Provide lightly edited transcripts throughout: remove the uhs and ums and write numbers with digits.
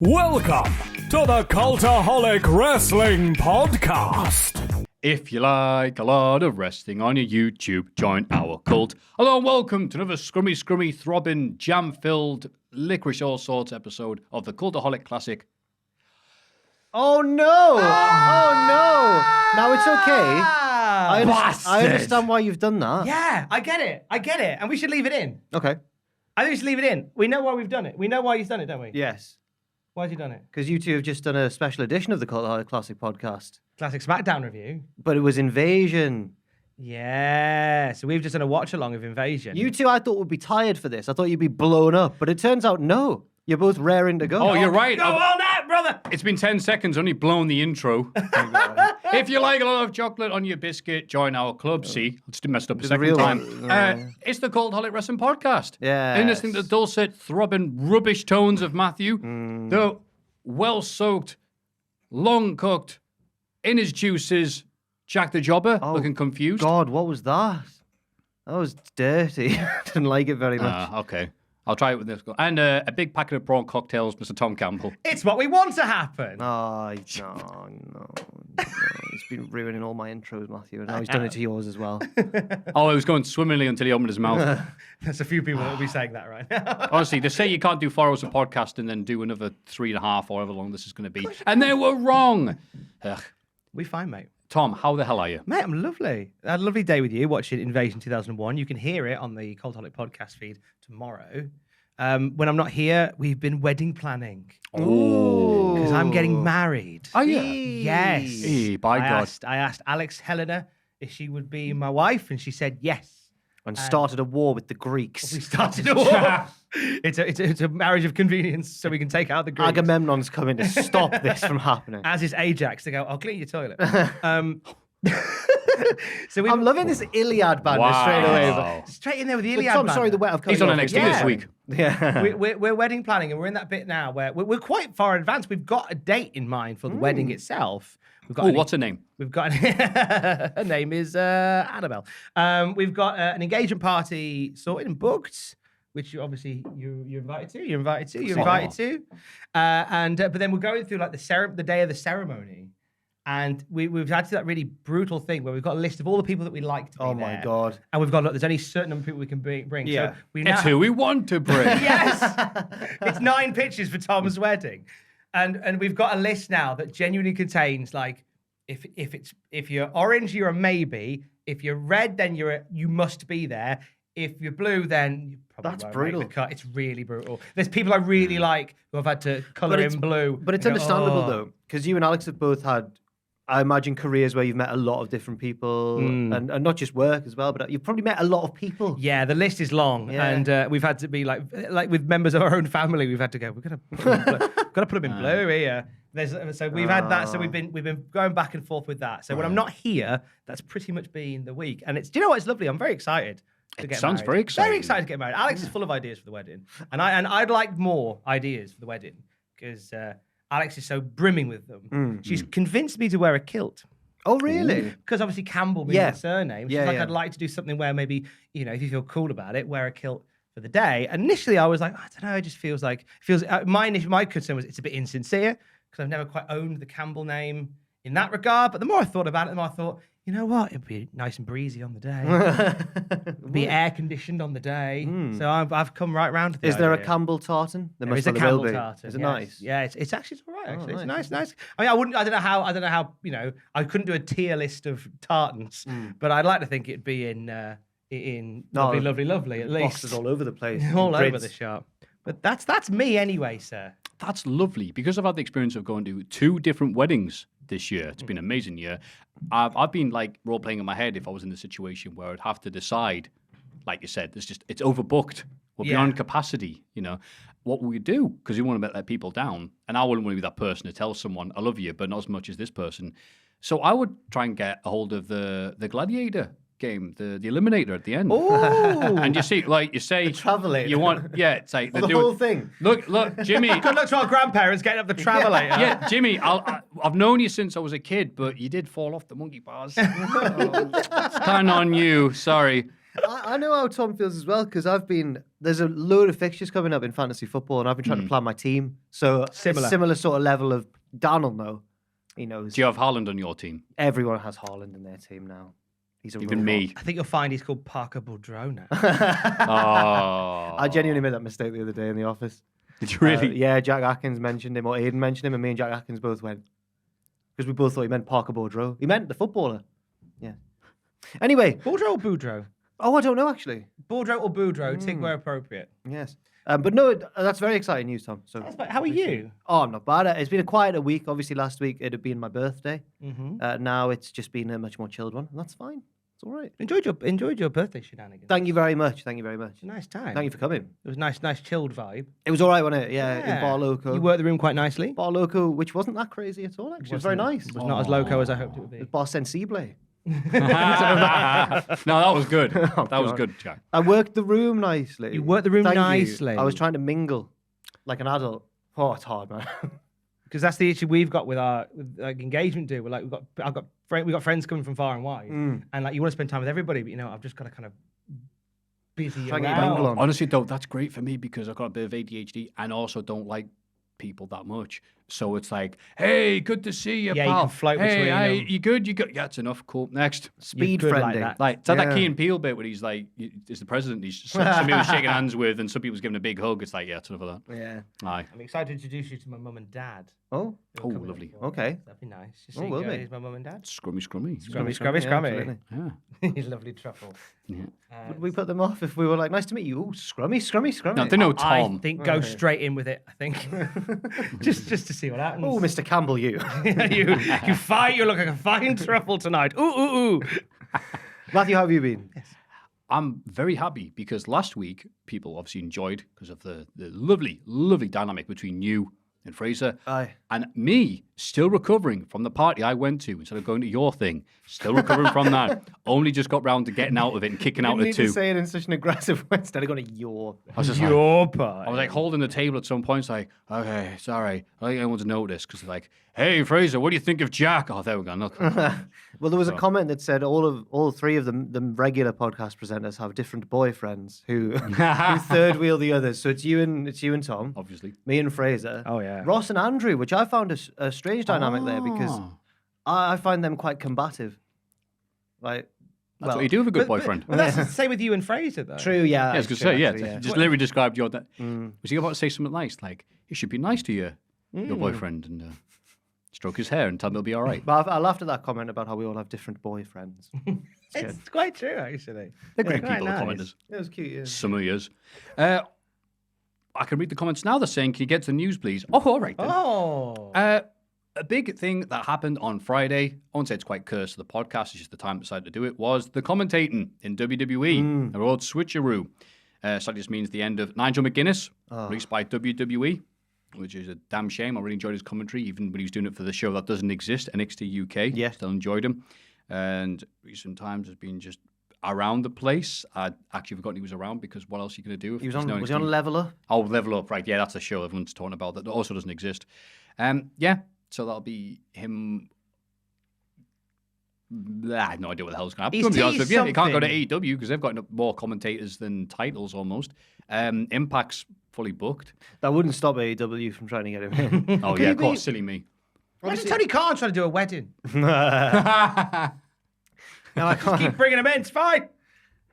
Welcome to the Cultaholic Wrestling Podcast. If you like a lot of wrestling on your YouTube, join our cult. Hello and welcome to another scrummy, throbbing, jam-filled, licorice all sorts episode of the Cultaholic Classic. Oh no! Oh no! Now it's okay. I understand why you've done that. Yeah, I get it. And we should leave it in. Okay. I think we should leave it in. We know why we've done it. We know why he's done it, don't we? Yes. Why has he done it? Because you two have just done a special edition of the Cultaholic Classic podcast. Classic SmackDown review. But it was Invasion. Yeah. So we've just done a watch along of Invasion. You two I thought would be tired for this. I thought you'd be blown up. But it turns out no. You're both raring to go. Oh, you're right. Go on that, brother! It's been 10 seconds, only blown the intro. If you like a lot of chocolate on your biscuit, join our club. See, I just messed up a second time. It's the Cultaholic Wrestling Podcast. Yeah. And listening to the dulcet, throbbing, rubbish tones of Maffew, the well-soaked, long-cooked, in his juices, Jack the Jobber, looking confused. God, what was that? That was dirty. I didn't like it very much. Okay. I'll try it with this. And a big packet of prawn cocktails, Mr. Tom Campbell. It's what we want to happen. Oh, no. He's been ruining all my intros, Matthew, and now he's done it to yours as well. Oh, it was going swimmingly until he opened his mouth. There's a few people that will be saying that right now. Honestly, they say you can't do 4 hours of podcast and then do another 3.5 or however long this is going to be. And they were wrong. Ugh. We fine, mate. Tom, how the hell are you? Mate, I'm lovely. I had a lovely day with you watching Invasion 2001. You can hear it on the Cultaholic podcast feed tomorrow. When I'm not here, we've been wedding planning. Oh. Because I'm getting married. Oh, yeah. Yes. Hey, by God. I asked Alex Helena if she would be my wife, and she said yes. And started a war with the Greeks. We started a war. It's a marriage of convenience, so we can take out the Greeks. Agamemnon's coming to stop this from happening. As is Ajax to go, I'll clean your toilet. So I'm loving this Iliad banner straight away. Straight in there with the Iliad I'm banner. sorry, the wet. He's on NXT this week. Yeah. We're wedding planning, and we're in that bit now where we're quite far advanced. We've got a date in mind for the wedding itself. We've got what's her name? We've got her name is Annabelle. We've got an engagement party sorted and booked, which you're invited to. You're invited to. But then we're going through like the day of the ceremony. And we've had to do that really brutal thing where we've got a list of all the people that we like to be there. Oh, my God. And we've got, look, there's only a certain number of people we can bring. Yeah. So we It's who we want to bring. Yes! It's 9 pitches for Tom's wedding. And we've got a list now that genuinely contains, like, if you're orange, you're a maybe. If you're red, then you must be there. If you're blue, then you probably That's won't brutal. make the cut. It's really brutal. There's people I really like who have had to colour in blue. But it's understandable, though, because you and Alex have both had, I imagine, careers where you've met a lot of different people, and not just work as well, but you've probably met a lot of people. Yeah, the list is long, and we've had to be like with members of our own family. We've had to go. We've got to put them in blue here. So we've had that. So we've been going back and forth with that. So when I'm not here, that's pretty much been the week. And do you know what? It's lovely. I'm very excited to get Sounds married. very exciting. Very excited to get married. Alex is full of ideas for the wedding, and I'd like more ideas for the wedding because Alex is so brimming with them. She's convinced me to wear a kilt. Oh, really? Because obviously Campbell being the surname. She's like, yeah. I'd like to do something where maybe, if you feel cool about it, wear a kilt for the day. And initially I was like, I don't know, it just feels like, my concern was it's a bit insincere because I've never quite owned the Campbell name in that regard. But the more I thought about it, the more I thought, you know what? It'd be nice and breezy on the day. Be air conditioned on the day. So I've come right round to the Is there a idea. Campbell tartan? There is a Campbell tartan. Is it yes. nice? Yeah, it's actually all right. Actually, nice. it's nice. I mean, I don't know how. I couldn't do a tier list of tartans, but I'd like to think it'd be in lovely at least. Boxes all over the place. all over Grids. the shop. But that's me anyway, sir. That's lovely because I've had the experience of going to 2 different weddings this year. It's been an amazing year. I've been like role playing in my head if I was in the situation where I'd have to decide, like you said, it's overbooked. We're beyond capacity. What will we do? Because we want to let people down, and I wouldn't want to be that person to tell someone I love you, but not as much as this person. So I would try and get a hold of the gladiator game, the eliminator at the end. Oh, And you see, like you say, the travelator. you want, it's like the whole thing. Look, Jimmy. Good luck to our grandparents getting up the travelator. Yeah, Jimmy, I've known you since I was a kid, but you did fall off the monkey bars. It's kind of on you. Sorry. I know how Tom feels as well because there's a load of fixtures coming up in fantasy football, and I've been trying to plan my team. So similar sort of level of Donald. No, he knows. Do you have Haaland on your team? Everyone has Haaland in their team now. He's Even me. I think you'll find he's called Parker Boudreaux now. Oh, I genuinely made that mistake the other day in the office. did you really? Yeah, Jack Atkins mentioned him, or Aiden mentioned him, and me and Jack Atkins both went because we both thought he meant Parker Boudreaux. He meant the footballer. Yeah. Anyway. Boudreaux or Boudreaux? Oh, I don't know actually. Boudreaux or Boudreaux, tick where appropriate. Yes. But no, that's very exciting news, Tom. So, How are you? Oh, I'm not bad. It's been a quieter week. Obviously, last week it had been my birthday. Now it's just been a much more chilled one, and that's fine. It's all right. Enjoyed your birthday shenanigans. Thank you very much. Thank you very much. It's a nice time. Thank you for coming. It was nice chilled vibe. It was all right, wasn't it? Yeah, in Bar Loco. You worked the room quite nicely. Bar Loco, which wasn't that crazy at all, actually. It was very nice. It was not as loco as I hoped it would be. It was Bar Sensible. No, that was good. Oh, That was God. good, Jack. I worked the room nicely. You worked the room Thank you. nicely. I was trying to mingle like an adult. Oh, it's hard, man. Because that's the issue we've got with our engagement do. We're like, we've got friends coming from far and wide, and like you want to spend time with everybody, but I've just got to kind of busy Try and get your mingle around. on. Honestly, though, that's great for me because I've got a bit of ADHD and also don't like people that much. So it's like, hey, good to see you, Yeah, pal. you can float hey, between hey, them. you good? You good? Yeah, it's enough. Cool. Next. Speed good like friending. that. Like, it's like that Yeah. Key and Peele bit where he's like, is the president. Somebody was shaking hands with and some people was giving a big hug. It's like, yeah, it's enough of that. Yeah. Aye. I'm excited to introduce you to my mum and dad. Oh, Oh, lovely. okay. That'd be nice. Just Oh, see will be. here's my mum and dad. Scrummy, scrummy. Scrummy. absolutely. Yeah. He's lovely truffle. Yeah. Would we put them off if we were like, nice to meet you? Oh, scrummy. No, they know Tom. I think go straight in with it. I think just to see what happens. Oh, Mr. Campbell, you. you fight. You look like a fine truffle tonight. Ooh. Matthew, how have you been? I'm very happy because last week people obviously enjoyed because of the lovely, lovely dynamic between you and Fraser. Aye. And me, still recovering from the party I went to instead of going to your thing. Still recovering from that. Only just got round to getting out of it and kicking out You at need two. to say it in such an aggressive way instead of going to your. I was just part. I was like holding the table at some points, like, okay, it's all right. I don't think anyone's noticed because they're like, hey, Fraser, what do you think of Jack? Oh, there we go. Look. Well, there was a comment that said all three of them, the regular podcast presenters, have different boyfriends who third wheel the others. So it's you and Tom, Obviously. me and Fraser. Oh, yeah. Ross and Andrew, which I found a strange dynamic there because Oh. I find them quite combative. Like, That's what you do with a good boyfriend. But that's the same with you and Fraser, though. True, yeah. Yeah, I was going that's to say, true, yeah. actually, Just literally described your... Was Mm. he about to say something nice? Like, you should be nice to your boyfriend and stroke his hair and tell him he'll be all right. But I laughed at that comment about how we all have different boyfriends. It's quite true, actually. They're great quite people, the nice. commenters. It was cute, yeah. Some of years. I can read the comments now. They're saying, can you get to the news, please? Oh, all right then. Oh. A big thing that happened on Friday, I won't say it's quite cursed to the podcast, it's just the time I decided to do it, was the commentating in WWE, a road switcheroo. So that just means the end of Nigel McGuinness, released by WWE, which is a damn shame. I really enjoyed his commentary, even when he was doing it for the show that doesn't exist, NXT UK. Yeah. Still enjoyed him. And recent times has been just around the place. I'd actually forgotten he was around because what else are you going to do? If He was there's on. no Was he on NXT? Level Up? Oh, Level Up, right. Yeah, that's a show everyone's talking about that also doesn't exist. Yeah, so that'll be him. I have no idea what the hell's going to happen. He's To be honest with teased you, he can't go to something. AEW because they've got more commentators than titles almost. Impact's fully booked. That wouldn't stop AEW from trying to get him in. Oh, yeah, of course, silly me. Imagine Tony Khan trying to do a wedding. No, I can't. Keep bringing him in. It's fine.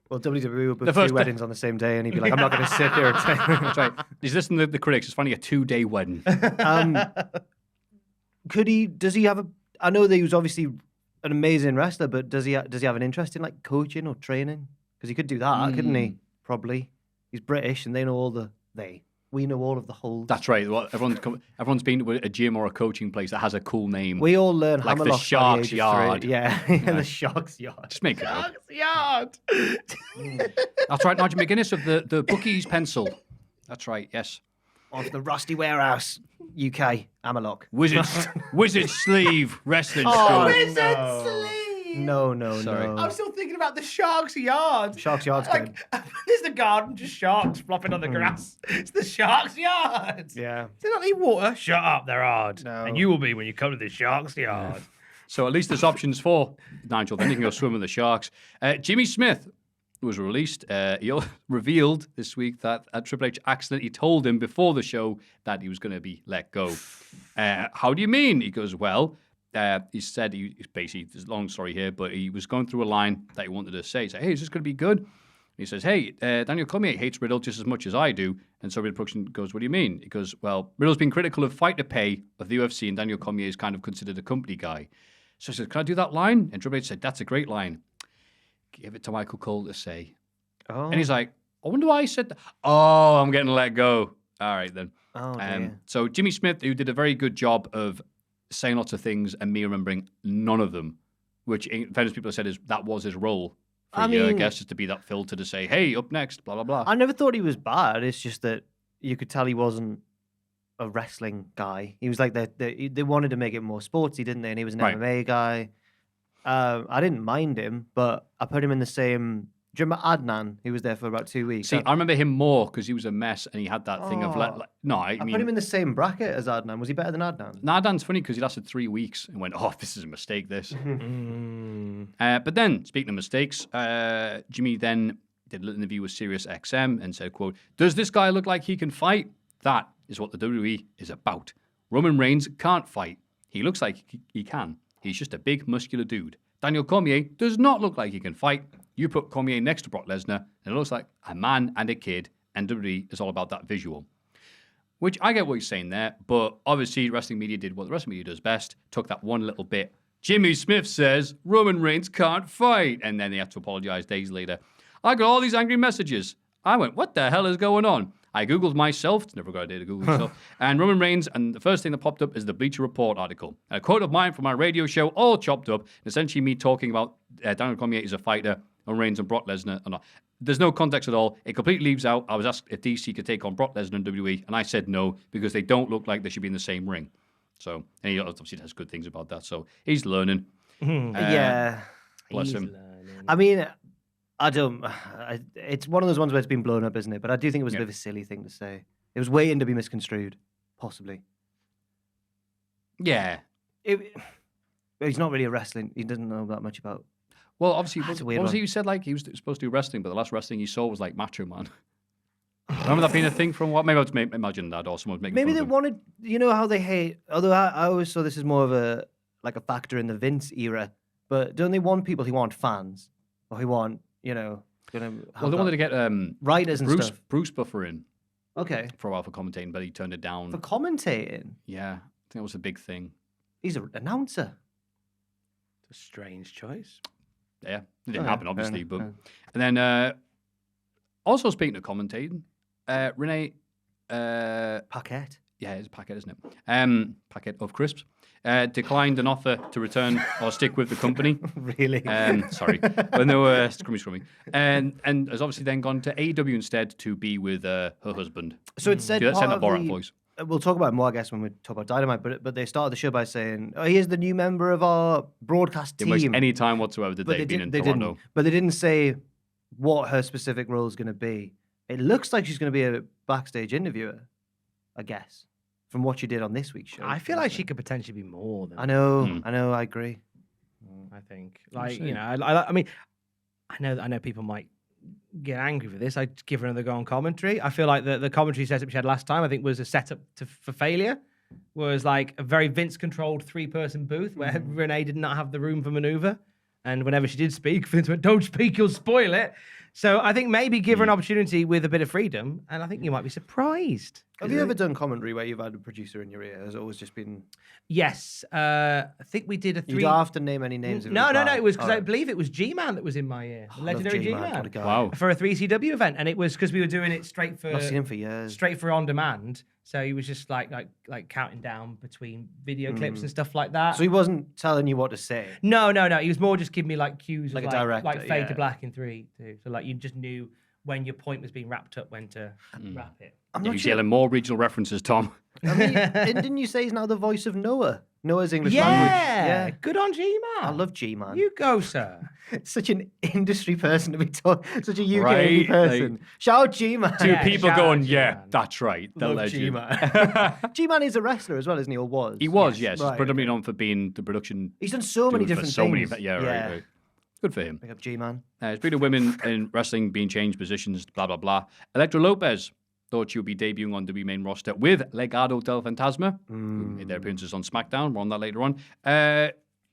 Well, WWE would The book first two weddings on the same day, and he'd be like, "I'm not going to sit here." And That's right. He's listening to the critics. It's finding a 2-day wedding. Could he? Does he have a? I know that he was obviously an amazing wrestler, but does he have an interest in like coaching or training? Because he could do that, couldn't he? Probably. He's British, and they know all the We know all of the holds. That's right. Well, everyone's been to a gym or a coaching place that has a cool name. We all learn Like the hammerlock Sharks by the age of Yard. 3. Yeah, the Sharks Yard. Just make it up. Yard. That's right, Nigel McGuinness of the Bookies pencil. That's right, yes. Of the Rusty Warehouse, UK, Hammerlock. Wizard Sleeve Wrestling Oh, School. No, Sorry. no. I'm still thinking about the Sharks Yard. Sharks Yard's like, good. there's the garden, just sharks flopping on the grass. It's the Sharks Yard. Yeah. They don't need water. Shut up, they're hard. No. And you will be when you come to the Sharks Yard. So at least there's options for Nigel. Then he can go swim with the sharks. Jimmy Smith was released, he revealed this week that Triple H accidentally told him before the show that he was going to be let go. How do you mean? He goes, well, he said, he's basically, there's a long story here, but he was going through a line that he wanted to say. He said, hey, is this going to be good? And he says, hey, Daniel Cormier hates Riddle just as much as I do. And so Riddle Production goes, what do you mean? He goes, well, Riddle's been critical of fighter pay of the UFC, and Daniel Cormier is kind of considered a company guy. So he said, can I do that line? And Triple H said, that's a great line. Give it to Michael Cole to say. Oh. And he's like, I wonder why I said that. Oh, I'm getting let go. All right, then. Oh, dear. So Jimmy Smith, who did a very good job of saying lots of things and me remembering none of them, which in fairness people have said that was his role for a year, I guess, just to be that filter to say, hey, up next, blah, blah, blah. I never thought he was bad. It's just that you could tell he wasn't a wrestling guy. He was like, they wanted to make it more sportsy, didn't they? And he was an MMA guy. I didn't mind him, but I put him in the same... Do you remember Adnan? He was there for about 2 weeks. See, I remember him more because he was a mess and he had that thing of... I put him in the same bracket as Adnan. Was he better than Adnan? No, Adnan's funny because he lasted 3 weeks and went, oh, this is a mistake, this. But then, speaking of mistakes, Jimmy then did a little interview with Sirius XM and said, quote, does this guy look like he can fight? That is what the WWE is about. Roman Reigns can't fight. He looks like he can. He's just a big, muscular dude. Daniel Cormier does not look like he can fight. You put Cormier next to Brock Lesnar, and it looks like a man and a kid, and WWE is all about that visual. Which I get what he's saying there, but obviously wrestling media did what the wrestling media does best, took that one little bit. Jimmy Smith says Roman Reigns can't fight, and then they have to apologize days later. I got all these angry messages. I went, what the hell is going on? I Googled myself. It's never a good idea to Google yourself. And Roman Reigns, and the first thing that popped up is the Bleacher Report article. A quote of mine from my radio show, all chopped up, essentially me talking about Daniel Cormier is a fighter, and Reigns and Brock Lesnar are not. There's no context at all. It completely leaves out, I was asked if DC could take on Brock Lesnar and WWE, and I said no, because they don't look like they should be in the same ring. So, and he obviously has good things about that. So, he's learning. Yeah. Bless him. Learning. I mean... it's one of those ones where it's been blown up, isn't it? But I do think it was a bit of a silly thing to say. It was waiting to be misconstrued, possibly. Yeah. He's not really a wrestling. He doesn't know that much about. Well, obviously, That's a what weird was one. he who said like he was supposed to do wrestling, but the last wrestling he saw was like Macho Man. Remember that being a thing from what? Maybe I was imagining that, or someone was making. Maybe fun they of him. wanted. You know how they hate. Although I always saw this as more of a factor in the Vince era. But don't they want people who want fans or who want gonna? Well, they wanted to get writers and stuff. Bruce Buffer in Okay. for a while for commentating, but he turned it down. For commentating, Yeah, I think that was the big thing. he's an announcer. It's a strange choice. Yeah, it didn't Oh, happen, yeah, obviously. fair But enough, and then also speaking of commentating, Renee, Paquette. yeah, it's a packet, isn't it? Packet of crisps. Declined an offer to return or stick with the company. Really? Sorry, when they were scrummy, and has obviously then gone to AEW instead to be with her husband. So it said Let's part send that of Borat the- voice. We'll talk about it more, I guess, when we talk about Dynamite. But they started the show by saying, "Oh, here's the new member of our broadcast Didn't waste team." any time whatsoever did But they been in they Toronto. didn't. But they didn't say what her specific role is going to be. It looks like she's going to be a backstage interviewer, I guess, from what she did on this week's show. I feel like she could potentially be more than. I know. I agree. I think, like, you know, I mean, I know people might get angry for this. I'd give her another go on commentary. I feel like the commentary setup she had last time, I think, was a setup for failure. Was like a very Vince-controlled 3-person booth where Renee did not have the room for maneuver. And whenever she did speak, Vince went, "Don't speak, you'll spoil it." So I think maybe give her an opportunity with a bit of freedom, and I think you might be surprised. Have you ever done commentary where you've had a producer in your ear? Has it always just been... Yes. I think we did a 3... You don't have to name any names. If No. bad. It was because I Alright. believe it was G-Man that was in my ear. The I love legendary G-Man, G-Man. what a guy. Wow. For a 3CW event. And it was because we were doing it straight for... I've seen him for years. Straight for on demand. So he was just like counting down between video clips and stuff like that. So he wasn't telling you what to say. No. He was more just giving me like cues Like of a director, like fade yeah. to black in 3, 2. So like you just knew when your point was being wrapped up, when to wrap it. I'm Yeah, not he's sure. yelling more regional references, Tom. I mean, didn't you say he's now the voice of Noah? Noah's English language. Yeah. Good on G-Man. I love G-Man. You go, sir. Such an industry person to be talking, such a UK Right, person. like- Shout out G-Man. Two Yeah, people shout going, out yeah, G-Man. that's right. The Love legend. G-Man. G-Man is a wrestler as well, isn't he? Or was? He was, yes. Right, He's predominantly known for being the production. He's done so many dude for different so things. many, yeah, right. Good for him. Big up G-Man. Speaking of women in wrestling being changed positions, blah, blah, blah. Elektra Lopez thought she would be debuting on WWE main roster with Legado del Fantasma, who made their appearances on SmackDown. We're on that later on.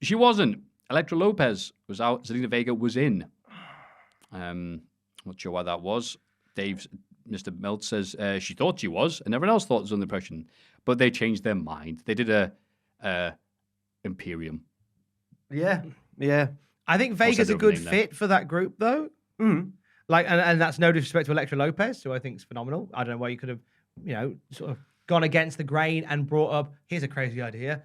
She wasn't. Elektra Lopez was out. Zelina Vega was in. Not sure why that was. Mr. Melt says she thought she was, and everyone else thought it was under the impression. But they changed their mind. They did a Imperium. Yeah. I think Vega's a good fit for that group, though. Like, and that's no disrespect to Elektra Lopez, who I think is phenomenal. I don't know why you could have, sort of gone against the grain and brought up, here's a crazy idea,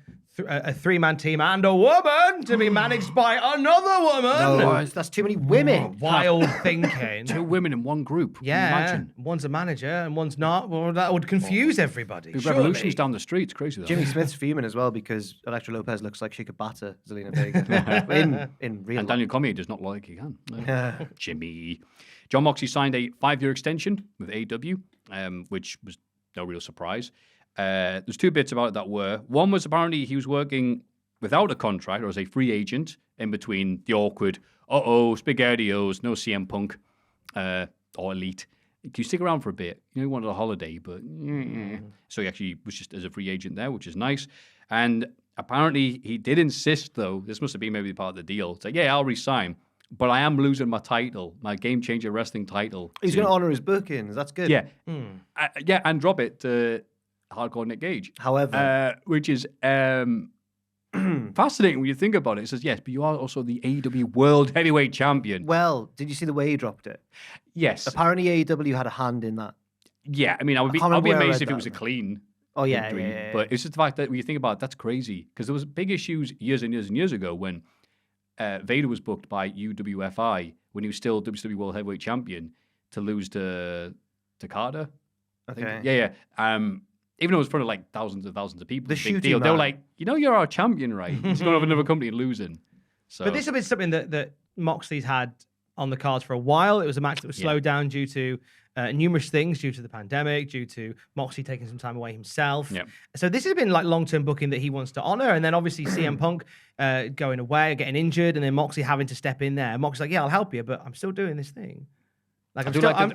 a three-man team and a woman to be managed by another woman. No, that's too many women. Wild thinking. 2 women in one group. Yeah, Imagine. one's a manager and one's not. Well, that would confuse everybody. Big revolutions down the street. It's crazy. Jimmy Smith's fuming as well because Elektra Lopez looks like she could batter Zelina Vega in real And life. Daniel Cormier does not look like he can. Jimmy. John Moxley signed a 5-year extension with AEW, which was no real surprise. There's 2 bits about it that were. One was apparently he was working without a contract or as a free agent in between the awkward, SpaghettiOs, no CM Punk or Elite. Can you stick around for a bit? He wanted a holiday, but... So he actually was just as a free agent there, which is nice. And apparently he did insist, though, this must have been maybe part of the deal, to say, yeah, I'll resign, but I am losing my title, my Game Changer Wrestling title. He's going to honour his bookings. That's good. Yeah. And drop it to Hardcore Nick Gage. However... which is fascinating when you think about it. It says, yes, but you are also the AEW World Heavyweight Champion. Well, did you see the way he dropped it? Yes. Apparently AEW had a hand in that. Yeah, I mean, I'd be amazed if it was a clean victory. Yeah. But it's just the fact that when you think about it, that's crazy. Because there was big issues years and years and years ago when Vader was booked by UWFI when he was still WWE World Heavyweight Champion to lose to Carter. Okay. Yeah. Even though it was in front of like thousands and thousands of people, The big shooting deal. They were man. like, you're our champion, right? He's going over another company and losing. So, But this has been something that Moxley's had on the cards for a while. It was a match that was slowed down due to numerous things, due to the pandemic, due to Moxley taking some time away himself. Yep. So this has been like long-term booking that he wants to honor. And then obviously CM Punk going away, getting injured, and then Moxley having to step in there. Moxley's like, yeah, I'll help you, but I'm still doing this thing. Like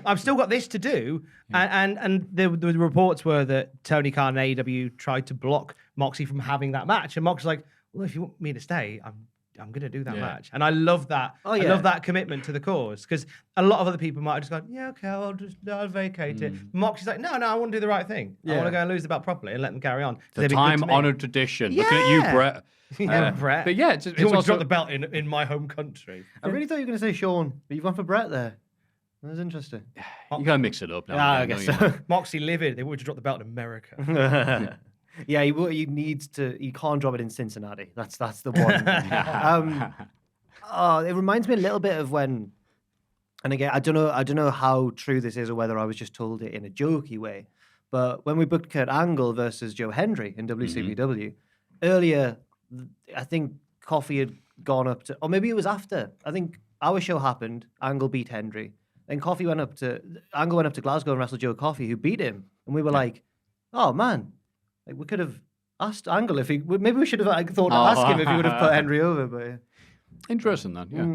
I've still got this to do, and the reports were that Tony Khan and AEW tried to block Moxley from having that match, and Moxley's like, "Well, if you want me to stay, I'm going to do that match." And I love that. I love that commitment to the cause because a lot of other people might have just gone, "Yeah, okay, I'll vacate it." Moxley's like, "No, I want to do the right thing. I want to go and lose the belt properly and let them carry on." the time-honored tradition. Looking at you, Brett. Brett. But yeah, it's you want also to drop the belt in my home country. I really thought you were going to say Sean, but you've gone for Brett there. That was interesting. you gotta mix it up now. I guess so. Moxley livid. They would have dropped the belt in America. Yeah, he needs to. He can't drop it in Cincinnati. That's the one. It reminds me a little bit of when, and again, I don't know how true this is or whether I was just told it in a jokey way, but when we booked Kurt Angle versus Joe Hendry in WCPW earlier, I think Coffey had gone up to, or maybe it was after. I think our show happened. Angle beat Hendry. Then Angle went up to Glasgow and wrestled Joe Coffey, who beat him, and we were like, "Oh man, like we could have asked Angle if maybe we should have thought to ask him if he would have put Henry over." But Interesting, that. Yeah.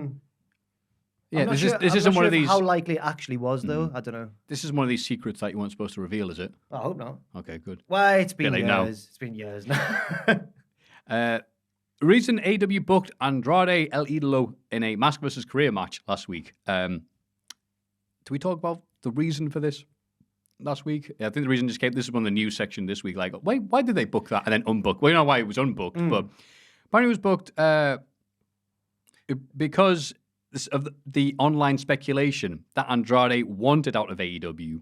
Yeah. I'm not This sure, isn't I'm not one of sure these. how likely it actually was, though. I don't know. This is one of these secrets that you weren't supposed to reveal, is it? I hope not. Okay, good. Well, it's been Bit years. late now. It's been years now. Reason AEW booked Andrade El Idolo in a Mask vs. Career match last week. Do we talk about the reason for this last week? Yeah, I think the reason just came. This is one of the news section this week. Like, why did they book that and then unbook? Well, you know why it was unbooked, but apparently it was booked because of the online speculation that Andrade wanted out of AEW.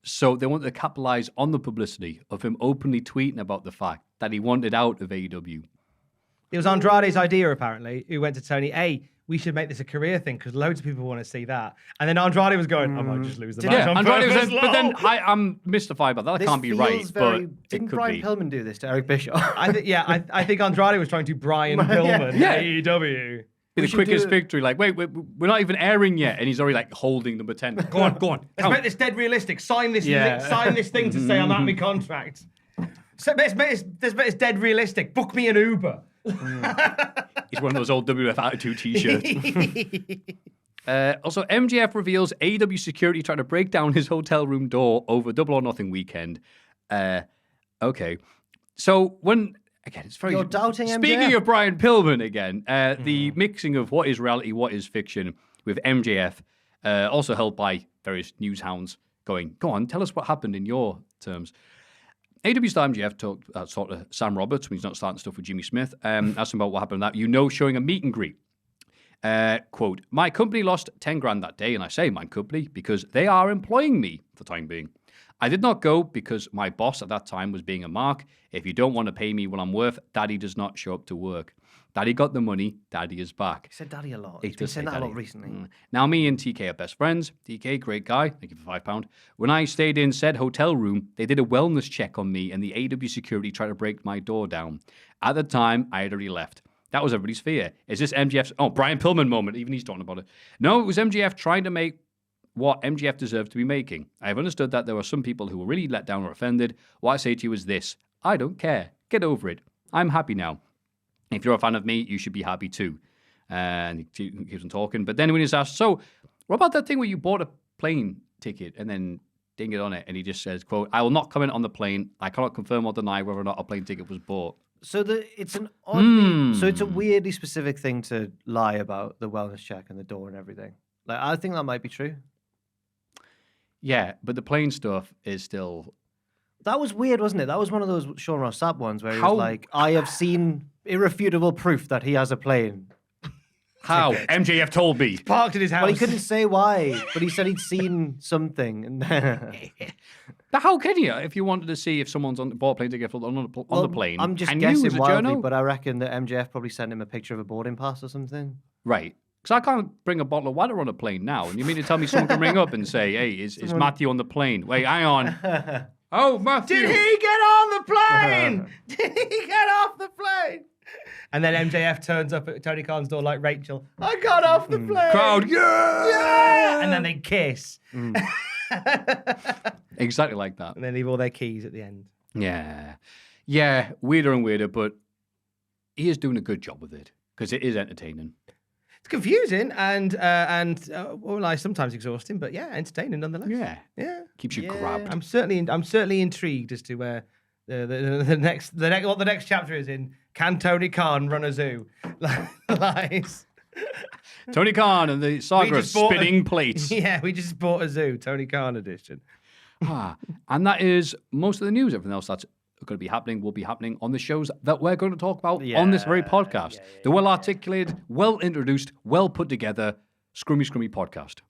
So they wanted to capitalize on the publicity of him openly tweeting about the fact that he wanted out of AEW. It was Andrade's idea, apparently, who went to Tony, "Hey, we should make this a career thing because loads of people want to see that." And then Andrade was going, "I might just lose the match on Andrade purpose, was, but then lol." I'm mystified by that. That can't be right, but it Didn't could Brian be. Pillman do this to Eric Bischoff? I think Andrade was trying to Brian Pillman, AEW. Be the should quickest do it. victory. Like, wait, we're not even airing yet, and he's already like holding number 10. Go on. Let's make this dead realistic. Sign this thing to say I'm out of my contract. So let's make this dead realistic. Book me an Uber. He's one of those old WF Attitude t-shirts. Also, MJF reveals AEW security tried to break down his hotel room door over Double or Nothing weekend. Okay. So again, it's very... You're doubting MJF? Speaking of Brian Pillman again, the mixing of what is reality, what is fiction with MJF, also held by various news hounds going, go on, tell us what happened in your terms. AEW star MJF talked sort of Sam Roberts when he's not starting stuff with Jimmy Smith, asked him about what happened that, showing a meet and greet. Quote, my company lost 10 grand that day, and I say my company because they are employing me for the time being. I did not go because my boss at that time was being a mark. If you don't want to pay me what I'm worth, Daddy does not show up to work. Daddy got the money. Daddy is back. He said Daddy a lot. He's been saying that a lot recently. Now me and TK are best friends. TK, great guy. Thank you for £5. When I stayed in said hotel room, they did a wellness check on me and the AEW security tried to break my door down. At the time, I had already left. That was everybody's fear. Is this MJF's... Oh, Brian Pillman moment. Even he's talking about it. No, it was MJF trying to make what MJF deserved to be making. I have understood that there are some people who were really let down or offended. What I say to you is this. I don't care. Get over it. I'm happy now. If you're a fan of me, you should be happy too. And he keeps on talking. But then when he's asked, so what about that thing where you bought a plane ticket and then didn't get on it? And he just says, quote, I will not comment on the plane. I cannot confirm or deny whether or not a plane ticket was bought. So it's an oddly, so it's a weirdly specific thing to lie about the wellness check and the door and everything. Like, I think that might be true. Yeah, but the plane stuff is still... That was weird, wasn't it? That was one of those Sean Ross Sapp ones where he was like, I have seen irrefutable proof that he has a plane. How? MJF told me. Parked in his house. Well, he couldn't say why, but he said he'd seen something. But how can you? If you wanted to see if someone's bought a plane ticket on the plane, I'm just can guessing you as a wildly, journo? but I reckon that MJF probably sent him a picture of a boarding pass or something. Right. Because I can't bring a bottle of water on a plane now. And you mean to tell me someone can ring up and say, hey, is Matthew on the plane? Wait, hang on. Oh, Matthew. Did he get on the plane? Did he get off the plane? And then MJF turns up at Tony Khan's door like Rachel. I got off the plane. Crowd, yeah! And then they kiss. Exactly like that. And they leave all their keys at the end. Yeah. Yeah, weirder and weirder, but he is doing a good job with it because it is entertaining. It's confusing and sometimes exhausting, but yeah, entertaining nonetheless. Yeah. Keeps you grabbed. I'm certainly intrigued as to where the next chapter is in. Can Tony Khan run a zoo? Lies. Tony Khan and the saga of spinning plates. Yeah, we just bought a zoo, Tony Khan edition. And that is most of the news. Everything else that's going to be happening will be happening on the shows that we're going to talk about on this very podcast. The well-articulated, well-introduced, well-put-together Scrummy podcast.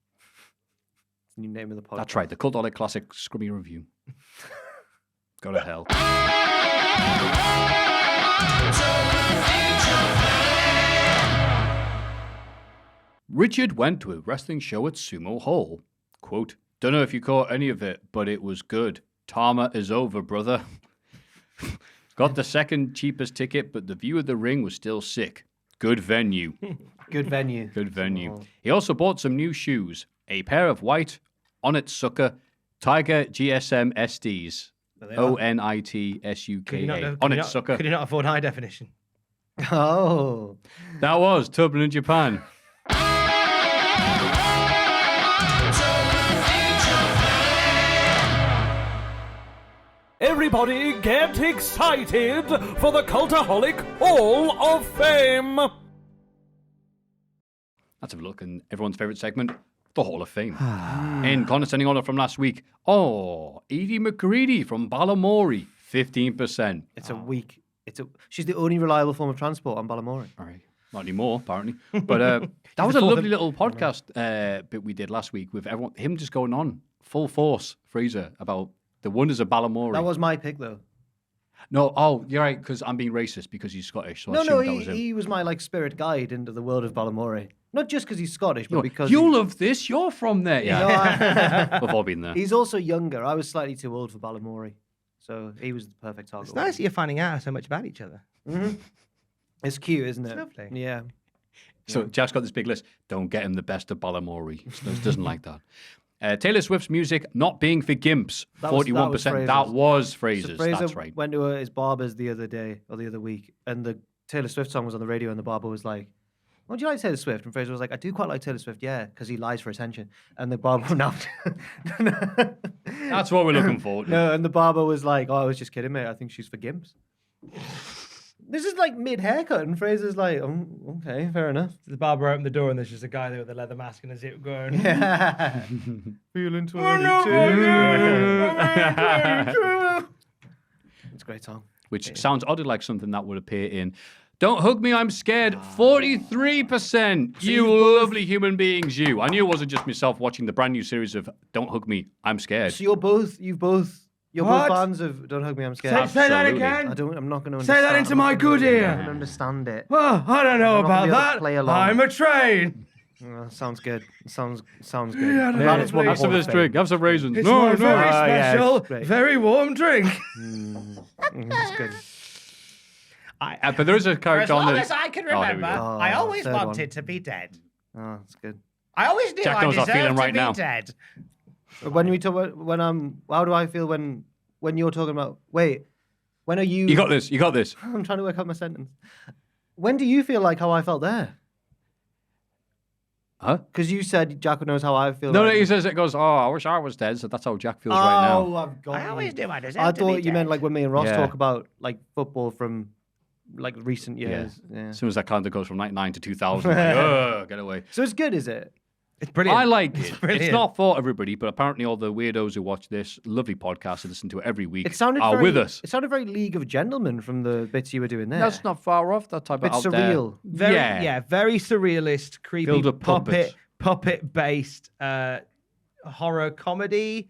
New name of the podcast. That's right, the Cultaholic Classic Scrummy Review. Go to hell. Richard went to a wrestling show at Sumo Hall. Quote, don't know if you caught any of it, but it was good. Tama is over, brother. Got the second cheapest ticket, but the view of the ring was still sick. Good venue. Good venue. Good venue. Oh. He also bought some new shoes. A pair of white Onitsuka Tiger GSM SDs. ONITSUKA. Onitsuka. Could you not afford high definition? Oh. That was Turbulent in Japan. Everybody get excited for the Cultaholic Hall of Fame! Let's have a look in everyone's favourite segment, the Hall of Fame. In condescending order from last week, Edie McCready from Balamory, 15%. It's a week. She's the only reliable form of transport on Balamory. All right. Not anymore, apparently. But that was a lovely little podcast bit we did last week with everyone, him just going on full force, Fraser, about the wonders of Balamory. That was my pick, though. No, you're right, because I'm being racist because he's Scottish. So he was my spirit guide into the world of Balamory. Not just because he's Scottish, but because you love this. You're from there, yeah. We've all been there. He's also younger. I was slightly too old for Balamory, so he was the perfect target. It's nice that you're finding out so much about each other. Mm-hmm. It's cute, isn't it? It's lovely. Yeah. So Jack's got this big list. Don't get him the best of Balamory. He doesn't like that. Taylor Swift's music not being for gimps, 41%. That was Fraser's. So Fraser that's right. went to his barber's the other day or the other week, and the Taylor Swift song was on the radio, and the barber was like, "Oh, do you like Taylor Swift?" And Fraser was like, "I do quite like Taylor Swift, yeah, because he lies for attention." And the barber now, That's what we're looking for. no, and the barber was like, "Oh, I was just kidding, mate. I think she's for gimps." This is like mid haircut, and Fraser's like, "Oh, okay, fair enough." The barber opened the door, and there's just a guy there with a leather mask and a zip going. Yeah. Feeling 22. It's a great song. Which sounds oddly like something that would appear in Don't Hug Me, I'm Scared. 43%. You lovely human beings, you. I knew it wasn't just myself watching the brand new series of Don't Hug Me, I'm Scared. So you're both What? fans of Don't Hug Me, I'm Scared. Say that Absolutely. again. I'm not going to Say that into my good I ear. don't understand it. Oh, I don't know I'm not about gonna be able to that. play along. I'm a train. Sounds good. Sounds good. Yeah, I don't That know, is what please. Have some of this drink. Have some raisins. It's No, my very yeah, special, it's great. very warm drink. It's good. But there is a character on there. I can Oh, here we go. I always third wanted one. to be dead. Oh, it's good. I always knew Jack I knows how I'm deserved feeling to right be now. dead. But when we talk about how do I feel when you're talking about when are you? You got this. You got this. I'm trying to work out my sentence. When do you feel like how I felt there? Huh? Because you said Jack knows how I feel. No, right he now. says it goes, I wish I was dead. So that's how Jack feels right now. Oh, I've got. I always knew I deserved I to be thought you meant dead. like when me and Ross Yeah. talk about like football from like recent years. Yeah. As soon as that calendar goes from 99 to 2000, like, get away. So it's good, is it? It's brilliant. I like it. brilliant. It's not for everybody, but apparently all the weirdos who watch this lovely podcast and listen to it every week It sounded are very, with us. It sounded very League of Gentlemen from the bits you were doing there. That's not far off. That type Bit of out there. surreal. Very, very surrealist, creepy, Filled with puppets. puppet-based horror comedy.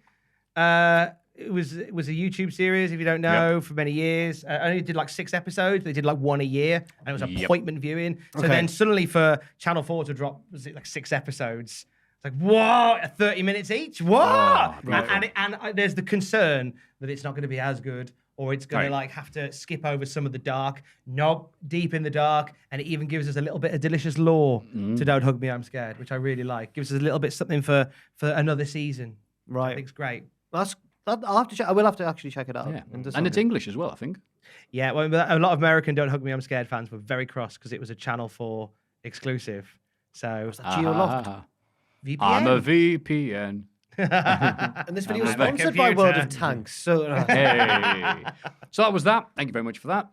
It was a YouTube series, if you don't know, for many years. Only did like 6 episodes. They did like one a year, and it was appointment viewing. So Okay. then suddenly for Channel 4 to drop, was it like 6 episodes? It's like, what? 30 minutes each? What? right. And there's the concern that it's not going to be as good, or it's going Right. to like have to skip over some of the dark. Nope, deep in the dark, and it even gives us a little bit of delicious lore to Don't Hug Me, I'm Scared, which I really like. Gives us a little bit something for another season. I Right. think it's great. I'll have to check. I will have to actually check it out. Yeah. And, And it's English as well, I think. Yeah, well, a lot of American Don't Hug Me, I'm Scared fans were very cross because it was a Channel 4 exclusive. So Geo-locked. VPN. I'm a VPN. And this video was I'm a sponsored by World of computer. Tanks. So Hey. So that was that. Thank you very much for that.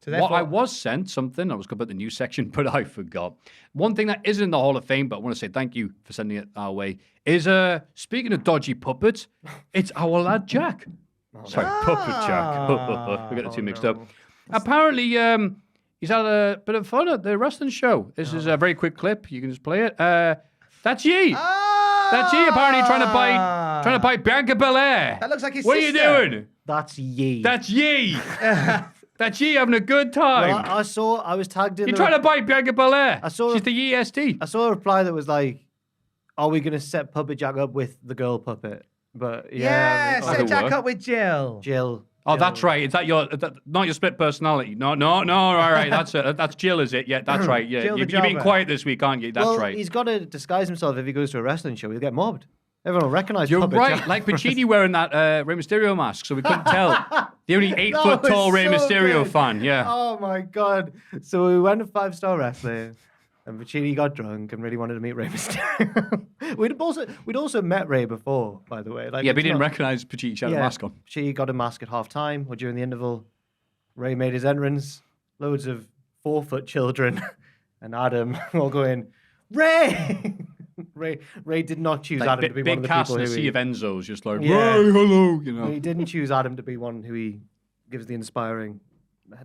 So What I was sent something, I was going to put the news section, but I forgot. One thing that is in the Hall of Fame, but I want to say thank you for sending it our way, is speaking of dodgy puppets, it's our lad Jack. Sorry, Puppet Jack. We got the two mixed up. Apparently, he's had a bit of fun at the wrestling show. This is a very quick clip. You can just play it. That's ye. That's ye. Apparently trying to bite Bianca Belair. That looks like his What sister. are you doing? that's ye. That's ye. That's ye having a good time. Well, I was tagged in. You're trying to bite Bianca Belair. I saw She's a- the EST. I saw a reply that was like, "Are we going to set Puppet Jack up with the girl puppet?" But Yeah, I mean, set Jack work. up with Jill. Jill. Oh, that's right. Is that not your split personality? No. All right. That's Jill, is it? Yeah, that's right. Yeah, Jill the you've been jobber. quiet this week, aren't you? That's Well, right. he's got to disguise himself if he goes to a wrestling show. He'll get mobbed. Everyone will recognize You're Puppet right. Jack. Like Pacini wearing that Rey Mysterio mask, so we couldn't tell. The only 8 That foot was tall Rey so Mysterio good. fan. Yeah. Oh my god! So we went to 5-star wrestling, and Pacini got drunk and really wanted to meet Rey Mysterio. we'd also met Rey before, by the way. Like, Yeah, but he it's didn't not- recognize Pacini had a mask on. Pacini got a mask at half time or during the interval. Rey made his entrance. Loads of 4-foot children and Adam all going, Rey. Ray did not choose Like, Adam to be one of big the cast people in a who sea he, of Enzos, just like, Yeah. "Ray, hello," you know. he didn't choose Adam to be one who he gives the inspiring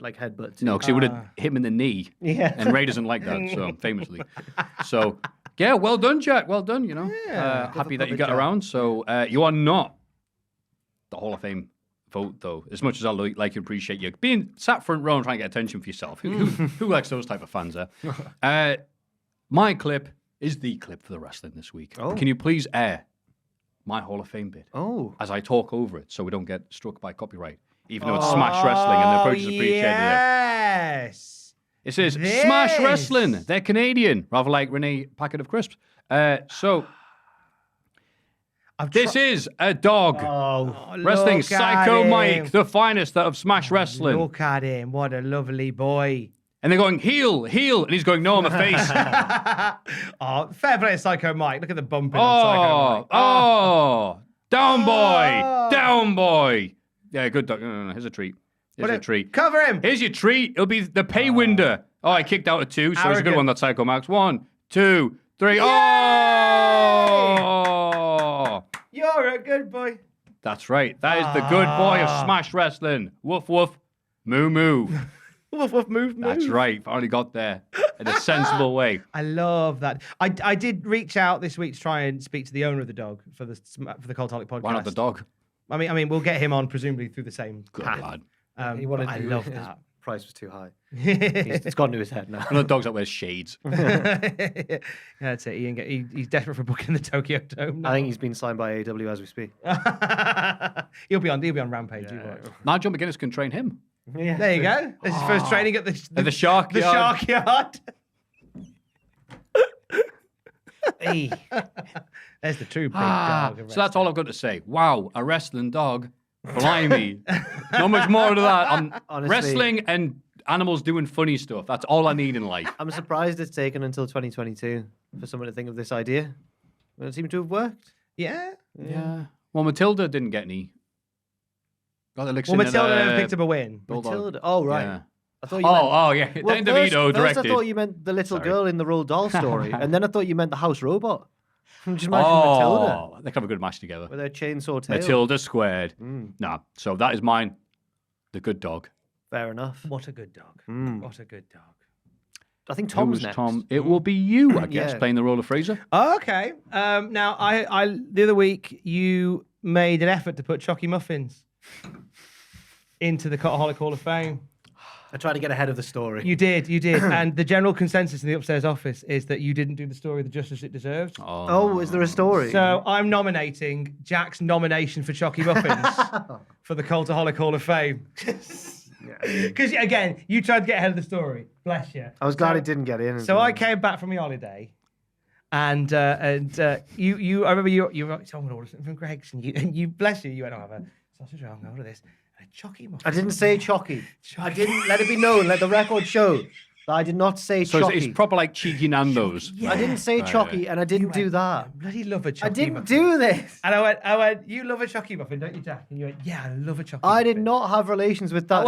like headbutt to. No, because he would have hit him in the knee. Yeah. And Ray doesn't like that, so famously. So, yeah, well done, Jack. Well done, you know. Yeah, Happy good that you for got Jack. around. So, you are not the Hall of Fame vote, though. As much as I like and appreciate you being sat front row and trying to get attention for yourself. Who likes those type of fans, my clip is the clip for the wrestling this week. Oh. Can you please air my Hall of Fame bit Oh. as I talk over it so we don't get struck by copyright? Even though it's Smash Wrestling and the approach is appreciated there. Yes. It says Smash This. Wrestling. They're Canadian, rather like Renee Packet of Crisps. So This is a dog. Oh, Wrestling look at Psycho him. Mike, the finest of Smash Wrestling. Look at him. What a lovely boy. And they're going, heel, heel. And he's going, no, I'm a face. Oh, fair play to Psycho Mike. Look at the bumping on Psycho Mike. Down boy. Oh. Down boy. Yeah, good dog. No, here's a treat. Here's a treat. Cover him. Here's your treat. It'll be the pay window. Oh, I kicked out a 2, so it's a good Arrogant. one, that Psycho Max. 1, 2, 3. Yay! Oh! You're a good boy. That's right. That is the good boy of Smash Wrestling. Woof, woof. Moo, moo. Woof, woof, move. That's right. Finally got there in a sensible way. I love that. I did reach out this week to try and speak to the owner of the dog for the Cultaholic podcast. Why not the dog? I mean, we'll get him on presumably through the same Good path. lad. He wanted I to- love his that. Price was too high. It's gone to his head now. One of the dogs that wears shades. That's it. He's desperate for booking the Tokyo Dome. I think he's been signed by AEW as we speak. he'll be on Rampage. You watch. Nigel McGuinness can train him. Yeah, There you go. This is first training at the Shark the Yard. Shark Yard. Hey. There's the true big dog. of So that's all I've got to say. Wow, a wrestling dog. Blimey. Not much more to that. On Honestly. wrestling and animals doing funny stuff. That's all I need in life. I'm surprised it's taken until 2022 for someone to think of this idea. But it seemed to have worked. Yeah. Yeah. Well, Matilda didn't get any. Got the licks Well, in Matilda at, never picked up a win. Bulldog. Matilda. Oh, right. Yeah. I thought you meant... Oh, yeah. Well, Dan DeVito first directed. I thought you meant the little Sorry. girl in the Roald Dahl story. And then I thought you meant the house robot. Just imagine Matilda They could have a good match together. with her chainsaw tail. Matilda squared. Nah. So that is mine. The good dog. Fair enough. What a good dog. Mm. What a good dog. I think Tom's Who's next. Tom? It will be you, I guess, Yeah. playing the role of Fraser. Oh, okay. Now, I the other week you made an effort to put Chocky Muffins into the Cultaholic Hall of Fame. I tried to get ahead of the story. You did. And the general consensus in the upstairs office is that you didn't do the story the justice it deserved. Oh, is there a story? So I'm nominating Jack's nomination for Chocky Muffins for the Cultaholic Hall of Fame. Because again, you tried to get ahead of the story. Bless you. I was glad it didn't get in. So I came back from my holiday, and you I remember you were like, "So I'm gonna order something from Greg's," and you bless you, you went, "I'll have a sausage roll, I'll order this." And a Chocky muffin. I didn't say Chocky. I didn't let it be known. Let the record show that I did not say So Chocky. it's proper like cheeky Nando's. I didn't say Chocky, and I didn't do that. I bloody love a Chocky I didn't muffin. do this. And I went, "You love a Chocky muffin, don't you, Jack?" And you went, "Yeah, I love a Chocky I muffin." did not have relations with that.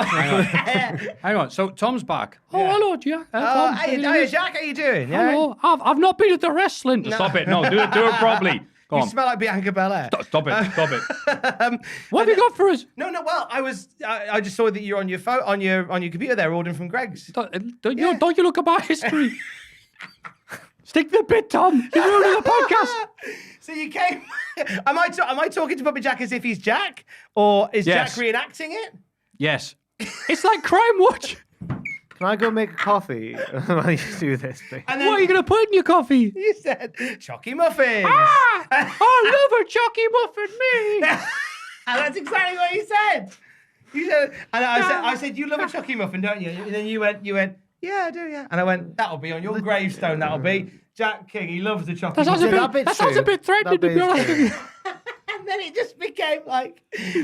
Hang on. So Tom's back. Oh, Yeah. hello, Jack. Oh, Tom. hey, Jack, how you doing? Yeah. Hello. I've not been at the wrestling. Stop it. No, do it properly. Go You on. smell like Bianca Belair. Stop it. What have you got for us? No. Well, I just saw that you're on your phone, on your computer there, ordering from Greg's. Don't you look at my history? Stick the bit, Tom. You're ruining the podcast. So you came. Am I talking to Puppy Jack as if he's Jack, or is Yes. Jack reenacting it? Yes. It's like Crime Watch. Can I go make a coffee while you do this, please? And What are you going to put in your coffee? You said Chocky muffins. I love a Chucky muffin, me. And that's exactly what you said. You said, and I said, you love a Chocky muffin, don't you? And then you went, yeah, I do, yeah. And I went, that'll be on your gravestone. That'll be Jack King. He loves the Chocky That sounds muffin. that sounds a bit threatening, to be honest with you. And then it just became like,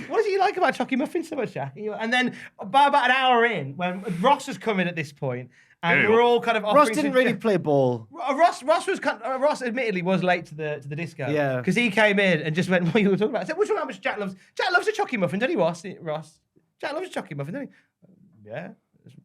what do you like about Chocky muffins so much, Jack? And then by about an hour in, when Ross has come in at this point, and Ew. we're all kind of Ross offering didn't really play ball. Ross admittedly was late to the disco. Yeah. Because he came in and just went, what are you talking about? I said, which one how much Jack loves? Jack loves a Chocky muffin, doesn't he, Ross? Jack loves a Chocky muffin, doesn't he? Yeah.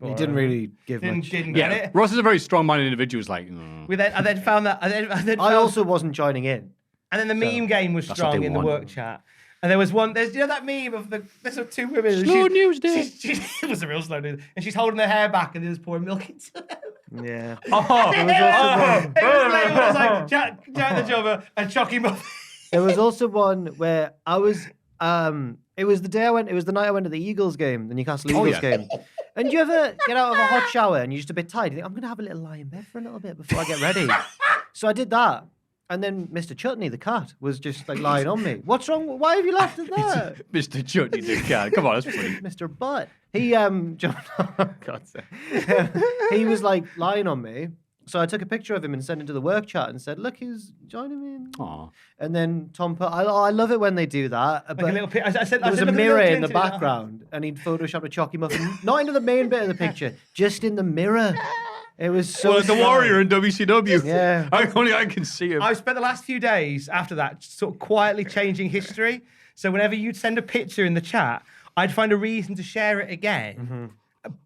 He didn't really give much. Didn't get Yeah, it. Ross is a very strong-minded individual. He's like, I then found that. I found- also wasn't joining in. And then the meme game was That's what strong they in the want. work chat. And there was one, there's that meme of there's two women. and Slow news day. It was a real slow news. And she's holding her hair back and there's pouring milk into it. Yeah. It was like Jack the Jobber and Chocky Muffin. There was also one where I was. It was the day I went. It was the night I went to the Eagles game, the Newcastle Eagles game. And do you ever get out of a hot shower and you're just a bit tired? You think, I'm gonna have a little lie in bed for a little bit before I get ready. So I did that. And then Mr. Chutney, the cat, was just like lying on me. What's wrong? Why have you laughed at that? Mr. Chutney, the cat. Come on, that's funny. Mr. Butt. He John, God's sake. He was like lying on me, So I took a picture of him and sent it to the work chat and said, "Look, who's joining me." Aw. And then Tom put, I love it when they do that. But Like a little I said, there was a look at mirror Bill in the Clinton. background, and he'd photoshopped a chalky muffin, not into the main bit of the picture, just in the mirror. It was so. Well, the sad. Warrior in WCW. Yeah. Only I can see him. I've spent the last few days after that sort of quietly changing history. So whenever you'd send a picture in the chat, I'd find a reason to share it again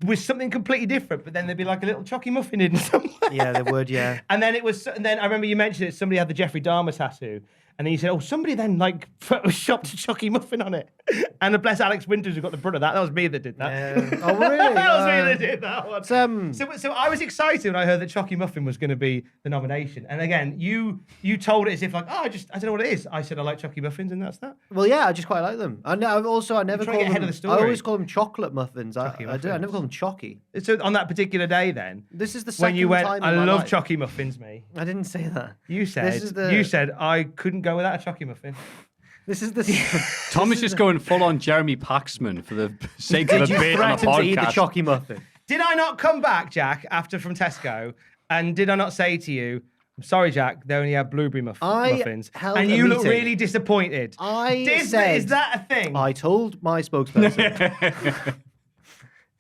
with something completely different. But then there'd be like a little chalky muffin in somewhere. Yeah, they would. Yeah. And then I remember you mentioned it. Somebody had the Jeffrey Dahmer tattoo, and then you said, "Oh, somebody then like photoshopped a chalky muffin on it." And the bless Alex Winters who got the brunt of that. That was me that did that. Oh, really? That was me that did that one. It's, So I was excited when I heard that Chalky Muffin was going to be the nomination. And again, you told it as if like, I don't know what it is. I said I like Chalky Muffins, and that's that. well, yeah, I just quite like them. I never trying call to get them. ahead of the story. I always call them chocolate muffins. I Muffins. never call them chalky. So on that particular day, then This is the second when you went, time I in my love life. Chalky Muffins, me. I didn't say that. You said This is the- you said I couldn't go without a Chalky Muffin. This is the. Tom is just going full on Jeremy Paxman for the sake of Did a you bit on a threaten to eat the podcast. chalky muffin? Did I not come back, Jack, after from Tesco, and did I not say to you, "I'm sorry, Jack, they only have blueberry muffins," held and a you look meeting. really disappointed? Is that a thing? I told my spokesperson.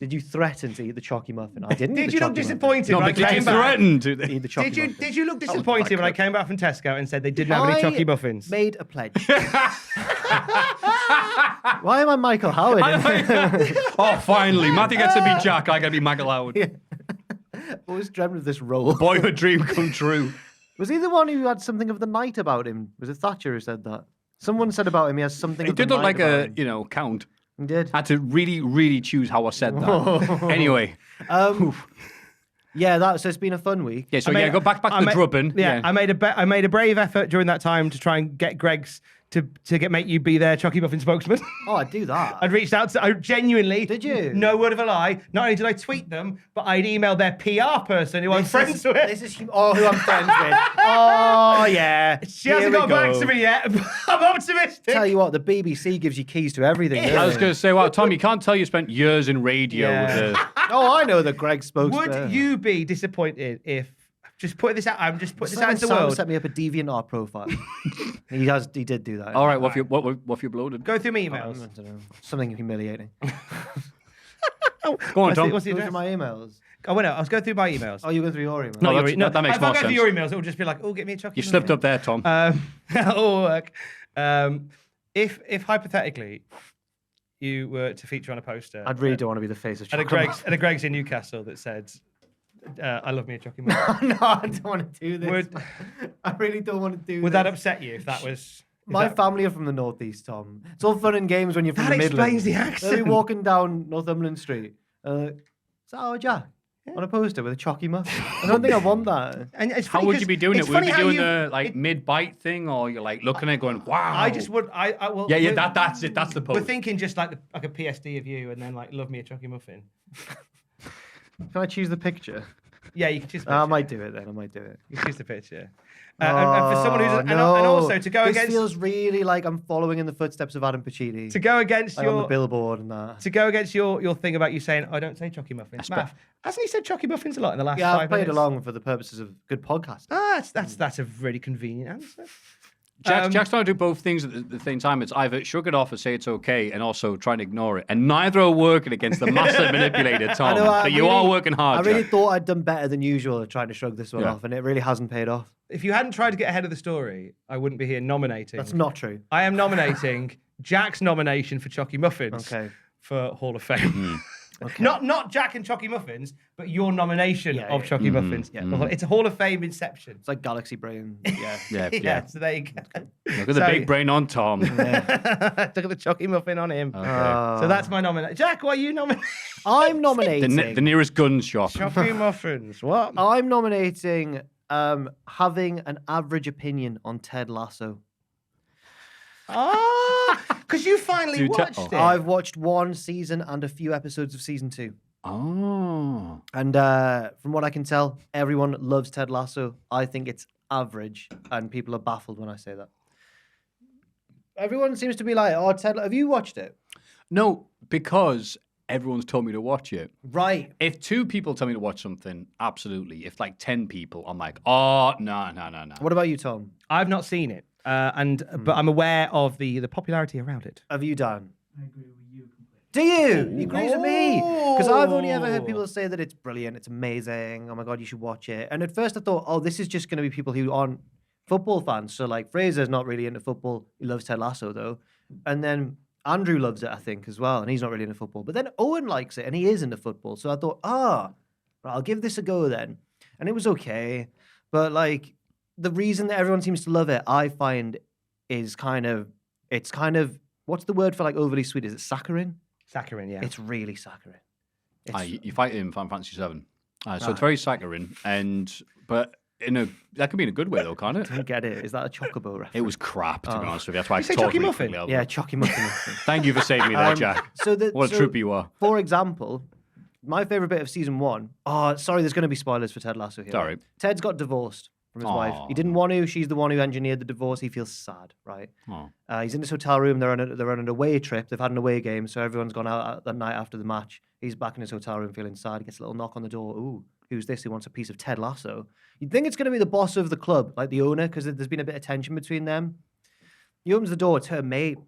Did you threaten to eat the chalky muffin? I didn't. eat Did the you look chalky muffin. disappointed No, when I but did you came back? threaten to? Eat the chalky muffin. Did you look disappointed when I came back from Tesco and said they didn't have any Chalky Muffins? Made a pledge. Why am I Michael Howard? Oh, finally, Matthew gets to be Jack. I get to be Michael Howard. Always dreamt of this role. Boyhood dream come true. Was he the one who had something of the night about him? Was it Thatcher who said that? Someone said about him he has something He of the did look night like about a, him. count. He did. I had to really, really choose how I said that. Anyway. Yeah, so it's been a fun week. Yeah, so go back to the drubbing. Yeah, I made a brave effort during that time to try and get Greg's to make you be their Chalky Muffin spokesman. Oh, I'd do that. I'd reached out to, I genuinely. Did you? No word of a lie. Not only did I tweet them, but I'd emailed their PR person who I'm friends with. Who I'm friends with. Oh, yeah. She hasn't got back to me yet, but I'm optimistic. Tell you what, the BBC gives you keys to everything. I was going to say, wow, Tom, you can't tell you spent years in radio with a... Oh, I know the Greg spokesman. Would you be disappointed if, just put this out, I'm just putting this out into the Sam world. set me up a DeviantArt profile. He did do that. All right, what if you uploaded? Go through my I emails. don't know. Something humiliating. Go on, Tom. What's the Go through address? my emails. Oh, wait, no, I was going through my emails. Oh, you went through your emails. No, Your that makes if more I go sense. through your emails, it'll just be like, oh, get me a chocolate. You slipped up there, Tom. That'll work. If hypothetically you were to feature on a poster, I really don't want to be the face of at a chocolate. Greg's in Newcastle that said, "I love me a chocolate." Muffin." No, I don't want to do this. Would- I really don't want to do Would this. that upset you if that was? My family are from the northeast, Tom. It's all fun and games when you're from That the explains Midlands. the They'll be accent. walking down Northumberland Street. Is that our Jack? On a poster with a chalky muffin. I don't think I want that. And it's How funny would 'cause you be doing it? it's Would you funny be how doing you- the mid-bite thing, or you're like looking at it going, wow? I just would. I well. Yeah, we're- that's it. That's the We're post. thinking just like a PSD of you, and then like love me a chocolate muffin. Can I choose the picture? Yeah, you can choose. The I picture. might do it then. I might do it. You can choose the picture. And for someone who's and no. also to go this against feels really like I'm following in the footsteps of Adam Pacini. to go against like on the your billboard and that. to go against your thing about you saying I don't say chocolate muffins. Maff, hasn't he said chocolate muffins a lot in the last Yeah, 5 I've played minutes? along for the purposes of good podcast. Ah, that's a really convenient answer. Jack's trying to do both things at the same time. It's either shrug it off and say it's okay, and also try and ignore it. And neither are working against the massive manipulator, Tom. But you are working hard. I really Jack. thought I'd done better than usual at trying to shrug this one Yeah. off, and it really hasn't paid off. If you hadn't tried to get ahead of the story, I wouldn't be here nominating. That's not true. I am nominating Jack's nomination for Chocky Muffins Okay. for Hall of Fame. Okay. Not Jack and Chocky Muffins, but your nomination Yeah, of yeah. Chocky Muffins. Yeah. It's a Hall of Fame inception. It's like Galaxy Brain. Yeah. Yeah. So there you go. Look at the So- big brain on Tom. Look at the Chocky Muffin on him. Okay. So that's my nomination. Jack, what are you nominating? I'm nominating. The nearest gun shop. Chocky Muffins. What? I'm nominating having an average opinion on Ted Lasso. Oh, because you finally Do te- watched oh. it. I've watched one season and a few episodes of season 2. Oh. And from what I can tell, everyone loves Ted Lasso. I think it's average, and people are baffled when I say that. Everyone seems to be like, "Oh, Ted, have you watched it?" No, because everyone's told me to watch it. Right. If 2 people tell me to watch something, absolutely. If like 10 people, I'm like, oh, no. What about you, Tom? I've not seen it, but I'm aware of the popularity around it. Have you, Dan? I agree with you completely. Do you? You agree with me? Because I've only ever heard people say that it's brilliant, it's amazing. Oh my God, you should watch it. And at first I thought, oh, this is just going to be people who aren't football fans. So like Fraser's not really into football. He loves Ted Lasso though. And then Andrew loves it, I think, as well. And he's not really into football. But then Owen likes it and he is into football. So I thought, right, I'll give this a go then. And it was okay. But like the reason that everyone seems to love it, I find is it's kind of, what's the word for like overly sweet? Is it saccharine? Saccharine, yeah. It's really saccharine. You fight in Final Fantasy 7. So it's very saccharine, but that can be in a good way though, can't it? I don't get it. Is that a chocobo reference? It was crap, to be honest with you. That's why I say talked Chocky really Muffin? quickly over Yeah, it. Chocky Muffin. Thank you for saving me there, Jack. What a trooper you are. For example, my favourite bit of season 1. Oh, sorry, there's going to be spoilers for Ted Lasso here. Sorry. Ted's got divorced from his wife. He didn't want to. She's the one who engineered the divorce. He feels sad, right? He's in this hotel room. They're on an away trip. They've had an away game, so everyone's gone out that night after the match. He's back in his hotel room feeling sad. He gets a little knock on the door. Ooh, who's this? He wants a piece of Ted Lasso. You'd think it's going to be the boss of the club, like the owner, because there's been a bit of tension between them. He opens the door. It's her mate,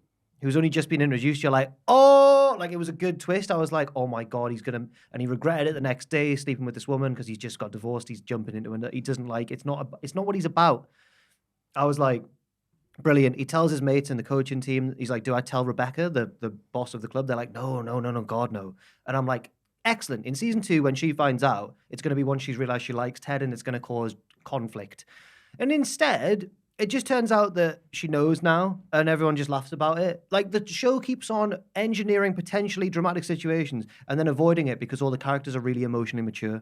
who's only just been introduced. You're like, oh, like it was a good twist. I was like, oh my God, he's going to, and he regretted it the next day, sleeping with this woman because he's just got divorced. He's jumping into it. He doesn't like, it's not what he's about. I was like, brilliant. He tells his mates in the coaching team, he's like, do I tell Rebecca, the boss of the club? They're like, no, God, no. And I'm like, excellent. In season 2, when she finds out, it's going to be once she's realized she likes Ted and it's going to cause conflict. And instead, it just turns out that she knows now and everyone just laughs about it. Like the show keeps on engineering potentially dramatic situations and then avoiding it because all the characters are really emotionally mature.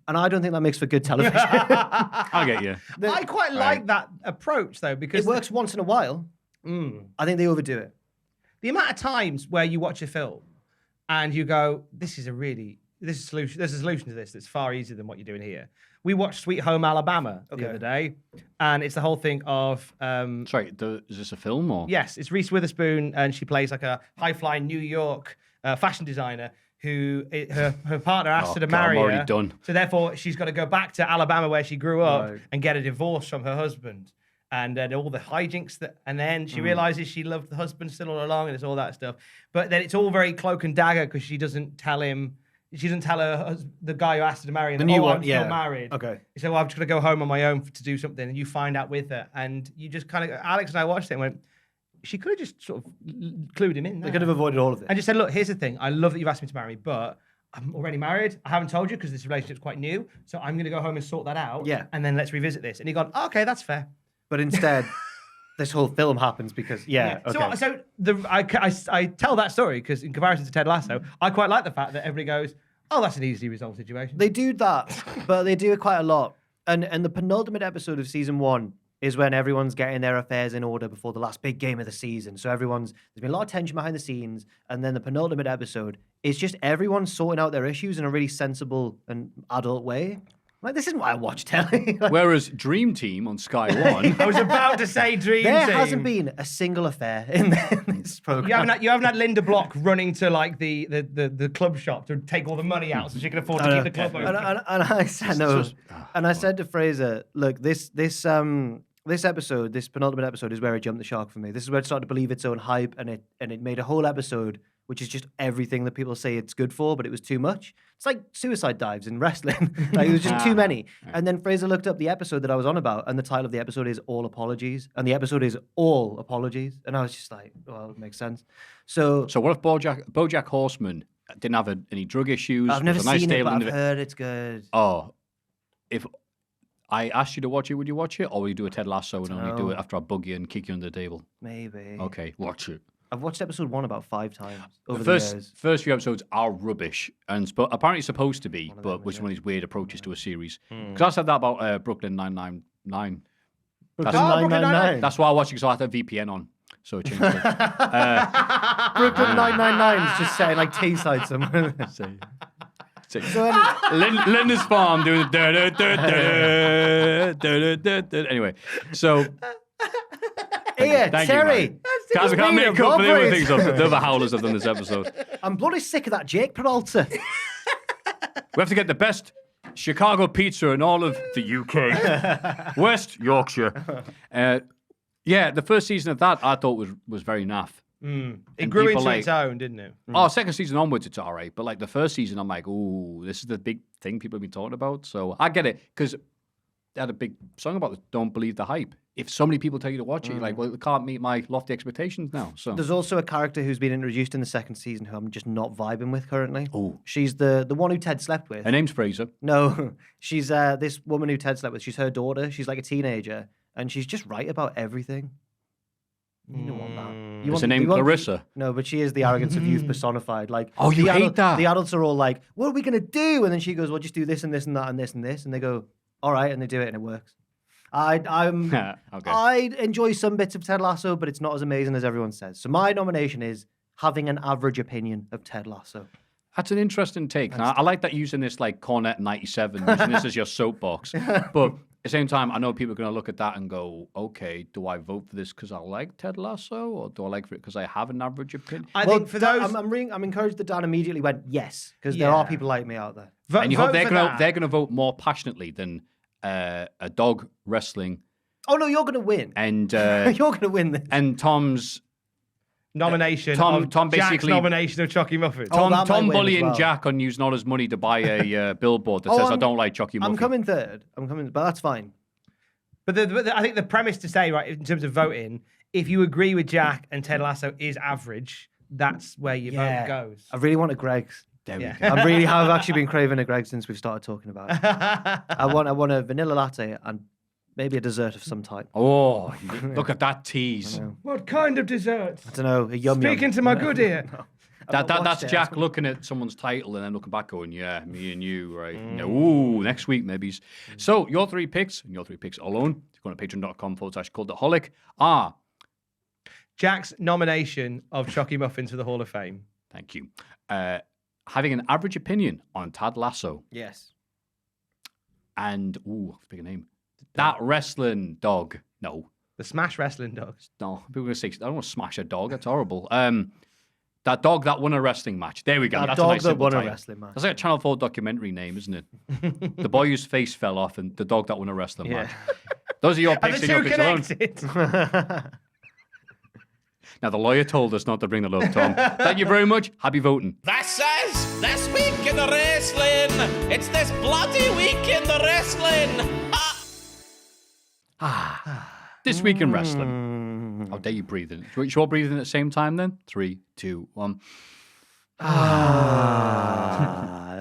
And I don't think that makes for good television. I get you. I quite like that approach though, because It works once in a while. I think they overdo it. the amount of times where you watch a film and you go, there's a solution to this that's far easier than what you're doing here. We watched Sweet Home Alabama the other day, and it's the whole thing of... Sorry, is this a film or...? Yes, it's Reese Witherspoon, and she plays like a high-flying New York fashion designer who her partner asked her to marry I'm already her. done. So therefore, she's got to go back to Alabama where she grew up and get a divorce from her husband. And all the hijinks and then she realizes she loved the husband still all along, and it's all that stuff. But then it's all very cloak and dagger because she doesn't tell him. She doesn't tell the guy who asked her to marry him. I'm still married. Okay. He said, well, I'm just going to go home on my own to do something. And you find out with her. And you just kind of, Alex and I watched it and went, she could have just sort of clued him in. They could have avoided all of it. And just said, look, here's the thing. I love that you've asked me to marry me, but I'm already married. I haven't told you because this relationship's quite new. So I'm going to go home and sort that out. Yeah. And then let's revisit this. And he gone, okay, that's fair. But instead, this whole film happens because, okay. So I tell that story because in comparison to Ted Lasso, I quite like the fact that everybody goes, oh, that's an easily resolved situation. They do that, but they do it quite a lot. And the penultimate episode of season 1 is when everyone's getting their affairs in order before the last big game of the season. So there's been a lot of tension behind the scenes. And then the penultimate episode is just everyone sorting out their issues in a really sensible and adult way. Like, this isn't why I watch telly. Whereas Dream Team on Sky One, I was about to say Dream There Team. hasn't been a single affair in this program. You haven't had Linda Block running to like the club shop to take all the money out so she can afford to keep the club open. And I said no. And I said to Fraser, look, this episode, this penultimate episode, is where it jumped the shark for me. This is where it started to believe its own hype, and it made a whole episode which is just everything that people say it's good for, but it was too much. It's like suicide dives in wrestling. Like, it was just too many. And then Fraser looked up the episode that I was on about, and the title of the episode is All Apologies. And the episode is All Apologies. And I was just like, well, it makes sense. So what if BoJack Horseman didn't have any drug issues? I've never was a nice seen it, stable but I've heard it's good. Oh, if I asked you to watch it, would you watch it? Or would you do a Ted Lasso and only do it after I bug you and kick you under the table? Maybe. Okay, watch it. I've watched episode 1 about 5 times over The the years. first few episodes are rubbish, and apparently supposed to be, but which one of these weird approaches to a series. Because I said that about Brooklyn 999. Brooklyn Brooklyn 999. That's why I watched it, because I had a VPN on, so it changed it. Brooklyn 999 is just saying like Teesside somewhere. Linda's Farm doing the anyway. So Here, thank you, Terry. man. Can't being make a up for the other robbery. things. The other howlers have done this episode. I'm bloody sick of that Jake Peralta. We have to get the best Chicago pizza in all of the UK. West Yorkshire. Yeah, the first season of that I thought was very naff. It And grew people into its own, didn't it? Oh, second season onwards, it's all right. But like the first season, I'm like, ooh, this is the big thing people have been talking about. So I get it because they had a big song about it, Don't Believe the Hype. If so many people tell you to watch it, you're like, well, it can't meet my lofty expectations now. So There's also a character who's been introduced in the second season who I'm just not vibing with currently. Ooh. She's the one who Ted slept with. Her name's Fraser. No, she's this woman who Ted slept with. She's her daughter. She's like a teenager, and she's just right about everything. You don't want that. Is her name Clarissa? No, but she is the arrogance of youth personified. Like, Oh, you hate that. The adults are all like, "What are we gonna do?" And then she goes, "Well, just do this and this and that and this and this." And they go, "All right," and they do it, and it works. I'm Okay. I enjoy some bits of Ted Lasso, but it's not as amazing as everyone says. So my nomination is having an average opinion of Ted Lasso. That's an interesting take. And I like that using this like Cornet 97, using this as your soapbox. But at the same time, I know people are going to look at that and go, okay, do I vote for this because I like Ted Lasso or do I like it because I have an average opinion? I think for those... I'm encouraged that Dan immediately went yes, because there are people like me out there. And you hope vote for that. they're going to vote more passionately than a dog wrestling Oh no, you're gonna win. and You're gonna win this. and Tom's nomination Tom of Jack's basically- nomination of Chucky Muffin. Oh, that might Tom win as bullying well. Jack on using all his money to buy a billboard that says I don't like Chucky Muffin. I'm coming third. but that's fine. But I think the premise to say, right, in terms of voting, if you agree with Jack and Ted Lasso is average, that's where your vote goes. I really want a Greg's. There we Yeah. go. I've actually been craving a Greg's since we've started talking about it. I want a vanilla latte and maybe a dessert of some type. Oh, look at that tease. What kind of dessert? I don't know, a yum Speak into my good ear. That's Jack looking at someone's title and then looking back going, yeah, me and you, right? Ooh, next week maybe. So your three picks, and your three picks alone, if you go to patreon.com/Cultaholic, are... Jack's nomination of Chucky Muffins for the Hall of Fame. Thank you. Having an average opinion on Ted Lasso. Yes. And, ooh, pick a name. That wrestling dog. No. The Smash Wrestling Dogs. No. People are going to say, I don't want to smash a dog. That's horrible. That dog that won a wrestling match. There we go. That That's dog a nice that simple won a title. wrestling match. That's like a Channel 4 documentary name, isn't it? The boy whose face fell off and the dog that won a wrestling match. Those are your Are picks the and your two picks alone. connected? Now, the lawyer told us not to bring that up, Tom. Thank you very much. Happy voting. This is This Week in the Wrestling. It's this bloody week in the wrestling. This week in wrestling. How dare you breathe in? Should we all breathe in at the same time then? 3, 2, 1.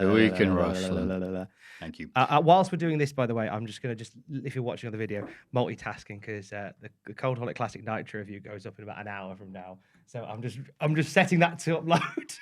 The week in wrestling. Thank you. Whilst we're doing this, by the way, I'm just going to if you're watching on the video, multitasking because the Cultaholic Classic Nitro review goes up in about an hour from now. So I'm just setting that to upload.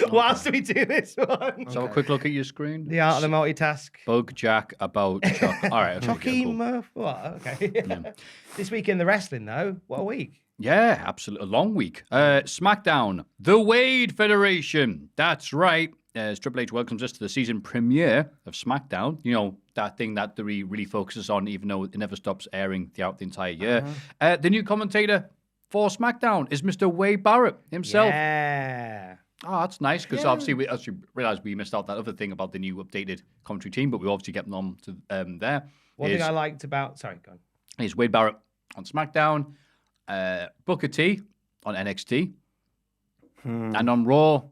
Whilst we do this one. So have a quick look at your screen. The art of the multitask. Bug Jack about Chuck. All right. Okay, Chucky cool. Murph. What? Okay. This week in the wrestling, though, what a week. Yeah, absolutely. A long week. SmackDown. The Wade Federation. That's right. As Triple H welcomes us to the season premiere of SmackDown. You know, that thing that the really focuses on, even though it never stops airing throughout the entire year. The new commentator for SmackDown is Mr. Wade Barrett himself. Yeah. Oh, that's nice, because obviously we actually realised we missed out that other thing about the new updated commentary team, but we obviously get them on to there. One thing I liked about... Sorry, go on. Is Wade Barrett on SmackDown, Booker T on NXT, and on Raw,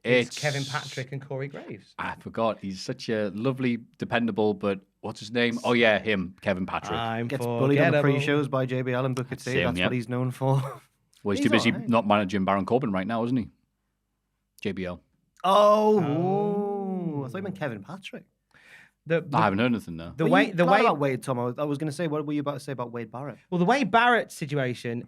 It's Kevin Patrick and Corey Graves. I forgot. He's such a lovely, dependable, but what's his name? Oh, yeah, him, Kevin Patrick. I'm Gets bullied on the forgettable. pre-shows by JBL and Booker T. Same, That's yeah. what he's known for. Well, he's He's too busy alright. not managing Baron Corbin right now, isn't he? JBL. Oh, I thought you meant Kevin Patrick. I haven't heard anything, though. The Were way you the glad way about Wade, Tom. I was going to say, what were you about to say about Wade Barrett? well the Wade Barrett situation.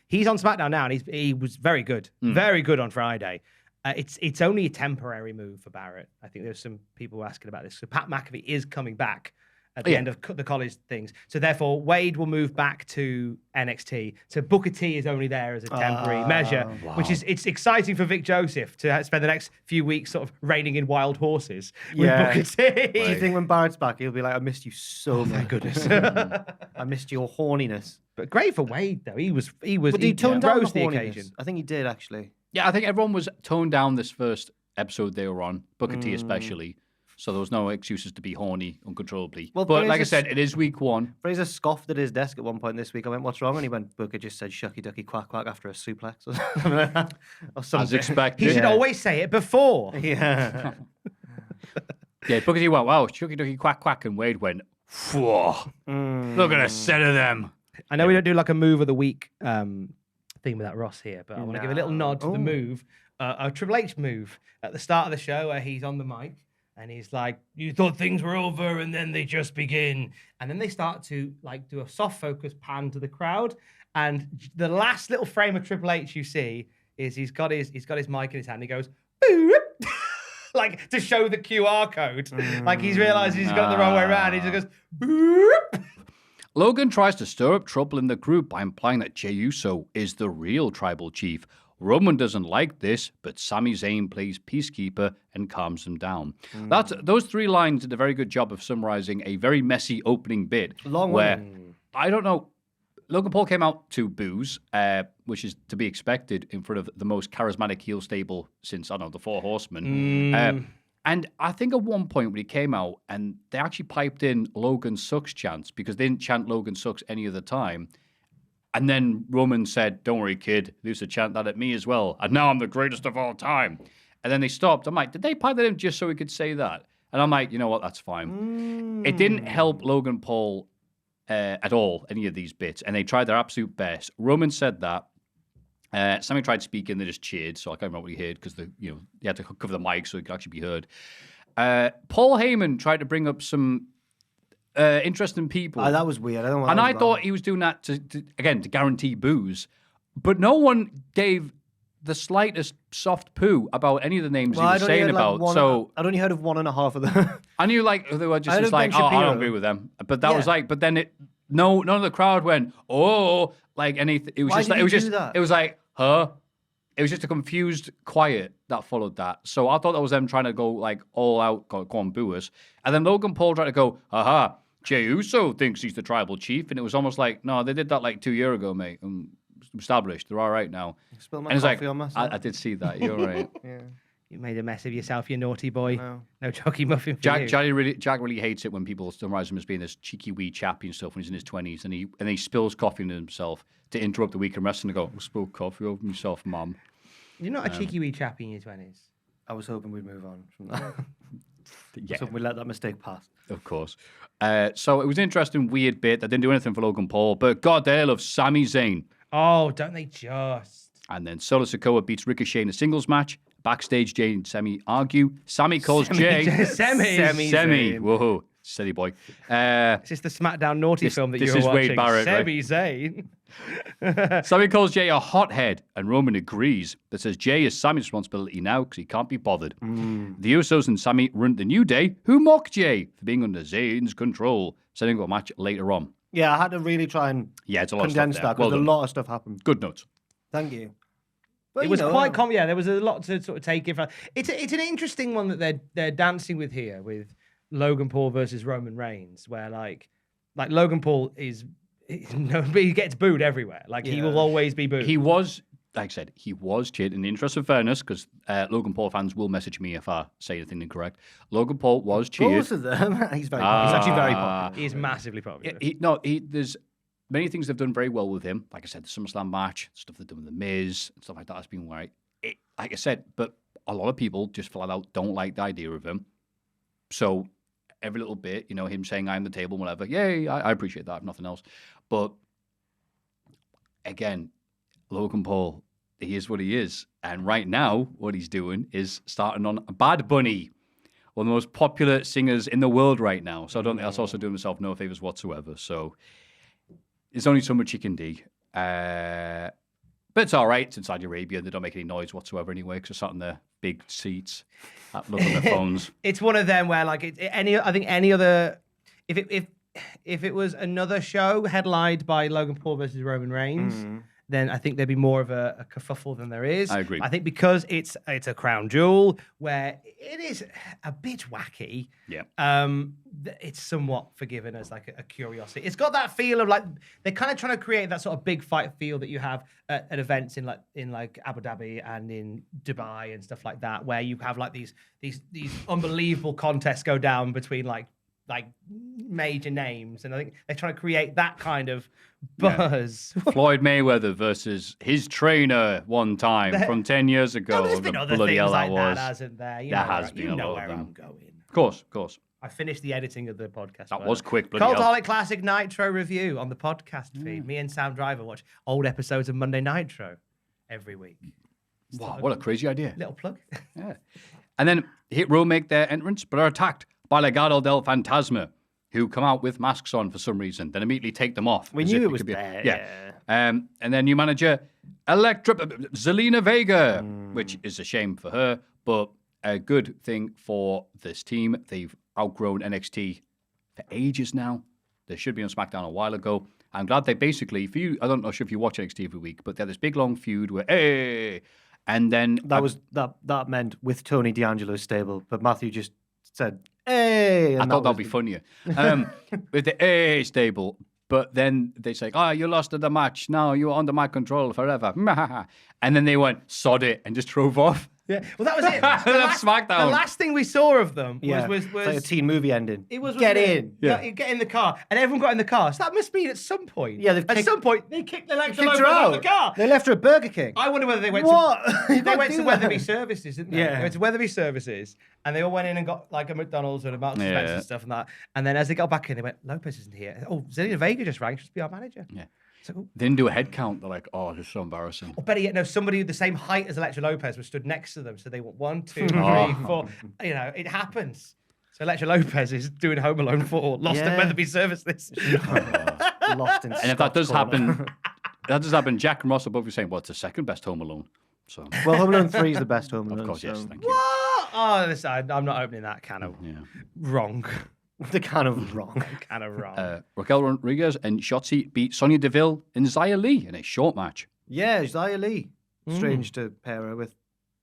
He's on SmackDown now, and he was very good on Friday. It's only a temporary move for Barrett. I think there's some people asking about this. So Pat McAfee is coming back at the end of the college things. So therefore, Wade will move back to NXT. So Booker T is only there as a temporary measure, which is it's exciting for Vic Joseph to spend the next few weeks sort of reining in wild horses with Booker T. Do you think when Barrett's back, he'll be like, I missed you so much. Thank goodness. I missed your horniness. But great for Wade though. He toned down rose the the horniness. occasion. I think he did actually. Yeah, I think everyone was toned down this first episode they were on, Booker T especially. So there was no excuses to be horny uncontrollably. Well, but like I Fraser- said, it is week 1. Fraser scoffed at his desk at one point this week. I went, "What's wrong?" And he went, "Booker just said shucky ducky quack quack after a suplex or something like that." Or something. As expected. He should always say it before. Yeah. Yeah, Booker T went, wow, shucky ducky quack quack, and Wade went, whoa, look at a set of them. I know we don't do like a move of the week thing without Ross here, but I want to give a little nod to the move, a Triple H move at the start of the show where he's on the mic and he's like, "You thought things were over, and then they just begin." And then they start to like do a soft focus pan to the crowd, and the last little frame of Triple H you see is he's got his mic in his hand. He goes, "Boop." Like to show the QR code, like he's realized he's got it the wrong way around. He just goes, "Boop." Logan tries to stir up trouble in the group by implying that Jey Uso is the real tribal chief. Roman doesn't like this, but Sami Zayn plays peacekeeper and calms him down. Those 3 lines did a very good job of summarizing a very messy opening bit. Long where, one. I don't know, Logan Paul came out to boos, which is to be expected in front of the most charismatic heel stable since, I don't know, the 4 Horsemen. And I think at one point when he came out and they actually piped in Logan sucks chants because they didn't chant Logan sucks any other time. And then Roman said, "Don't worry, kid, they used to chant that at me as well. And now I'm the greatest of all time." And then they stopped. I'm like, did they pipe that in just so he could say that? And I'm like, you know what, that's fine. It didn't help Logan Paul at all, any of these bits. And they tried their absolute best. Roman said that. Sammy tried speaking, they just cheered, so I can't remember what he heard because you had to cover the mic so it could actually be heard. Paul Heyman tried to bring up some interesting people. That was weird. I don't know. And I thought he was doing that to guarantee boos, but no one gave the slightest soft poo about any of the names he was saying about. So I'd only heard of 1.5 of them. I knew like they were just like, Ben "Oh, I Shapiro. don't agree with them." But that was like, but then none of the crowd went, "Oh," like anything. It was Why just did like he it was do just that? it was like, "Huh." It was just a confused quiet that followed that. So I thought that was them trying to go like all out, go on, boo us. And then Logan Paul tried to go, "Aha, Jey Uso thinks he's the tribal chief." And it was almost like, no, they did that like 2 years ago, mate. Established. They're all right now. Spilled my And it's like, coffee on myself. I did see that. You're right. Yeah. You made a mess of yourself, you naughty boy. No. No chalky muffin for Jack you. really hates it when people summarize him as being this cheeky wee chappy and stuff when he's in his 20s and he spills coffee on himself to interrupt the weekend wrestling and go, "I spilled coffee over myself, mum." You're not a cheeky wee chappy in your 20s. I was hoping we'd move on from that. Yeah, So we let that mistake pass. of course. So it was an interesting, weird bit that didn't do anything for Logan Paul, but God, they love Sami Zayn. Oh, don't they just? And then Solo Sikoa beats Ricochet in a singles match. Backstage, Jay and Semi argue. Sammy calls Jay. Semi. Whoa, steady boy. Is this the SmackDown naughty film that you were this is watching? Wade Barrett, right? Sami Zayn. Sammy calls Jay a hothead, and Roman agrees. That says Jay is Sammy's responsibility now because he can't be bothered. The Usos and Sammy run the New Day, who mock Jay for being under Zayn's control, setting up a match later on. Yeah, I had to really try and It's a lot condense of that stuff there. because Well a done. lot of stuff happened. Good notes. Thank you. But, It was quite yeah, there was a lot to sort of take in. It's an interesting one that they're dancing with here with Logan Paul versus Roman Reigns, where like Logan Paul he gets booed everywhere. Like he will always be booed. He was, like I said, he was cheered. In the interest of fairness, because Logan Paul fans will message me if I say anything incorrect. Logan Paul was cheered. Both of them. He's actually very popular. He's massively popular. There's many things they've done very well with him. Like I said, the SummerSlam match, stuff they've done with The Miz, and stuff like that has been right. Like I said, but a lot of people just flat out don't like the idea of him. So every little bit, him saying I'm the table, whatever, yay, I appreciate that, if nothing else. But again, Logan Paul, he is what he is. And right now, what he's doing is starting on Bad Bunny, one of the most popular singers in the world right now. So I don't think that's also doing himself no favors whatsoever. So there's only so much he can do. But it's all right. It's in Saudi Arabia. They don't make any noise whatsoever anyway because they're sat in their big seats, looking at their phones. It's one of them where like I think any other. if it was another show headlined by Logan Paul versus Roman Reigns, then I think there'd be more of a kerfuffle than there is. I agree. I think because it's a crown jewel where it is a bit wacky. Yeah. It's somewhat forgiven as like a curiosity. It's got that feel of like they're kind of trying to create that sort of big fight feel that you have at events in like Abu Dhabi and in Dubai and stuff like that, where you have like these unbelievable contests go down between like major names, and I think they're trying to create that kind of buzz. Yeah. Floyd Mayweather versus his trainer one time from 10 years ago. There's been other bloody things hell like was. that, hasn't there? You There know has been a lot of where them. I'm going. Of course. I finished the editing of the podcast. That was quick, bloody hell. Cultaholic Classic Nitro review on the podcast feed. Me and Sam Driver watch old episodes of Monday Nitro every week. Wow, what a crazy idea. Little plug. Yeah. And then Hit Row make their entrance, but are attacked by Legado del Fantasma, who come out with masks on for some reason, then immediately take them off. We as knew if it was could be there. Yeah. And then new manager, Zelina Vega, which is a shame for her, but a good thing for this team. They've outgrown NXT for ages now. They should be on SmackDown a while ago. I'm glad they basically, I don't know if you watch NXT every week, but they had this big long feud where, hey, and then that meant with Tony D'Angelo's stable, but Maffew just said, hey. I thought that'd be funnier. With the A stable. But then they say, you lost the match. Now you're under my control forever. And then they went, sod it, and just drove off. Yeah, well, that was it. SmackDown. The last thing we saw of them was it's like a teen movie ending. It was get in. Yeah. You get in the car, and everyone got in the car. So that must mean at some point. Yeah, at some point they kicked the legs Kicked out her out of the car. They left her at Burger King. I wonder whether they went What? to they went to Weatherby Services, didn't they? Yeah. They went to Weatherby Services, and they all went in and got like a McDonald's and a Marks and Spencer and stuff and that. And then as they got back in, they went, Lopez isn't here. Oh, Zelina Vega just rang. She's be our manager. Yeah. So, They didn't do a head count. They're like, this is so embarrassing. or better yet, no, somebody the same height as Elektra Lopez was stood next to them. So they went 1, 2, 3, 4. You know, it happens. So Elektra Lopez is doing Home Alone 4, lost at Weatherby Services. Lost in And if that does happen, Jack and Ross are both saying, it's the second best Home Alone. So, Well, Home Alone 3 is the best Home Alone. of course, yes, so- thank you. What? Oh, I'm not opening that can of wrong. The kind of wrong. Kind of wrong. Raquel Rodriguez and Shotzi beat Sonya Deville and Xia Li in a short match. Yeah, Xia Li. Strange to pair her with.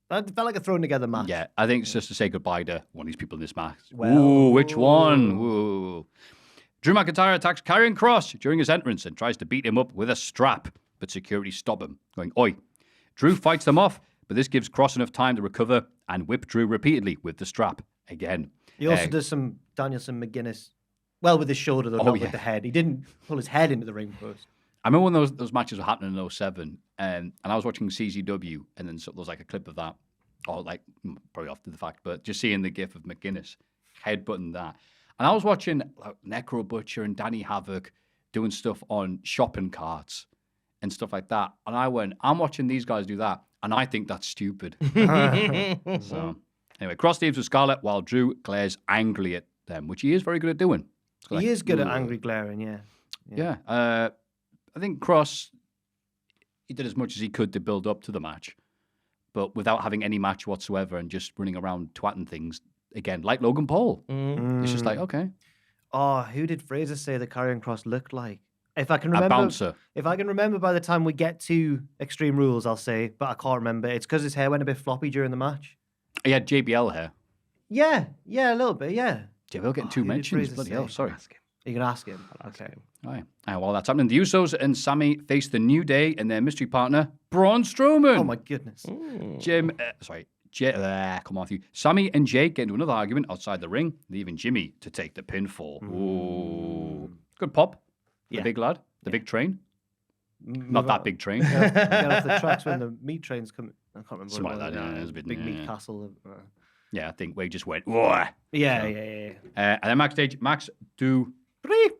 That felt like a thrown together match. Yeah, I think it's just to say goodbye to one of these people in this match. Well, Ooh, which one? Ooh. Drew McIntyre attacks Karrion Kross during his entrance and tries to beat him up with a strap, but security stop him, going, oi. Drew fights them off, but this gives Kross enough time to recover and whip Drew repeatedly with the strap again. He also does some Danielson McGuinness. Well, with his shoulder, though, not with the head. He didn't pull his head into the ring post. I remember when those matches were happening in 07, and I was watching CZW, and then there was like a clip of that, or like probably after the fact, but just seeing the gif of McGuinness headbutting that. And I was watching like, Necro Butcher and Danny Havoc doing stuff on shopping carts and stuff like that. And I went, I'm watching these guys do that, and I think that's stupid. So anyway, Kross leaves with Scarlett while Drew glares angrily at them, which he is very good at doing. He is good at angry glaring, yeah. Yeah. I think Kross, he did as much as he could to build up to the match, but without having any match whatsoever and just running around twatting things again, like Logan Paul. It's just like, okay. Oh, who did Fraser say that Karrion Kross looked like? If I can remember, A bouncer. If I can remember by the time we get to Extreme Rules, I'll say, but I can't remember. It's because his hair went a bit floppy during the match. He had JBL hair. Yeah, a little bit, yeah. JBL getting two who did mentions. Fraser Bloody say? hell, sorry. You can ask him. Okay. All right. While that's happening, the Usos and Sammy face the New Day and their mystery partner, Braun Strowman. Oh, my goodness. Come on, Sammy and Jay get into another argument outside the ring, leaving Jimmy to take the pinfall. Ooh. Good pop. The big lad. The big train. Not that big train. Get off the tracks when the meat trains come. I can't remember. Something like that. No, it was a bit, big meat castle. Yeah, I think we just went, whoa. Yeah. And then backstage, Max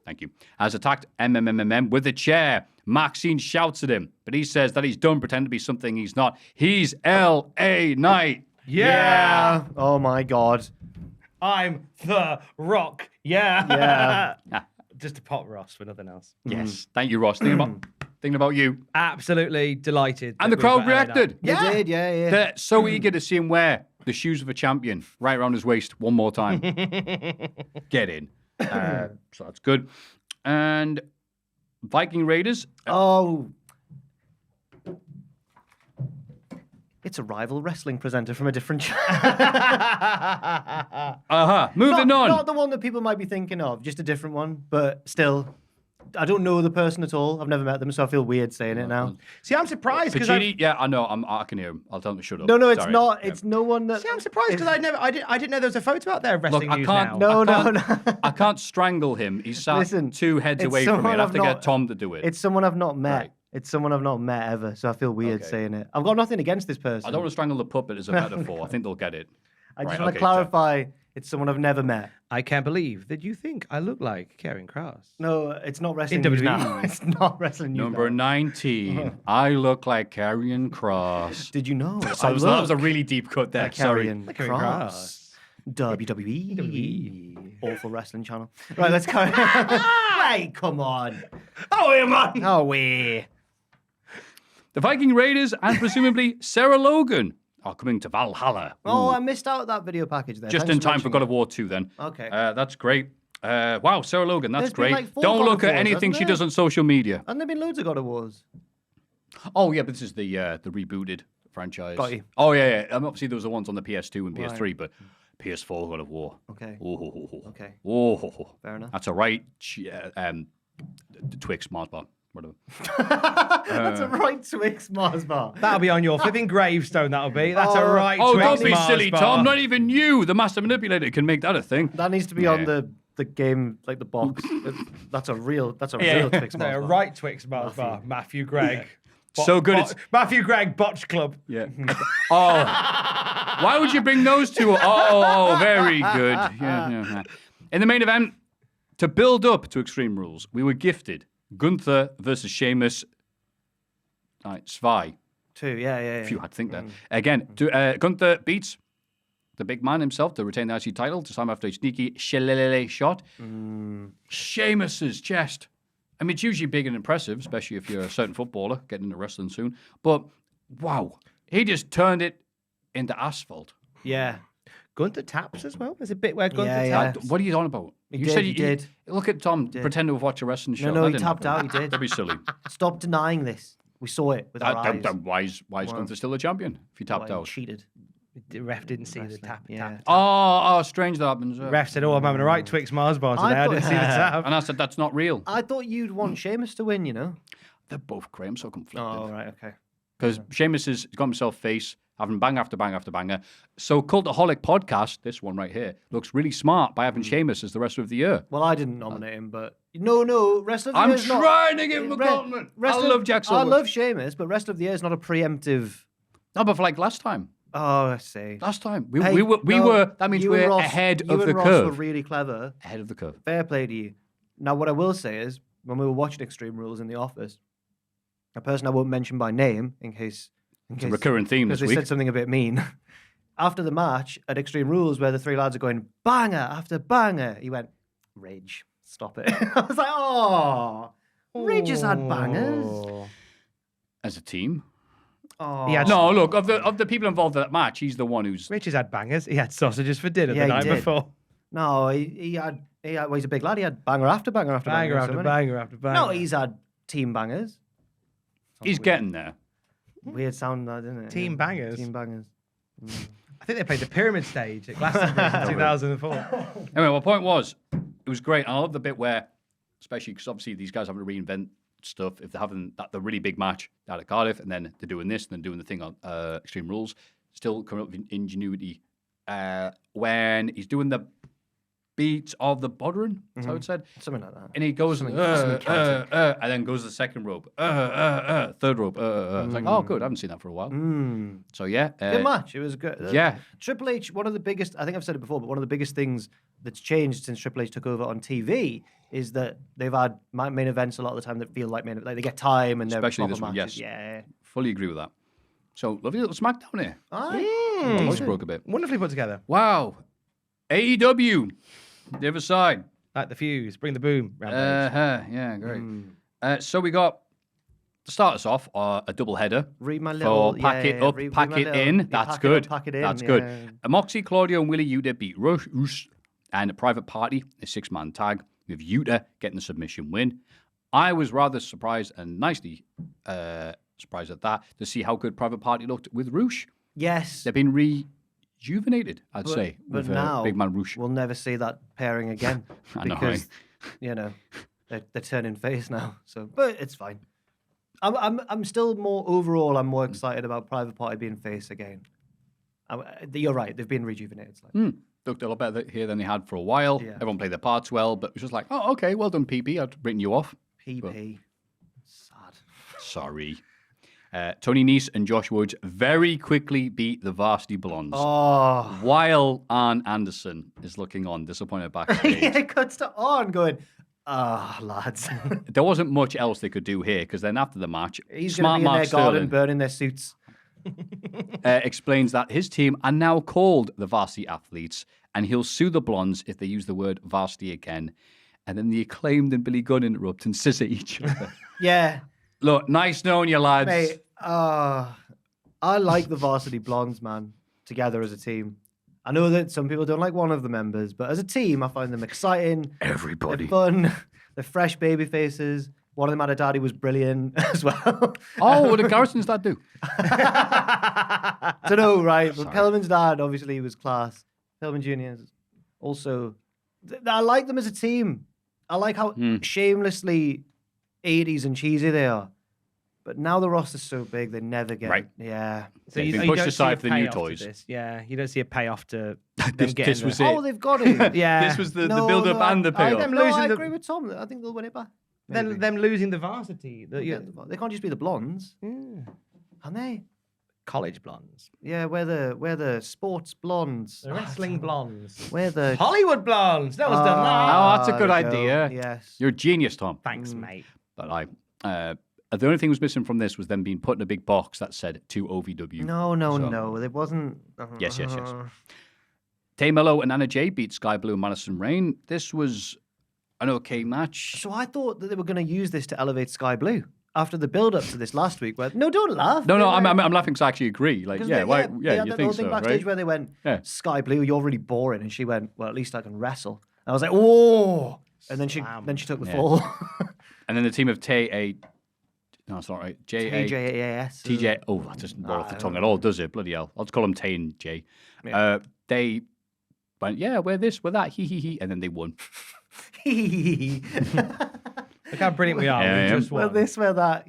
thank you, has attacked MMMM with a chair. Maxine shouts at him, but he says that he's done pretending to be something he's not. He's L.A. Knight. Yeah. Oh, my God. I'm the Rock. Yeah. Just a pot Ross for nothing else. Yes. Thank you, Ross. Thinking about you. Absolutely delighted. And the crowd reacted. They did, yeah. They're so eager to see him wear the shoes of a champion right around his waist one more time. Get in. So that's good. And Viking Raiders. Oh. It's a rival wrestling presenter from a different channel. Moving on. Not the one that people might be thinking of, just a different one. But still, I don't know the person at all. I've never met them, so I feel weird saying it now. See, I'm surprised because Pacini, yeah, I know. I can hear him. I'll tell him to shut up. No, it's Sorry. not. Yeah. It's no one that. See, I'm surprised because I didn't know there was a photo out there of wrestling Look, I news can't. now. No. I can't strangle him. He's sat Listen, 2 heads it's away from me. someone I'd have I've to not- get Tom to do it. It's someone I've not met. Right. It's someone I've not met ever, so I feel weird Okay. saying it. I've got nothing against this person. I don't want to strangle the puppet as a metaphor. I think they'll get it. I just Right, want okay, to clarify. It's someone I've never met. I can't believe that you think I look like Karen Cross. No, it's not wrestling In news WWE. now. It's not wrestling news Number now. 19. I look like Karrion Kross. Did you know? So that was a really deep cut there. Sorry. Karrion Karrion Kross. Kross. WWE. Awful wrestling channel. Right, let's carry on. Right, come on. Oh, yeah, man. Oh, we. The Viking Raiders and presumably Sarah Logan are coming to Valhalla. Oh, Ooh. I missed out that video package there. Just Thanks in time for mentioning God it. of War 2 then. Okay. That's great. Wow, Sarah Logan, that's There's been great. like 4 Don't God look of at Wars, anything hasn't she there? does on social media. Hasn't there been loads of God of Wars? Oh, yeah, but this is the rebooted franchise. Got you. Oh, yeah. Obviously, there was the ones on the PS2 and Right. PS3, but PS4 God of War. Okay. Oh, Okay. oh, Fair enough. That's a right Twix Mars bar. Whatever. That's a right Twix Mars bar. That'll be on your flipping gravestone, that'll be. That's a Oh. right Oh, Twix don't be Mars silly, bar. Tom. Not even you, the master manipulator, can make that a thing. That needs to be on the game, like the box. That's a real Twix No, Mars a bar. right Twix Mars bar. Maffew Gregg. So good, it's- Maffew Gregg Botch Club. Yeah. Oh. Why would you bring those two? Oh, very good. Yeah. In the main event, to build up to Extreme Rules, we were gifted Gunther versus Sheamus. Zwei. 2, yeah. If you had to think that. Again, Gunther beats the big man himself to retain the IC title, this time after a sneaky shillelagh shot. Sheamus's chest. I mean, it's usually big and impressive, especially if you're a certain footballer getting into wrestling soon. But, wow, he just turned it into asphalt. Yeah. Gunther taps as well. There's a bit where Gunther Yeah. taps. What are you on about? He did. Look at Tom pretend to watch a wrestling show. No, That he didn't tapped happen. out. He did. That'd be silly. Stop denying this. We saw it with our eyes. Why is Gunther still a champion if he tapped Well, he out? cheated. The ref didn't see the Wrestling, tap. yeah. tap. Oh, strange that happens. Ref said, "Oh, I'm having a right Twix Mars bar today. I thought- didn't see the tap." And I said, that's not real. I thought you'd want Sheamus to win, you know? They're both great. I'm so conflicted. Oh, right, okay. Because Sheamus has got himself face, having bang after bang after banger. So Cultaholic Podcast, this one right here, looks really smart by having Sheamus as the rest of the year. Well, I didn't nominate him, but no, rest of the I'm year's not. trying to give him a compliment. I love Jack so I much. love Sheamus, but rest of the year is not a preemptive. No, but for like last time. Oh, I see. Last time. Hey, we were, that means you and we're Ross- ahead you of and the Ross curve. were really clever. Ahead of the curve. Fair play to you. Now, what I will say is, when we were watching Extreme Rules in the office, a person I won't mention by name in case It's a recurring theme because this they week. said something a bit mean. After the match at Extreme Rules, where the 3 lads are going banger after banger, he went, "Rage, stop it." I was like, "Oh, Rage has had bangers." As a team. Oh, He had- No, look, of the people involved in that match, he's the one who's... Richards had bangers. He had sausages for dinner Yeah, the he night did. before. No, he had. Well, he's a big lad. He had banger after banger after banger. Banger after hasn't banger after he? banger. No, he's had team bangers. He's getting there. Weird sound, that, isn't it? Team Yeah. bangers? Team bangers. I think they played the Pyramid Stage at Glastonbury in 2004. Anyway, my point was, it was great. And I love the bit where, especially because obviously these guys having to reinvent stuff, if they're having the really big match out at Cardiff, and then they're doing this, and then doing the thing on Extreme Rules, still coming up with ingenuity. When he's doing the beat of the Bodhrán, that's how it said. Something like that. And he goes, Something and then goes to the second rope, third rope. It's like, oh, good. I haven't seen that for a while. So, yeah. Good match. It was good. Yeah. Triple H, one of the biggest, I think I've said it before, but one of the biggest things that's changed since Triple H took over on TV is that they've had main events a lot of the time that feel like main events. Like they get time and they're Especially proper this one, matches. yes. Yeah. Fully agree with that. So, lovely little SmackDown here. Aye. My voice broke a bit. Wonderfully put together. Wow. AEW, the other side. Like the fuse, bring the boom. Rampage. Yeah, great. So we got, to start us off, a double header. Read my little... For pack it up, read pack my it little- in. yeah, That's pack it good. up, pack it in, That's yeah. good. Moxie, Claudio, and Willie Yuta beat Rush And a Private Party, a 6-man tag, with Yuta getting the submission win. I was rather surprised and nicely surprised at that to see how good Private Party looked with Roosh. Yes. They've been rejuvenated, I'd say, But with now Big Man Roosh. we'll never see that pairing again I know, because they're turning face now. So, but it's fine. I'm still more overall. I'm more excited about Private Party being face again. You're right. They've been rejuvenated. Slightly. Looked a lot better here than they had for a while. Yeah. Everyone played their parts well, but it was just like, oh, okay, well done, PP. I'd written you off. PP. Sad. Sorry. Tony Nese and Josh Woods very quickly beat the Varsity Blondes. Oh. While Arn Anderson is looking on, disappointed backstage. Yeah, it cuts to on going, lads. There wasn't much else they could do here because then after the match, He's Smart going to be in Mark their garden Sterling burning their suits. explains that his team are now called the Varsity Athletes and he'll sue the Blondes if they use the word varsity again. And then the Acclaimed and Billy Gunn interrupt and scissor each other. Yeah. Look, nice knowing you, lads. Mate, I like the Varsity Blondes, man, together as a team. I know that some people don't like one of the members, but as a team, I find them exciting. Everybody. They're fun. They're fresh baby faces. One of them had a daddy was brilliant as well. Oh, what did Garrison's dad do? Don't know, right? But Pellman's dad, obviously, was class. Pellman Jr. also. I like them as a team. I like how shamelessly 80s and cheesy they are. But now the roster's so big, they never get Right. Yeah. So They've you been don't pushed see aside a for the new payoff to toys. this. Yeah, you don't see a payoff to them This getting was the- it. Oh, they've got it. Yeah, This was the No, build-up no, and the I payoff. them No, losing I the- agree with Tom. I think they'll win it back. them, Maybe. them losing the varsity. They can't just be the blondes, can they? College blondes, Yeah, we're the sports blondes. the wrestling blondes, We're the Hollywood blondes. No one's done that. Oh, that's a good there we go. idea. Yes. You're a genius, Tom. Thanks, mate. But the only thing was missing from this was them being put in a big box that said to OVW. No. It wasn't. Yes. Tay Mello and Anna Jay beat Sky Blue and Madison Rain. This was an okay match. So I thought that they were going to use this to elevate Sky Blue after the build-up to this last week. Where don't laugh. No, They I'm went- laughing because I actually agree. Like, 'cause yeah, they- why? they Yeah, had you that think whole thing so, backstage right? where they went, Yeah. Sky Blue, you're really boring, and she went, well, at least I can wrestle. And I was like, oh, and then she took the Yeah. fall. And then the team of no, it's not right. TJAS. TJ. Oh, that doesn't roll off the tongue at all, does it? Bloody hell. I'll just call them Tay and Jay. Yeah. They went, yeah, we're this, we're that, he, and then they won. Look how brilliant we are. Yeah, We yeah. just Well, won. this, well, that.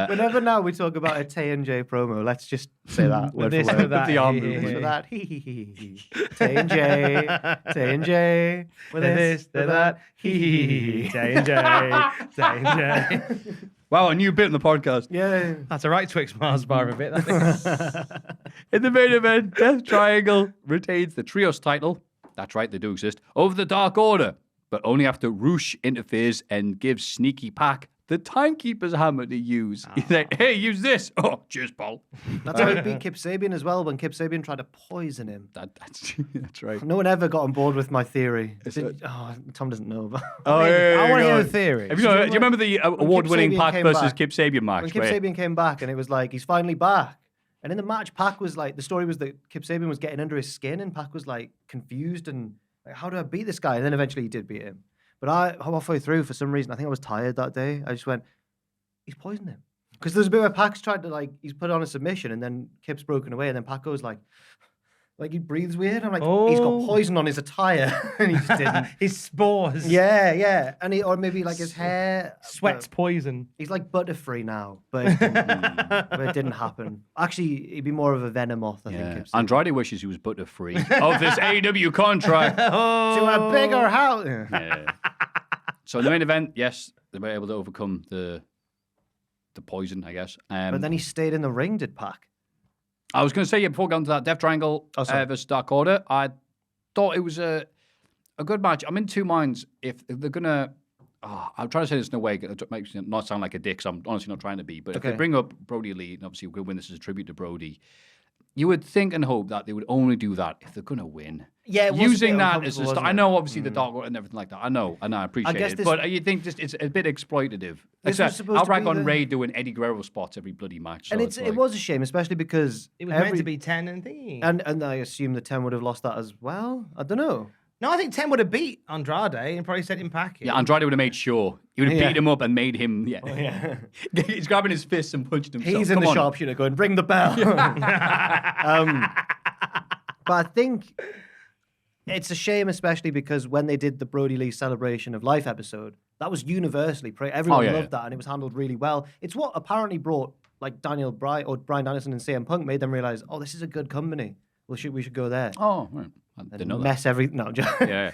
Whenever now we talk about a Tay and J promo, let's just say that. With word this, for with word. that, the arm he- movement. This with that. Tay and J. Tay and J. With this, with that, Tay and Jay. Wow, a new bit in the podcast. Yeah. That's a right Twix Mars bar of it. In the main event, Death Triangle retains the Trios title. That's right, they do exist. Over the Dark Order, but only after Roosh interferes and gives Sneaky Pack the Timekeeper's hammer to use. He's like, hey, use this. Oh, cheers, Paul. That's how he beat Kip Sabian as well when Kip Sabian tried to poison him. That's right. No one ever got on board with my theory. it- Tom doesn't know about Oh, I want to hear the theory. Do you remember the award-winning Sabian Pac came versus back- Kip Sabian match? when Kip where- Sabian came back, and it was like he's finally back. And in the match, Pac was like, the story was that Kip Sabian was getting under his skin, and Pac was like confused and like, how do I beat this guy? And then eventually he did beat him. But halfway through, for some reason, I think I was tired that day. I just went, he's poisoned him. Because there's a bit where Pac's tried to he's put on a submission, and then Kip's broken away, and then Pac goes like he breathes weird. I'm like, he's got Oh. poison on his attire, and he just didn't. His spores. Yeah, and or maybe like his hair Sweats poison. He's like Butterfree now, but it didn't happen. Actually, he'd be more of a Venomoth, I think. Yeah. Kip Sabian. Andrade wishes he was butter-free of this AEW contract. To a bigger house. Yeah. So in the main event, yes, they were able to overcome the poison, I guess. But then he stayed in the ring, did Pac? I was going to say, before going to that, Death Triangle sorry. versus Dark Order, I thought it was a good match. I'm in two minds if they're going to... I'm trying to say this in a way that makes me not sound like a dick, so I'm honestly not trying to be. But if they Okay. bring up Brody Lee, and obviously we'll win this as a tribute to Brody, you would think and hope that they would only do that if they're going to win. Yeah, it was a using bit that as a uncomfortable, I wasn't it? know, obviously, the dark world and everything like that. I know, I appreciate guess it. this- But you think just it's a bit exploitative. This was Except supposed I'll to rag be on the- Ray doing Eddie Guerrero spots every bloody match. So And it's it like, was a shame, especially because It was meant to be 10 and thingy. and I assume the 10 would have lost that as well. I don't know. No, I think 10 would have beat Andrade and probably sent him packing. Yeah, Andrade would have made sure. He would have Yeah. beat him up and made him. Yeah, Yeah. he's grabbing his fists and punching himself. He's in Come the on. sharpshooter going, ring the bell. But I think it's a shame, especially because when they did the Brody Lee Celebration of Life episode, that was universally praised. Everyone yeah, loved yeah. that, and it was handled really well. It's what apparently brought like Daniel Bryan or Bryan Danielson and CM Punk, made them realize, oh, this is a good company. We should go there. Oh, right. I And didn't know that. mess everything. No, I'm joking. Yeah.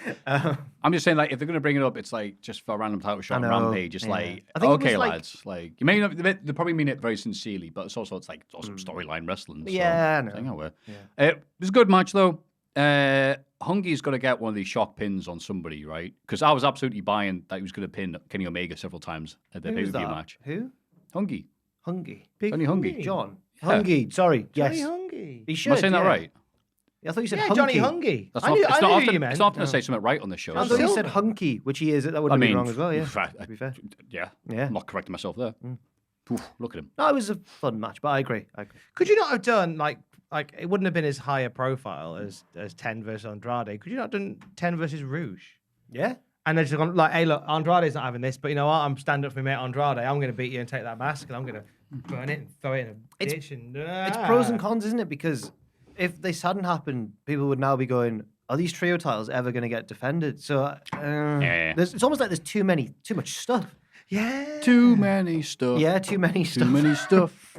I'm just saying, like, if they're going to bring it up, it's like just for a random title shot on I know, Rampage. It's yeah. like, I think it okay, was like- lads, like you may not, they probably mean it very sincerely, but it's also storyline wrestling. So Yeah, I know. it's like, oh, well. It was a good match though. Hungy's got to get one of these shock pins on somebody, right? Because I was absolutely buying that he was going to pin Kenny Omega several times at the Who was pay-per-view that? match. Who? Hungy. Hungy. Big Johnny Hungy. John. Yeah. Hungy. Sorry. Johnny Yes. Hungy. He Am should. I saying that yeah. right? I thought you said Yeah, hunky. Johnny Hungy. That's I not, knew, it's I not knew often, who you meant. it's not often to say something right on the show. I so- thought you said hunky, which he is. That wouldn't have been wrong as well. Yeah. To be fair. Yeah. Yeah. I'm not correcting myself there. Oof, look at him. No, it was a fun match, but I agree. Could you not have done like it wouldn't have been as high a profile as 10 versus Andrade? Could you not have done 10 versus Rouge? Yeah. And they're just gone like, hey, look, Andrade's not having this, but you know what? I'm stand up for my mate Andrade. I'm going to beat you and take that mask, and I'm going to burn it and throw it in a It's- ditch. And It's pros and cons, isn't it? Because if this hadn't happened, people would now be going, are these trio titles ever going to get defended? So it's almost like there's too much stuff. Yeah. Too many stuff. Yeah, too many Too stuff. many stuff.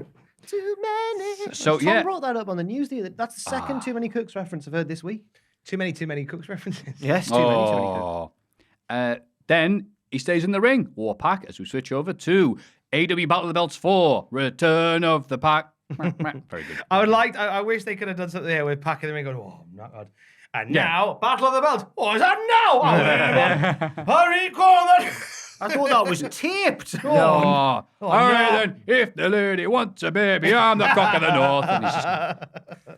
Too many. So, Tom yeah. brought that up on the news the other. That's the second Too Many Cooks reference I've heard this week. Too many Cooks references. Yes, too many Cooks. Then he stays in the ring. Warpack as we switch over to AEW Battle of the Belts 4. Return of the Pack. Very good. I wish they could have done something there with Pac in the ring going, oh, not God. And now, Battle of the Belts. What is that now? Hurry, Corbin! I thought that was taped. Oh, all right then. If the lady wants a baby, I'm the cock of the north. And he's just...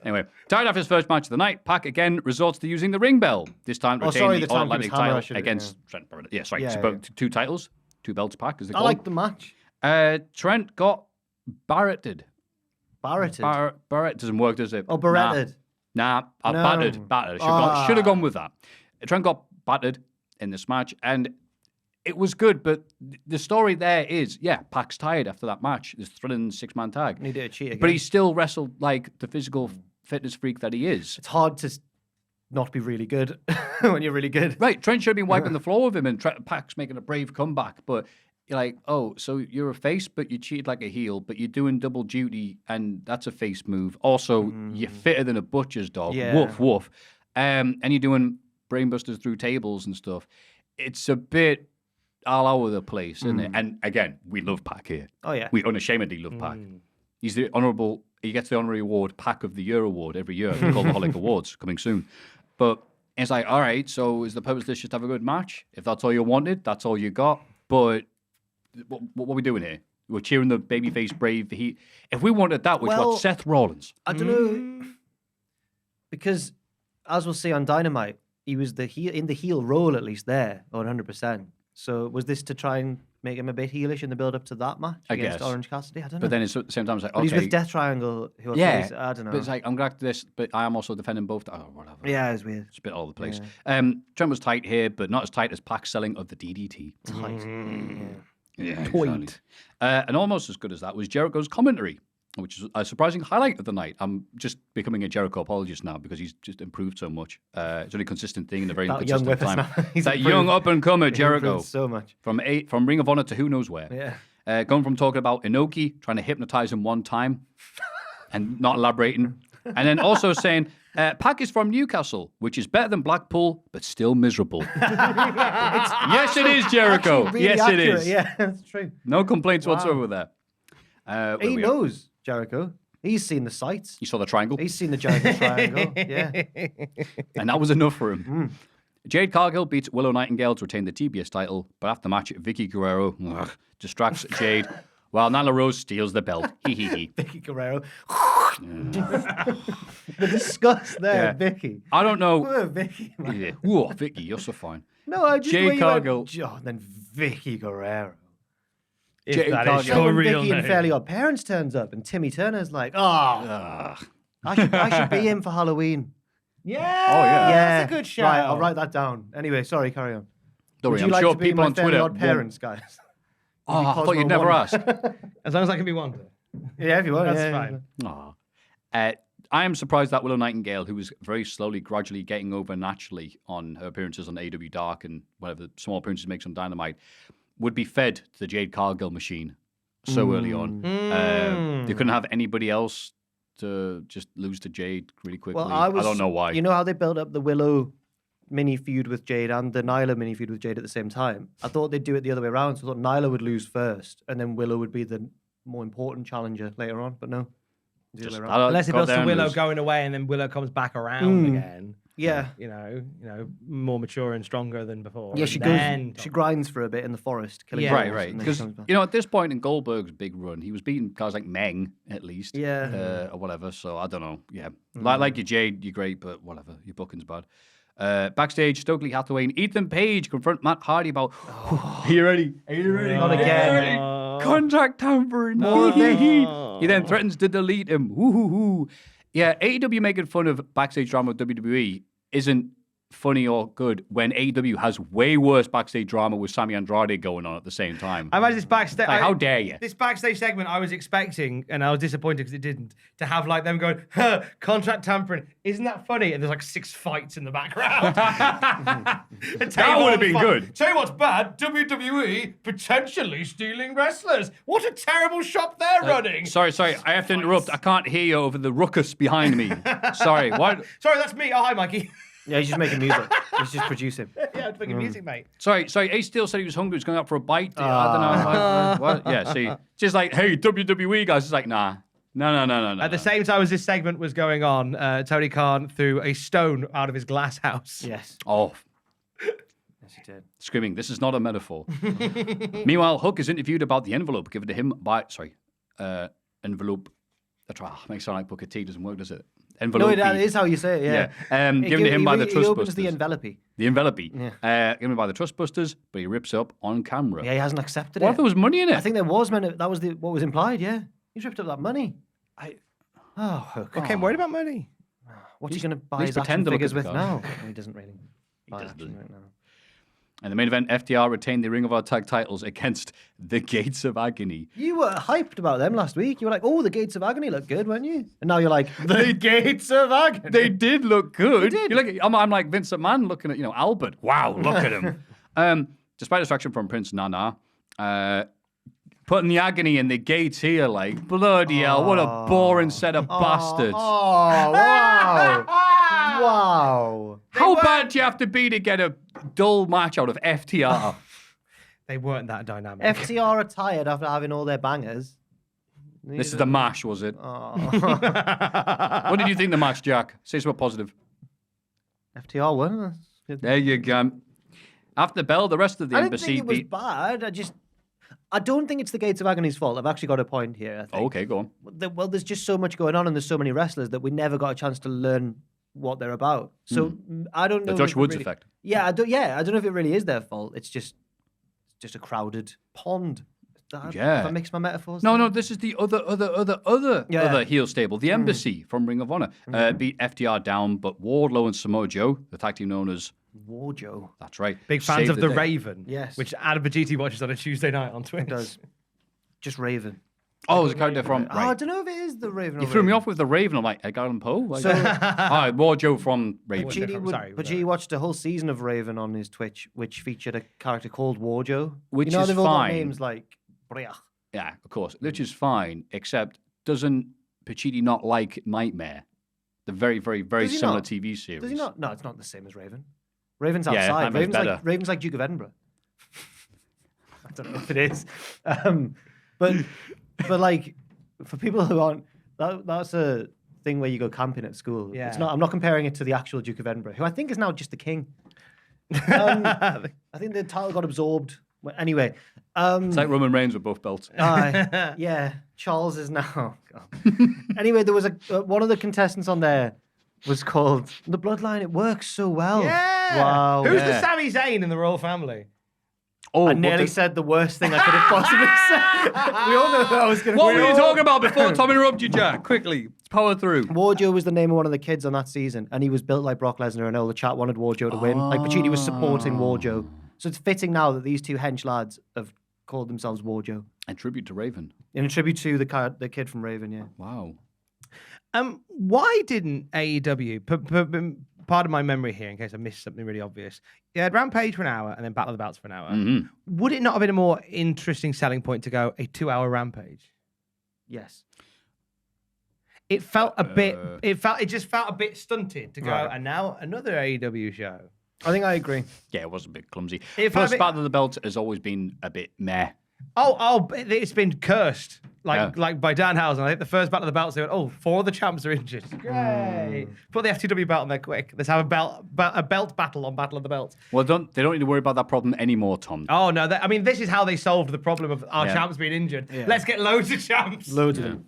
Anyway, tied after his first match of the night, Pac again resorts to using the ring bell. This time to retain the All Atlantic title against Trent Barrett. Yeah, sorry. Yeah, so two titles, two belts. Pac, as they I call like the match. Trent got Barretted. Barretted. Barrett doesn't work, does it? Oh, Barretted. Nah, I No. battered. Should have gone with that. Trent got battered in this match, and it was good, but the story there is, Pac's tired after that match. This thrilling 6-man tag. And he did a cheat again. But he still wrestled like the physical fitness freak that he is. It's hard to not be really good when you're really good. Right, Trent should have been wiping the floor with him, and Pac's making a brave comeback, but you're like, oh, so you're a face, but you cheated like a heel, but you're doing double duty, and that's a face move. Also, you're fitter than a butcher's dog. Yeah. Woof, woof. And you're doing brainbusters through tables and stuff. It's a bit all over the place, isn't it? And again, we love Pac here. Oh, yeah. We unashamedly love Pac. He's the he gets the honorary award, Pac of the Year award every year. The Cultaholic Awards coming soon. But it's like, all right, so is the purpose of this just to have a good match? If that's all you wanted, that's all you got. But what are we doing here? We're cheering the babyface brave. If we wanted that, which was Seth Rollins. I don't know. Because, as we'll see on Dynamite, he was in the heel role at least there, 100%. So was this to try and make him a bit heelish in the build up to that match against guess. Orange Cassidy? I don't know. But then it's at the same time, it's like, But okay. he's with Death Triangle. Who I don't know. But it's like, I'm glad to this, but I am also defending both. Oh, whatever. Yeah, it's weird. It's a bit all over the place. Trent was tight here, but not as tight as Pac's selling of the DDT. Yeah, exactly. And almost as good as that was Jericho's commentary, which is a surprising highlight of the night. I'm just becoming a Jericho apologist now because he's just improved so much. It's a really consistent thing in a very That young inconsistent time. whippersnapper. He's That improved. young up-and-comer He's Jericho. improved so much. From Ring of Honor to who knows where. Yeah. Going from talking about Inoki, trying to hypnotize him one time and not elaborating. And then also saying, Pac is from Newcastle, which is better than Blackpool, but still miserable. Yes, it is, Jericho. Actually really Yes, accurate. it is. Yeah, that's true. No complaints whatsoever there. He knows, Jericho. He's seen the sights. You saw the triangle? He's seen the Jericho Triangle. Yeah. And that was enough for him. Jade Cargill beats Willow Nightingale to retain the TBS title, but after the match, Vicky Guerrero distracts Jade while Nyla Rose steals the belt. Hee hee hee. Vicky Guerrero. The disgust there, Yeah. Vicky. I don't know. Poor Vicky, man. Yeah. Whoa, Vicky, you're so fine. No, I just Jade the way you Cargill. went, oh, then Vicky Guerrero. If Jade that Cargill. is Like when your real Vicky and name. Fairly Odd Parents turns up, and Timmy Turner's like, oh, Ugh. I should be in for Halloween. Yeah. Oh, yeah. That's a good show. Right, I'll write that down. Anyway, sorry, carry on. Don't Would worry, you I'm like sure to be people my on Fairly Twitter. Odd Parents, guys? Oh, I thought you'd Cosmo never One. ask. As long as I can be one. Yeah, if you want. That's yeah, fine. Aw. I am surprised that Willow Nightingale, who was very slowly, gradually getting over naturally on her appearances on AEW Dark and whatever the small appearances she makes on Dynamite, would be fed to the Jade Cargill machine so early on. They couldn't have anybody else to just lose to Jade really quickly. Well, I don't know why. You know how they built up the Willow mini feud with Jade and the Nyla mini feud with Jade at the same time? I thought they'd do it the other way around. So I thought Nyla would lose first, and then Willow would be the more important challenger later on. But no, the other way around. Unless it got builds there to and Willow lose. going away and then Willow comes back around again. Yeah. You know, more mature and stronger than before. Yeah, and she then goes. She grinds for a bit in the forest, killing Yeah. Right, wolves, right. and then Because, she comes back. you know, at this point in Goldberg's big run, he was beating guys like Meng, at least. Yeah. Or whatever. So, I don't know. Yeah. Like your Jade, you're great, but whatever. Your booking's bad. Backstage, Stokely Hathaway and Ethan Page confront Matt Hardy about... Are you ready? Are you ready? Not again. Contract tampering. He then threatens to delete him. Woo-hoo-hoo. Yeah, AEW making fun of backstage drama with WWE isn't funny or good when AEW has way worse backstage drama with Sammy Andrade going on at the same time. I imagine this backstage. Like, how dare you? This backstage segment I was expecting, and I was disappointed because it didn't, to have like them going, huh, contract tampering. Isn't that funny? And there's like 6 fights in the background. That would have been good. Tell you what's bad, WWE potentially stealing wrestlers. What a terrible shop they're running. Sorry, I have to interrupt. I can't hear you over the ruckus behind me. Sorry, what? Sorry, that's me. Oh, hi, Mikey. Yeah, he's just making music. He's just producing. Yeah, I'm making music, mate. Sorry, Ace Steel said he was hungry, he was going out for a bite. I don't know. What? Yeah, see, just like, hey, WWE guys, it's like, nah. No. At the same time as this segment was going on, Tony Khan threw a stone out of his glass house. Yes. Oh, Yes, he did. screaming, this is not a metaphor. Meanwhile, Hook is interviewed about the envelope given to him by, envelope. That's right, makes it sound like Booker T, doesn't work, does it? No, Envelope. that is how you say it, yeah. Given to him by the He opens Trustbusters. the envelope. The envelope. Given by the Trustbusters, but he rips it up on camera. Yeah, he hasn't accepted What it. if there was money in it? I think there was that was what was implied, yeah. He's ripped up that money. Oh, Hook. Okay, I'm worried about money. What's he going to buy least his action pretend to look figures at with the now? card. No, he doesn't really buy action doesn't. right now. In the main event, FTR retained the Ring of Honor tag titles against the Gates of Agony. You were hyped about them last week. You were like, oh, the Gates of Agony look good, weren't you? And now you're like, the Gates of Agony. They did look good. They did. You're like, I'm like Vince McMahon looking at, Albert. Wow, look at him. Despite distraction from Prince Nana, putting the Agony in the Gates here, like, bloody hell, what a boring set of bastards. Oh, wow. Wow. How bad do you have to be to get a dull match out of FTR? They weren't that dynamic. FTR are tired after having all their bangers. This is the mash, was it? Oh. What did you think of the match, Jack? Say something positive. FTR won. That's good. There you go. After the bell, the rest of the I didn't embassy think it was bad. I don't think it's the Gates of Agony's fault. I've actually got a point here. I think. Oh, okay, go on. Well, there's just so much going on, and there's so many wrestlers that we never got a chance to learn what they're about. So I don't know. The Josh if it Woods really- effect. Yeah, I don't know if it really is their fault. It's just a crowded pond. Yeah. If I mix my metaphors. No, there? no, this is the other heel stable. The Embassy from Ring of Honor beat FTR down, but Wardlow and Samoa Joe, the tag team known as... Warjo. That's right. Big fans saved of The day. Raven. Yes. Which Adam Bajiti watches on a Tuesday night on Twitch. Does. Just Raven. Oh, it's a character from... Oh, I Right. don't know if it is the Raven. You or threw me Raven. off with the Raven. I'm like, Edgar Allan Poe? Like, So- Wardlow from Raven. What's Pachidi different? would- Sorry, Pachidi watched a whole season of Raven on his Twitch, which featured a character called Warjo. Which you know, is they've all got fine. names like Breach. Yeah, of course. Which is fine, except doesn't Pachidi not like Nightmare? The very, very, very Does he similar not? TV series. Does he not? No, it's not the same as Raven. Raven's Yeah, outside. Nightmare's better. Raven's like Duke of Edinburgh. I don't know if it is, but like for people who aren't, that's a thing where you go camping at school. Yeah. It's not. I'm not comparing it to the actual Duke of Edinburgh, who I think is now just the king. I think the title got absorbed Well, anyway, It's like Roman Reigns with both belts. yeah, Charles is now. God. Anyway, there was one of the contestants on there was called The Bloodline. It works so well. Yeah. Wow. Who's the Sami Zayn in the royal family? Oh, I nearly said the worst thing I could have possibly said. We all know who I was going to. What were you talking about before Tom interrupted you, Jack? Quickly, power through. Warjo was the name of one of the kids on that season, and he was built like Brock Lesnar, and all the chat wanted Warjo to win. Like Pacini was supporting Warjo. So it's fitting now that these two hench lads have called themselves Warjo. And tribute to Raven. In a tribute to the kid from Raven, yeah. Wow. Why didn't AEW, part of my memory here, in case I missed something really obvious, you had Rampage for an hour and then Battle of the Belts for an hour. Mm-hmm. Would it not have been a more interesting selling point to go a 2-hour Rampage? Yes. It felt a bit. It just felt a bit stunted to go. And now another AEW show. I think I agree. Yeah, it was a bit clumsy. It Plus, felt a bit- Battle of the Belts has always been a bit meh. Oh, it's been cursed. Like by Danhausen. I think the first Battle of the Belts, they went, 4 of the champs are injured. Great. Put the FTW belt on there quick. Let's have a belt battle on Battle of the Belts. Well, they don't need to worry about that problem anymore, Tom. Oh, no. This is how they solved the problem of our champs being injured. Yeah. Let's get loads of champs. Loads of them.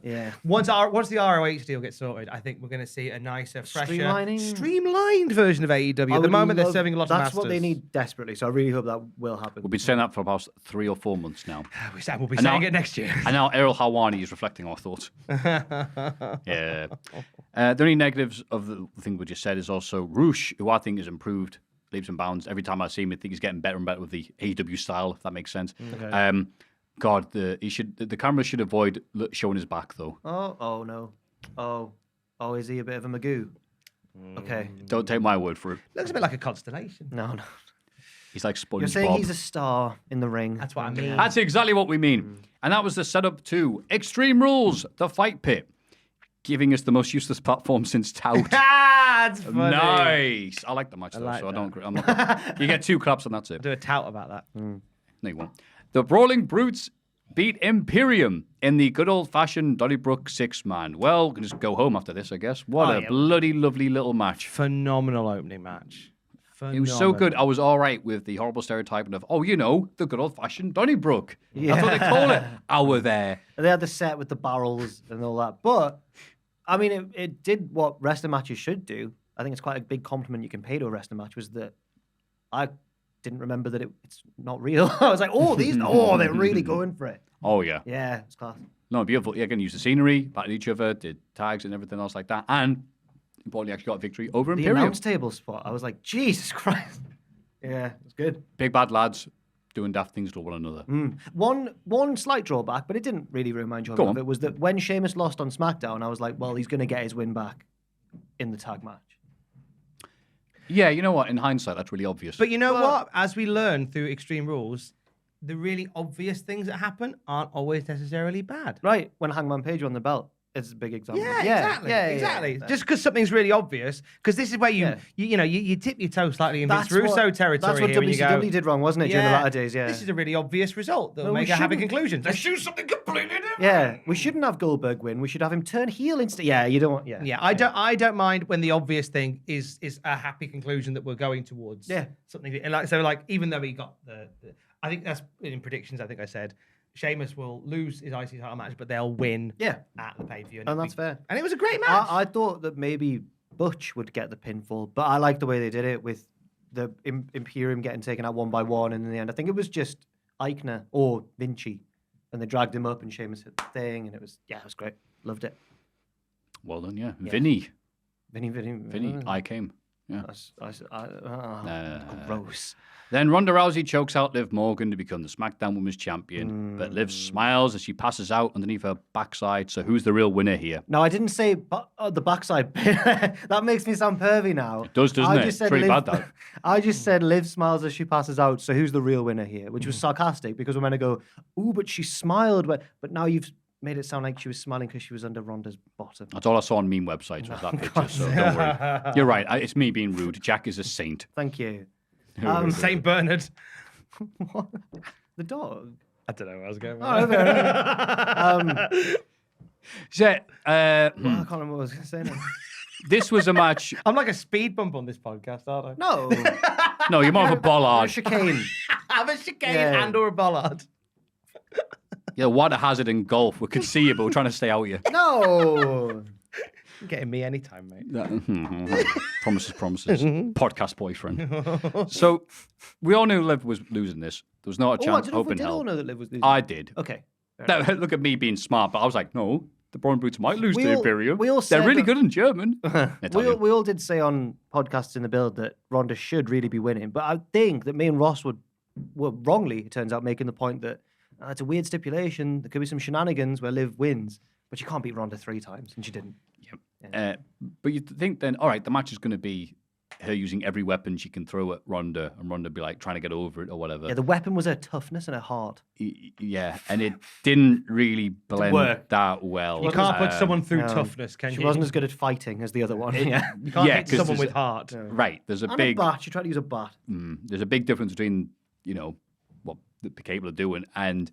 Yeah. Once the ROH deal gets sorted, I think we're going to see a nicer, fresher, streamlined version of AEW. At the moment, they're serving a lot of masters. That's what they need desperately, so I really hope that will happen. We've been saying that for about 3 or 4 months now. We'll be saying it next year. And now Errol Hawani is reflecting our thoughts. Yeah. The only negatives of the thing we just said is also Roosh, who I think has improved leaps and bounds. Every time I see him, I think he's getting better and better with the AEW style, if that makes sense. Okay. God, the camera should avoid showing his back though. Oh no. Oh, is he a bit of a Magoo? Okay. Don't take my word for it. Looks a bit like a constellation. No. He's like SpongeBob. You're saying he's a star in the ring. That's what I mean. That's exactly what we mean. And that was the setup to Extreme Rules, the Fight Pit, giving us the most useless platform since Tout. That's funny. Nice. I like the match though, like so that. I don't. I'm not, you get 2 claps and that's it. Do a tout about that. No, you won't. The Brawling Brutes beat Imperium in the good old-fashioned Donnybrook 6-man. Well, we can just go home after this, I guess. What a bloody lovely little match. Phenomenal opening match. It was so good. I was all right with the horrible stereotyping of, the good old-fashioned Donnybrook. Yeah. That's what they call it. Our there. They had the set with the barrels and all that. But, I mean, it did what wrestling matches should do. I think it's quite a big compliment you can pay to a wrestling match, was that I didn't remember that it's not real. I was like, they're really going for it. Oh, yeah. Yeah, it's class. No, beautiful. Yeah, again, use the scenery, battled each other, did tags and everything else like that. And, importantly, actually got a victory over The Imperium. announce table spot, I was like, Jesus Christ. Yeah, it was good. Big bad lads doing daft things to one another. One slight drawback, but it didn't really ruin my enjoyment of it, was that when Sheamus lost on SmackDown, I was like, well, he's going to get his win back in the tag match. Yeah, you know what? In hindsight, that's really obvious. But you know what? As we learn through Extreme Rules, the really obvious things that happen aren't always necessarily bad. Right, when Hangman Page won the belt, it's a big example. Yeah, exactly. Just because something's really obvious, because this is where you tip your toe slightly in Vince Russo territory. That's what here WCW did wrong, wasn't it, during the latter days? Yeah. This is a really obvious result that will make a happy conclusion. Let's choose something completely different. Yeah, we shouldn't have Goldberg win. We should have him turn heel instead. Yeah, you don't want. Yeah, I don't mind when the obvious thing is a happy conclusion that we're going towards. Yeah, something even though he got the I think that's in predictions. I think I said Sheamus will lose his IC title match, but they'll win. at the pay-per-view, and that's fair. And it was a great match. I thought that maybe Butch would get the pinfall, but I liked the way they did it with the Imperium getting taken out one by one, and in the end, I think it was just Eichner or Vinci, and they dragged him up, and Sheamus hit the thing, and it was great. Loved it. Well done, yeah. Vinny, I came. Yeah. Gross. Then Ronda Rousey chokes out Liv Morgan to become the SmackDown Women's Champion. But Liv smiles as she passes out underneath her backside. So who's the real winner here? No, I didn't say the backside bit. That makes me sound pervy now. It does, doesn't it? Just said it's pretty bad, that. I just said Liv smiles as she passes out. So who's the real winner here? Which was sarcastic because we're meant to go, ooh, but she smiled. But now you've made it sound like she was smiling because she was under Ronda's bottom. That's all I saw on meme websites was that picture, so don't worry. You're right. It's me being rude. Jack is a saint. Thank you. St. Bernard. What? The dog? I don't know where I was going with that. I I can't remember what I was going to say now. This was a match. I'm like a speed bump on this podcast, aren't I? No. No, you're more of a A bollard. chicane. Have a chicane Yeah. and or a bollard. You're water hazard in golf. We can see you, but we're trying to stay out of you. No. You're getting me anytime, mate. Promises. Podcast boyfriend. So we all knew Liv was losing this. There was not a Oh, I chance. don't know if we Open did all hell. know that Liv was losing. I did. Okay. Now, look at me being smart, but I was like, no, the Braun Brutes might lose We to all- Imperium. we all They're said really that- good in German. We all did say on podcasts in the build that Ronda should really be winning, but I think that me and Ross were wrongly, it turns out, making the point that it's a weird stipulation. There could be some shenanigans where Liv wins, but you can't beat Ronda 3 times, and she didn't. But you think then, all right, the match is going to be her using every weapon she can throw at Ronda, and Ronda be like trying to get over it or whatever. Yeah, the weapon was her toughness and her heart. Yeah, and it didn't really blend work. that well. You can't put someone through No. toughness, can She you? wasn't as good at fighting as the other one. Yeah. You can't Yeah, hit 'cause someone there's with heart. Right, there's a And big a bat. She tried to use a bat. there's a big difference between what they're capable of doing and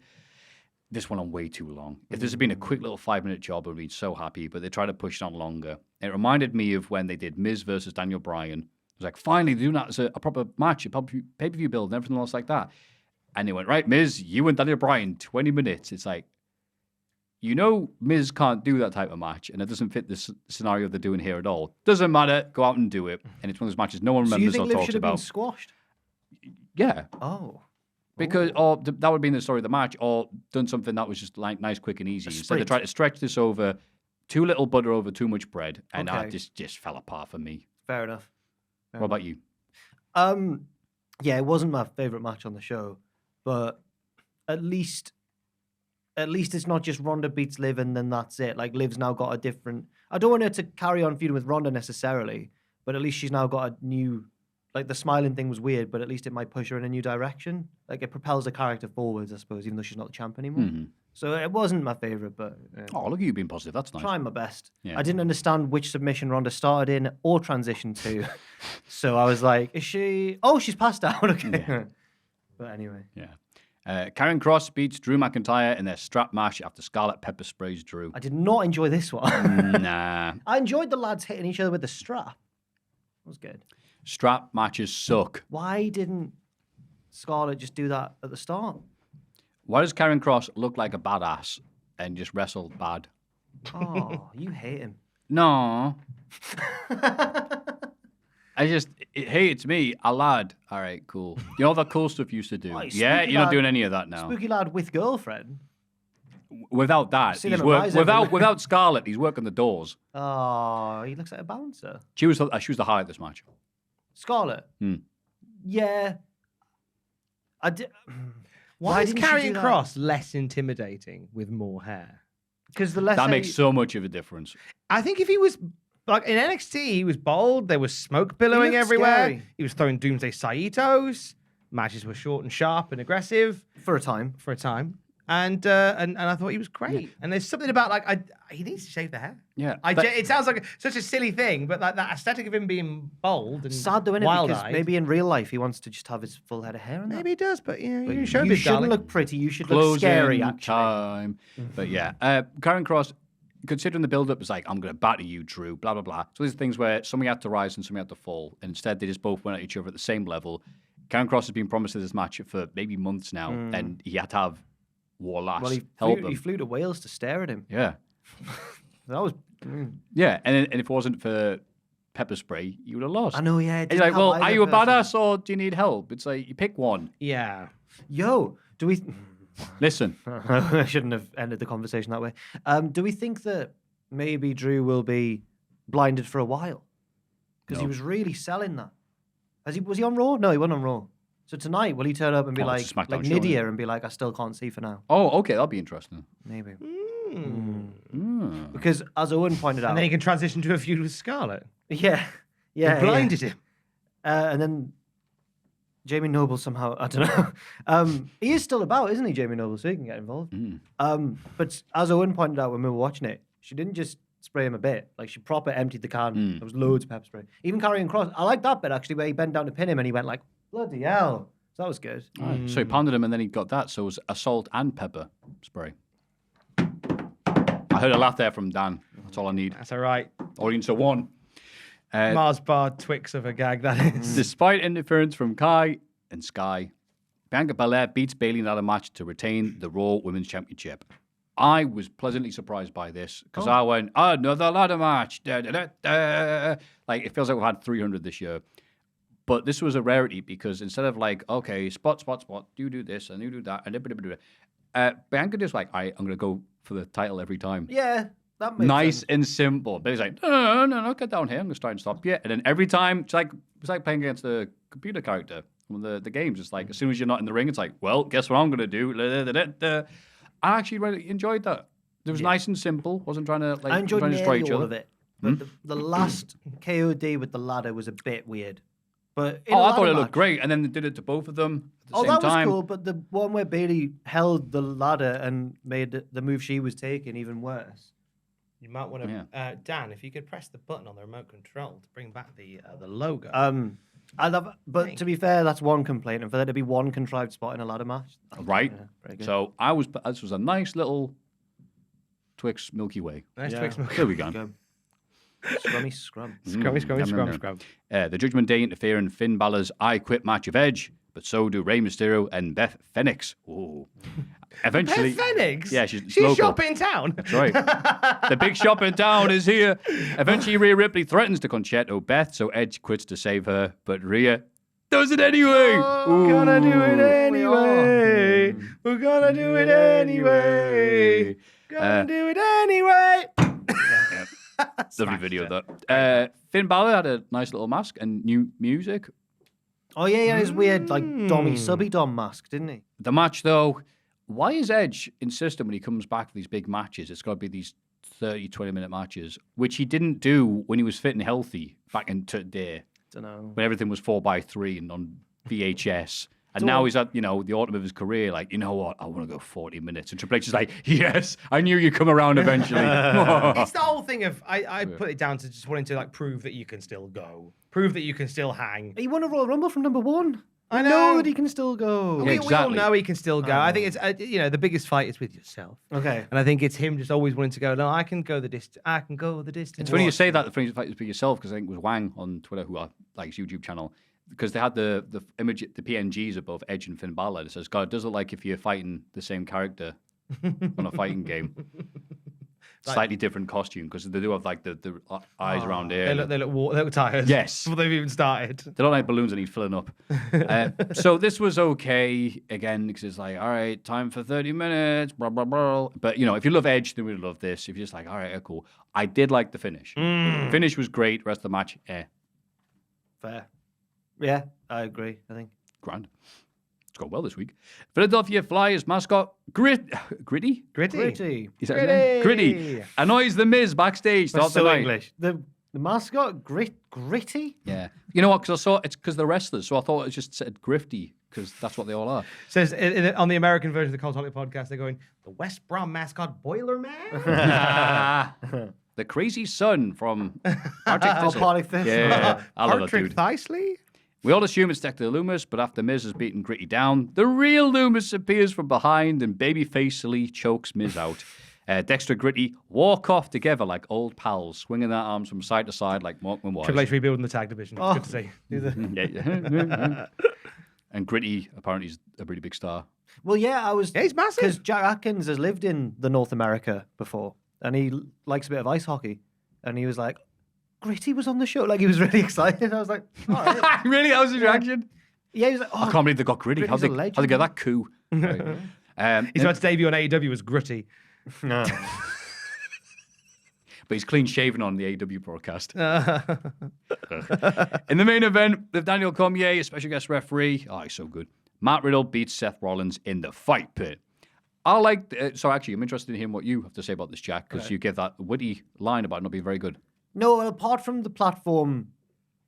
this went on way too long. If this had been a quick little 5-minute job, I would have been so happy, but they tried to push it on longer. It reminded me of when they did Miz versus Daniel Bryan. It was like, finally, they're doing that as a proper match, a pay-per-view build and everything else like that. And they went, right, Miz, you and Daniel Bryan, 20 minutes. It's like, Miz can't do that type of match, and it doesn't fit the scenario they're doing here at all. Doesn't matter, go out and do it. And it's one of those matches no one So you remembers think or Liv talks should have been about. squashed? Yeah. Oh. Because that would have been the story of the match, or done something that was just like nice, quick, and easy. Instead, they sprint. tried to stretch this over too little butter over too much bread, and Okay. just fell apart for me. Fair enough. What about you? Yeah, it wasn't my favorite match on the show, but at least it's not just Ronda beats Liv and then that's it. Like Liv's now got a different. I don't want her to carry on feuding with Ronda necessarily, but at least she's now got a new. Like the smiling thing was weird, but at least it might push her in a new direction. Like it propels the character forwards, I suppose, even though she's not the champ anymore. So it wasn't my favorite, but Oh, look at you being positive. That's nice. trying my best. Yeah. I didn't understand which submission Ronda started in or transitioned to, so I was like, "Is she? Oh, she's passed out." Okay. But anyway, Yeah. Karen Cross beats Drew McIntyre in their strap match after Scarlett pepper sprays Drew. I did not enjoy this one. Nah. I enjoyed the lads hitting each other with the strap. It was good. Strap matches suck. Why didn't Scarlett just do that at the start? Why does Karen Cross look like a badass and just wrestle bad? Oh, you hate him. No. Hey, it's me, a lad. All right, cool. You know all that cool stuff you used to do? Oh, Yeah, spooky you're not lad. doing any of that now. Spooky lad with girlfriend. Without that, seen he's him at Rise everywhere. without Scarlett, he's working the doors. Oh, he looks like a bouncer. She was the highlight of this match. Scarlett. Yeah. I did. Why is didn't she Karrion do that? Cross less intimidating with more hair? Because the less That makes so much of a difference. I think if he was like in NXT, he was bold. There was smoke billowing looked everywhere. scary. He was throwing Doomsday Saitos. Matches were short and sharp and aggressive for a time. for a time. And I thought he was great. And there's something about like he needs to shave the hair. Yeah. It sounds like such a silly thing, but like that aesthetic of him being bold and Sad though, innit? Because wild-eyed. maybe in real life he wants to just have his full head of hair. And that. Maybe he does, but yeah, But you you showbiz, shouldn't darling. look pretty. You should look Closing scary. Actually, time. But yeah, Karen Cross, considering the build-up, was like, I'm going to batter you, Drew, blah, blah, blah. So these things where somebody had to rise and somebody had to fall. And instead, they just both went at each other at the same level. Karen Cross has been promised this match for maybe months now, and he had to have War Lass well, help he him. flew to Wales to stare at him. Yeah. That was. Yeah, and if it wasn't for pepper spray, you would have lost. I know. Yeah. And you're like, well, are you a badass or do you need help? It's like, you pick one. Yeah. Yo, do we? Listen. I shouldn't have ended the conversation that way. Do we think that maybe Drew will be blinded for a while? Because he No. was really selling that. Was he on Raw? No, he wasn't on Raw. So tonight, will he turn up and be Oh, like it's a SmackDown show, Nydia isn't it? and be like, I still can't see for now? Oh, okay, that'll be interesting. Maybe. Mm. Because as Owen pointed out, And then he can transition to a feud with Scarlett. yeah, They yeah, blinded him. and then Jamie Noble somehow, I don't know. He is still about, isn't he, Jamie Noble? So he can get involved. But as Owen pointed out when we were watching it, she didn't just spray him a bit. Like she proper emptied the can. There was loads of pepper spray. Even Karrion Cross, I like that bit actually, where he bent down to pin him and he went like, bloody hell. So that was good. So he pounded him and then he got that. So it was a salt and pepper spray. I heard a laugh there from Dan. That's all I need. That's all right. Audience of one. Mars bar Twix of a gag, that is. Despite interference from Kai and Sky, Bianca Belair beats Bayley in another match to retain the Raw Women's Championship. I was pleasantly surprised by this because I went, another ladder match. Da, da, da, da. Like, it feels like we've had 300 this year. But this was a rarity because instead of like, okay, spot, you do this and you do that, and Bianca just like, I'm going to go for the title every time. Yeah, that makes Nice sense. and simple. But he's like, no, get down here. I'm going to try and stop you. And then every time, it's like playing against a computer character. One of the games, it's like, as soon as you're not in the ring, it's like, well, guess what I'm going to do? I actually really enjoyed that. It was nice and simple. Wasn't trying to like I enjoyed trying to destroy each nearly all other. of it. But the last KOD with the ladder was a bit weird. But in a I ladder thought it match- looked great, and then they did it to both of them at the Oh, same that was time. cool. But the one where Bailey held the ladder and made the move she was taking even worse. You might want to, Dan, if you could press the button on the remote control to bring back the logo. I love, but to be fair, that's one complaint, and for there to be one contrived spot in a ladder match, Right. very good. So this was a nice little Twix Milky Way. Nice yeah. Twix milk. There we go. Go. Scrummy scrum. Scrum. The Judgment Day interfere in Finn Balor's I Quit match of Edge, but so do Rey Mysterio and Beth Phoenix. Ooh. Eventually, Beth Phoenix? Yeah, she's She's local. shopping in town. That's right. The big shop in town is here. Eventually, Rhea Ripley threatens to concerto Beth, so Edge quits to save her, but Rhea does it anyway. We're gonna do it anyway. We're gonna do it anyway. Gonna do it anyway. Lovely video of that. Finn Balor had a nice little mask and new music. Oh yeah, his weird like Dommy subby Dom mask, didn't he? The match, though, why is Edge insistent when he comes back for these big matches? It's got to be these 30, 20-minute matches, which he didn't do when he was fit and healthy back in today, Don't know. when everything was 4x3 and on VHS. And now he's at, the autumn of his career, like, you know what, I want to go 40 minutes. And Triple H is like, yes, I knew you'd come around eventually. It's the whole thing of I put it down to just wanting to like prove that you can still go, prove that you can still hang. He won a Royal Rumble from number one. I know know that he can still go. Yeah, We all exactly. know he can still go. I think it's the biggest fight is with yourself. Okay. And I think it's him just always wanting to go. No, I can go the distance. I can go the distance. It's funny you say that, the funny fact is for yourself, because I think it was Wang on Twitter, who likes YouTube channel, because they had the image, the PNGs above Edge and Finn Balor. It says, God, it does look like if you're fighting the same character on a fighting game. Slightly different costume, because they do have like the eyes around here. They look tired. Yes. Before they've even started. They don't like balloons that need filling up. So this was okay, again, because it's like, all right, time for 30 minutes, blah, blah, blah. But, if you love Edge, then we love this. If you're just like, all right, cool. I did like the finish. Finish was great. Rest of the match, Fair. Yeah, I agree. I think. grand. It's gone well this week. Philadelphia Flyers mascot Gritty? Gritty. Is that his name? Gritty annoys the Miz backstage. That's throughout the so night. English. The mascot Gritty. Yeah. You know what? Because I saw it's because they're wrestlers, so I thought it just said Grifty because that's what they all are. Says on the American version of the Cultaholic Podcast, they're going the West Brom mascot Boilerman. The crazy son from Arctic Thistle. Arctic Thistle. Yeah, I love that Patrick dude. Thaisley. We all assume it's Dexter Loomis, but after Miz has beaten Gritty down, the real Loomis appears from behind and babyfacely chokes Miz out. Dexter and Gritty walk off together like old pals, swinging their arms from side to side like Monkman Wise. Triple H rebuilding the tag division. It's good to see. Yeah. And Gritty apparently is a really big star. Well, yeah, I was. Yeah, he's massive. Because Jack Atkins has lived in the North America before, and he likes a bit of ice hockey, and he was like, Gritty was on the show. Like, he was really excited. I was like, all right. Really? That was his reaction? Yeah, he was like, oh, I can't believe they got Gritty. How'd Gritty's a they get that coup? Right. He's about to debut on AEW as Gritty. no. But he's clean shaven on the AEW broadcast. In the main event, with Daniel Cormier, a special guest referee. Oh, he's so good. Matt Riddle beats Seth Rollins in the fight pit. So actually, I'm interested in hearing what you have to say about this, Jack, because you gave that witty line about not being very good. No, apart from the platform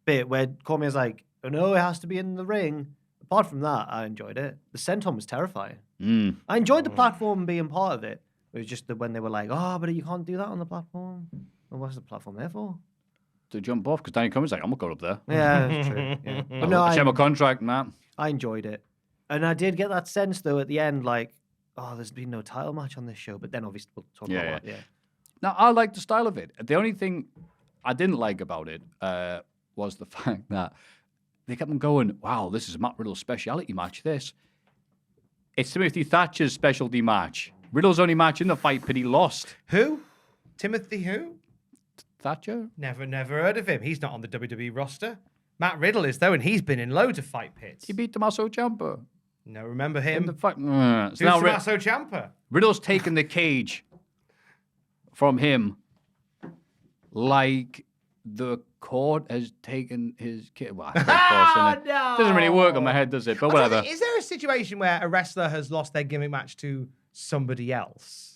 bit where Cormier's like, oh no, it has to be in the ring. Apart from that, I enjoyed it. The senton was terrifying. I enjoyed the platform being part of it. It was just that when they were like, oh, but you can't do that on the platform. Well, what's the platform there for? To jump off, because Danny Cummins like, I'm not going up there. Yeah, that's true. Yeah. But no, Share my contract, man. I enjoyed it. And I did get that sense, though, at the end, like, oh, there's been no title match on this show. But then, obviously, we'll talk about that. Yeah. Now, I like the style of it. The only thing I didn't like about it was the fact that they kept on going, wow, this is Matt Riddle's speciality match, this. It's Timothy Thatcher's specialty match. Riddle's only match in the fight pit, he lost. Who? Timothy who? Thatcher? Never heard of him. He's not on the WWE roster. Matt Riddle is, though, and he's been in loads of fight pits. He beat Tommaso Ciampa. No, remember In him? the fight. So Who's now Tommaso Ciampa? Riddle's taken the cage from him like the cord has taken his kid. Well, no. Doesn't really work on my head, does it? But whatever. Is there a situation where a wrestler has lost their gimmick match to somebody else?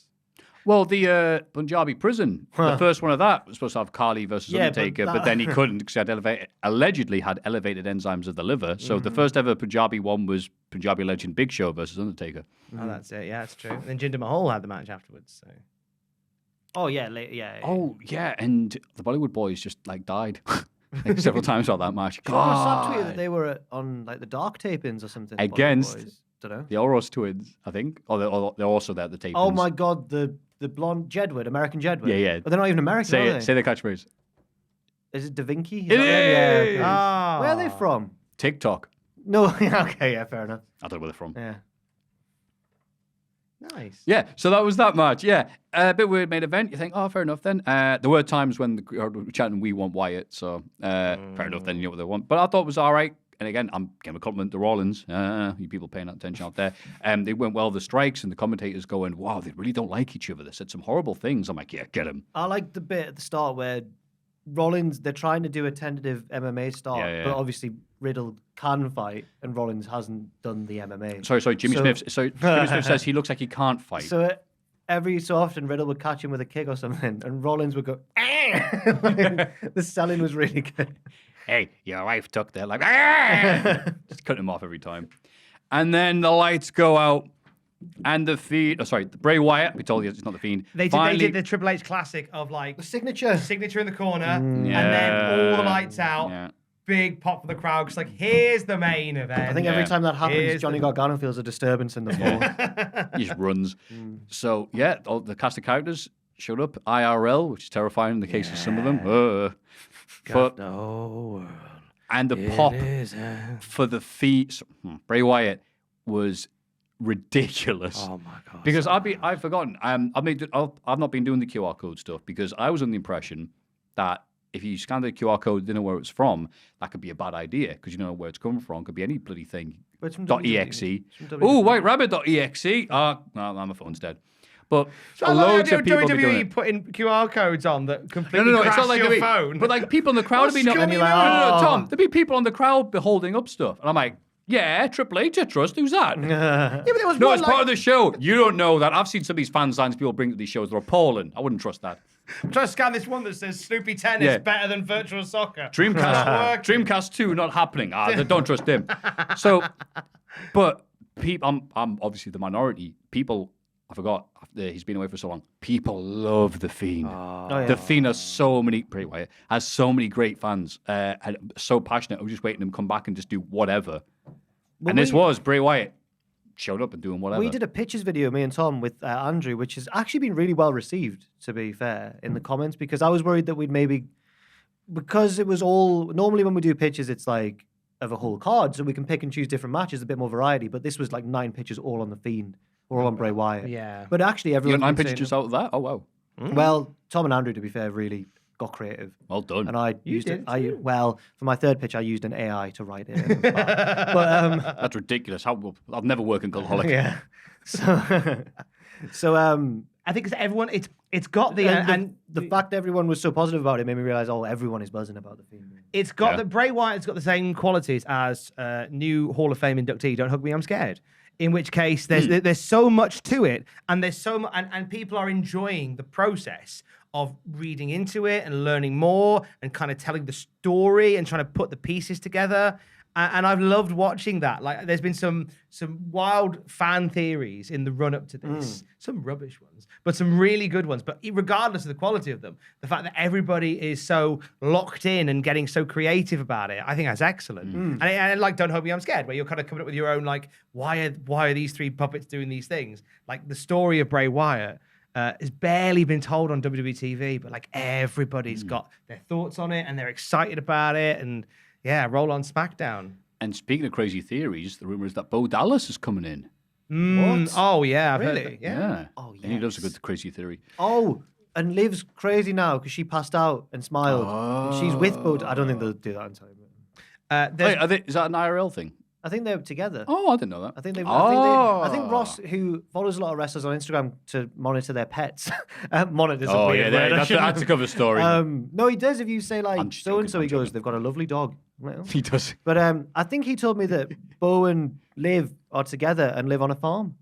Well, the Punjabi prison, the first one of that was supposed to have Kali versus Undertaker, but then he couldn't because he allegedly had elevated enzymes of the liver. So the first ever Punjabi one was Punjabi legend Big Show versus Undertaker. Oh, that's it. Yeah, that's true. And then Jinder Mahal had the match afterwards. So. Oh yeah, yeah. Oh yeah, and the Bollywood boys just like died like, several times about that match. God. Tweet that they were on like the dark tapings or something against don't know. the Oros twins, I think. Or they're also there at the tapings. Oh my God, the blonde Jedward, American Jedward. Yeah. But they're not even American, Say are it. they? Say the catchphrase. Is it Da Vinci? It is! Yeah. Where are they from? TikTok. No, okay, yeah, fair enough. I don't know where they're from. Yeah. Nice. Yeah, so that was that match. Yeah, a bit weird main event. You think, oh, fair enough then. There were times when the crowd were chanting, "We want Wyatt," so fair enough then. You know what they want. But I thought it was all right. And again, I'm giving a compliment to Rollins. You people paying attention out there. They went well, the strikes, and the commentators going, wow, they really don't like each other. They said some horrible things. I'm like, yeah, get him. I like the bit at the start where Rollins, they're trying to do a tentative MMA start, but obviously Riddle can fight, and Rollins hasn't done the MMA. Sorry, Jimmy Smith. So Jimmy Smith says he looks like he can't fight. So every so often, Riddle would catch him with a kick or something, and Rollins would go, the selling was really good. Hey, your wife took that, like, just cut him off every time. And then the lights go out, and the Fiend, Bray Wyatt, we told you it's not the Fiend. They did the Triple H classic of like the signature in the corner, and then all the lights out, big pop for the crowd. It's like, here's the main event. I think every time that happens, Johnny Gargano feels a disturbance in the floor. He just runs. So, yeah, all the cast of characters showed up, IRL, which is terrifying in the case of some of them. But and the pop for the feet, Bray Wyatt was ridiculous. Oh my God! Because I've forgotten. I've not been doing the QR code stuff because I was under the impression that if you scan the QR code, didn't know where it's from, that could be a bad idea because you don't know where it's coming from. It could be any bloody thing. .exe. Oh, whiterabbit.exe. No, my phone's dead. But loads of people be doing it. Putting QR codes on that completely it's crash not like your phone. But like people in the crowd would be Tom, there'd be people in the crowd holding up stuff. And I'm like, yeah, Triple H, I trust. Who's that? Yeah, but there was no, it's part of the show. You don't know that. I've seen some of these fan signs people bring to these shows. They're appalling. I wouldn't trust that. I'm trying to scan this one that says Snoopy Tennis better than virtual soccer. Dreamcast 2 not happening. Don't trust him. So, but people, I'm obviously the minority. People, I forgot, he's been away for so long. People love The Fiend. The Fiend has Bray Wyatt has so many great fans and so passionate. I'm just waiting him to come back and just do whatever. And this was Bray Wyatt showed up and doing whatever. We did a pictures video, me and Tom, with Andrew, which has actually been really well received, to be fair, in the comments, because I was worried that we'd because it was all, normally when we do pictures, it's like of a whole card, so we can pick and choose different matches, a bit more variety, but this was like 9 pictures all on The Fiend, all on Bray Wyatt. Yeah. But actually everyone... You got 9 pictures out of that? Oh, wow. Well, Tom and Andrew, to be fair, really got creative. Well done. And I used it. Well, for my third pitch, I used an AI to write it. But that's ridiculous. I'll never work in Cultaholic. Yeah. So I think it's everyone. It's got the and the fact everyone was so positive about it made me realize, everyone is buzzing about the Fiend. It's got the Bray Wyatt's got the same qualities as new Hall of Fame inductee. Don't hug me, I'm scared. In which case, there's so much to it, and there's so much, and people are enjoying the process of reading into it and learning more and kind of telling the story and trying to put the pieces together. And I've loved watching that. Like, there's been some wild fan theories in the run-up to this. Some rubbish ones, but some really good ones. But regardless of the quality of them, the fact that everybody is so locked in and getting so creative about it, I think that's excellent. And like, Don't Hold Me, I'm Scared, where you're kind of coming up with your own, like, why are these 3 puppets doing these things? Like, the story of Bray Wyatt has barely been told on WWE TV, but like everybody's got their thoughts on it and they're excited about it. And yeah, roll on SmackDown. And speaking of crazy theories, the rumor is that Bo Dallas is coming in. What? Oh yeah, I've heard Really? that, yeah. Oh, And he loves a good crazy theory. Oh, and Liv's crazy now because she passed out and smiled. She's with Bo. I don't think they'll do that in time. There's- Is that an IRL thing? I think they're together. Oh, I didn't know that. I think I think Ross, who follows a lot of wrestlers on Instagram to monitor their pets, monitors. Oh, a weird word, I shouldn't that's a have. cover story. No, he does. If you say like I'm just so and so, he joking. goes, "They've got a lovely dog." I'm like, "Oh." He does. But I think he told me that Bo and Liv are together and live on a farm.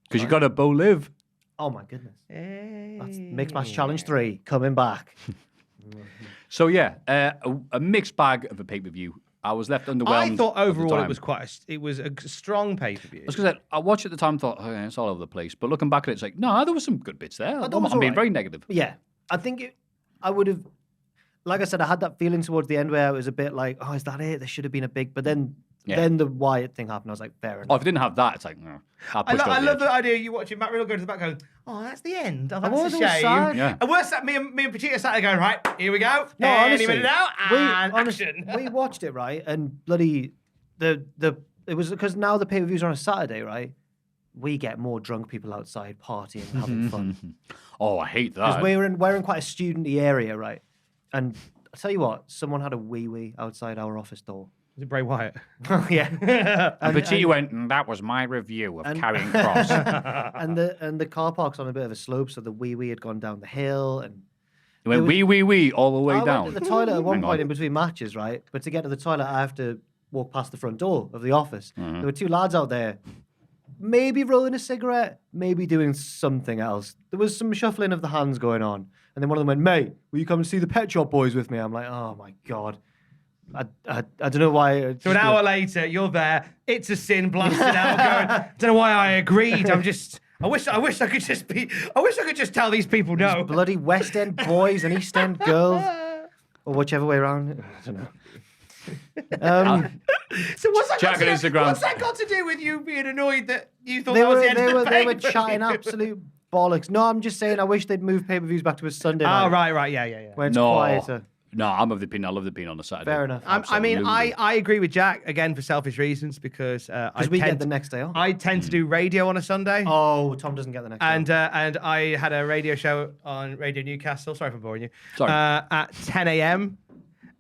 Because you got to Bo live. Oh my goodness! Hey. That's Mixed Match Challenge 3 coming back. So yeah, a mixed bag of a pay-per-view. I was left underwhelmed. I thought at the overall it time. was it was a strong pay-per-view. I was going to say, I watched it at the time and thought, oh, yeah, it's all over the place. But looking back at it, it's like, no, there was some good bits there. thought it I'm was being alright. very negative. Yeah, I think I would have. Like I said, I had that feeling towards the end where it was a bit like, "Oh, is that it? There should have been a big." But then the Wyatt thing happened. I was like, "Fair enough." Oh, if I didn't have that, it's like, no. I love the idea you watching Matt Riddle go to the back going, "Oh, that's the end. Oh, that's was a all shame." sad. Yeah. And worse, me and Pachita sat there going, "Right, here we go. No, Any honestly, minute now, and action." we watched it right, and bloody it was because now the pay-per-views are on a Saturday, right? We get more drunk people outside partying, and having fun. Oh, I hate Because that. we're in quite a studenty area, right? And I tell you what, someone had a wee outside our office door. Is it Bray Wyatt? Yeah, And Pachita went, that was my review of Carrying Cross. and the car park's on a bit of a slope, so the wee had gone down the hill, and He went wee all the way I down. went to the toilet at one Hang point on. in between matches, right? But to get to the toilet, I have to walk past the front door of the office. Mm-hmm. There were two lads out there, maybe rolling a cigarette, maybe doing something else. There was some shuffling of the hands going on. And then one of them went, "Mate, will you come and see the Pet Shop Boys with me?" I'm like, "Oh my God." I don't know why. So an hour later, you're there. It's a sin blasting out, going, "Don't know why I agreed. I'm just. I wish I could just be. I wish I could just tell these people no." Bloody West End boys and East End girls. Or whichever way around. I don't know. So what's that, Jack got on to do, Instagram. what's that got to do with you being annoyed that you thought They that was were, the end they of were, the they were pay-per-view? chatting absolute bollocks. No, I'm just saying I wish they'd move pay-per-views back to a Sunday night. Oh, right, yeah. When it's No. quieter. No, I'm of the opinion. I love the opinion on a Saturday. Fair enough. I mean, Absolutely. I agree with Jack, again, for selfish reasons, because Because we get the next day off. I tend to do radio on a Sunday. Oh, Tom doesn't get the next And day off. and I had a radio show on Radio Newcastle. Sorry for boring you. Sorry. At 10 a.m.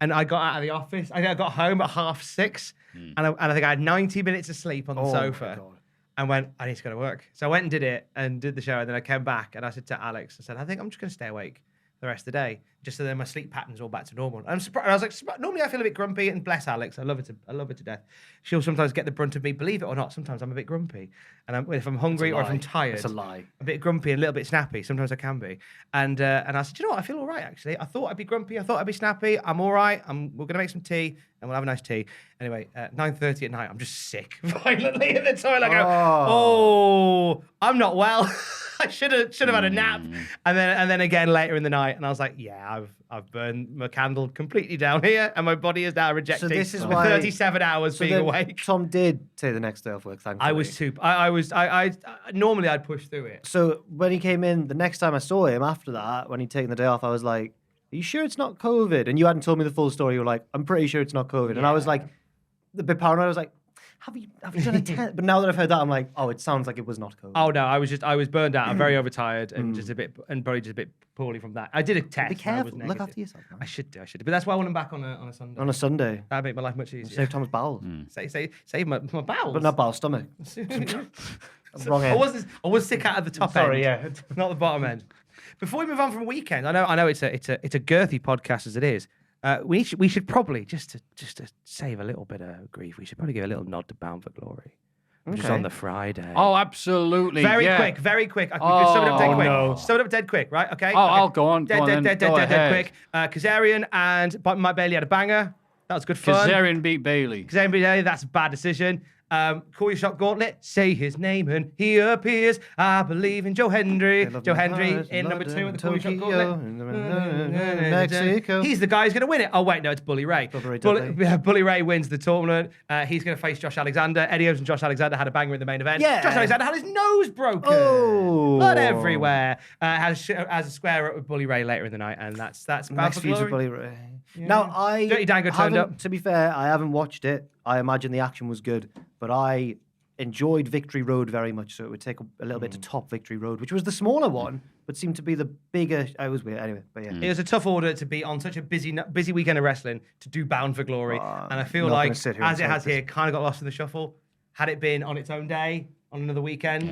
And I got out of the office. I think I got home at 6:30. And I think I had 90 minutes of sleep on the Oh my sofa. God. And went, I need to go to work. So I went and did it and did the show. And then I came back and I said to Alex, I said, I think I'm just going to stay awake the rest of the day, just so then my sleep pattern's all back to normal. I'm surprised. I was like, normally I feel a bit grumpy, and bless Alex, I love her to death. She'll sometimes get the brunt of me. Believe it or not, sometimes I'm a bit grumpy, and if I'm hungry or if I'm tired, It's a lie. a bit grumpy and a little bit snappy. Sometimes I can be. And I said, you know what? I feel all right actually. I thought I'd be grumpy. I thought I'd be snappy. I'm all right. We're gonna make some tea and we'll have a nice tea. Anyway, 9:30 at night, I'm just sick violently in the toilet. I go, oh, I'm not well. I should have had a nap. And then again later in the night, and I was like, yeah, I've burned my candle completely down here, and my body is now rejecting. So this is the why 37 hours being then awake. Tom did take the next day off work, thankfully. I was normally I'd push through it. So when he came in, the next time I saw him after that, when he'd taken the day off, I was like, "Are you sure it's not COVID?" And you hadn't told me the full story. You were like, "I'm pretty sure it's not COVID." And I was like, a bit paranoid. I was like, have you done a test? But now that I've heard that, I'm like, oh, it sounds like it was not COVID. Oh no, I was burned out. I'm very overtired and probably just a bit poorly from that. I did a test. Be and I careful. was Look negative. after yourself. Man. I should do. But that's why I want them back on a Sunday. On a Sunday. That'd make my life much easier. Save Tom's bowels. Save my bowels. But not bowels, stomach. Wrong I end. was sick out of the top Sorry, end. Not the bottom end. Before we move on from weekend, I know it's a girthy podcast as it is. We should probably just to save a little bit of grief. We should probably give a little nod to Bound for Glory, which is Okay. on the Friday. Oh, absolutely. Very yeah. quick. We can sum it up dead Oh, quick. no. Sum it up dead quick, right? Okay. Oh, I'll go on. Go on then. Dead Go ahead. quick. Kazarian and Mike Bailey had a banger. That was good fun. Kazarian beat Bailey. Kazarian beat Bailey. That's a bad decision. Call your shot gauntlet, say his name and he appears. I believe in Joe Hendry. Joe Hendry in number 2 at the Call Your Shot gauntlet. Mexico. He's the guy who's going to win it. Oh, wait, no, it's Bully Ray. Bully Ray wins the tournament. He's going to face Josh Alexander. Eddie Owens and Josh Alexander had a banger in the main event. Yeah. Josh Alexander had his nose broken. Oh. Blood everywhere. Has a square up with Bully Ray later in the night, and that's Next feud's with Bully Ray. Yeah. Now, I Dirty Dango turned haven't- up. To be fair, I haven't watched it. I imagine the action was good, but I enjoyed Victory Road very much, so it would take a little bit to top Victory Road, which was the smaller one, but seemed to be the bigger. I was weird anyway, but yeah. It was a tough order to be on such a busy weekend of wrestling to do Bound for Glory, and I feel not gonna like sit here and as it take has this. here, kind of got lost in the shuffle. Had it been on its own day, on another weekend,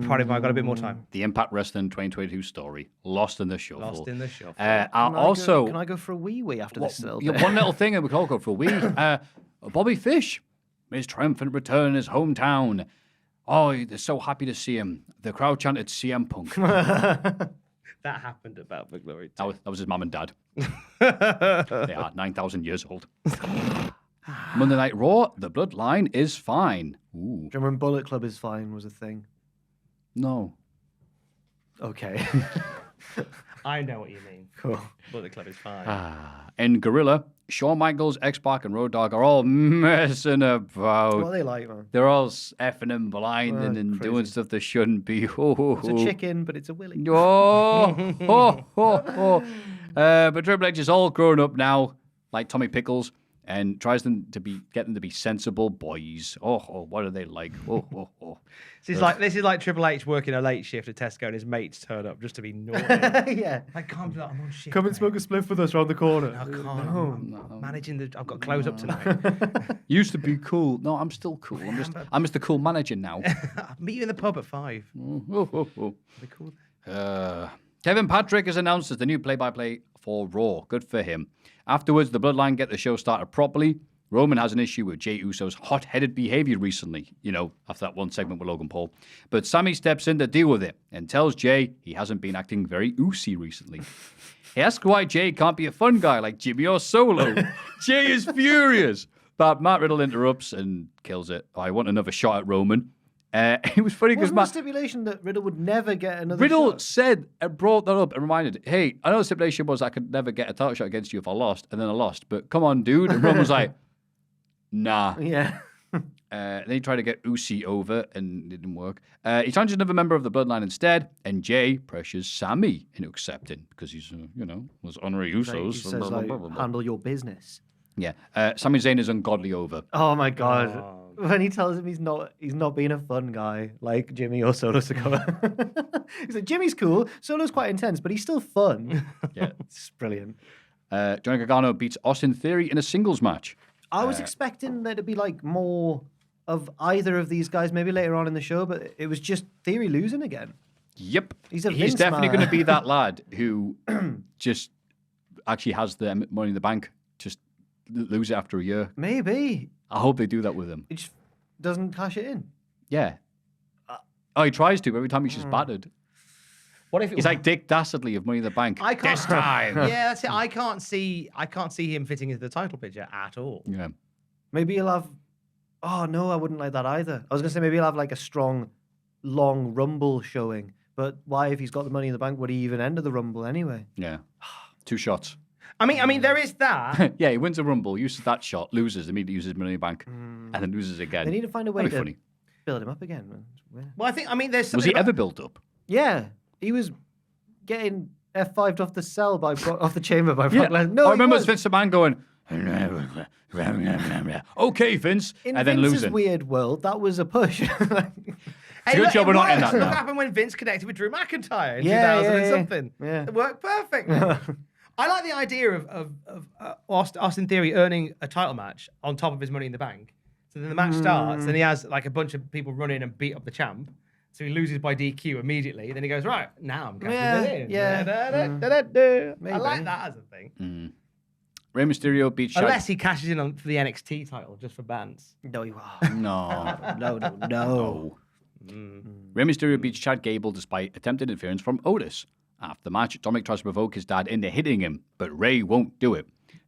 probably might have got a bit more time. The Impact Wrestling 2022 story, lost in the shuffle. Lost in the shuffle. Can I go for a wee after this little bit? One little thing, and we can all go for a wee. Bobby Fish, his triumphant return in his hometown. Oh, they're so happy to see him. The crowd chanted CM Punk. That happened at Bound for Glory too. That was his mum and dad. They are 9,000 years old. Monday Night Raw, the bloodline is fine. Ooh. Do you remember when Bullet Club is fine was a thing? No. Okay. I know what you mean. Cool. But the club is fine. In Gorilla, Shawn Michaels, X-Pac, and Road Dogg are all messing about. What are they like, man? They're all effing and blinding and crazy. doing stuff they shouldn't be. Oh, It's a chicken, but it's a willy. But Triple H is all grown up now, like Tommy Pickles, and tries get them to be sensible boys. Oh, what are they like? Oh. This is like Triple H working a late shift at Tesco and his mates turn up just to be naughty. Yeah. I can't be like, I'm on shift. Come and mate. smoke a spliff with us round the corner. I can't. I'm managing I've got close up tonight. Used to be cool. No, I'm still cool. I'm just the cool manager now. I'll meet you in the pub at 5. Be cool. Kevin Patrick is announced as the new play-by-play for Raw. Good for him. Afterwards, the Bloodline get the show started properly. Roman has an issue with Jey Uso's hot-headed behavior recently, after that one segment with Logan Paul. But Sammy steps in to deal with it and tells Jey he hasn't been acting very Usy recently. He asks why Jey can't be a fun guy like Jimmy or Solo. Jey is furious. But Matt Riddle interrupts and kills it. I want another shot at Roman. It was funny because Wasn't the stipulation that Riddle would never get another Riddle shot? said and brought that up and reminded, hey, I know the stipulation was I could never get a title shot against you if I lost, and then I lost. But come on, dude. And Roman was like, nah. Yeah. Then he tried to get Usi over, and it didn't work. He challenges another member of the Bloodline instead, and Jey pressures Sammy into accepting because he's, was honorary Usos. He says, handle your business. Yeah. Sami Zayn is ungodly over. Oh my god. When he tells him he's not being a fun guy like Jimmy or Solo Sikoa. He's like, Jimmy's cool, Solo's quite intense, but he's still fun. Yeah. It's brilliant. Johnny Gargano beats Austin Theory in a singles match. I was expecting there to be like more of either of these guys maybe later on in the show, but it was just Theory losing again. Yep. He's a Vince definitely man. going to be that lad who just actually has the Money in the Bank, just lose it after a year. Maybe. I hope they do that with him. He just doesn't cash it in. Yeah. He tries to. Every time he's just battered. What if He's like Dick Dastardly of Money in the Bank. This time. Yeah, that's it. I can't see him fitting into the title picture at all. Yeah. Maybe he'll have... Oh, no, I wouldn't like that either. I was going to say maybe he'll have like a strong, long Rumble showing. But why, if he's got the Money in the Bank, would he even enter the Rumble anyway? Yeah. 2 shots. I mean, there is that. Yeah, he wins a Rumble, uses that shot, loses, immediately uses Money in the Bank, and then loses again. They need to find a way That'd to be funny. build him up again. Well, there's something Was he about- ever built up? Yeah, he was getting F5'd off the cell off the chamber by Brock Yeah. Lesnar. No, I he remember was. Vince McMahon going, okay, Vince, In and then Vince's losing. weird world, that was a push. Hey, Good look, job it we're not in worked. that Look what now. happened when Vince connected with Drew McIntyre in Yeah, 2000 and yeah, something. yeah. It worked perfectly. I like the idea of Austin Theory earning a title match on top of his Money in the Bank. So then the match starts, and he has like a bunch of people run in and beat up the champ. So he loses by DQ immediately. Then he goes, right, now I'm cashing it in. Yeah. I like that as a thing. Rey Mysterio beats Shaq. Unless he cashes in for the NXT title just for bands. No, you are. No. Rey Mysterio beats Chad Gable despite attempted interference from Otis. After the match, Dominic tries to provoke his dad into hitting him, but Rey won't do it.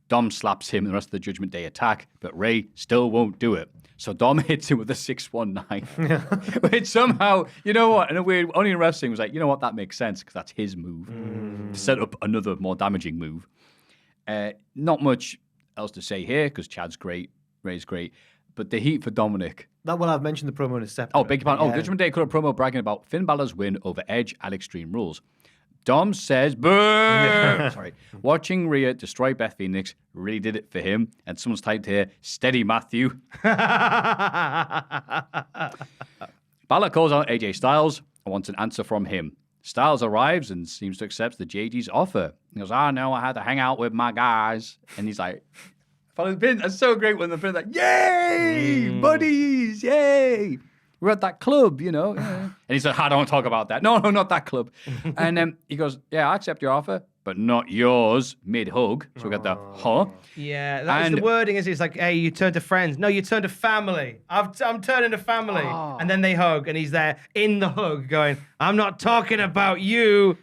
Dom slaps him in the rest of the Judgment Day attack, but Rey still won't do it. So Dom hits him with a 619, which somehow, you know what, in a weird, only in wrestling was like, you know what, that makes sense because that's his move. To set up another more damaging move. Not much else to say here because Chad's great, Ray's great, but the heat for Dominic. I've mentioned the promo in a separate. Oh, beg your pardon. Oh, Judgment Day cut a promo bragging about Finn Balor's win over Edge at Extreme Rules. Dom says, boo! Sorry. Watching Rhea destroy Beth Phoenix really did it for him. And someone's typed here, steady Maffew. Balor calls out AJ Styles and wants an answer from him. Styles arrives and seems to accept the JD's offer. He goes, no, I had to hang out with my guys. And he's like, follow the pin. That's so great when the pin's like, yay, buddies, yay. We're at that club, you know. Yeah. And he's like, I don't talk about that. No, not that club. And then he goes, yeah, I accept your offer, but not yours, mid-hug. So we got the, huh? Yeah, that's the wording is it's like, hey, you turn to friends. No, you turn to family. I'm turning to family. Oh. And then they hug, and he's there in the hug going, I'm not talking about you.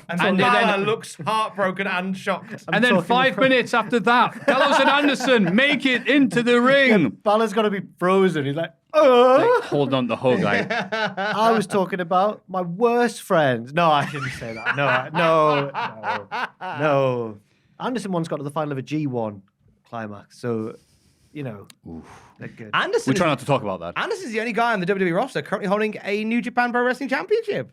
And then looks heartbroken and shocked. And then 5 minutes after that, Gallows and Anderson make it into the ring. Yeah, Balor's got to be frozen. He's like, like, holding on the hug. Like, I was talking about my worst friend. No, I shouldn't say that. No. Anderson once got to the final of a G1 climax, so you know, they're good. We try not to talk about that. Anderson's the only guy on the WWE roster currently holding a New Japan Pro Wrestling Championship.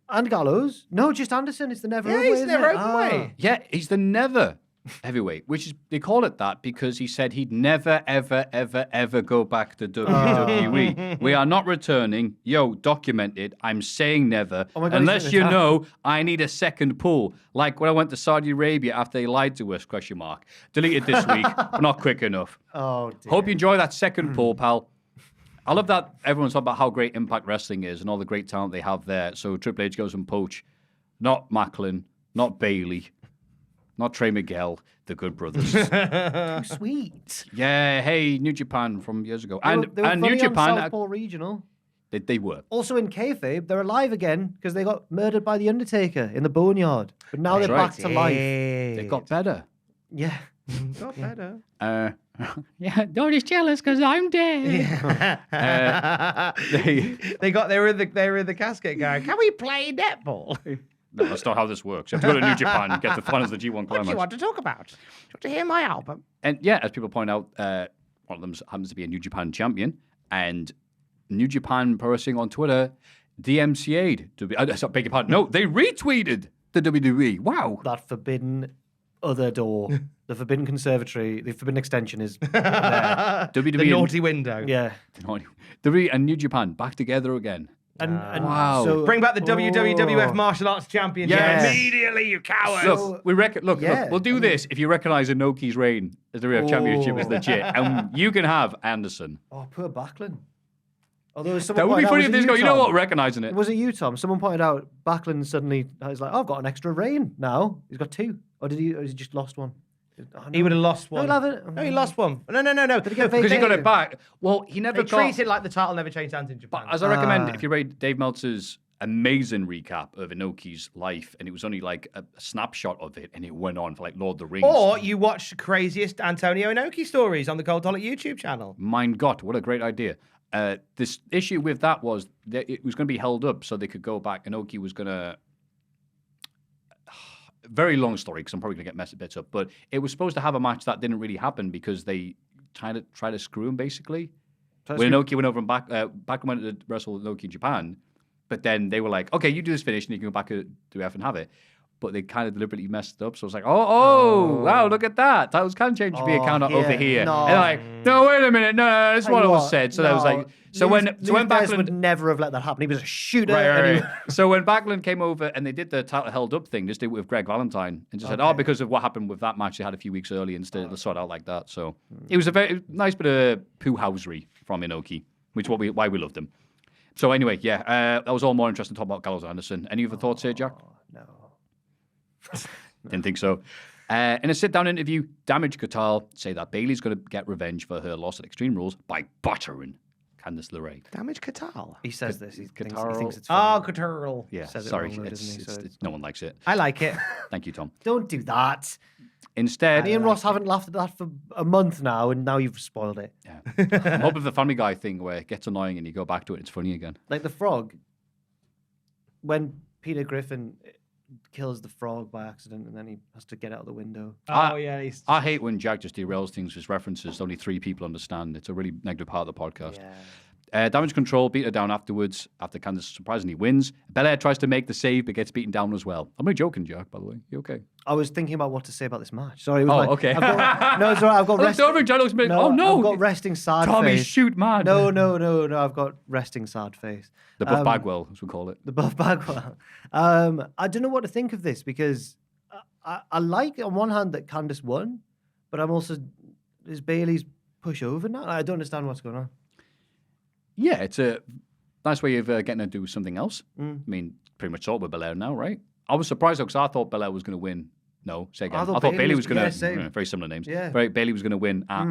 And Gallows? No, just Anderson. It's the never openweight. He's never openweight. Yeah, he's the never heavyweight, which is, they call it that because he said he'd never, ever, ever, ever go back to WWE. We are not returning. Yo, document it. I'm saying never. Oh my God, unless you know I need a second pull. Like when I went to Saudi Arabia after they lied to us, ? Deleted this week, but not quick enough. Oh, dear. Hope you enjoy that second pull, pal. I love that everyone's talking about how great Impact Wrestling is and all the great talent they have there. So Triple H goes and poach. Not Macklin, not Bailey, not Trey Miguel, the Good Brothers. Too sweet. Yeah, hey, New Japan from years ago. They were New Japan. On Southpaw Regional. They were. Also in kayfabe, they're alive again because they got murdered by The Undertaker in the Boneyard. But now they're back to life. They got better. Yeah. Got better. Yeah, don't just jealous because I'm dead. They were in the casket going, can we play netball? No, that's not how this works. You have to go to New Japan and get the fun as the G1 climax. What do you want to talk about? Do you want to hear my album? And yeah, as people point out, one of them happens to be a New Japan champion, and New Japan Pro Wrestling on Twitter DMCA'd. Beg your pardon. No, they retweeted the WWE. Wow. That forbidden other door. The forbidden conservatory, the forbidden extension is there. WWE the naughty window. Yeah. WWE and New Japan back together again. And wow. So, bring back the WWF Martial Arts Championship immediately, you coward. Look, look, we'll do this if you recognise Inoki's reign as the WWF Championship is legit. And you can have Anderson. Oh, poor Backlund. Although that would be funny if this go, you know what, recognising it. Was it you, Tom? Someone pointed out Backlund suddenly is like, I've got an extra reign now. He's got 2. Or has he just lost one? Oh, no. He would have lost one. No, he lost one. No. Because he got it back. Well, he never treated like the title never changed hands in Japan. But as I recommend, if you read Dave Meltzer's amazing recap of Inoki's life, and it was only like a snapshot of it, and it went on for like Lord of the Rings. Or you watch the craziest Antonio Inoki stories on the Cultaholic YouTube channel. Mein Gott, what a great idea. This issue with that was that it was going to be held up so they could go back. Inoki was going to... Very long story because I'm probably going to get messed bits up, but it was supposed to have a match that didn't really happen because they tried to screw him basically. When Inoki went over and back went to wrestle Inoki in Japan, but then they were like, okay, you do this finish and you can go back to F and have it. But they kind of deliberately messed it up. So I was like, wow, look at that. That was kind of changed to be a counter over here. No. And they're like, no, wait a minute. No, that's what was said. So that was like, when Backlund would never have let that happen. He was a shooter. Right. So when Backlund came over and they did the title held up thing, just did it with Greg Valentine and just said, because of what happened with that match they had a few weeks early instead of sort out like that. So it was a very nice bit of poo-housery from Inoki, which is why we loved him. So anyway, that was all more interesting to talk about Gallows and Anderson. Any other thoughts here, Jack? No. Didn't think so. In a sit-down interview, Damage Katal say that Bayley's going to get revenge for her loss at Extreme Rules by buttering Candice LeRae. Damage Catal. He says this. He thinks it's Oh, funny. Catal. Yeah, Says it sorry. wrong though, doesn't he? So No one likes it. I like it. Thank you, Tom. Don't do that. Instead, Me and Ross haven't laughed at that for a month now, and now you've spoiled it. yeah. I'm hoping for the Family Guy thing where it gets annoying and you go back to it, it's funny again. Like the frog. When Peter Griffin kills the frog by accident, and then he has to get out of the window. Oh, yeah. I hate when Jack just derails things with references only 3 people understand. It's a really negative part of the podcast. Damage Control beat her down afterwards after Candice surprisingly wins. Belair tries to make the save but gets beaten down as well. I'm only joking, Jack, by the way. You okay? I was thinking about what to say about this match. Sorry. It was Okay. I've got, it's all right. I've got resting. I've got resting sad Tommy, face. shoot, man. No. I've got resting sad face. The Buff Bagwell, as we call it. The Buff Bagwell. I don't know what to think of this because I like on one hand that Candice won, but I'm also is Bailey's push over now? I don't understand what's going on. Yeah, it's a nice way of getting her to do something else. I mean, pretty much sorted with Belair now, right? I was surprised though because I thought Belair was going to win. No, say again. I thought Bailey was going to. Very similar names. Yeah. Right, Bailey was going to win at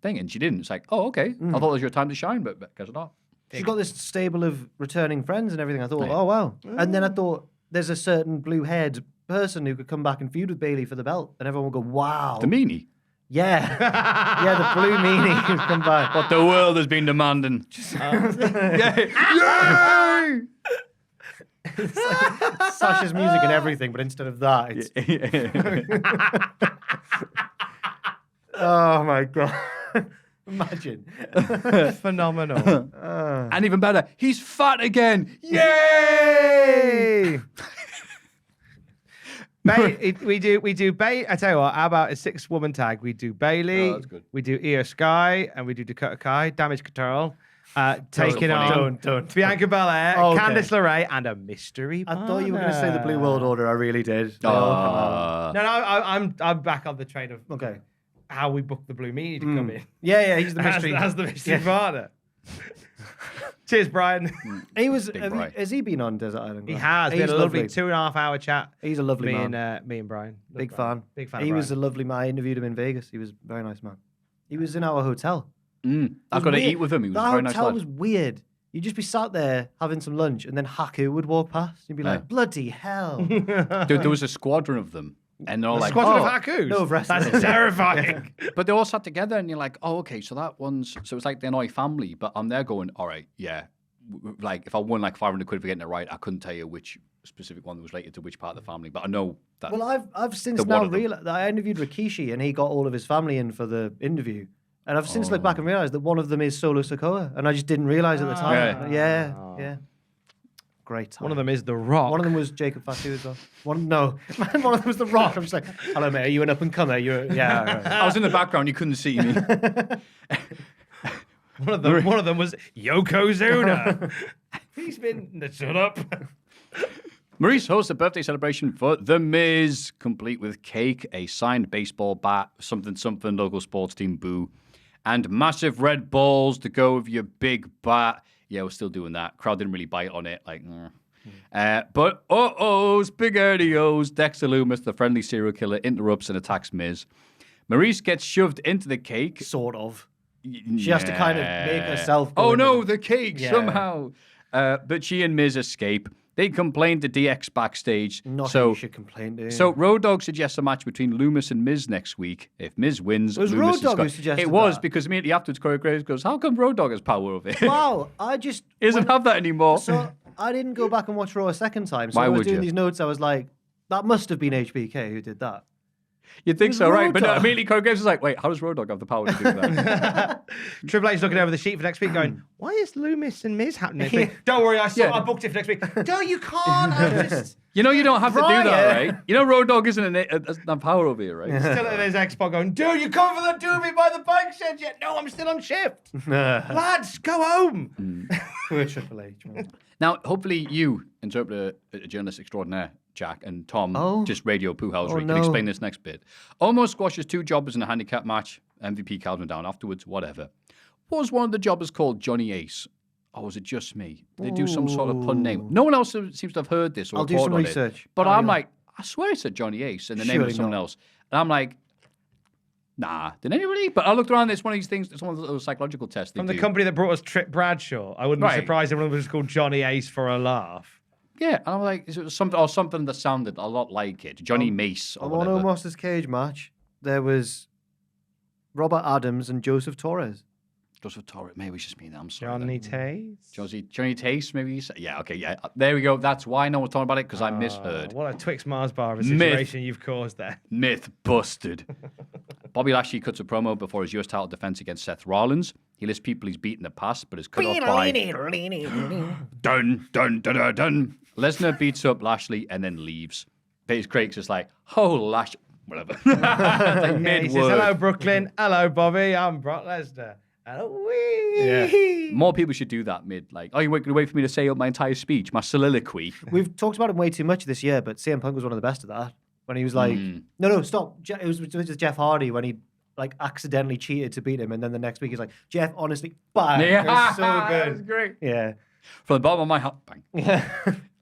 thing, and she didn't. It's like, oh, okay. I thought it was your time to shine, but guess not. She's got this stable of returning friends and everything. I thought, oh wow. And then I thought there's a certain blue-haired person who could come back and feud with Bailey for the belt, and everyone would go, wow. The meanie. Yeah. The blue meanie who's come back. What the world has been demanding. Yay! It's like Sasha's music and everything, but instead of that, it's... Oh my God. Imagine. Phenomenal. And even better, he's fat again. Yay! We do Bailey. I tell you what, how about a 6-woman tag? We do Bailey. Oh, that's good. We do Io Sky, and we do Dakota Kai. Damage Control. Taking on Don't. Bianca Belair, Okay. Candice LeRae, and a mystery I thought you were going to say the Blue World Order. I really did. No, I'm back on the train of Okay. how we booked the Blue Meanie to come in. Yeah, he's the mystery. As the mystery partner. Cheers, Brian. He was. Brian. Has he been on Desert Island? He has. We had a lovely 2.5-hour chat. He's a lovely man. Me and Brian. Big fan. Big fan. He was a lovely man. I interviewed him in Vegas. He was a very nice man. He was in our hotel. I've got to eat with him. He was a very nice That hotel lad. was weird. You'd just be sat there having some lunch, and then Haku would walk past. You'd be like, bloody hell. Dude, there was a squadron of them. And they're all like, Squadron oh. of Hakus? No, of wrestlers. That's terrifying. But they all sat together and you're like, oh, okay, so that one's... So it's like the Annoy family, but I'm there going, all right, yeah. Like, if I won like 500 quid for getting it right, I couldn't tell you which specific one was related to which part of the family, but I know that... Well, I've since the now one of them. realized that I interviewed Rikishi, and he got all of his family in for the interview. And I've since looked back and realized that one of them is Solo Sikoa, and I just didn't realize at the time. Yeah. Great time. One of them is The Rock. One of them was Jacob Fatu as well. One of them was The Rock. I'm just like, hello, mate. Are you an up and comer? Yeah. Right. I was in the background, you couldn't see me. One of them was Yokozuna. He's been... Shut up. Maurice hosts a birthday celebration for The Miz, complete with cake, a signed baseball bat, something, local sports team, boo, and massive red balls to go with your big bat. Yeah, we're still doing that. Crowd didn't really bite on it. Like, but spaghettios. Dexter Loomis, the friendly serial killer, interrupts and attacks Miz. Maurice gets shoved into the cake. Sort of. She has to kind of make herself go Oh, into no, the cake, Yeah. somehow. But she and Miz escape. They complain to DX backstage. Not who you should complain to. So Road Dogg suggests a match between Loomis and Miz next week. If Miz wins, It was Loomis Road Dogg who got... suggested It was that. because immediately afterwards, Corey Graves goes, "How come Road Dogg has power over it? Wow, I just... He doesn't have that anymore." So I didn't go back and watch Raw a second time. So Why when I was would doing you? these notes, I was like, that must have been HBK who did that. You'd think was so, right? Road But no, Dogg. immediately Corey Graves is like, "Wait, how does Road Dogg have the power to do that?" Triple H looking over the sheet for next week going, why is Loomis and Miz happening next week? Don't worry, I booked it for next week. No, you can't. I'm just... You know you don't have to do that, Right. right? You know Road Dogg isn't doesn't have power over you, right? Still at his X-Pac going, dude, you coming for the doobie by the bike shed yet? No, I'm still on shift. Lads, go home. Poor Triple H. man. Now, hopefully you, interpret a journalist extraordinaire, Jack, and Tom, just radio poo-housery, can no. explain this next bit. Almost squashes 2 jobbers in a handicap match. MVP calms him down afterwards, whatever. Was one of the jobbers called Johnny Ace? Or was it just me? They do some sort of pun name. No one else seems to have heard this or I'll do reported some on research. It. But Carry I'm on. like, I swear it said Johnny Ace and the name of Surely someone not. else. And I'm like, Nah, didn't anybody? But I looked around. It's one of these things. It's one of those psychological tests. From the company that brought us Trip Bradshaw. I wouldn't be surprised if one of them was called Johnny Ace for a laugh. Yeah, and I'm like, is it something that sounded a lot like it? Johnny Mace or on whatever. Omos's cage match, there was Robert Adams and Joseph Torres. Joseph Torres. Maybe it's just me. I'm sorry. Johnny Tace. Johnny Tace. Maybe you said. Yeah. Okay. Yeah. There we go. That's why no one's talking about it because I misheard. What a Twix Mars bar of a situation you've caused there. Myth busted. Bobby Lashley cuts a promo before his US title defense against Seth Rollins. He lists people he's beaten in the past, but is cut off by dun dun dun dun dun. Lesnar beats up Lashley and then leaves. Paige Craig's just like, oh, Lash, whatever. Like He says, hello, Brooklyn. Hello, Bobby. I'm Brock Lesnar. Yeah. More people should do that mid. Like, oh, you're going to wait for me to say up my entire speech, my soliloquy. We've talked about him way too much this year, but CM Punk was one of the best at that. When he was like, no, stop. It was with Jeff Hardy when he like accidentally cheated to beat him, and then the next week he's like, Jeff, honestly, bang. Yeah, it was so good. That was great. Yeah. From the bottom of my heart, bang. Yeah.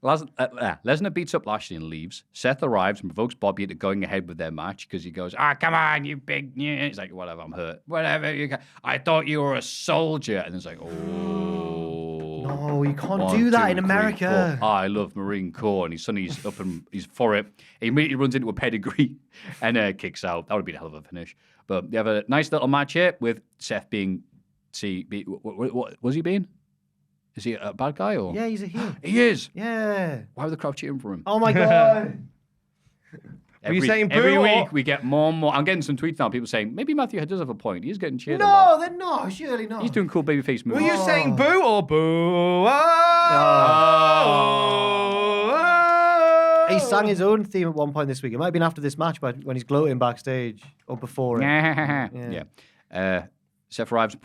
Lesnar beats up Lashley and leaves. Seth arrives and provokes Bobby into going ahead with their match because he goes, come on, you big... He's like, whatever, I'm hurt. Whatever. I thought you were a soldier. And it's like, oh... No, you can't do that in America. I love Marine Corps. And he's up and he's for it. He immediately runs into a pedigree and kicks out. That would be a hell of a finish. But they have a nice little match here with Seth being... what was he being? Is he a bad guy or? Yeah, he's a heel. He is. Yeah. Why were the crowd cheering for him? Oh my god. Are you saying boo every or- week we get more and more. I'm getting some tweets now. People saying maybe Maffew does have a point. He's getting cheered a No, lot. they're not. Surely not. He's doing cool babyface moves. Were you saying boo or boo? He sang his own theme at one point this week. It might have been after this match, but when he's gloating backstage or before it. Yeah. Seth arrives.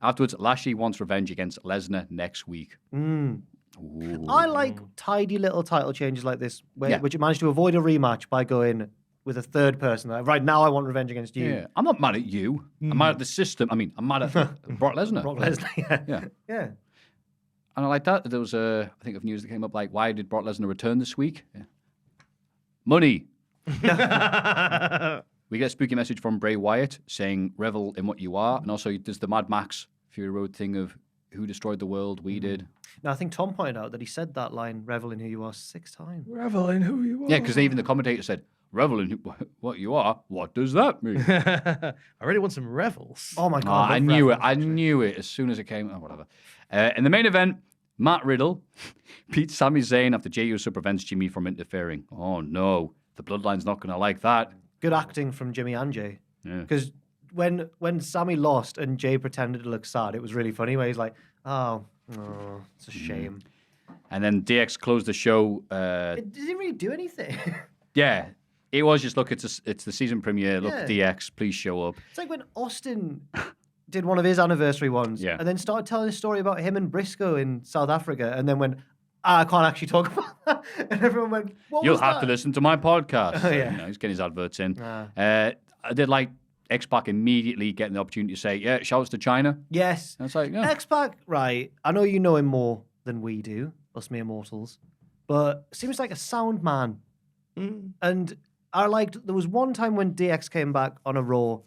Afterwards, Lashley wants revenge against Lesnar next week. I like tidy little title changes like this, which managed to avoid a rematch by going with a third person. Like, right now, I want revenge against you. Yeah. I'm not mad at you. I'm mad at the system. I mean, I'm mad at Brock Lesnar. Brock Lesnar, yeah. And I like that. There was I think of news that came up like, why did Brock Lesnar return this week? Yeah. Money. We get a spooky message from Bray Wyatt saying, revel in what you are. And also, there's the Mad Max Fury Road thing of who destroyed the world, we did. Now, I think Tom pointed out that he said that line, revel in who you are, 6 times. Revel in who you are. Yeah, because even the commentator said, revel in what you are. What does that mean? I really want some revels. Oh my God. I knew it. I knew it as soon as it came. Oh, whatever. In the main event, Matt Riddle beats Sami Zayn after Jey Uso prevents Jimmy from interfering. Oh, no. The Bloodline's not going to like that. Good acting from Jimmy and Jay. Because when Sammy lost and Jay pretended to look sad, it was really funny where he's like, oh it's a shame. And then DX closed the show. It didn't really do anything. Yeah. It was just, look, it's the season premiere. Look, DX, please show up. It's like when Austin did one of his anniversary ones and then started telling a story about him and Briscoe in South Africa and then went, I can't actually talk about that. And everyone went, what You'll was have that? to listen to my podcast. Yeah. He's getting his adverts in. I did like X-Pac immediately getting the opportunity to say, yeah, shouts to China. Yes. And it's like, yeah. X-Pac, right. I know you know him more than we do, us mere mortals, but seems like a sound man. And I liked, there was one time when DX came back on a Raw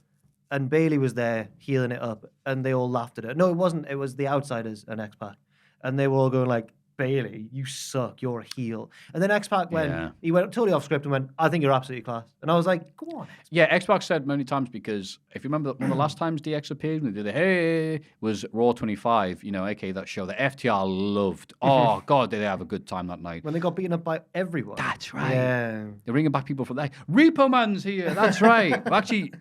and Bayley was there healing it up and they all laughed at it. No, it wasn't. It was the Outsiders and X-Pac. And they were all going like, Bayley, you suck. You're a heel. And then X-Pac he went totally off script and went, I think you're absolutely class. And I was like, go on. Yeah, X-Pac said many times because if you remember one of the last times DX appeared when they did the hey was Raw 25, aka that show that FTR loved. Oh, God, did they have a good time that night. When they got beaten up by everyone. That's right. Yeah. They're bringing back people from that. Repo Man's here. That's right. We actually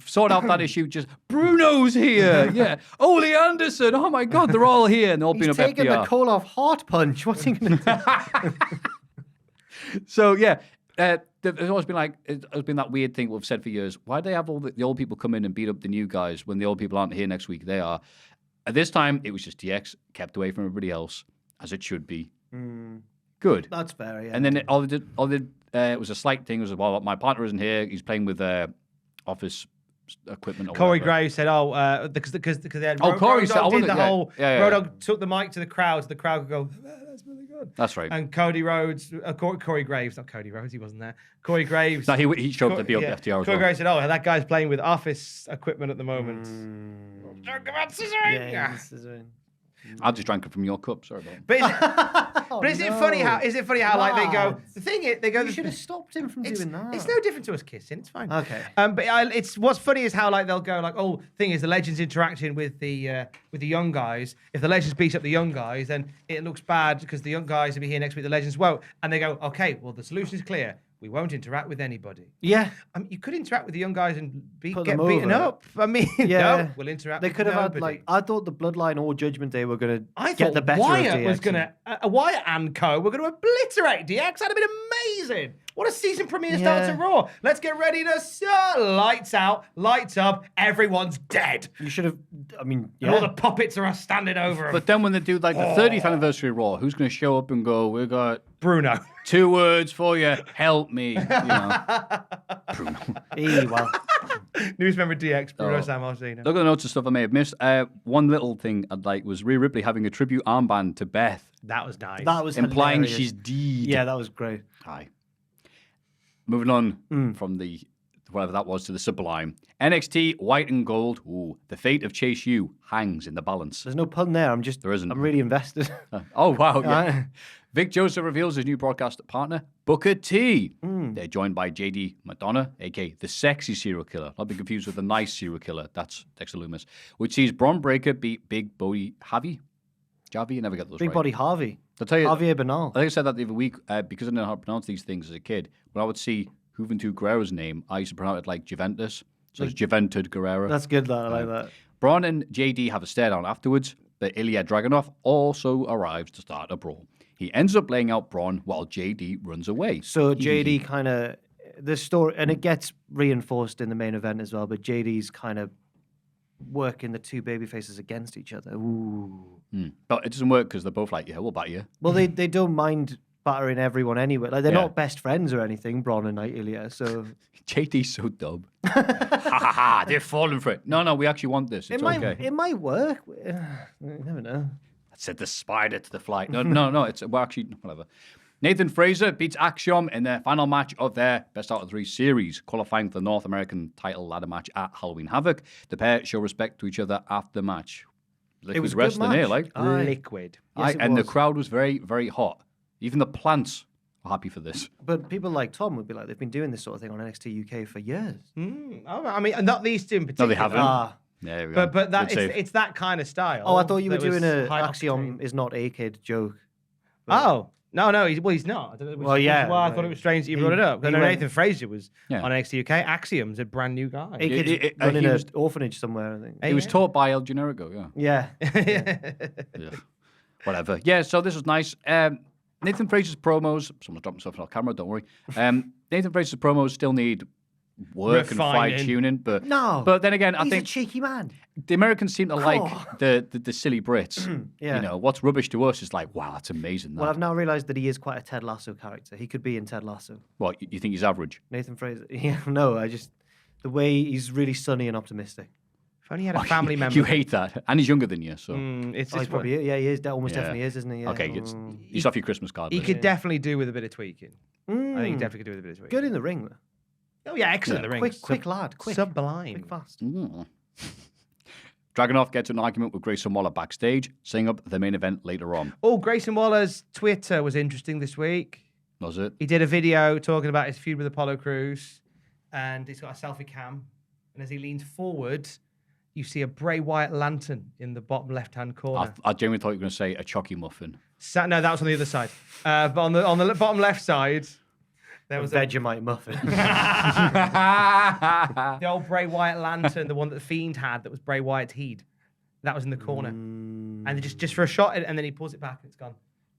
sorted out that issue. Just Bruno's here. Yeah. Ole Anderson. Oh, my God, they're all here. And they're all being He's up taking FTR. the Cole off heart punch. What's he going to do? So, yeah. There's always been it's been that weird thing we've said for years. Why do they have all the old people come in and beat up the new guys when the old people aren't here next week? They are. At this time, it was just DX kept away from everybody else, as it should be. Good. That's fair, yeah. And then all they did, it was a slight thing. It was, well, my partner isn't here. He's playing with Office equipment. Or Corey whatever. Graves said, because they had Corey said, I Road Dogg did wonder- the yeah, whole. yeah. Road Dogg took the mic to the crowd, so the crowd could go, that's really good. That's right. And Cody Rhodes, Corey Graves, not Cody Rhodes, he wasn't there. Corey Graves. No, he showed up to be on the FTR as Corey well. Graves said, that guy's playing with office equipment at the moment. Talk about scissoring. Yeah, this is it. I just drank it from your cup. Sorry about that. But is it funny how like they go? Lads. The thing is, they go. You should have stopped him from doing that. It's no different to us kissing. It's fine. Okay. But it's what's funny is how like they'll go like, thing is the legends interacting with the young guys. If the legends beat up the young guys, then it looks bad because the young guys will be here next week. The legends won't, and they go, okay, well the solution is clear. We won't interact with anybody. Yeah. You could interact with the young guys and Put get them beaten over. up. I mean, Yeah. no, we'll interact. They with could have had nobody. I thought the Bloodline or Judgment Day were gonna I get thought the better Wyatt of was DX. gonna Wyatt and Co were gonna obliterate DX. That'd have been amazing. What a season premiere start to Raw. Let's get ready to lights out, lights up. Everyone's dead. You should have. I mean, And all yeah. the puppets are standing over him. But then when they do like the 30th anniversary of Raw, who's going to show up and go, we got Bruno. 2 words for you, help me. You know. Bruno. Well, News member DX, Bruno Oh. Sammartino. Look at the notes of stuff I may have missed. One little thing I'd like was Rhea Ripley having a tribute armband to Beth, That was nice. that was implying hilarious. she's dead. Yeah, that was great. Aye. Moving on from the whatever that was to the Sublime. NXT White and Gold. Ooh, the fate of Chase U hangs in the balance. There's no pun there. There isn't. I'm really invested. Oh wow! Yeah. Right. Vic Joseph reveals his new broadcast partner, Booker T. They're joined by JD Madonna, aka the sexy serial killer, not be confused with the nice serial killer. That's Dexter Lumis, which sees Braun Breaker beat Big Body Javi. I never get those Big right. Body Harvey. I'll tell you, Javier Bernal. I think I said that the other week because I didn't know how to pronounce these things as a kid. When I would see Juventud Guerrero's name, I used to pronounce it like Juventus. So it's Juventud Guerrero. That's good. I like that. Braun and JD have a stare down afterwards, but Ilya Dragunov also arrives to start a brawl. He ends up laying out Braun while JD runs away. So JD kind of the story, and it gets reinforced in the main event as well. But JD's kind of working the two baby faces against each other. Ooh. But it doesn't work because they're both like, yeah, we'll bat you. Well, they don't mind battering everyone anyway. Like they're Yeah. not best friends or anything, Braun and Ilya. So JD's so dumb. Ha ha ha, they're falling for it. No, we actually want this. It's okay. it might work. You never know. I said the spider to the fly. No, it's well, actually, whatever. Nathan Fraser beats Axiom in their final match of their Best Out of 3 series, qualifying for the North American title ladder match at Halloween Havoc. The pair show respect to each other after the match. Liquid was a good wrestling here, match. like. Aye. Liquid. Yes, it And the was. crowd was very, very hot. Even the plants were happy for this. But people like Tom would be like, they've been doing this sort of thing on NXT UK for years. I mean, not these two in particular. No, they haven't. Ah. There we go. But that Good save. it's that kind of style. Oh, I thought you were that was doing a high Axiom octane. is not a kid joke. Oh. No, he's not. I don't know, Well, yeah, Well, I thought it was strange that you brought it up. he I know went- Nathan Fraser was Yeah. on NXT UK. Axiom's a brand new guy. A kid's it- running he an was- orphanage somewhere, I think. It was taught by El Generico, yeah. Yeah. Yeah. Whatever. Yeah, so this was nice. Nathan Fraser's promos, someone's dropped himself on camera, don't worry. Nathan Fraser's promos still need work and Refining. fine-tuning, but No. But then again, I He's think a cheeky man. the Americans seem to like the silly Brits. Yeah. You know, what's rubbish to us is like, wow, that's amazing. That. Well, I've now realised that he is quite a Ted Lasso character. He could be in Ted Lasso. What, you think he's average? Nathan Fraser. Yeah, no, the way he's really sunny and optimistic. If only he had a family member. You hate that. And he's younger than you, so. It's Oh, he just probably is. Yeah, he is. Almost Yeah. definitely is, isn't he? Yeah. Okay, he's off your Christmas card. he list. could definitely do with a bit of tweaking. I think he Mm. definitely could do with a bit of tweaking. Good in the ring, though. Oh yeah, excellent in the ring. Quick lad. Quick. Sublime. Quick, fast. Mm. Dragunov gets in an argument with Grayson Waller backstage, setting up the main event later on. Oh, Grayson Waller's Twitter was interesting this week. Was it? He did a video talking about his feud with Apollo Crews, and he's got a selfie cam. And as he leans forward, you see a Bray Wyatt lantern in the bottom left-hand corner. I genuinely thought you were going to say a Chucky muffin. No, that was on the other side. But on the bottom left side, there was a Vegemite muffin. the old Bray Wyatt lantern, the one that the Fiend had, that was Bray Wyatt's heed. That was in the corner, and just for a shot, and then he pulls it back, and it's gone.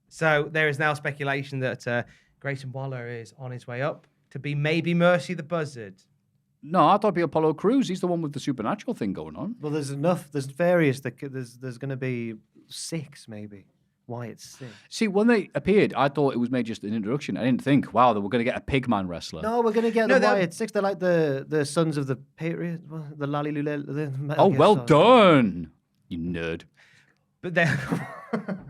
So there is now speculation that Grayson Waller is on his way up to be maybe Mercy the Buzzard. No, I thought it'd be Apollo Crews. He's the one with the supernatural thing going on. Well, there's enough. There's various. There's going to be 6 maybe. Wyatt's sick. See, when they appeared, I thought it was made just an introduction. I didn't think, wow, they were going to get a Pigman wrestler. No, we're gonna get No, the they're- Wyatt Six. They're like the sons of the Patriots, the Lally Oh, well done, you nerd. But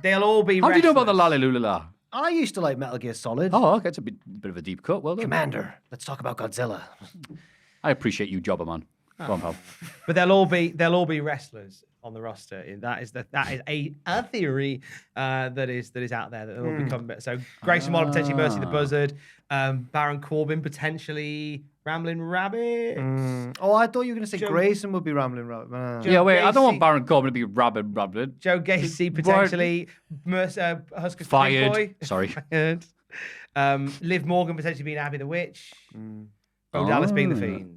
they'll all be. How do you know about the wrestlers. Lalilulala? I used to like Metal Gear Solid. Oh, okay, it's a bit of a deep cut. Well done. Commander, let's talk about Godzilla. I appreciate you, Jobber Man. Go on, pal. But they'll all be wrestlers on the roster. That is a theory that is out there that will become. So Grayson Waller potentially Mercy the Buzzard, Baron Corbin potentially Rambling Rabbit. Oh, I thought you were gonna say Joe- Grayson would be Rambling Rabbit. Joe- Yeah, wait, I don't want Gacy. Baron Corbin to be rabid. Joe Gacy potentially Husker's Big Fired. Boy. Sorry. Fired. Liv Morgan potentially being Abby the Witch. Bo Dallas being the Fiend.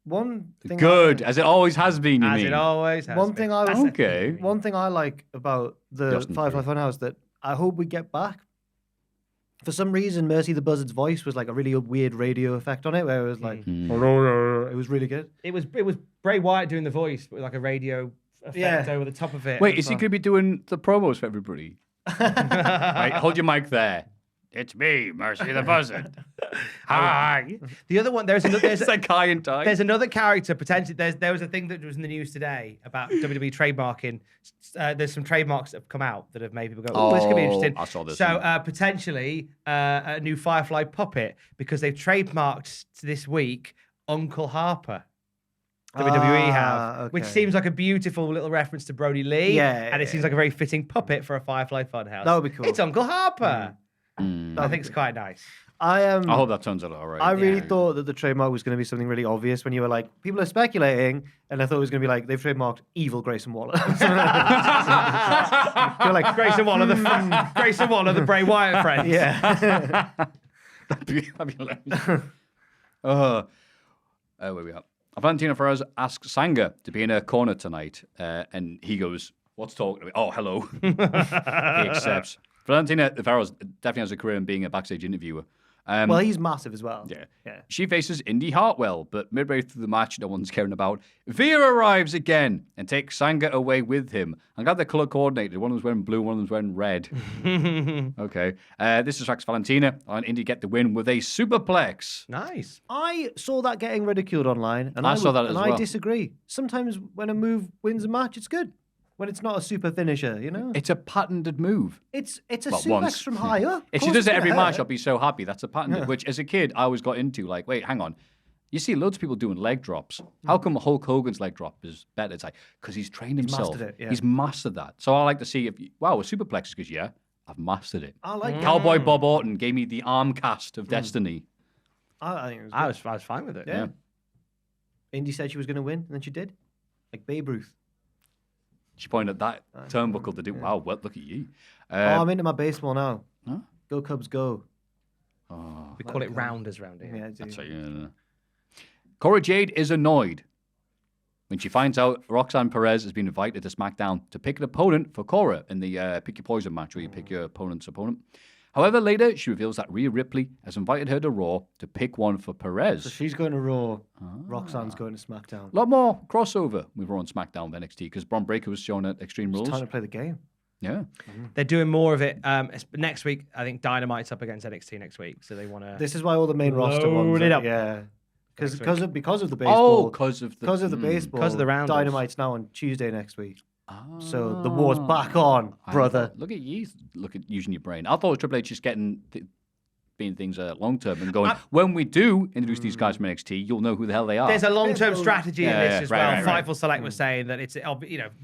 One thing Good, as it always has been, you As mean. it always has. One been. thing I That's was- the thing. Okay. One thing I like about the Justin Firefly Free. Funhouse that I hope we get back. For some reason, Mercy the Buzzard's voice was like a really weird radio effect on it, where it was like, it was really good. It was Bray Wyatt doing the voice with like a radio effect over the top of it. Wait, is he going to be doing the promos for everybody? Right, hold your mic there. It's me, Mercy the Buzzard. Hi. The other one, there's It's like Kai and Ty. There's another character potentially. There was a thing that was in the news today about WWE trademarking. There's some trademarks that have come out that have made people go, "Oh, this could be interesting." I saw this So one. potentially a new Firefly puppet because they've trademarked this week Uncle Harper. WWE have, which okay. seems like a beautiful little reference to Brody Lee. Yeah, and it seems like a very fitting puppet for a Firefly Funhouse. That would be cool. It's Uncle Harper. Mm. I think it's quite nice. I I hope that turns out all right. I really Yeah. thought that the trademark was going to be something really obvious when you were like, people are speculating, and I thought it was going to be like, they've trademarked evil Grayson Waller. You're like, Grayson Waller, the Bray Wyatt friend. yeah. That'd be hilarious. Where we are. Valentina Ferraz asks Sanga to be in her corner tonight, and he goes, "What's talking to me? Oh, hello." He accepts. Valentina Ferraz definitely has a career in being a backstage interviewer. Well, he's massive as well. Yeah. Yeah. She faces Indy Hartwell, but midway through the match, no one's caring about. Veer arrives again and takes Sanga away with him. I'm glad they're color coordinated. One of them's wearing blue, one of them's wearing red. Okay. This distracts Valentina, and Indy get the win with a superplex. Nice. I saw that getting ridiculed online, and I saw that as I well. disagree. Sometimes when a move wins a match, it's good. When it's not a super finisher, you know? It's a patented move. It's a Well, suplex once. from high up. If Of she course does it's it every gonna match, hurt. I'll be so happy. That's a patented, which as a kid, I always got into like, wait, hang on. You see loads of people doing leg drops. How come Hulk Hogan's leg drop is better? It's like, because he's trained himself. mastered it, yeah. He's mastered that. So I like to see if, wow, a superplex is good. Yeah, I've mastered it. I like it. Cowboy Bob Orton gave me the arm cast of destiny. I think it was good. I was fine with it. Yeah. Indy said she was going to win, and then she did. Like Babe Ruth. She pointed at that turnbuckle to do, wow, well, look at you. Oh, I'm into my baseball now. Huh? Go Cubs, go. We call it rounders round here. Yeah, I do. That's right, yeah. Cora Jade is annoyed when she finds out Roxanne Perez has been invited to SmackDown to pick an opponent for Cora in the Pick Your Poison match where you pick your opponent's opponent. However, later she reveals that Rhea Ripley has invited her to Raw to pick one for Perez. So she's going to Raw. Roxanne's going to SmackDown. A lot more crossover with Raw and SmackDown with NXT because Braun Breaker was shown at Extreme Rules. Time to play the game. Yeah. They're doing more of it next week. I think Dynamite's up against NXT next week, so they want to. This is why all the main roster Load ones. it are- up. Yeah. Next Because week. of the Oh, baseball. because of the baseball. 'Cause of the rounders. Dynamite's now on Tuesday next week. So the war's back on, I brother. thought- look at you. Look at using your brain. I thought it was Triple H just getting being things long term and going. When we do introduce these guys from NXT, you'll know who the hell they are. There's a long-term There's- strategy in Yeah, this yeah, as right, well. right, right. Fightful Select was saying that it's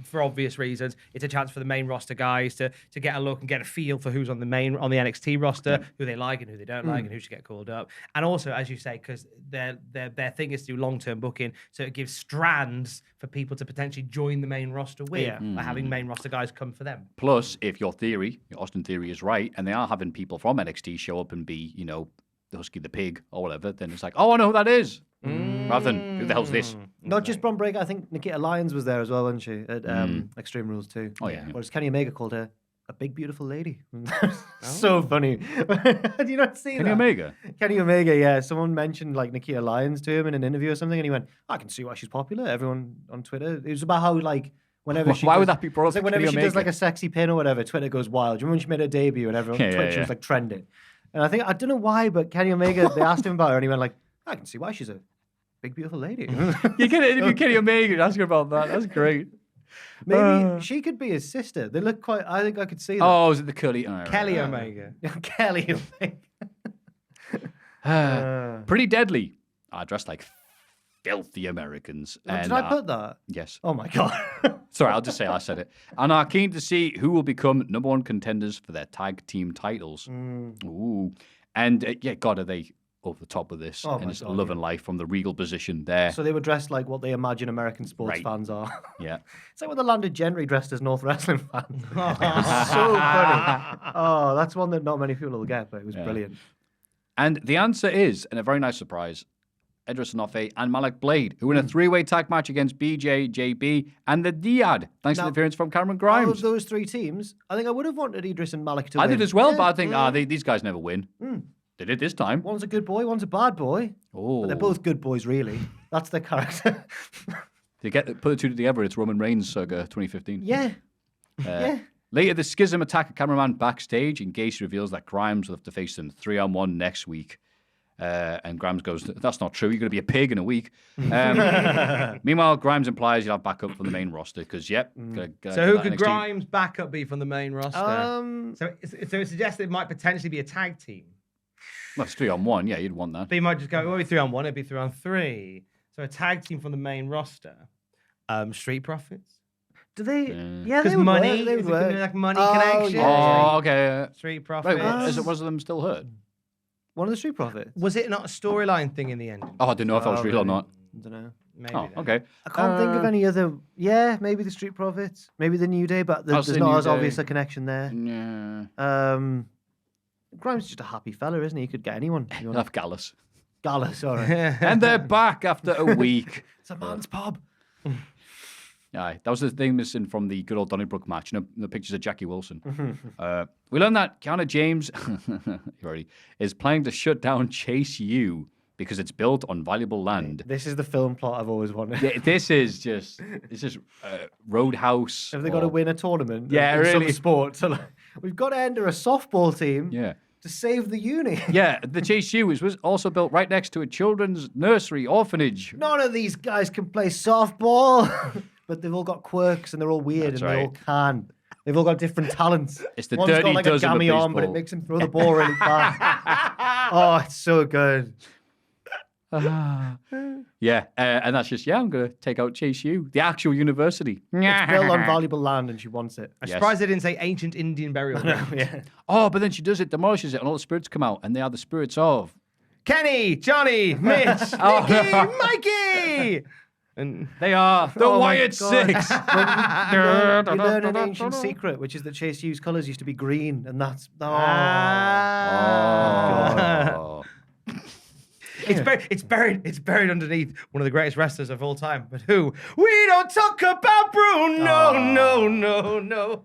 for obvious reasons, it's a chance for the main roster guys to get a look and get a feel for who's on the NXT roster, who they like and who they don't like, and who should get called up. And also, as you say, because their thing is to do long-term booking, so it gives strands for people to potentially join the main roster with Yeah. by having main roster guys come for them. Plus, if your Austin theory is right, and they are having people from NXT show up and be, the Husky the Pig or whatever, then it's like, oh, I know who that is. Rather than, who the hell's this? Not just Braun Breaker. I think Nikita Lyons was there as well, wasn't she? At Extreme Rules too. Oh, yeah. Whereas Kenny Omega called her a big, beautiful lady. So funny. Did you not see Kenny that? Omega. Kenny Omega, yeah. Someone mentioned like Nikita Lyons to him in an interview or something, and he went, I can see why she's popular. Everyone on Twitter. It was about how like Whenever she Why would does- that be brought It's up like to whenever Kenny she does Omega? like a sexy pin or whatever, Twitter goes wild. Do you remember when she made her debut and everyone on Yeah, Twitter yeah, was yeah. like trending? And I don't know why, but Kenny Omega, they asked him about her and he went like, I can see why she's a big, beautiful lady. You get an interview Kenny Omega and ask her about that. That's great. Maybe she could be his sister. They look quite, I think I could see that. Oh, is it the curly? All right, Kelly right. Omega. Kelly Omega. Pretty deadly. I dressed like filthy Americans. Did I put that? Yes. Oh my God. Sorry, I'll just say I said it. And are keen to see who will become #1 contenders for their tag team titles. Ooh. And yeah, God, are they over the top of this? Oh and my just God, loving life from the regal position there. So they were dressed like what they imagine American sports Right. fans are. Yeah. It's like when the landed gentry dressed as North Wrestling fans. It was so funny. Oh, that's one that not many people will get, but it was brilliant. And the answer is, and a very nice surprise, Edris Enofe and Malik Blade, who win a 3-way tag match against BJ, JB, and the Diad, thanks to Now, the appearance from Cameron Out Grimes. of those three teams, I think I would have wanted Idris and Malik to win. I did as well, Yeah, but I think yeah. these guys never win. They did this time. One's a good boy, one's a bad boy. Oh, But they're both good boys, really. That's their character. They put the two together. It's Roman Reigns circa 2015. yeah. Yeah. Later, the Schism attack a cameraman backstage, and Gacy reveals that Grimes will have to face them 3-on-1 next week. And Grimes goes, that's not true. You're going to be a pig in a week. Meanwhile, Grimes implies you'll have backup from the main roster because, So who could NXT. Grimes backup be from the main roster? So it suggests it might potentially be a tag team. Well, it's 3-on-1. Yeah, you'd want that. But you might just go, well, it'd be 3-on-1, it'd be 3-on-3. So a tag team from the main roster. Street Profits. Do they? Yeah, Because they would money, work. They would is it gonna be work. like money Oh, connection? yeah. Oh, okay. Street Wait, Profits. was them still hurt? One of the Street Profits. Was it not a storyline thing in the end? Oh, I didn't know if that was real or not. I don't know. Maybe. Oh, then. okay. I can't think of any other. Yeah, maybe the Street Profits. Maybe the New Day, but I'll there's say not New as Day. obvious a connection there. Yeah. Grimes is just a happy fella, isn't he? He could get anyone. You I'll want have Gallus. Gallus, sorry. And they're back after a week. It's a man's pub. Aye, that was the thing missing from the good old Donnybrook match. You know, the pictures of Jackie Wilson. We learned that Kiana James is planning to shut down Chase U because it's built on valuable land. This is the film plot I've always wanted. This is just Roadhouse. Have they got to win a tournament? Yeah, in some really. sport. So we've got to enter a softball team Yeah. to save the uni. Yeah, the Chase U was also built right next to a children's nursery orphanage. None of these guys can play softball, but they've all got quirks and they're all weird That's and they all can. They've all got different talents. It's the One's Dirty got like Dozen a of gammy arm, but it baseball. makes him throw the ball really fast. Oh, it's so good. Yeah, and that's just, I'm going to take out Chase U, the actual university. It's built on valuable land and she wants it. I'm Yes. surprised they didn't say ancient Indian burial ground. Yeah. Oh, but then she does it, demolishes it, and all the spirits come out, and they are the spirits of. Kenny, Johnny, Mitch, Nicky, Mikey! And They are the Oh my Wyatt God. Six. You learn an ancient secret, which is that Chase U's colours used to be green, and that's Oh. It's buried underneath one of the greatest wrestlers of all time. But who? We don't talk about Bruno. No.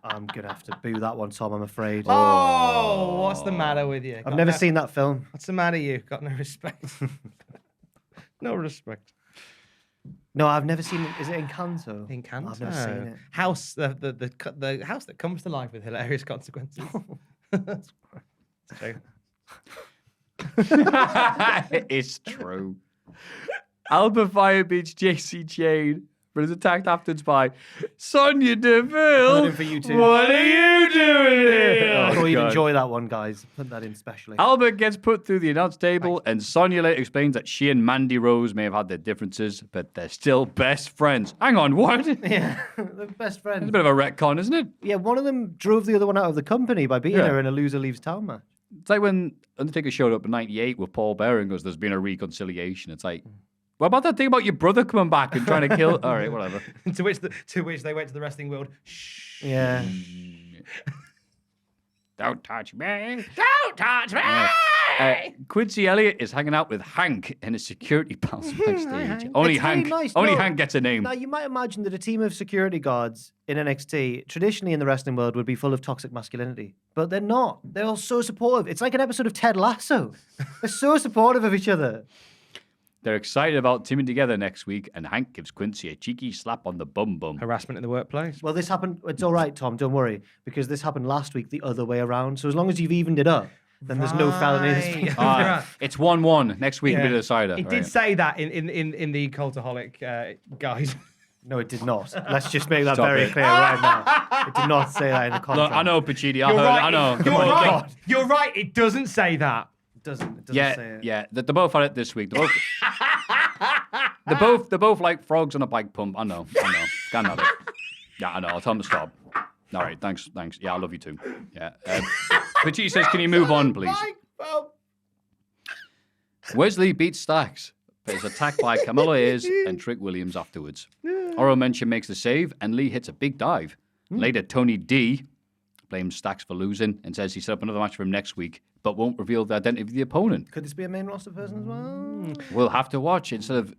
I'm gonna have to boo that one, Tom. I'm afraid. Oh, what's the matter with you? I've never seen that film. What's the matter, you? Got no respect. No respect. No, I've never seen it. Is it Encanto? Encanto. I've never seen it. House, the house that comes to life with hilarious consequences. That's true. It's true. Albert Fire beats JC Jane, but is attacked afterwards by Sonya Deville. Put it in for you two. What are you doing here? I thought you'd God. enjoy that one, guys. Put that in specially. Albert gets put through the announce table, and Sonya later explains that she and Mandy Rose may have had their differences, but they're still best friends. Hang on, what? It's Yeah, they're best a friends. bit of a retcon, isn't it? Yeah, one of them drove the other one out of the company by beating Yeah. her in a loser leaves town match. It's like when Undertaker showed up in '98 with Paul Bearer and goes, "There's been a reconciliation." It's like, what about that thing about your brother coming back and trying to kill? All right, whatever. to which they went to the wrestling world. Shh. Yeah. Don't touch me. Don't touch me! Quincy Elliott is hanging out with Hank in a security bounce backstage. Hank. Only It's really Hank. nice. Only No. Hank gets a name. Now, you might imagine that a team of security guards in NXT, traditionally in the wrestling world, would be full of toxic masculinity. But they're not. They're all so supportive. It's like an episode of Ted Lasso. They're so supportive of each other. They're excited about teaming together next week, and Hank gives Quincy a cheeky slap on the bum. Harassment in the workplace. Well, this happened. It's all right, Tom. Don't worry, because this happened last week the other way around. So as long as you've evened it up, then there's no felony this week. It's 1-1. Next week will be the decider. It did say that in the Cultaholic guide. No, it did not. Let's just make that very clear right now. It did not say that in the contract. Look, I know, Pachidi. I know. You're right. You're right. It doesn't say that. It doesn't say it. Yeah. They're both at it this week. They're both like frogs on a bike pump. I know. Can't have it. Yeah, I know. I'll tell them to stop. All right, thanks. Yeah, I love you too. Yeah. Pachidi says, can you move on, please? Wesley beats Stacks, but is attacked by Camilla Hayes and Trick Williams afterwards. Oro Mention makes the save, and Lee hits a big dive. Later, Tony D blames Stacks for losing and says he set up another match for him next week, but won't reveal the identity of the opponent. Could this be a main roster person as well? We'll have to watch instead of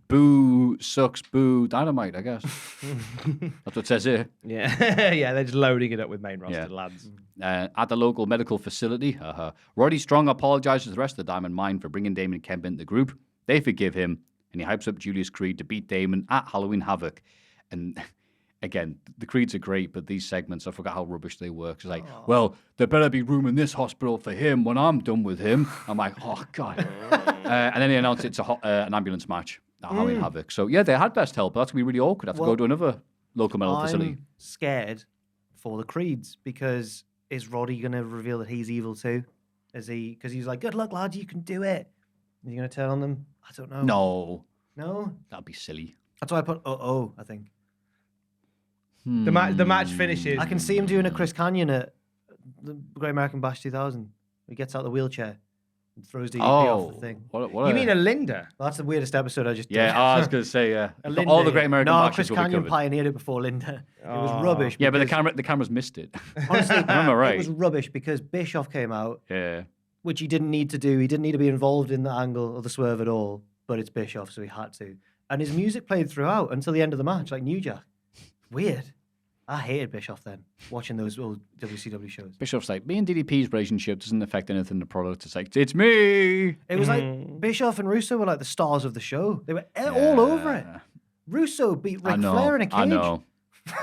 Boo Sucks Boo Dynamite, I guess. That's what it says here. Yeah, yeah, they're just loading it up with main roster lads. At the local medical facility, Roddy Strong apologizes to the rest of the Diamond Mine for bringing Damon Kemp into the group. They forgive him, and he hypes up Julius Creed to beat Damon at Halloween Havoc. And again, the Creeds are great, but these segments, I forgot how rubbish they were. It's like, well, there better be room in this hospital for him when I'm done with him. I'm like, oh, God. And then they announce it's an ambulance match at Halloween Havoc. So, yeah, they had best help, but that's going to be really awkward. Have to go to another local medical facility. I'm scared for the Creeds because is Roddy going to reveal that he's evil too? Is he? Because he's like, good luck, lad, you can do it. Is he going to turn on them? I don't know. No. That'd be silly. That's why I put I think. The match finishes. I can see him doing a Chris Canyon at the Great American Bash 2000. He gets out the wheelchair and throws the EP off the thing. You mean a Linda? Well, that's the weirdest episode I just did. Yeah, I was going to say, yeah. Linda, all the Great American Bashes Chris will be Canyon covered. pioneered it before Linda. It was rubbish. Yeah, but the cameras missed it. Honestly, remember right. It was rubbish because Bischoff came out, Yeah. which he didn't need to do. He didn't need to be involved in the angle or the swerve at all, but it's Bischoff, so he had to. And his music played throughout until the end of the match, like New Jack. Weird. I hated Bischoff then, watching those old WCW shows. Bischoff's like, me and DDP's relationship doesn't affect anything in the product. It's like, it's me. It was like Bischoff and Russo were like the stars of the show. They were all over it. Russo beat Ric Flair in a cage. I know.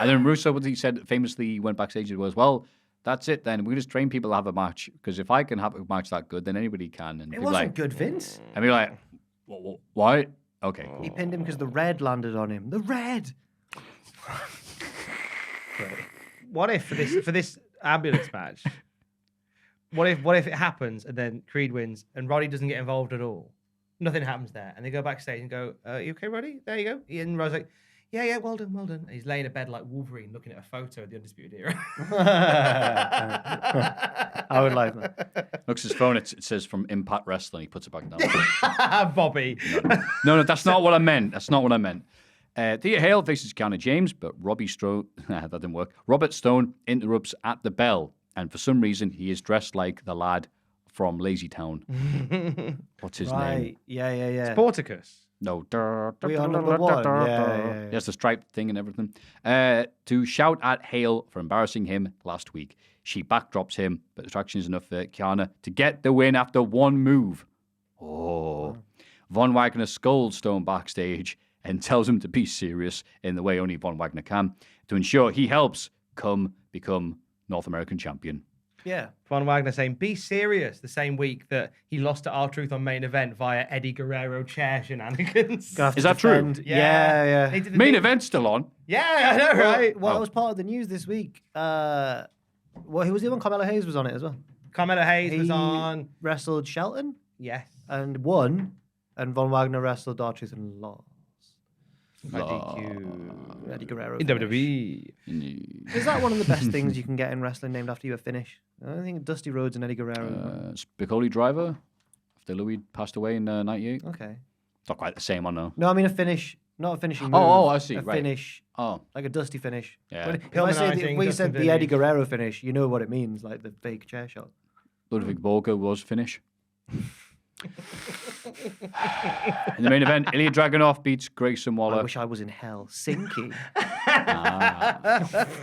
And then Russo, what he said famously, went backstage and was, well, that's it then. We just train people to have a match. Because if I can have a match that good, then anybody can. And it wasn't good, Vince. And be like, what? Okay, cool. He pinned him because the red landed on him. The red! What if for this ambulance match? What if it happens and then Creed wins and Roddy doesn't get involved at all? Nothing happens there, and they go backstage and go, "You okay, Roddy? There you go." And Roddy's like, "Yeah, well done." And he's laying in bed like Wolverine, looking at a photo of the Undisputed Era. I would like that. Looks at his phone. It says from Impact Wrestling. He puts it back down. Bobby. No, that's not what I meant. That's not what I meant. Thea Hale faces Kiana James, but that didn't work. Robert Stone interrupts at the bell, and for some reason, he is dressed like the lad from Lazy Town. What's his name? Yeah. Sporticus. No. We are number one. Yeah. There's the striped thing and everything. To shout at Hale for embarrassing him last week. She backdrops him, but distraction is enough for Kiana to get the win after one move. Oh. Von Wagner scolds Stone backstage and tells him to be serious in the way only Von Wagner can to ensure he helps become North American champion. Yeah. Von Wagner saying, be serious, the same week that he lost to R-Truth on main event via Eddie Guerrero chair shenanigans. Is that true? Yeah. Main event's still on. Yeah, I know, right? Well, it was part of the news this week. He was the one. Carmelo Hayes was on it as well. Carmelo Hayes was on. Wrestled Shelton. Yes. And won. And Von Wagner wrestled R-Truth and lost. Eddie Guerrero. In WWE. Is that one of the best things you can get in wrestling named after you, a finish? I don't think Dusty Rhodes and Eddie Guerrero. Spicoli Driver, after Louis passed away in 98. Okay. It's not quite the same, I know. No, I mean a finish, not a finishing move. Oh, I see. A right. finish. Oh. Like a Dusty finish. Yeah. If we said the Eddie Guerrero finish, you know what it means, like the fake chair shot. Ludwig Borger was finish. In the main event, Ilya Dragunov beats Grayson Waller. I wish I was in hell. Sinky.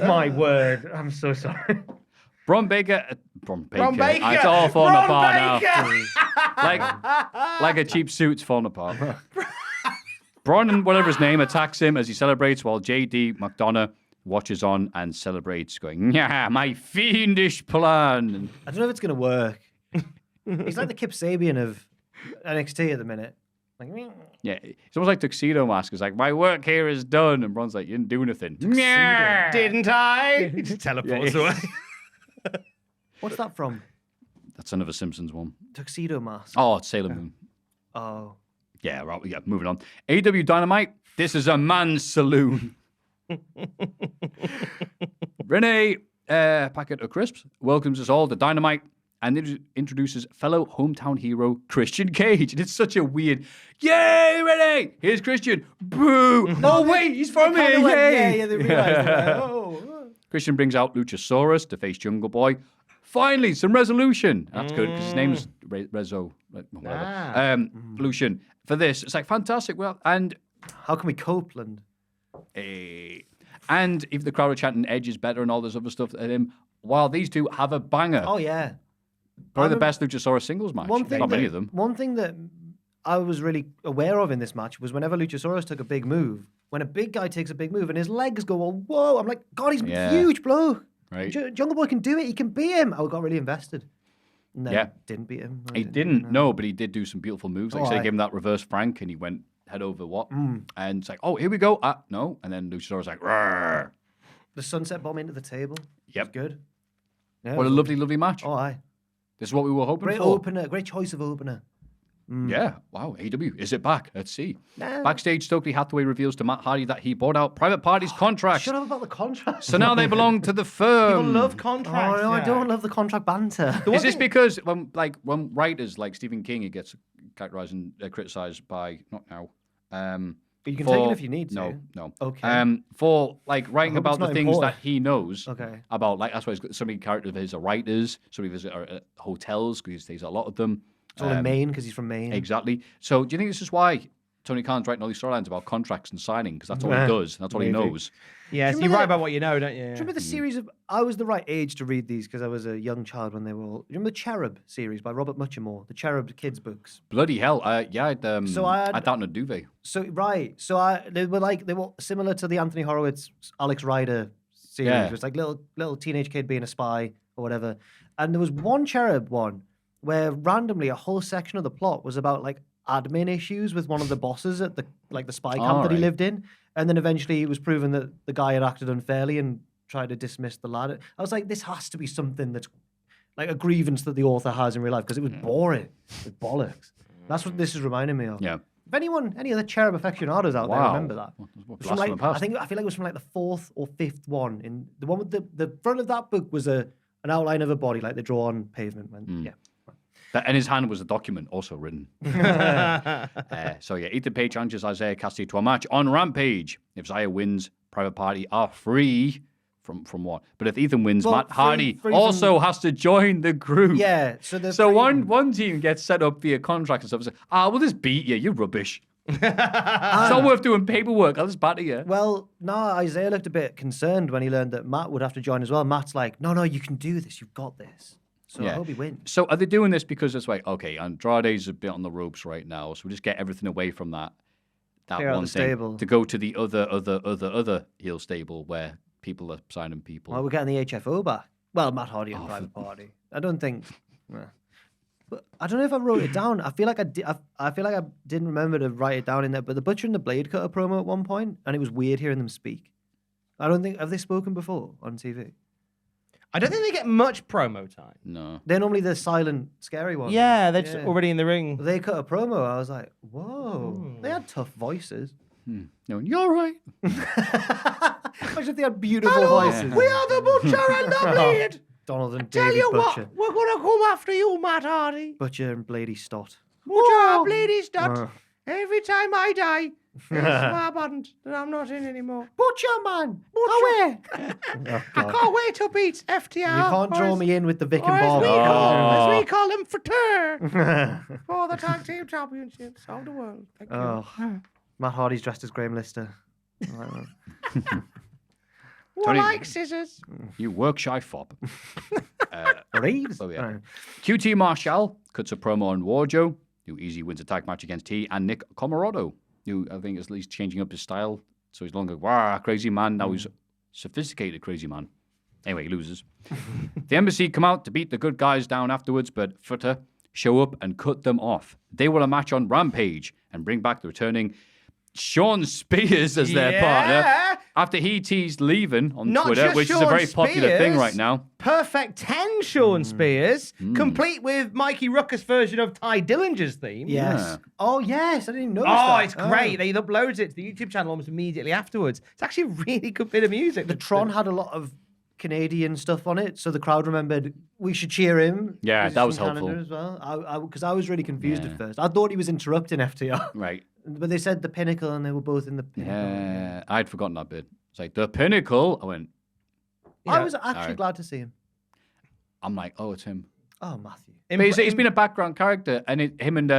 My word. I'm so sorry. Braun From Baker. It's all falling apart now. like a cheap suit's falling apart. Braun and whatever his name attacks him as he celebrates while JD McDonough watches on and celebrates, going, "Yeah, my fiendish plan." I don't know if it's going to work. He's like the Kip Sabian of NXT at the minute. Like, yeah, it's almost like Tuxedo Mask. It's like, my work here is done. And Braun's like, you didn't do anything. Yeah. Didn't I? He just teleports away. what's that from? That's another Simpsons one. Tuxedo Mask. Oh, it's Sailor Moon. Oh. Yeah, right. Yeah, moving on. AEW Dynamite. This is a man's saloon. Renee, packet of crisps, welcomes us all to Dynamite and introduces fellow hometown hero Christian Cage. And it's such a weird, yay, Renee! Here's Christian. Boo! Oh, wait, he's from here. Yay! Yeah, they realized that. Christian brings out Luchasaurus to face Jungle Boy. Finally, some resolution. That's good because his name's Rezo. Whatever. Lucian. For this, it's like fantastic. Well, and How can we Copeland? and if the crowd are chanting Edge is better and all this other stuff at him, while these two have a banger. Oh, yeah. Probably the best Luchasaurus singles match. Not many of them. One thing that I was really aware of in this match was whenever Luchasaurus took a big move, when a big guy takes a big move and his legs go, oh, whoa, I'm like, God, he's huge bloke. Right. Jungle Boy can do it. He can beat him. I got really invested. And then didn't beat him. He didn't, no, but he did do some beautiful moves. Like, say, he gave him that reverse Frank and he went head over what? And it's like, oh, here we go. No. And then Luchasaurus like, rawr. The sunset bomb into the table. Yep. Was good. Yeah, What a lovely, lovely match. Oh, aye. This is what we were hoping Great for. opener. Great choice of opener. Yeah. Wow. AEW. Is it back? Let's see. Nah. Backstage, Stokely Hathaway reveals to Matt Hardy that he bought out Private Party's contract. Shut up about the contract. So now they belong to the firm. People love contracts. Oh, no, I don't love the contract banter. Is this because when writers like Stephen King, he gets characterized and criticized by not now. You can take it if you need to. No. Okay. For like writing hope about it's the not things important. that he knows. Okay. About like that's why so many characters of his are writers. So he visits hotels because he stays at a lot of them. It's all in Maine because he's from Maine. Exactly. So do you think this is why Tony Khan's writing all these storylines about contracts and signing? Because that's all he does. And that's all he knows. Yes, Do you you remember write that- about what you know, don't you? Do you remember the series of? I was the right age to read these because I was a young child when they were all. Do you remember the Cherub series by Robert Muchamore? The Cherub kids books. Bloody hell. Yeah. I had- down a duvet. So they were similar to the Anthony Horowitz, Alex Rider series. Yeah. It was like little teenage kid being a spy or whatever. And there was one Cherub one where randomly a whole section of the plot was about like admin issues with one of the bosses at the spy camp that he right. lived in. And then eventually it was proven that the guy had acted unfairly and tried to dismiss the lad. I was like, this has to be something that's like a grievance that the author has in real life because it was boring. With bollocks. That's what this is reminding me of. Yeah. If any other Cherub aficionados out there Wow. remember that. What It was blast from from the past. I feel like it was from like the fourth or fifth one. In the one with the front of that book was an outline of a body like they draw on pavement. Yeah. And his hand was a document also written. So yeah, Ethan Page challenges Isaiah Cassidy to a match on Rampage. If Zaya wins, Private Party are free from what? But if Ethan wins, Well, Matt Hardy free also has to join the group. Yeah. So one team gets set up via contract and stuff. It's like, we'll just beat you. You're rubbish. It's not worth doing paperwork. I'll just batter you. Well, no, Isaiah looked a bit concerned when he learned that Matt would have to join as well. Matt's like, no, you can do this. You've got this. So I hope he wins. So are they doing this because it's like, okay, Andrade's a bit on the ropes right now, so we just get everything away from that Clear out one the thing stable. to go to the other heel stable where people are signing people. Well, we're getting the HFO back. Well, Matt Hardy and Private Party. I don't think. But I don't know if I wrote it down. I feel like I feel like I didn't remember to write it down in there. But the Butcher and the Blade cut a promo at one point, and it was weird hearing them speak. I don't think have they spoken before on TV. I don't think they get much promo time. No. They're normally the silent, scary ones. Yeah, they're just already in the ring. They cut a promo. I was like, whoa. They had tough voices. No, you're right. Imagine if they had beautiful voices. We are the Butcher and the Blade. Donald and Tell David you Butcher. what, we're gonna come after you, Matt Hardy. Butcher and Blady Stott. Butcher, Blade Stott. Every time I die, it's my band that I'm not in anymore. Butcher, man. Butcher. I can't wait to beat FTR. You can't draw me in with the Vic and Or Bob. as we call them, Frater. For the tag team championships of the world. Thank you. Matt Hardy's dressed as Graham Lister. More like scissors. You work shy fob. Reeves. Oh, yeah. QT Marshall cuts a promo on Warjo, who easily wins a tag match against T, and Nick Comoroto, who I think is at least changing up his style. So he's no longer, crazy man. Now he's sophisticated crazy man. Anyway, he loses. The Embassy come out to beat the good guys down afterwards, but Futter show up and cut them off. They will a match on Rampage and bring back the returning Sean Spears as their partner after he teased leaving on Twitter, which is a very popular thing right now. Perfect 10 Sean Spears, complete with Mikey Ruckus' version of Ty Dillinger's theme. Yes. Yeah. Oh, yes. I didn't even notice that. It's great. They uploaded it to the YouTube channel almost immediately afterwards. It's actually a really good bit of music. The Tron had a lot of Canadian stuff on it, so the crowd remembered we should cheer him. Yeah, He's that was from Canada helpful. as well. Because I was really confused at first. I thought he was interrupting FTR. Right. But they said the Pinnacle, and they were both in the Pinnacle. Yeah, I'd forgotten that bit. It's like, the Pinnacle. I went, I was actually glad to see him. I'm like, oh, it's him. Oh, Maffew. But he's been a background character, and him and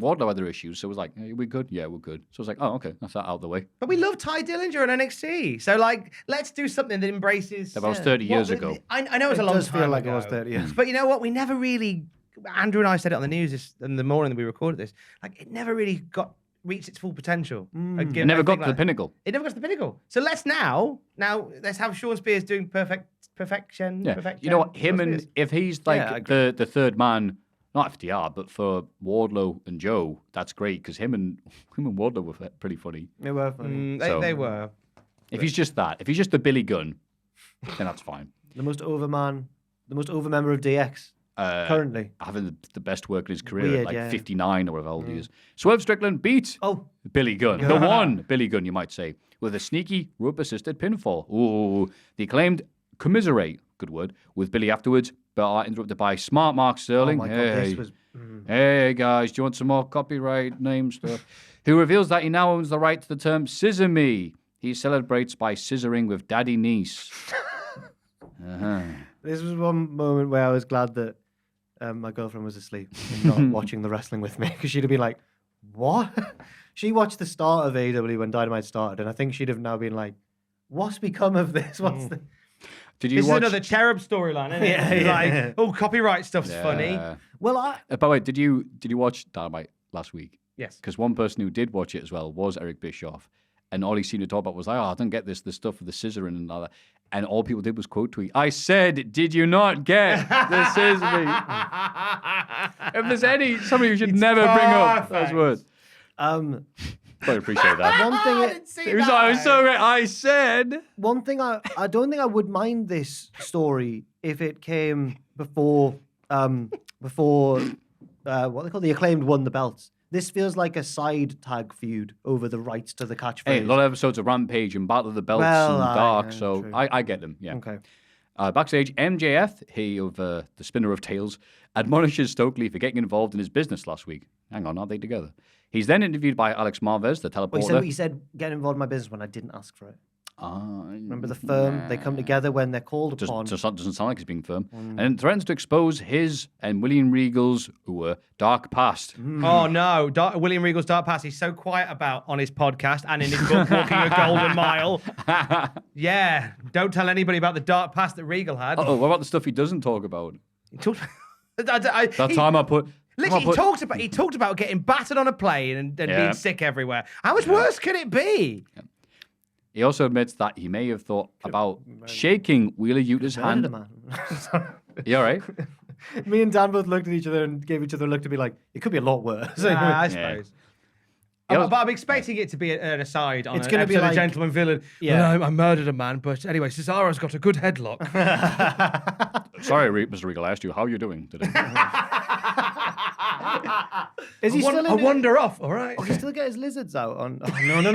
Wardlow had their issues, so it was like, hey, we good? Yeah, we're good. So I was like, oh, okay, that's that out of the way. But we love Ty Dillinger on NXT. So, like, let's do something that embraces... That was 30 years ago. I know it was a long time ago. It does feel like it was 30 years. But you know what? We never really... Andrew and I said it on the news in the morning that we recorded this. Like, it never really reached its full potential. It never got to the Pinnacle. It never got to the Pinnacle. So let's let's have Sean Spears doing perfection. Yeah. Perfection, You know what? Sean Spears. If he's like the third man, not FDR, but for Wardlow and Joe, that's great because him and Wardlow were pretty funny. They were funny. They were. If he's just that, if he's just the Billy Gunn, then that's fine. The most over member of DX currently. Having the best work in his career Weird, at like yeah. 59 or whatever old he is. Swerve Strickland beat Billy Gunn. The one Billy Gunn, you might say, with a sneaky rope-assisted pinfall. Ooh. The Acclaimed commiserate, good word, with Billy afterwards, but are interrupted by Smart Mark Sterling. Oh my God, this was... Hey guys, do you want some more copyright name stuff? Who reveals that he now owns the right to the term "scissor me." He celebrates by scissoring with Daddy Niece. This was one moment where I was glad that my girlfriend was asleep and not watching the wrestling with me, because she'd have been like, what? She watched the start of AEW when Dynamite started, and I think she'd have now been like, what's become of this? What's the... Did you This watch... is another cherub storyline, isn't it? Yeah. Like, copyright stuff's funny. Well, By the way, did you watch Dynamite last week? Yes. Because one person who did watch it as well was Eric Bischoff, and all he seemed to talk about was like, I don't get this stuff with the scissoring and all that. And all people did was quote tweet, I said, did you not get the scissoring? If there's somebody who should never bring up those words. I appreciate that. one thing It was so great. I said. One thing I don't think I would mind this story if it came before what they call the Acclaimed won the belts. This feels like a side tag feud over the rights to the catchphrase. Hey, a lot of episodes of Rampage and Battle of the Belts and Dark, so true. I get them. Yeah. Okay. Backstage, MJF, he of the spinner of tales, admonishes Stokely for getting involved in his business last week. Hang on, are they together? He's then interviewed by Alex Marvez, the teleporter. He said get involved in my business when I didn't ask for it. Remember the firm? Nah. They come together when they're called upon. Doesn't sound like he's being firm. And threatens to expose his and William Regal's dark past. Oh no, William Regal's dark past. He's so quiet about on his podcast and in his book, Walking a Golden Mile. Yeah, don't tell anybody about the dark past that Regal had. Oh, what about the stuff he doesn't talk about? He talked. He talked about getting battered on a plane and being sick everywhere. How much worse can it be? Yeah. He also admits that he may have thought about shaking Wheeler Yuta's hand. You all right? Me and Dan both looked at each other and gave each other a look to be like, it could be a lot worse. I suppose. But I'm expecting it to be an aside on it's going to be like a gentleman villain. Yeah. Well, I murdered a man, but anyway, Cesaro's got a good headlock. Sorry, Mr. Regal, I asked you how you're doing today. Is he still in I wander off, all right? Oh, he still get his lizards out on... Oh, no.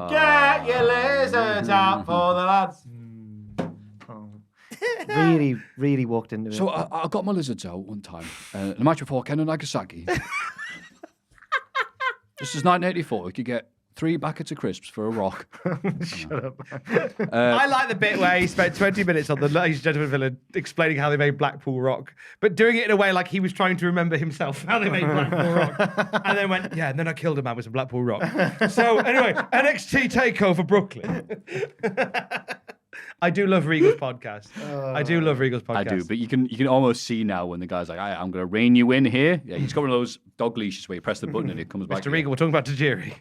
Get your lizards out for the lads. Really, really walked into it. So I got my lizards out one time. The match before Ken and Nagasaki. This is 1984. You could get 3 buckets of crisps for a rock. Shut up. I like the bit where he spent 20 minutes on the Ladies and Gentlemen villain explaining how they made Blackpool Rock, but doing it in a way like he was trying to remember himself how they made Blackpool Rock. And then went, yeah, and then I killed a man with some Blackpool Rock. So anyway, NXT TakeOver Brooklyn. I do love Regal's podcast. I do love Regal's podcast. I do, but you can almost see now when the guy's like, I'm going to rein you in here. Yeah, he's got one of those dog leashes where you press the button and it comes back. Mr. Regal, we're talking about Tajiri.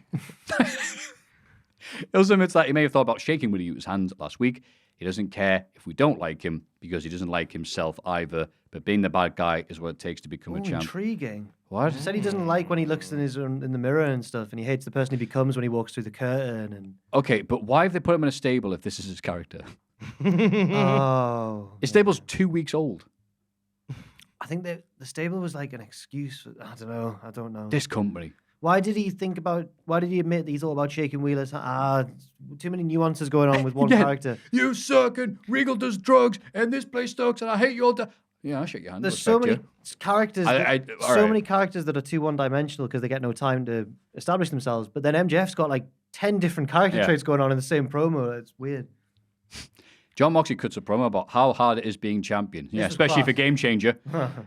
It also admits that he may have thought about shaking Willie Utah's hand last week. He doesn't care if we don't like him because he doesn't like himself either. But being the bad guy is what it takes to become a champ. Intriguing. What? He said he doesn't like when he looks in the mirror and stuff, and he hates the person he becomes when he walks through the curtain. And Okay, but why have they put him in a stable if this is his character? oh, His stable's 2 weeks old. I think the stable was like an excuse. I don't know. This company. Why did he admit that he thought about shaking Wheeler's hand? Too many nuances going on with one character. You suck and Regal does drugs and this place sucks and I hate you all. Yeah, I'll shake your hand. There's so many characters. Many characters that are too one-dimensional because they get no time to establish themselves. But then MJF's got like 10 different character traits going on in the same promo. It's weird. John Moxley cuts a promo about how hard it is being champion. Yeah, especially for Game Changer.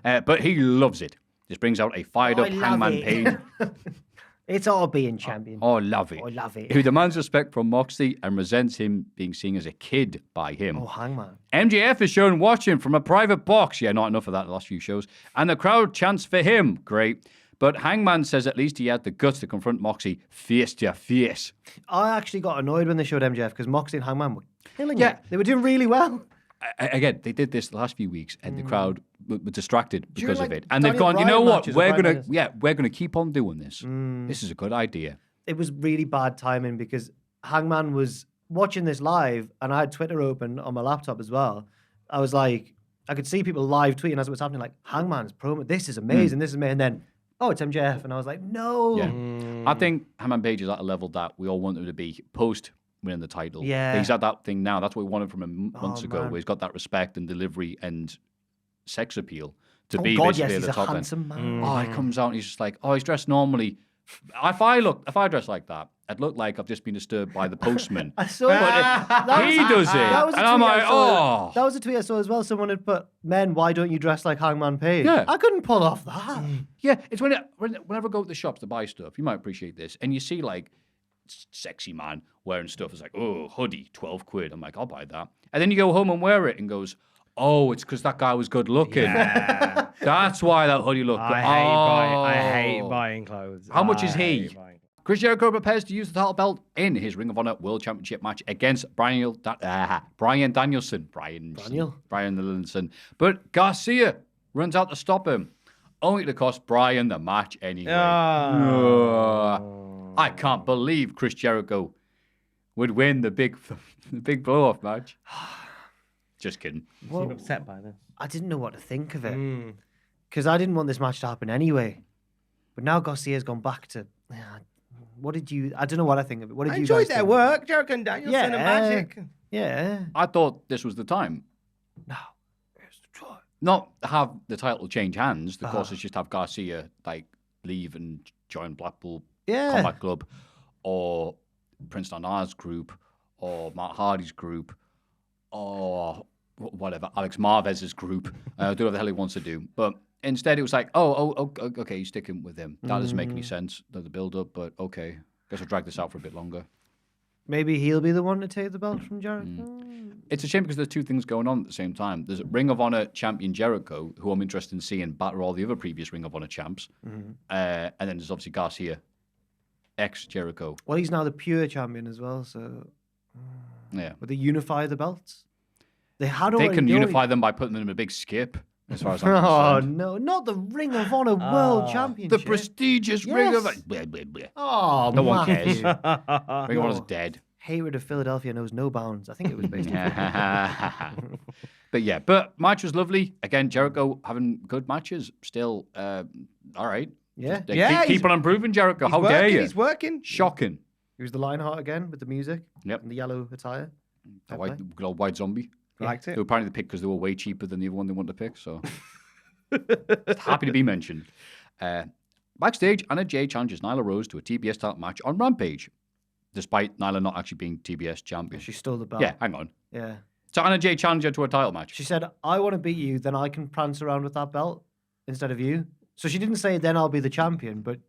But he loves it. This brings out a fired-up Hangman Page. It's all being champion. Oh, love it. I love it. Who demands respect from Moxley and resents him being seen as a kid by him. Oh, Hangman. MJF is shown watching from a private box. Yeah, not enough of that in the last few shows. And the crowd chants for him. Great. But Hangman says at least he had the guts to confront Moxley face to face. I actually got annoyed when they showed MJF because Moxley and Hangman were killing it. They were doing really well. Again, they did this the last few weeks, and the crowd were distracted because of it. And Daniel they've gone, you Bryan know what? matches We're with gonna, Bryan we're gonna keep on doing this. This is a good idea. It was really bad timing because Hangman was watching this live, and I had Twitter open on my laptop as well. I was like, I could see people live tweeting as it was happening, like Hangman's promo. This is amazing. This is amazing. And then, oh, it's MJF, and I was like, no. Yeah. I think Hangman Page is at a level that we all want him to be post winning the title. Yeah. He's at that thing now. That's what we wanted from him months ago, man. where he's got that respect and delivery and sex appeal to Oh be God, basically yes, at he's the a top end. handsome man. Oh, he comes out and he's just like, oh, he's dressed normally. If I dress like that, I'd look like I've just been disturbed by the postman. I saw He does it. That was a And I'm tweet I like, saw. oh. That was a tweet I saw as well. Someone had put, men, why don't you dress like Hangman Page? Yeah. I couldn't pull off that. Yeah, it's whenever I go to the shops to buy stuff, you might appreciate this, and you see like sexy man wearing stuff. It's like, oh, hoodie, 12 quid. I'm like, I'll buy that. And then you go home and wear it and goes, oh, it's because that guy was good looking. Yeah. That's why that hoodie looked good. I hate buying clothes. How much is he? hate buying- Chris Jericho prepares to use the title belt in his Ring of Honor World Championship match against Brian Danielson. But Garcia runs out to stop him, only to cost Brian the match anyway. I can't believe Chris Jericho would win the big blow-off match. Just kidding. Seem upset by this. I didn't know what to think of it because I didn't want this match to happen anyway. But now Garcia's gone back to. What did you? I don't know what I think of it. What did I you enjoyed guys their think? work, Jericho and Danielson and Magic. Yeah. I thought this was the time. No. Here's the try. Not have the title change hands. The course is just have Garcia like leave and join Blackpool Combat Club, or Prince Nana's group, or Matt Hardy's group, or whatever, Alex Marvez's group. Do whatever the hell he wants to do. But instead, it was like, okay, you're sticking with him. That doesn't make any sense, the build-up, but okay. Guess I'll drag this out for a bit longer. Maybe he'll be the one to take the belt from Jericho. It's a shame because there's two things going on at the same time. There's Ring of Honor champion Jericho, who I'm interested in seeing batter all the other previous Ring of Honor champs. And then there's obviously Garcia, ex-Jericho. Well, he's now the pure champion as well, so... Yeah. Would they unify the belts? They had They already can done unify it. them by putting them in a big skip, as far as I'm Oh, concerned. no. Not the Ring of Honor World Championship. The prestigious Ring of Yes. Blah, blah, blah. Oh, No one Maffew. cares. Ring of Honor's dead. Hatred of Philadelphia knows no bounds. I think it was based on But match was lovely. Again, Jericho having good matches. Still, all right. Yeah. Keep on improving, Jericho. How dare you? He's working. Shocking. He was the Lionheart again with the music. Yep. And the yellow attire. The good old white zombie. Liked They it. were apparently picked because they were way cheaper than the other one they wanted to pick. So happy to be mentioned. Backstage, Anna Jay challenges Nyla Rose to a TBS title match on Rampage, despite Nyla not actually being TBS champion. She stole the belt. Yeah, hang on. Yeah. So Anna Jay challenged her to a title match. She said, I want to beat you, then I can prance around with that belt instead of you. So she didn't say, then I'll be the champion, but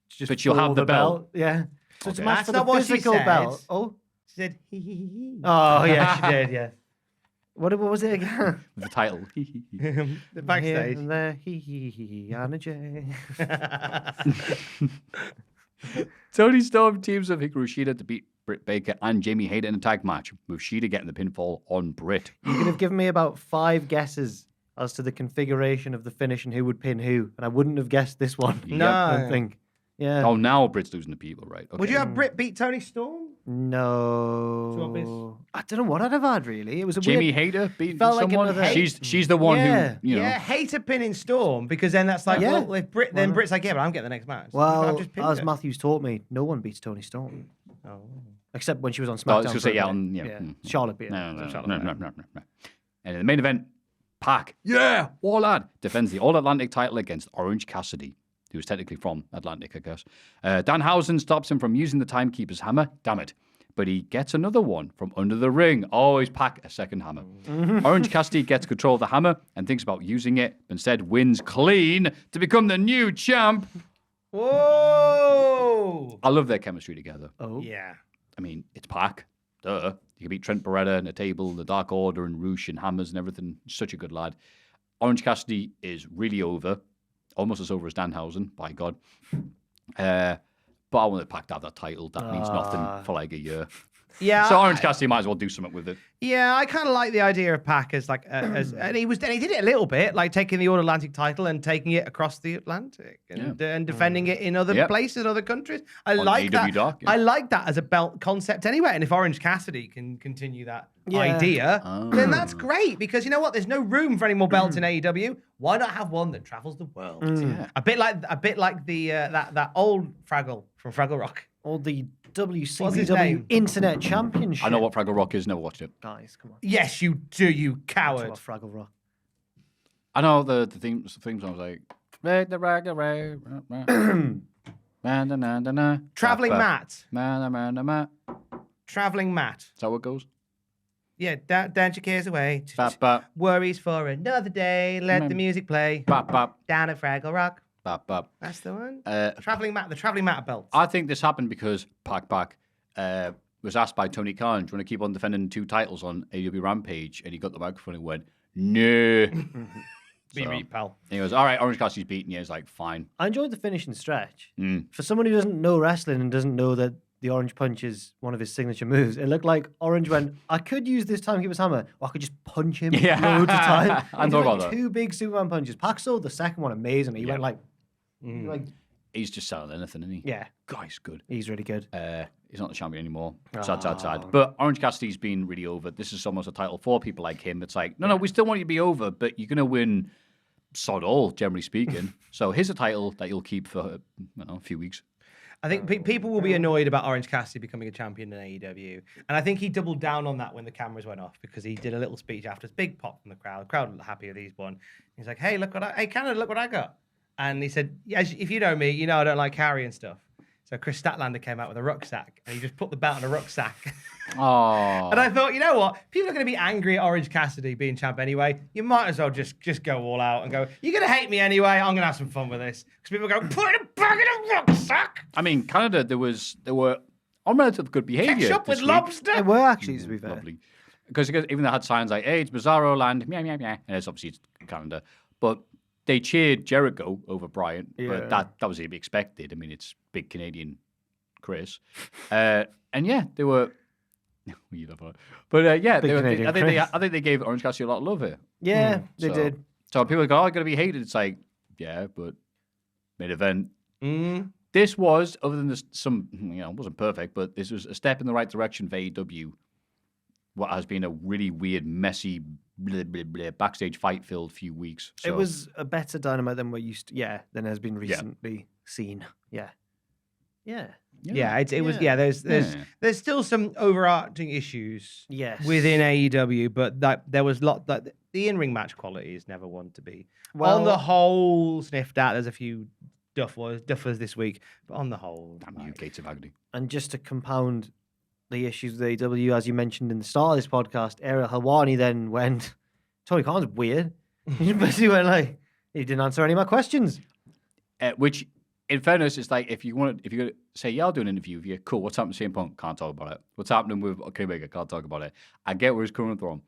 she just But she'll stole have the belt. Yeah. So it's a Okay. match That's for the not what she physical said. belt. Oh. She said, hee hee hee hee. Oh, yeah, she did, yeah. What was it again? With the title. The backstage. Here and there, Anna J. Tony Storm teams of Hikaru Shida to beat Britt Baker and Jamie Hayter in a tag match, with Shida getting the pinfall on Britt. You could have given me about 5 guesses as to the configuration of the finish and who would pin who, and I wouldn't have guessed this one. No. I don't think. Yeah. Oh, now Britt's losing the people, right? Okay. Would you have Britt beat Tony Storm? No. I don't know what I'd have had, really. It was a Jamie weird... Hayter beating felt like someone? another- She's the one Yeah. who, you know. Yeah, Hater pinning Storm, because then that's like, Yeah. well, if Britt, then Britt's like, yeah, but I'm getting the next match. I've Well, just pinned as her. Matthews taught me, no one beats Tony Storm. Oh. Except when she was on SmackDown. Oh, I was going to for a say, yeah, minute. on, yeah. Charlotte beat her. No. And in the main event, Pac, War Lad, defends the All Atlantic title against Orange Cassidy, who was technically from Atlantic, I guess. Danhausen stops him from using the Timekeeper's hammer. Damn it. But he gets another one from under the ring. Always Pac a second hammer. Orange Cassidy gets control of the hammer and thinks about using it, but instead wins clean to become the new champ. Whoa! I love their chemistry together. Oh. Yeah. I mean, it's Pac. Duh. You can beat Trent Beretta and a table, the Dark Order and Roosh and Hammers and everything. Such a good lad. Orange Cassidy is really over. Almost as over as Danhausen, by God. But I wanted Pac to have that title. That means nothing for like a year. Yeah. So Orange Cassidy might as well do something with it. Yeah, I kind of like the idea of Pac as like, and he did it a little bit, like taking the All Atlantic title and taking it across the Atlantic and defending it in other places, other countries. I On like AEW that. Dark, yeah. I like that as a belt concept anyway. And if Orange Cassidy can continue that idea, then that's great, because you know what? There's no room for any more belts in AEW. Why not have one that travels the world? Yeah. A bit like the that old Fraggle from Fraggle Rock. Or the What's his WCW name? Internet Championship. I know what Fraggle Rock is, never watched it. Guys, come on. Yes, you do, you coward. Talk about Fraggle Rock. I know the themes. I was like, make the ragga ray. Traveling Matt. Matt. Traveling Matt. Is that what it goes? Yeah, dance your cares away. Bap, bap, Worries for another day. Let the music play. bap, bap, Down at Fraggle Rock. bap, bap. That's the one. Uh, Traveling Matt, the Traveling Matt belt. I think this happened because Pac was asked by Tony Khan, do you want to keep on defending 2 titles on AEW Rampage? And he got the microphone and went, no. Be me, pal. And he goes, all right, Orange Cassidy's beaten you. He's like, fine. I enjoyed the finish and stretch. Mm. For someone who doesn't know wrestling and doesn't know that the Orange Punch is one of his signature moves, it looked like Orange went, I could use this Timekeeper's hammer, or I could just punch him Yeah. loads of time. I He know did, about like, that. 2 big Superman punches. Pac sold the second one amazingly. He went like, He's just selling anything, isn't he? yeah, Guy's good. he's really good. He's not the champion anymore. Sad. But Orange Cassidy's been really over. This is almost a title for people like him. It's like, no, we still want you to be over, but you're going to win sod all, generally speaking. So here's a title that you'll keep for a few weeks. I think people will be annoyed about Orange Cassidy becoming a champion in AEW. And I think he doubled down on that when the cameras went off, because he did a little speech after. Big pop from the crowd. The crowd were happy with these one. He's like, hey, Canada, look what I got. And he said, yeah, if you know me, you know I don't like carrying stuff. So Chris Statlander came out with a rucksack, and he just put the belt in a rucksack. Oh. And I thought, you know what? People are going to be angry at Orange Cassidy being champ anyway. You might as well just go all out and go, you're going to hate me anyway. I'm going to have some fun with this. Because people go, put it back in a rucksack. I mean, Canada, there were on relative good behavior. Ketchup with this week. lobster. They were actually, to be fair. Lovely. Because even they had signs like, hey, it's Bizarro land, meow, meow, meow. And it's obviously Canada. But they cheered Jericho over Bryant. But that was to be expected. I mean, it's big Canadian Chris. And yeah, they were... you love that. But yeah, I think they gave Orange Cassidy a lot of love here. Yeah, they did. So people go, oh, going to be hated. It's like, yeah, but main event. This was, other than this, it wasn't perfect, but this was a step in the right direction for AEW. What has been a really weird, messy, backstage fight-filled few weeks. So. It was a better Dynamite than we're used to, than has been recently seen. Yeah. There's still some overarching issues within AEW, but there was the in-ring match quality is never one to be on the whole sniffed at. There's a few duffers this week, but on the whole, damn you, Gates of Agony. And just to compound the issues with AEW, as you mentioned in the start of this podcast, Ariel Helwani then went, Tony Khan's weird. He basically went like, he didn't answer any of my questions. Which, in fairness, it's like if you're going to say, yeah, I'll do an interview with you, cool. What's happening with CM Punk? Can't talk about it. What's happening with Kenny Omega? Can't talk about it. I get where he's coming from.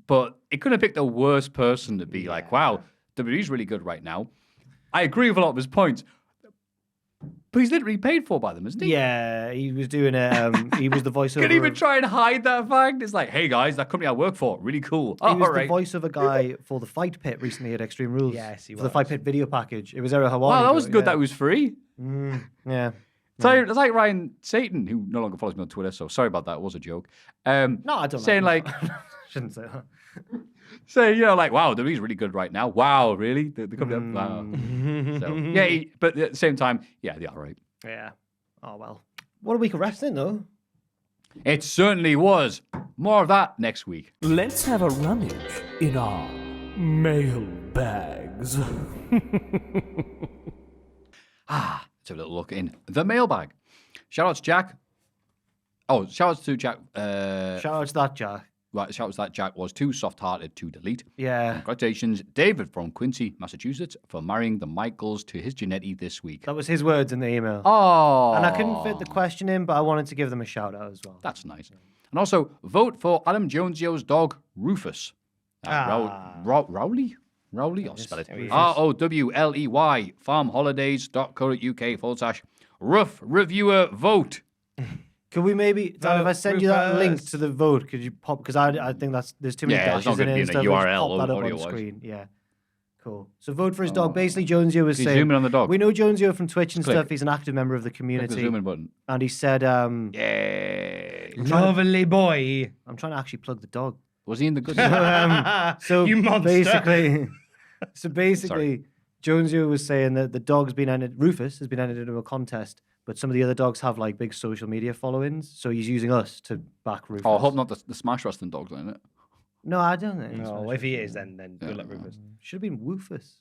but it could have picked the worst person to be like, wow, WWE's really good right now. I agree with a lot of his points. But he's literally paid for by them, isn't he? Yeah, he was doing it. He was the voiceover. Can even try and hide that fact? It's like, hey guys, that company I work for, really cool. He was the voiceover guy for the Fight Pit recently at Extreme Rules. Yes, he for was. the Fight Pit video package. It was Era Hawani. Wow, that was good yeah. that it was free. Yeah. It's like Ryan Satan, who no longer follows me on Twitter, so sorry about that. It was a joke. No, I don't saying like shouldn't say that. like, wow, WWE's really good right now. Wow, really? The company, wow. So, yeah, but at the same time, yeah, they are right. Yeah. Oh, well. What a week of wrestling, though. It certainly was. More of that next week. Let's have a rummage in our mailbags. Let's have a little look in the mailbag. Shout out to Jack. Oh, shout out to Jack. Shout out to that, Jack. Right, shout out to that Jack was too soft-hearted to delete. Yeah. Congratulations, David from Quincy, Massachusetts, for marrying the Michaels to his Janetti this week. That was his words in the email. Oh. And I couldn't fit the question in, but I wanted to give them a shout out as well. That's nice. And also, vote for Adam Jonesio's dog, Rufus. Rowley? Rowley? I'll spell it. Rowley. farmholidays.co.uk/rough reviewer vote. Could we maybe, Dan, if I send you that link to the vote, could you pop, because I think there's too many Yeah, it's not dashes in gonna it be and in a stuff. We'll just URL pop that up on audio-wise. screen. Yeah. Cool. So vote for his dog. Basically, Jonesio was Can you saying, zoom in on the dog? we know Jonesio from Twitch and Click. stuff. He's an active member of the Click the community. zoom in button. And he said, Yay. Lovely boy. I'm trying to actually plug the dog. Was he in the good? So You monster. basically, Jonesio was saying that the dog's been entered, Rufus has been entered into a contest, but some of the other dogs have like big social media followings, so he's using us to back Rufus. Oh, I hope not the Smash Wrestling dogs, isn't it? No, I don't think. No, if he is, then good luck, Rufus. Should have been Woofus.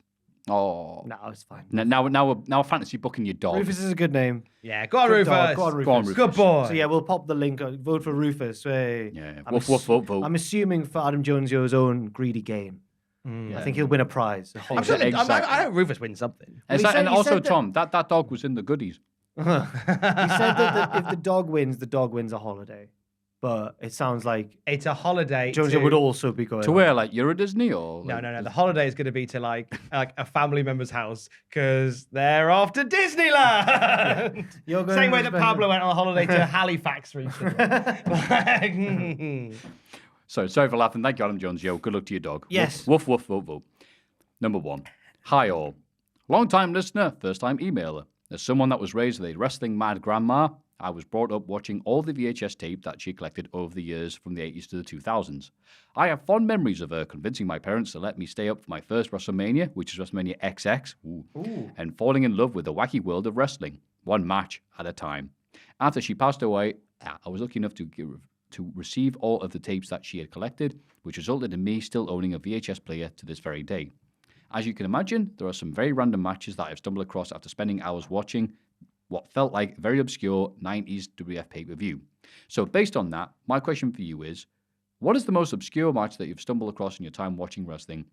Oh. No, it's fine. Now we're fantasy booking your dog. Rufus is a good name. Yeah, go on, Good Rufus. dog. Go on, Rufus. Go on, Rufus. Good boy. So yeah, we'll pop the link. Vote for Rufus. Hey. Yeah. I'm Woof, woof, woof, vote. I'm assuming for Adam Jonesio's own greedy game. I think he'll win a prize. I'm sure Exactly. I hope Rufus wins something. And, Well, he and said also, that- Tom, that dog was in the goodies. He said that if the dog wins a holiday. But it sounds like It's a holiday. Jonesio would also be going. To where, like, Euro Disney or? No, like, no, no. The holiday is going to be to like a family member's house because they're off to Disneyland. You're going Same to way that spend- Pablo went on a holiday to Halifax recently. Sorry for laughing. Thank you, Adam Jones. Yo, good luck to your dog. Yes. Woof, woof, woof, woof. Number 1. Hi, all. Long-time listener, first-time emailer. As someone that was raised with a wrestling mad grandma, I was brought up watching all the VHS tape that she collected over the years from the 80s to the 2000s. I have fond memories of her convincing my parents to let me stay up for my first WrestleMania, which is WrestleMania XX, and falling in love with the wacky world of wrestling, one match at a time. After she passed away, I was lucky enough to receive all of the tapes that she had collected, which resulted in me still owning a VHS player to this very day. As you can imagine, there are some very random matches that I've stumbled across after spending hours watching what felt like very obscure 90s WF pay-per-view. So based on that, my question for you is, what is the most obscure match that you've stumbled across in your time watching wrestling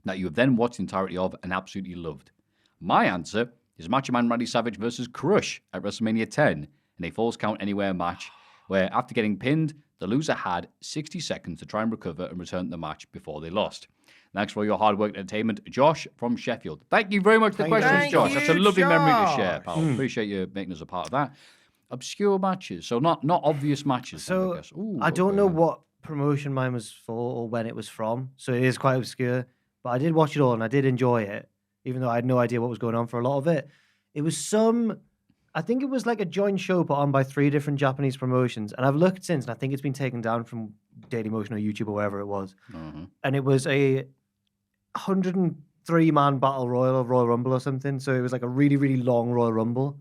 that you have then watched the entirety of and absolutely loved? My answer is Macho Man Randy Savage versus Crush at WrestleMania 10 in a Falls Count Anywhere match where after getting pinned, the loser had 60 seconds to try and recover and return to the match before they lost. Thanks for all your hard work and entertainment, Josh from Sheffield. Thank you very much for the questions, Thank Josh. you, That's a lovely memory to share, Josh. pal. Appreciate you making us a part of that. Obscure matches, so not obvious matches. then, So I guess. Ooh, I don't okay. know what promotion mine was for or when it was from, so it is quite obscure. But I did watch it all and I did enjoy it, even though I had no idea what was going on for a lot of it. It was I think it was like a joint show put on by 3 different Japanese promotions, and I've looked since, and I think it's been taken down from Dailymotion or YouTube or wherever it was. And it was a 103-man battle royal or Royal Rumble or something. So it was like a really, really long Royal Rumble.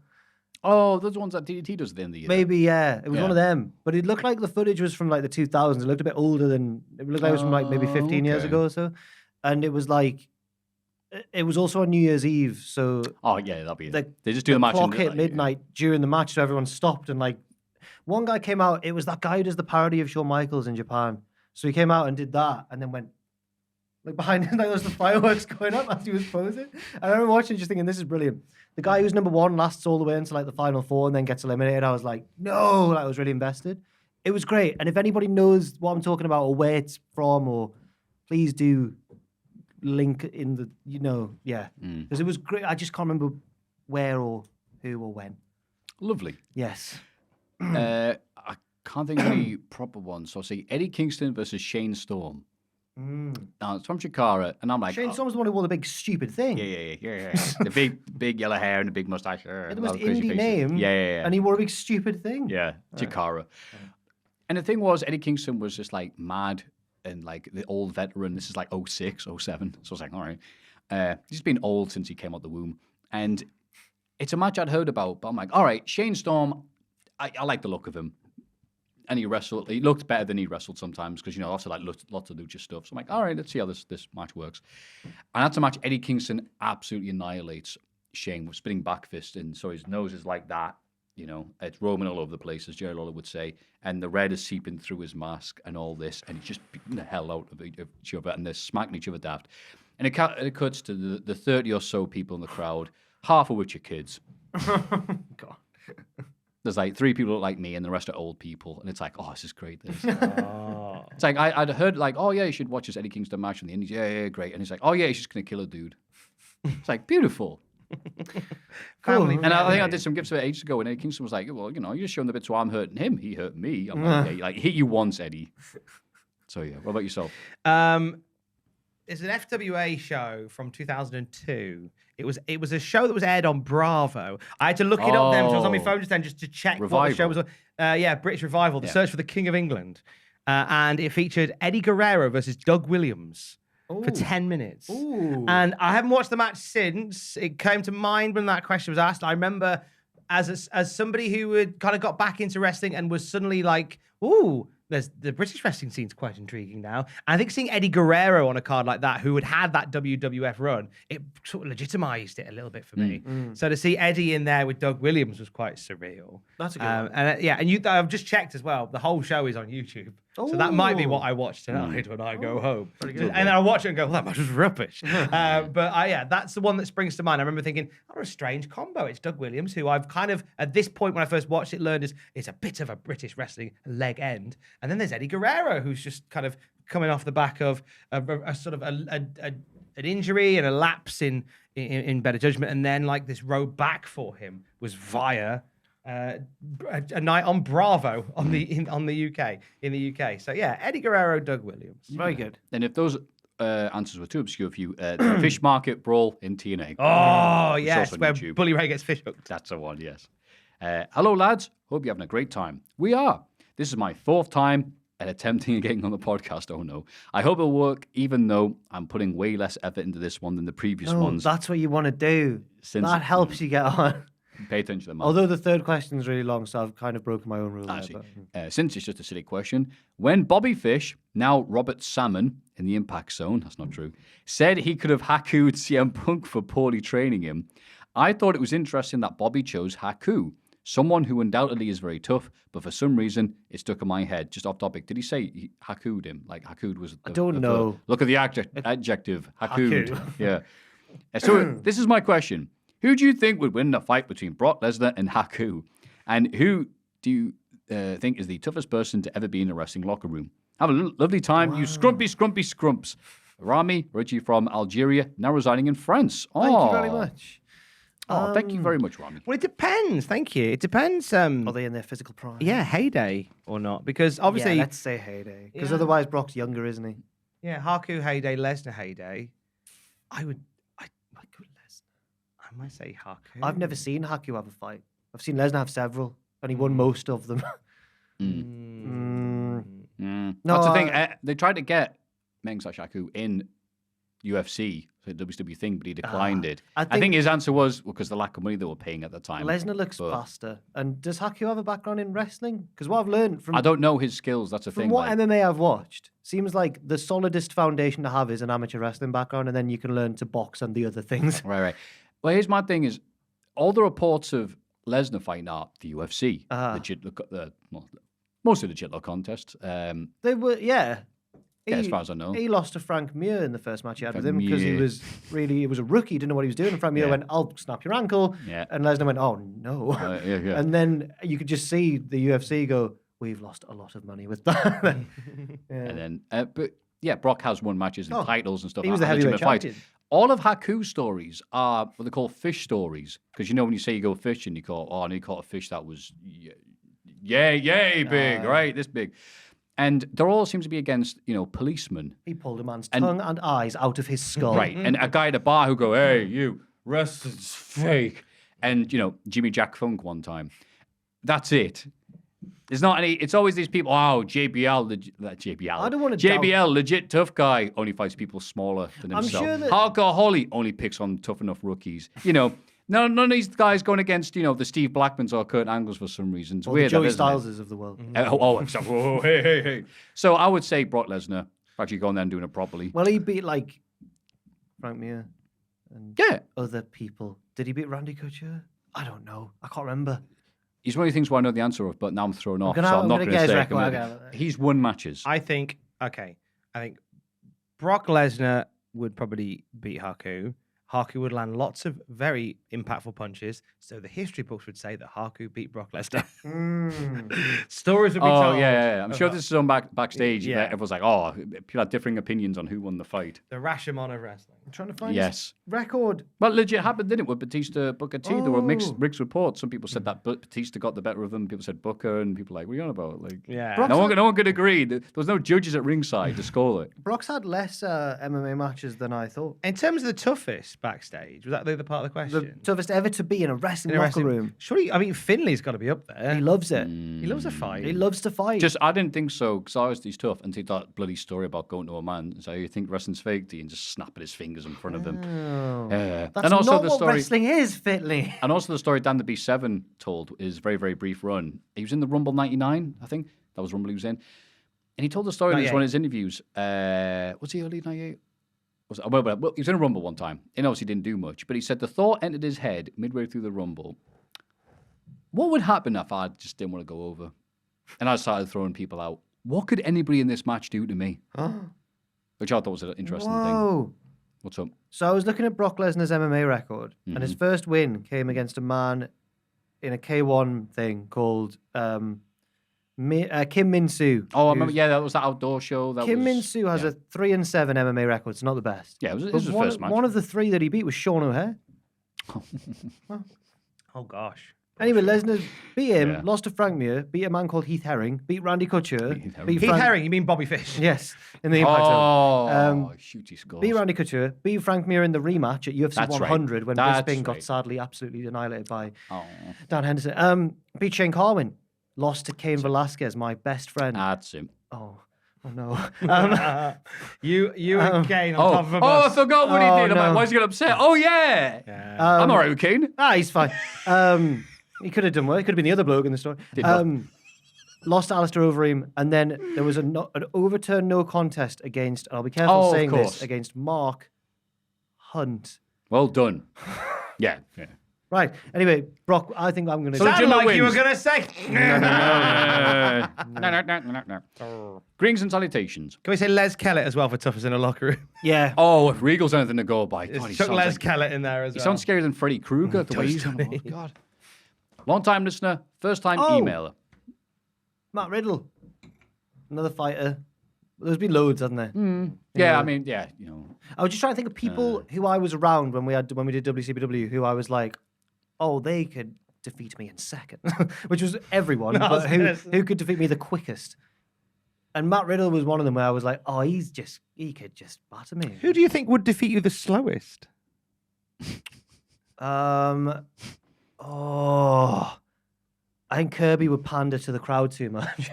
Oh, those ones that DDT does at the end of the year. Maybe, yeah. It was Yeah. one of them. But it looked like the footage was from like the 2000s. It looked a bit older than... It looked like it was from like maybe 15 years okay. ago or so. And it was like... It was also on New Year's Eve, so... Oh, yeah, that'll be it. The, They just do the match. clock in hit like, midnight during the match, so everyone stopped and like... One guy came out, it was that guy who does the parody of Shawn Michaels in Japan. So he came out and did that and then went... Like behind him, like there was the fireworks going up as he was posing. And I remember watching, just thinking, this is brilliant. The guy who's number 1 lasts all the way into like the final 4 and then gets eliminated. I was like, no, I was really invested. It was great. And if anybody knows what I'm talking about or where it's from, or please do link in the, because it was great. I just can't remember where or who or when. Lovely. Yes. I can't think of any proper ones. So I'll say Eddie Kingston versus Shane Storm. Now, it's from Chikara, and I'm like... Shane Storm's the one who wore the big stupid thing. Yeah. The big yellow hair and the big mustache. It was indie name. Yeah. And he wore a big stupid thing. Yeah, Chikara. And the thing was, Eddie Kingston was just like mad and like the old veteran. This is like 06, 07. So I was like, all right. He's been old since he came out the womb. And it's a match I'd heard about, but I'm like, all right, Shane Storm, I like the look of him. And he looked better than he wrestled sometimes because, also like lots of lucha stuff. So I'm like, all right, let's see how this match works. And that's a match Eddie Kingston absolutely annihilates Shane with spinning back fist. And so his nose is like that. It's roaming all over the place, as Jerry Lawler would say. And the red is seeping through his mask and all this. And he's just beating the hell out of each other. And they're smacking each other daft. And it cuts to the 30 or so people in the crowd, half of which are kids. God. There's like 3 people look like me, and the rest are old people. And it's like, oh, this is great. This. It's like, I'd heard like, oh, yeah, you should watch this Eddie Kingston match on the Indies. Yeah, great. And he's like, oh, yeah, he's just going to kill a dude. It's like, beautiful. Family And I think I did some gifts of it ages ago, and Eddie Kingston was like, well, you're just showing the bit so I'm hurting him. He hurt me. I'm like, yeah, hit you once, Eddie. So, yeah. What about yourself? It's an FWA show from 2002. It was a show that was aired on Bravo. I had to look it up then because I was on my phone just then just to check what the show was. British Revival, The Search for the King of England. And it featured Eddie Guerrero versus Doug Williams for 10 minutes. Ooh. And I haven't watched the match since. It came to mind when that question was asked. I remember as somebody who had kind of got back into wrestling and was suddenly like, ooh, the British wrestling scene's quite intriguing now. And I think seeing Eddie Guerrero on a card like that, who had that WWF run, it sort of legitimized it a little bit for me. So to see Eddie in there with Doug Williams was quite surreal. That's a good one. And I've just checked as well. The whole show is on YouTube. So that might be what I watch tonight when I go home. Very good. And then I watch it and go, well, that match was rubbish. That's the one that springs to mind. I remember thinking, what a strange combo. It's Doug Williams, who I've kind of, at this point when I first watched it, learned is a bit of a British wrestling leg end. And then there's Eddie Guerrero, who's just kind of coming off the back of a sort of an injury and a lapse in better judgment. And then like this road back for him was via a night on Bravo in the UK. So yeah, Eddie Guerrero, Doug Williams. Very good. And if those answers were too obscure for you, the Fish Market Brawl in TNA. Oh, yes, also on where YouTube. Bully Ray gets fish hooked. That's the one, yes. Hello, lads. Hope you're having a great time. We are. This is my 4th time at attempting getting on the podcast. Oh, no. I hope it'll work, even though I'm putting way less effort into this one than the previous ones. That's what you want to do. That helps you get on. Pay attention to them. Although the third question is really long, so I've kind of broken my own rule. Since it's just a silly question, when Bobby Fish, now Robert Salmon in the Impact Zone, that's not true, said he could have Haku'd CM Punk for poorly training him, I thought it was interesting that Bobby chose Haku, someone who undoubtedly is very tough, but for some reason it stuck in my head. Just off topic, did he say he Haku'd him? Like Haku'd was I don't know. Look at the adjective, Haku'd. Yeah. So this is my question. Who do you think would win the fight between Brock Lesnar and Haku? And who do you think is the toughest person to ever be in a wrestling locker room? Have a lovely time, you scrumpy scrumps. Rami, originally from Algeria, now residing in France. Thank you very much. Oh, thank you very much, Rami. Well, it depends. Thank you. It depends. Are they in their physical prime? Yeah, heyday or not? Because obviously, let's say heyday. Because otherwise, Brock's younger, isn't he? Yeah, Haku heyday, Lesnar heyday. I could Lesnar. I might say Haku. I've never seen Haku have a fight. I've seen Lesnar have several, and he won most of them. No, that's the thing. They tried to get Meng Haku in UFC, so WWE thing, but he declined it. I think his answer was because the lack of money they were paying at the time. Lesnar looks faster. And does Haku have a background in wrestling? Because what I've learned from... I don't know his skills, that's a thing. From what MMA I've watched, seems like the solidest foundation to have is an amateur wrestling background, and then you can learn to box and the other things. Right. Well, here's my thing is, all the reports of Lesnar fighting are the UFC. Mostly the Jitlo contest. They were, as far as I know. He lost to Frank Mir in the first match he had with him because he was a rookie, didn't know what he was doing. And Frank Mir went, I'll snap your ankle. Yeah. And Lesnar went, oh, no. And then you could just see the UFC go, we've lost a lot of money with that. And then, but yeah, Brock has won matches and titles and stuff. He was the and heavyweight Ultimate Fight. champion. All of Haku's stories are what they call fish stories. Because you know when you say you go fishing, you call, I caught a fish that was yay big, right? This big. And there all seems to be against, policemen. He pulled a man's tongue and eyes out of his skull. Right. And a guy at a bar who go, hey, you, wrestling's fake. And, Jimmy Jack Funk one time. That's it. There's not any. It's always these people. Oh, JBL. I don't want to JBL, legit tough guy, only fights people smaller than I'm himself. sure that- Cultaholic only picks on tough enough rookies. None of these guys going against the Steve Blackmans or Kurt Angles for some reason. It's Or weird. the Joey that, isn't it? Styleses of the world. Hey. So I would say Brock Lesnar actually going there and doing it properly. Well, he beat like Frank Mir and Yeah. other people. Did he beat Randy Couture? I don't know. I can't remember. He's one of the things where I know the answer of, but now I'm thrown off, gonna- so I'm I'm not gonna going to get his say. record. Okay. He's won matches. I think Brock Lesnar would probably beat Haku. Haku would land lots of very impactful punches. So the history books would say that Haku beat Brock Lesnar. Stories would be Oh told. yeah. I'm sure this is on backstage. Yeah. Everyone's like, oh, people had differing opinions on who won the fight. The Rashomon of wrestling. I'm trying to find Yes. his record. Well, legit happened, didn't it, with Batista, Booker T? There were mixed Oh. reports. Some people said that Batista got the better of them. People said Booker, and people were like, what are you on about? Like, Yeah. no one could agree. There was no judges at ringside to score it. Brock's had less MMA matches than I thought. In terms of the toughest backstage, was that the other part of the The question? toughest ever to be in a wrestling In a locker wrestling- room. Surely, Finley's got to be up there. He loves it. He loves a fight. He loves to fight. I didn't think so, because I was he's tough, and he that bloody story about going to a man and say, you think wrestling's fake, do you? And just snapping his fingers in front of him. Oh. And That's also not the what story. wrestling is, Fitley. And also the story Dan the B7 told is very, very brief run. He was in the Rumble 99, I think. That was Rumble he was in. And he told the story in one of his interviews. Was he early 98? Well, he was in a Rumble one time. And obviously didn't do much. But he said the thought entered his head midway through the Rumble. What would happen if I just didn't want to go over? And I started throwing people out. What could anybody in this match do to me? Which I thought was an interesting thing. Whoa. What's up? So I was looking at Brock Lesnar's MMA record, and his first win came against a man in a K1 thing called Kim Min-soo. Oh, I remember, that was that outdoor show. Kim Min-soo has a 3-7 MMA record. It's not the best. Yeah, it was But his first match. One of the three that he beat was Sean O'Hare. Oh, gosh. Anyway, Lesnar beat him, Yeah. lost to Frank Mir, beat a man called Heath Herring, beat Randy Couture, Heath Herring. beat Heath Frank- Herring, you mean Bobby Fish? Yes, in the Impact Zone. Oh, shoot, he scores. Beat Randy Couture, beat Frank Mir in the rematch at UFC That's right. 100 when That's Bisping got right. sadly absolutely annihilated by Oh, Dan Henderson. Beat Shane Carwin, lost to Cain Velasquez, my best friend. that's him. Oh no. You and Kane on top of a I bus. forgot what he Oh, did. I'm like, no. why is he getting upset? Oh, yeah. I'm all right with Kane. He's fine. He could have done well. He could have been the other bloke in the story. Lost to Alistair Overeem, and then there was an overturned no contest against, and I'll be careful Oh, of saying course. this, against Mark Hunt. Well done. Yeah. Right. Anyway, Brock, I think I'm going to... So Sounded Jimmer like you were wins. going to say. No. Greetings and salutations. Can we say Les Kellett as well for toughest in a locker room? Yeah. Oh, if Regal's anything to go by. God, he Chuck sounds Les like- Kellett in there as He well. sounds scarier than Freddy Krueger. The way he's oh, God. Long time listener, first time emailer. Matt Riddle. Another fighter. There's been loads, hasn't there? Yeah, I mean, yeah, you know. I was just trying to think of people who I was around when we did WCPW, who I was like, oh, they could defeat me in second, which was everyone, but who could defeat me the quickest? And Matt Riddle was one of them where I was like, oh, he could just batter me. Who do you think would defeat you the slowest? I think Kirby would pander to the crowd too much.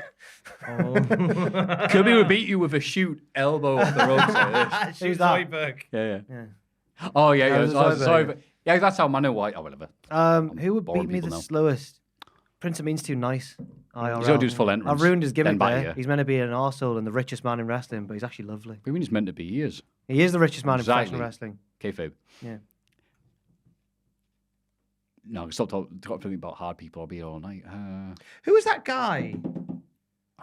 Kirby would beat you with a shoot elbow off the ropes. Who's that? Yeah. Oh, yeah. That was Zoidberg. Sorry. Yeah, that's how Manu White. Oh, whatever. Who would boring beat me the people now. slowest? Prince Amin's too nice. IRL. He's got to do his full entrance. I've ruined his gimmick then back there. here. He's meant to be an arsehole and the richest man in wrestling, but he's actually lovely. We mean he's meant to be. He is. He is the richest man Exactly. in professional wrestling. Kayfabe. Yeah. No, stop thinking about hard people. I'll be here all night. Who was that guy?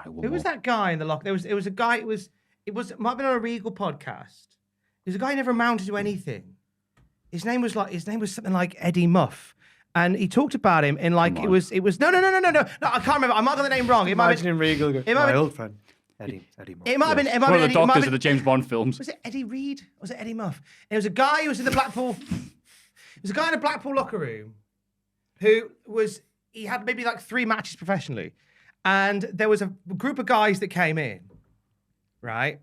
Who Who was that guy in the lock? It was a guy. It might have been on a Regal podcast. There was a guy who never amounted to anything. His name was something like Eddie Muff, And he talked about him in like it was no I can't remember. I might have got the name wrong. It might have been Imagining Regal go, my old friend Eddie Muff. it might have been One of the doctors of the James Bond films. Was it Eddie Reed? Or was it Eddie Muff? And it was a guy who was in the Blackpool. It was a guy in a Blackpool locker room he had maybe like 3 matches professionally, and there was a group of guys that came in, right,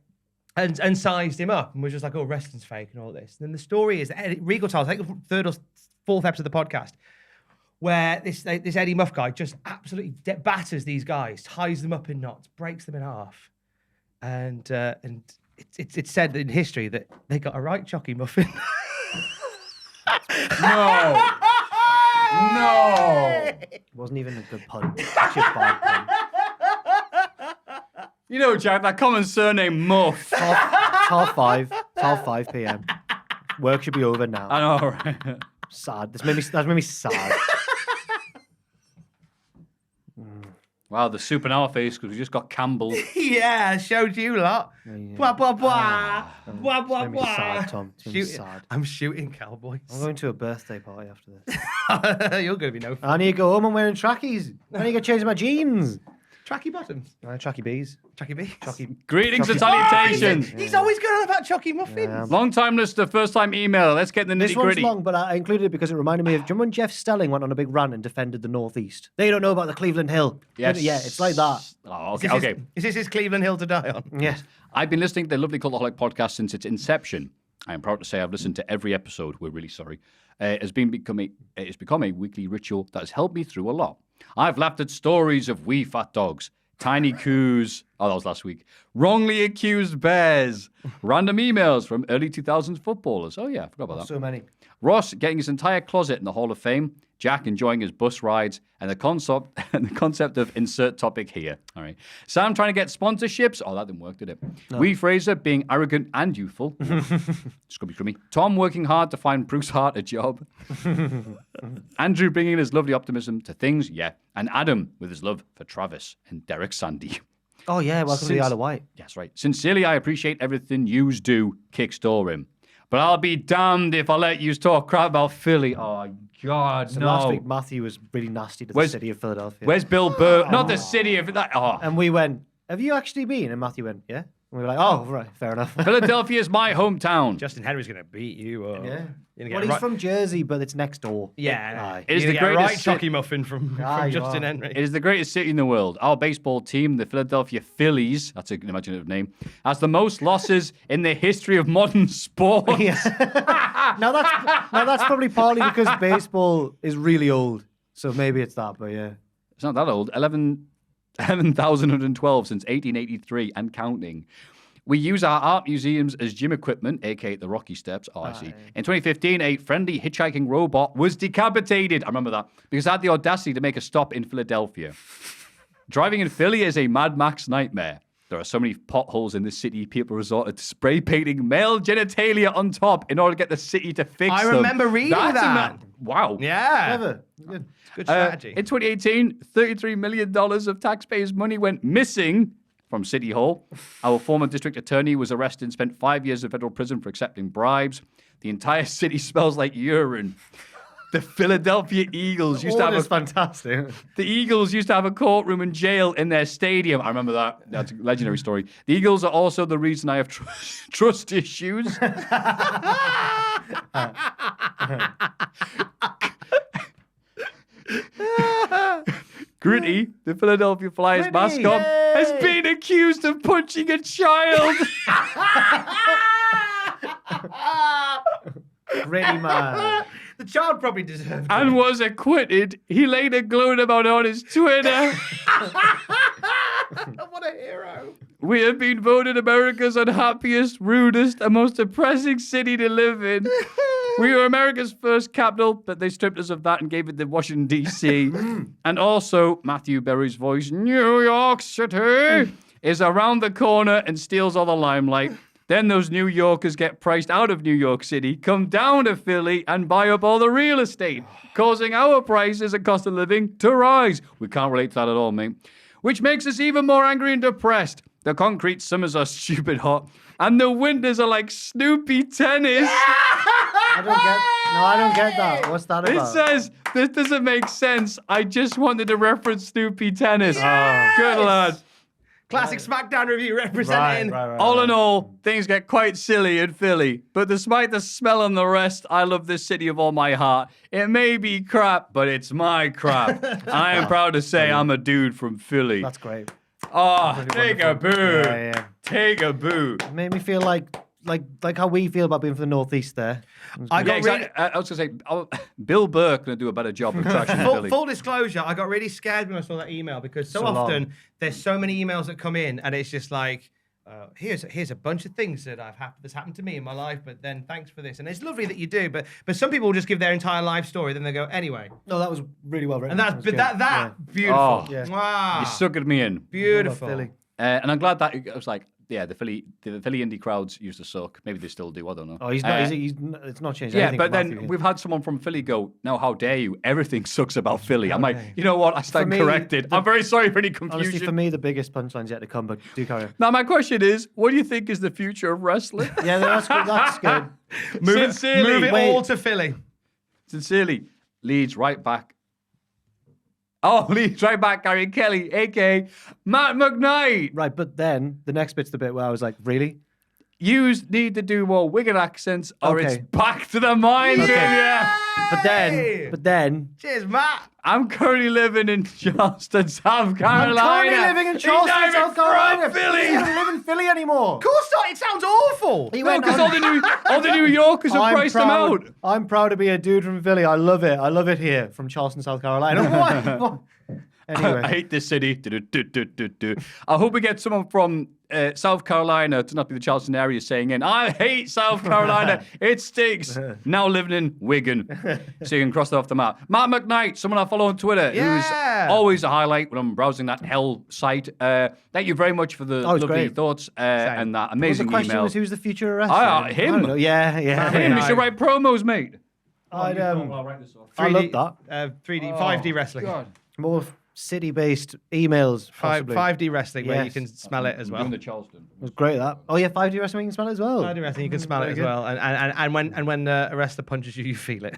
and sized him up and was just like, "Oh, wrestling's fake" and all this. And then the story is that Regal tells, I think the 3rd or 4th episode of the podcast, where this Eddie Muff guy just absolutely batters these guys, ties them up in knots, breaks them in half, and it's said in history that they got a right chocky muffin. No. It wasn't even a good pun. It's actually a bad pun. You know, Jack, that common surname Muff. It's half 5 p.m. Work should be over now. I know, right? Sad. That made me sad. Wow, the soup in our face because we just got Campbell. Yeah, showed you lot. Yeah. Blah blah blah. Blah It's blah made me blah. sad, Tom. It's made me sad. I'm shooting Cowboys. I'm going to a birthday party after this. You're going to be no fun. I need to go home. I'm wearing trackies. I need to change my jeans. Tracky bottoms. Tracky bees. Tracky bees. Greetings and Chucky- salutations. He's always going on about Chucky muffins. Yeah. Long time listener, first time email. Let's get in the This nitty one's gritty. long, but I included it because it reminded me of, do you remember when Jeff Stelling went on a big rant and defended the Northeast? They don't know about the Cleveland Hill. Yes. Yeah, it's like that. Oh, okay. Is this his Cleveland Hill to die on? Yes. I've been listening to the lovely Cultaholic podcast since its inception. I am proud to say I've listened to every episode. We're really sorry. It's become a weekly ritual that has helped me through a lot. I've laughed at stories of wee fat dogs, tiny coos. Oh, that was last week. Wrongly accused bears. Random emails from early 2000s footballers. Oh, yeah, I forgot about that. So many. Ross getting his entire closet in the Hall of Fame. Jack enjoying his bus rides, and the concept of insert topic here. All right. Sam trying to get sponsorships. Oh, that didn't work, did it? No. Wee Fraser being arrogant and youthful. Scrubby crummy. Tom working hard to find Bruce Hart a job. Andrew bringing his lovely optimism to things, yeah. And Adam with his love for Travis and Derek Sandy. Oh, yeah, welcome to the Isle of Wight. Yes, right. Sincerely, I appreciate everything yous do. Kick store him. But I'll be damned if I let you talk crap about Philly. Oh, God, So no. last week, Maffew was really nasty to the city of Philadelphia. Where's Bill Burr? Not the city of that. Oh. And we went, have you actually been? And Maffew went, yeah. And we were like, oh, right, fair enough. Philadelphia is my hometown. Justin Henry's going to beat you up. Yeah. You're gonna Well, get he's right... from Jersey, but it's next door. Yeah. Aye. It is You're the gonna get greatest right Chucky muffin from Aye, you Justin are. Henry. It is the greatest city in the world. Our baseball team, the Philadelphia Phillies, that's an imaginative name, has the most losses in the history of modern sport. Yeah. now that's probably partly because baseball is really old. So maybe it's that, but yeah. It's not that old. 11,112 since 1883 and counting. We use our art museums as gym equipment, aka the Rocky Steps. Oh, I see. In 2015, a friendly hitchhiking robot was decapitated. I remember that because I had the audacity to make a stop in Philadelphia. Driving in Philly is a Mad Max nightmare. There are so many potholes in the city, people resorted to spray painting male genitalia on top in order to get the city to fix them. I remember reading that. Wow. Yeah. Clever. Good. Good strategy. In 2018, $33 million of taxpayers' money went missing from City Hall. Our former district attorney was arrested and spent 5 years in federal prison for accepting bribes. The entire city smells like urine. The Philadelphia Eagles used to have fantastic. The Eagles used to have a courtroom and jail in their stadium. I remember that. That's a legendary story. The Eagles are also the reason I have trust issues. Gritty, the Philadelphia Flyers mascot, has been accused of punching a child. Gritty man. The child probably deserved it. And was acquitted. He later gloated about it on his Twitter. What a hero. We have been voted America's unhappiest, rudest, and most depressing city to live in. We were America's first capital, but they stripped us of that and gave it to Washington, D.C. And also, Maffew Berry's voice, New York City, is around the corner and steals all the limelight. Then those New Yorkers get priced out of New York City, come down to Philly, and buy up all the real estate, causing our prices and cost of living to rise. We can't relate to that at all, mate. Which makes us even more angry and depressed. The concrete summers are stupid hot, and the winters are like Snoopy tennis. I don't get that. What's that It about? says, this doesn't make sense. I just wanted to reference Snoopy Tennis. Good lad. Classic SmackDown review representing. Right. All in all, things get quite silly in Philly. But despite the smell and the rest, I love this city of all my heart. It may be crap, but it's my crap. And I am proud to say I'm a dude from Philly. That's great. Oh, Really take wonderful. a boo. Yeah. Take a boo. It made me feel like how we feel about being from the Northeast there. I got exactly. I was going to say, Bill Burr going to do a better job of trashing Philly. Full disclosure, I got really scared when I saw that email because so often there's so many emails that come in and it's just like, here's a bunch of things that that's happened to me in my life, but then thanks for this. And it's lovely that you do, but some people will just give their entire life story, then they go, anyway. No, that was really well written. And beautiful. Oh, yeah. Wow. You suckered me in. Beautiful. Philly. And I'm glad that it was like, yeah, the Philly indie crowds used to suck. Maybe they still do. I don't know. Oh, he's not. It's not changed. Yeah, anything but for then Maffew. we've had someone from Philly go, "No, how dare you? Everything sucks about Philly." I'm like, you know what? I stand me, corrected. I'm very sorry for any confusion. Honestly, for me, the biggest punchline's yet to come. But do carry on. Now, my question is, what do you think is the future of wrestling? Yeah, that's good. That's good. Sincerely, Move it all to Philly. Sincerely, leads right back. Oh, leads right back, Gary Kelly, a.k.a. Matt McKnight. Right, but then the next bit's the bit where I was like, really? Yous need to do more Wigan accents or it's Okay. back to the mines. Okay. Yeah. But then, Cheers, Matt. I'm currently living in Charleston, South Carolina. I'm currently living in He's Charleston, not even South Carolina. from Philly. He doesn't live in Philly anymore. Of course not. It sounds awful. He No, went because on- all the New Yorkers have priced them out. I'm proud to be a dude from Philly. I love it. I love it here from Charleston, South Carolina. What? I Anyway, hate this city. Do. I hope we get someone from South Carolina to not be the Charleston area saying in, I hate South Carolina. It stinks. Now living in Wigan. So you can cross that off the map. Matt McKnight, someone I follow on Twitter, Yeah. who's always a highlight when I'm browsing that hell site. Thank you very much for the Oh, it's lovely great. thoughts and that the amazing question email. was, who's the future of wrestling? him. I don't know. Yeah. Him, you should write promos, mate. I write this off. love that. 3D, 5D wrestling. More city-based emails, possibly. 5D wrestling where you Yes. can smell it as well. Doing the Charleston. It was great, that. Oh, yeah, 5D wrestling, you can smell it as well. 5D wrestling, you can smell it Very as good. well. And when a wrestler punches you, you feel it.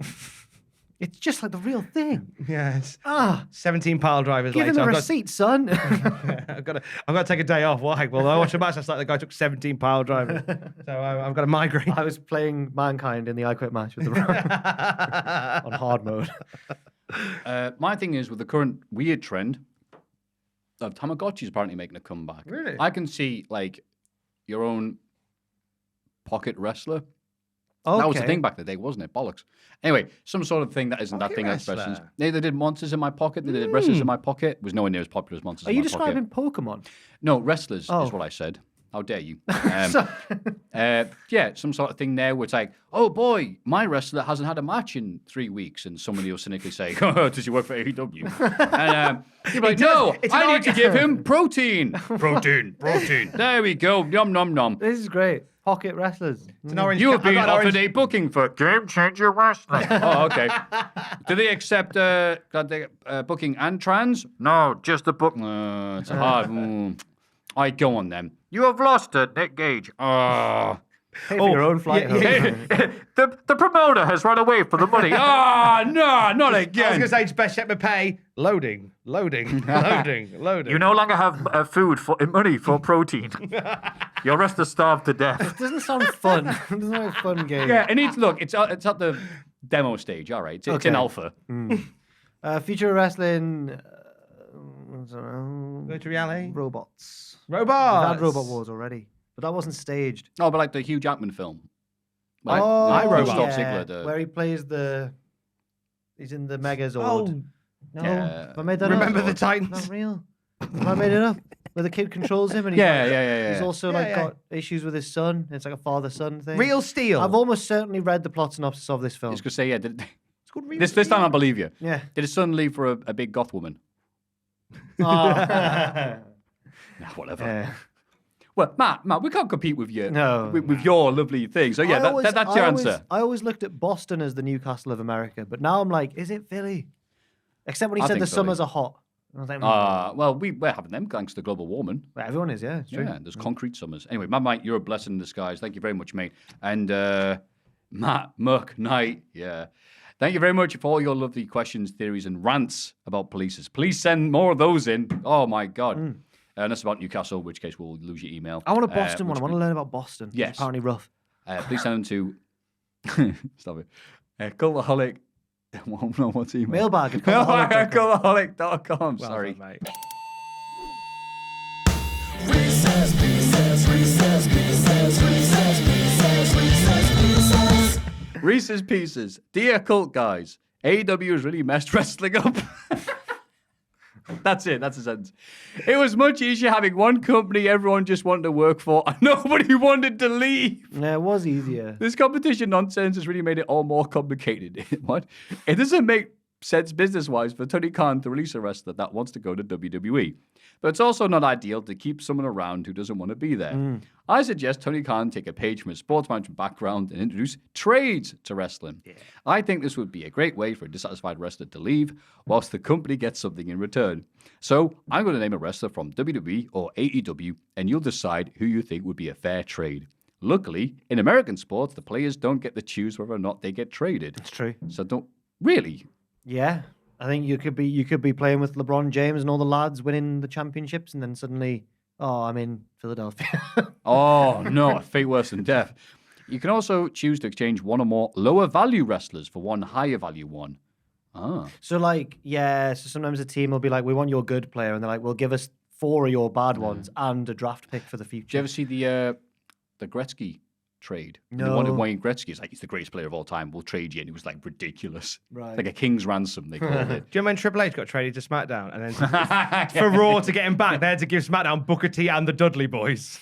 It's just like the real thing. Yes. Ah, 17 pile drivers give later. him a I've receipt, son. I've got to take a day off. Why? Well, I watched a match last night. The guy took 17 pile drivers. So I've got a migraine. I was playing Mankind in the I Quit match with the on hard mode. My thing is with the current weird trend of Tamagotchis apparently making a comeback. Really? I can see like your own pocket wrestler. Okay. That was the thing back in the day, wasn't it? Bollocks. Anyway, some sort of thing that isn't that Pocket thing that's wrestler. wrestlers. They did Monsters in My Pocket. They did Wrestlers in My Pocket. It was nowhere near as popular as Monsters Are in you My describing Pocket. Pokemon? No, wrestlers Oh. is what I said. How dare you? So- Yeah, some sort of thing there where it's like, oh boy, my wrestler hasn't had a match in 3 weeks, and somebody will cynically say, oh, does he work for AEW? And you're like, no, It's I an need to give him protein. Protein. There we go. Nom, nom, nom. This is great. Pocket wrestlers. It's an orange You have I've been got an offered orange- a booking for Game Changer Wrestling. Oh, okay. Do they accept booking and trans? No, just the book. It's hard. I go on then. You have lost it, Nick Gage. Pay for your own flight. home. The promoter has run away for the money. No, not I was again. going to say, it's best yet pay. Loading. You no longer have food for money for protein. Your rest is starved to death. It doesn't sound fun. It doesn't sound like a fun game. Yeah, it needs look. It's at the demo stage. All right, it's in Okay. alpha. Future of wrestling. I don't know. Virtual reality. Robots. Robots. We've had Robot Wars already, but that wasn't staged. Oh, but like the Hugh Jackman film. Like, iRobot. Dolph Ziggler, where he plays he's in the Megazord. Oh, no, Yeah. have I made that remember up? the Not Titans? real. Have I made it up? Where the kid controls him and he's Yeah. he's also got issues with his son. It's like a father-son thing. Real Steel. I've almost certainly read the plot synopsis of this I film. was gonna say It's called Real this Steel. time I believe you. Yeah. Did his son leave for a big goth woman? Oh. Nah, whatever. Yeah. Well, Matt, we can't compete with you. No. with your lovely thing. So yeah, that's your answer. I always looked at Boston as the Newcastle of America, but now I'm like, is it Philly? Except when he I said think the Philly. summers are hot. I was like, Well, we're having them thanks to global warming. well, everyone is, yeah. It's true. Yeah, there's concrete summers. Anyway, Mike, you're a blessing in disguise. Thank you very much, mate. And Matt McKnight. Yeah. Thank you very much for all your lovely questions, theories, and rants about polices. Please send more of those in. Oh, my God. And that's about Newcastle, in which case we'll lose your email. I want a Boston one. I want to learn about Boston. Yes. It's apparently rough. Please send them to... Stop it. Cultaholic... No, what's email? Mailbag at Cultaholic.com. Well Sorry. done, mate. Reese's Pieces. Dear cult guys, AEW has really messed wrestling up. That's it. That's the sentence. It was much easier having one company everyone just wanted to work for and nobody wanted to leave. Yeah, it was easier. This competition nonsense has really made it all more complicated. What? It doesn't make sense business-wise for Tony Khan to release a wrestler that wants to go to WWE. But it's also not ideal to keep someone around who doesn't want to be there. I suggest Tony Khan take a page from his sports management background and introduce trades to wrestling. I think this would be a great way for a dissatisfied wrestler to leave whilst the company gets something in return. So I'm going to name a wrestler from WWE or AEW and you'll decide who you think would be a fair trade. Luckily, in American sports, the players don't get to choose whether or not they get traded. It's true. So don't really. Yeah. I think you could be playing with LeBron James and all the lads winning the championships, and then suddenly, I'm in Philadelphia. Oh, no, fate worse than death. You can also choose to exchange one or more lower value wrestlers for one higher value one. Ah. So sometimes a team will be like, we want your good player, and they're like, well, give us 4 of your bad ones and a draft pick for the future. Did you ever see the Gretzky trade? No. They wanted Wayne Gretzky. It's like, he's the greatest player of all time. We'll trade you. And it was like ridiculous. Right. Like a king's ransom, they called it. Do you remember when Triple H got traded to SmackDown? And then for Raw to get him back, they had to give SmackDown Booker T and the Dudley Boys.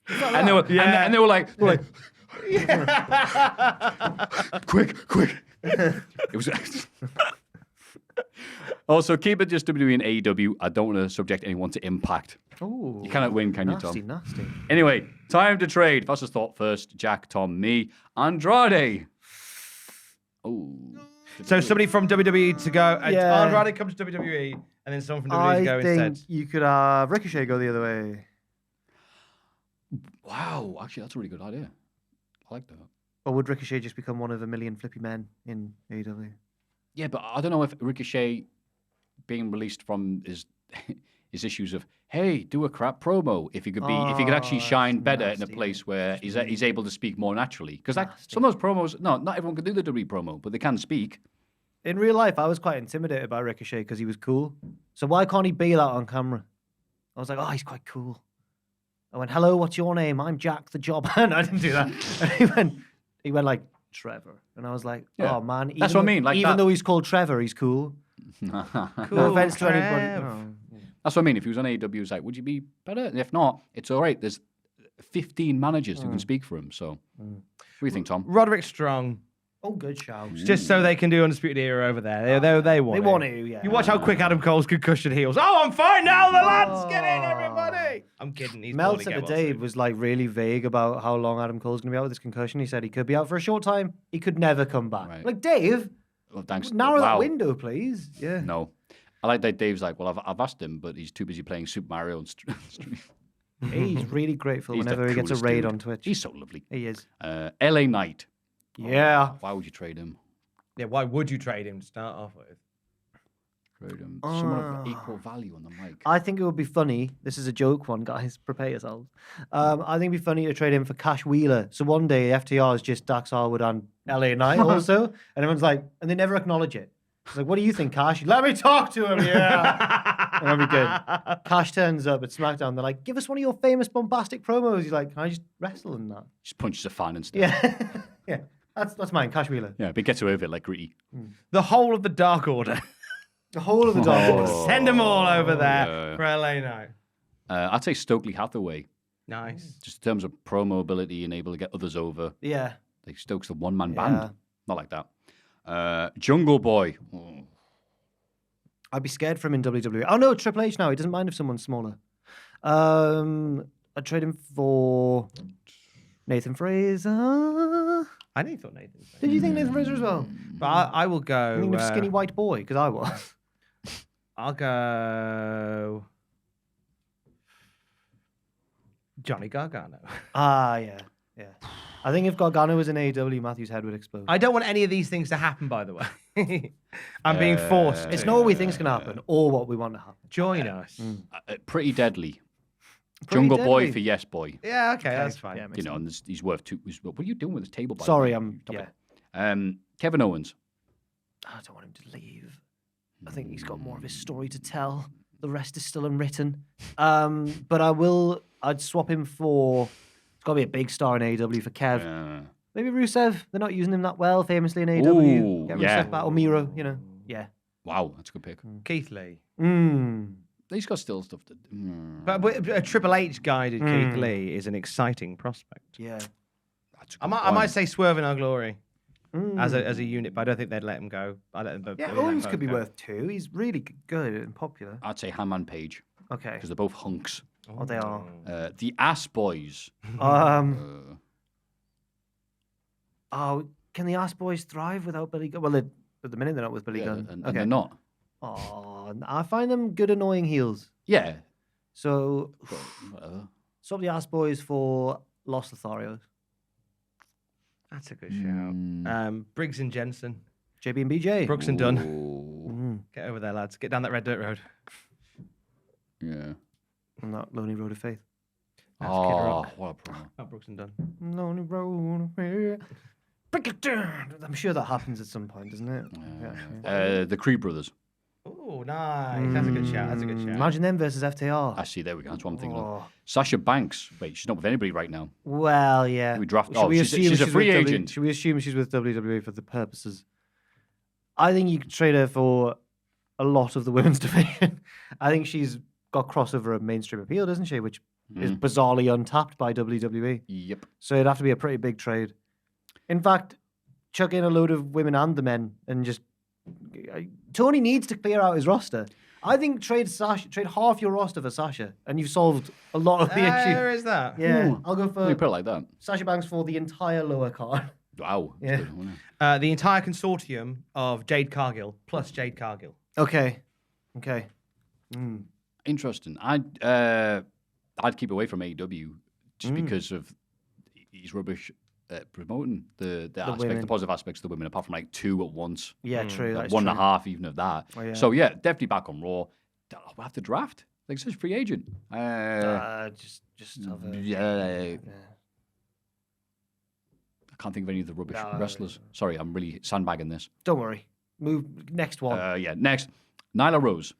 And they were, and they were like, quick. It was. Also, keep it just WWE and AEW. I don't want to subject anyone to Impact. Ooh, You cannot win, can you, Tom? Nasty. Anyway, time to trade. Fastest thought first. Jack, Tom, me, Andrade. Oh. So somebody from WWE to go. Yeah. Andrade comes to WWE, and then someone from WWE to go I think instead. you could have Ricochet go the other way. Wow, actually, that's a really good idea. I like that. Or would Ricochet just become one of a million flippy men in AEW? Yeah, but I don't know if Ricochet being released from his issues of, hey, do a crap promo. If he could actually shine better in a place where he's able to speak more naturally. Because some of those promos, not everyone can do the WWE promo, but they can speak. In real life, I was quite intimidated by Ricochet because he was cool. So why can't he be that on camera? I was like, he's quite cool. I went, hello, what's your name? I'm Jack the Jobber. And I didn't do that. And he went like, Trevor. And I was like, Yeah. oh man. That's what I mean. Like even that. though he's called Trevor, he's cool. No offense to anybody. Oh. That's what I mean. If he was on AEW, he was like, would you be better? And if not, it's all right. There's 15 managers who can speak for him. So what do you think, Tom? Roderick Strong. Oh, good shout. Just so they can do Undisputed Era over there. They want They want to, yeah. You watch how quick Adam Cole's concussion heals. Oh, I'm fine now, the lads! Get in, everybody! I'm kidding. He's Mel probably said get that well Dave soon. was like really vague about how long Adam Cole's going to be out with this concussion. He said he could be out for a short time. He could never come back. Right. Like, Dave, Well, thanks. narrow that Wow. window, please. Yeah. No. I like that Dave's like, well, I've asked him, but he's too busy playing Super Mario and He's really grateful He's the whenever he gets a coolest raid dude. on Twitch. He's so lovely. He is. LA Knight. Yeah. Why would you trade him? Yeah, why would you trade him to start off with? Trade him. Someone of equal value on the mic. I think it would be funny. This is a joke one, guys. Prepare yourselves. I think it'd be funny to trade him for Cash Wheeler. So one day, FTR is just Dax Harwood and LA Knight also. And everyone's like, and they never acknowledge it. It's like, what do you think, Cash? Let me talk to him, yeah. That'd be good. Cash turns up at SmackDown. They're like, give us one of your famous bombastic promos. He's like, can I just wrestle in that? Just punches a fan and stuff. Yeah. Yeah. That's mine, Cash Wheeler. Yeah, but he gets away with it like Gritty. The whole of the Dark Order. The whole of the Dark Order. Send them all over there yeah. for LA Knight. I'd say Stokely Hathaway. Nice. Just in terms of promo ability and able to get others over. Yeah. Like Stokes the one-man Yeah. band. Not like that. Jungle Boy. Oh. I'd be scared for him in WWE. Oh no, Triple H now. He doesn't mind if someone's smaller. I'd trade him for Nathan Fraser. I nearly thought Nathan. Did you think Nathan Fraser as well? But I will go. Thinking of skinny white boy, because I was. I'll go. Johnny Gargano. Ah, yeah. Yeah. I think if Gargano was in AEW, Matthew's head would explode. I don't want any of these things to happen, by the way. I'm being forced. It's to. not what we think is going to happen or what we want to happen. Join us. Pretty Deadly. Pretty Jungle Boy Deadly. for Yes Boy. Yeah, okay, that's fine. Yeah, makes You know, and he's worth two. What are you doing with this table? By Sorry, the way? I'm. Stop Yeah. it. Kevin Owens. I don't want him to leave. I think he's got more of his story to tell. The rest is still unwritten. But I'd swap him for. It's got to be a big star in AEW for Kev. Maybe Rusev. They're not using him that well, famously in AEW. Ooh, Get yeah. Rusev back or Miro. You know. Yeah. Wow, that's a good pick. Keith Lee. He's got still stuff to. But a Triple H guided Keith Lee is an exciting prospect. Yeah. That's a I good might point. say Swerve in Our Glory as a unit, but I don't think they'd let him go. I let them both. Yeah, they let them Owens both could be go. worth 2. He's really good and popular. I'd say Hammond Page Okay. because they're both hunks. Oh, they are. The Ass Boys. Oh, can the Ass Boys thrive without Billy Gunn? Well, at the minute they're not with Billy Yeah, Gunn. and Okay. they're not. Oh, I find them good, annoying heels. Yeah. So Whatever. swap the Ass Boys for Los Lotharios. That's a good shout. Briggs and Jensen. JB and BJ. Brooks and Dunn. Ooh. Get over there, lads. Get down that red dirt road. Yeah. On that Lonely Road of Faith. That's Kid Oh, Rock. what a promo. Oh, Brooks and Dunn. Lonely Road of Faith. Break it down. I'm sure that happens at some point, doesn't it? Yeah. The Creed Brothers. Oh, nice. That's a good shout. That's a good shout. Imagine them versus FTR. I see. There we go. That's what I'm thinking of. Oh. Sasha Banks. Wait, she's not with anybody right now. Well, yeah. We draft- Should oh, we she's assume a free with agent. Should we assume she's with WWE for the purposes? I think you could trade her for a lot of the women's division. I think she's got crossover and mainstream appeal, doesn't she? Which is bizarrely untapped by WWE. Yep. So it'd have to be a pretty big trade. In fact, chuck in a load of women and the men and just... Tony needs to clear out his roster. I think trade half your roster for Sasha, and you've solved a lot of the issues. There is that. Yeah, Ooh. I'll go You for put it like that. Sasha Banks for the entire lower card. Wow. That's Yeah. good, wasn't it? The entire consortium of Jade Cargill plus Jade Cargill. Okay. Interesting. I'd keep away from AEW just because of he's rubbish at promoting the aspect, women. the positive aspects of the women, apart from like 2 at once. Yeah, true. Like That's one true. and a half even of that. Oh, yeah. So yeah, definitely back on Raw. We'll have to draft. Like such free agent. Just have a... Yeah. I can't think of any of the rubbish No. wrestlers. Sorry, I'm really sandbagging this. Don't worry. Move next one. Yeah, next. Nyla Rose.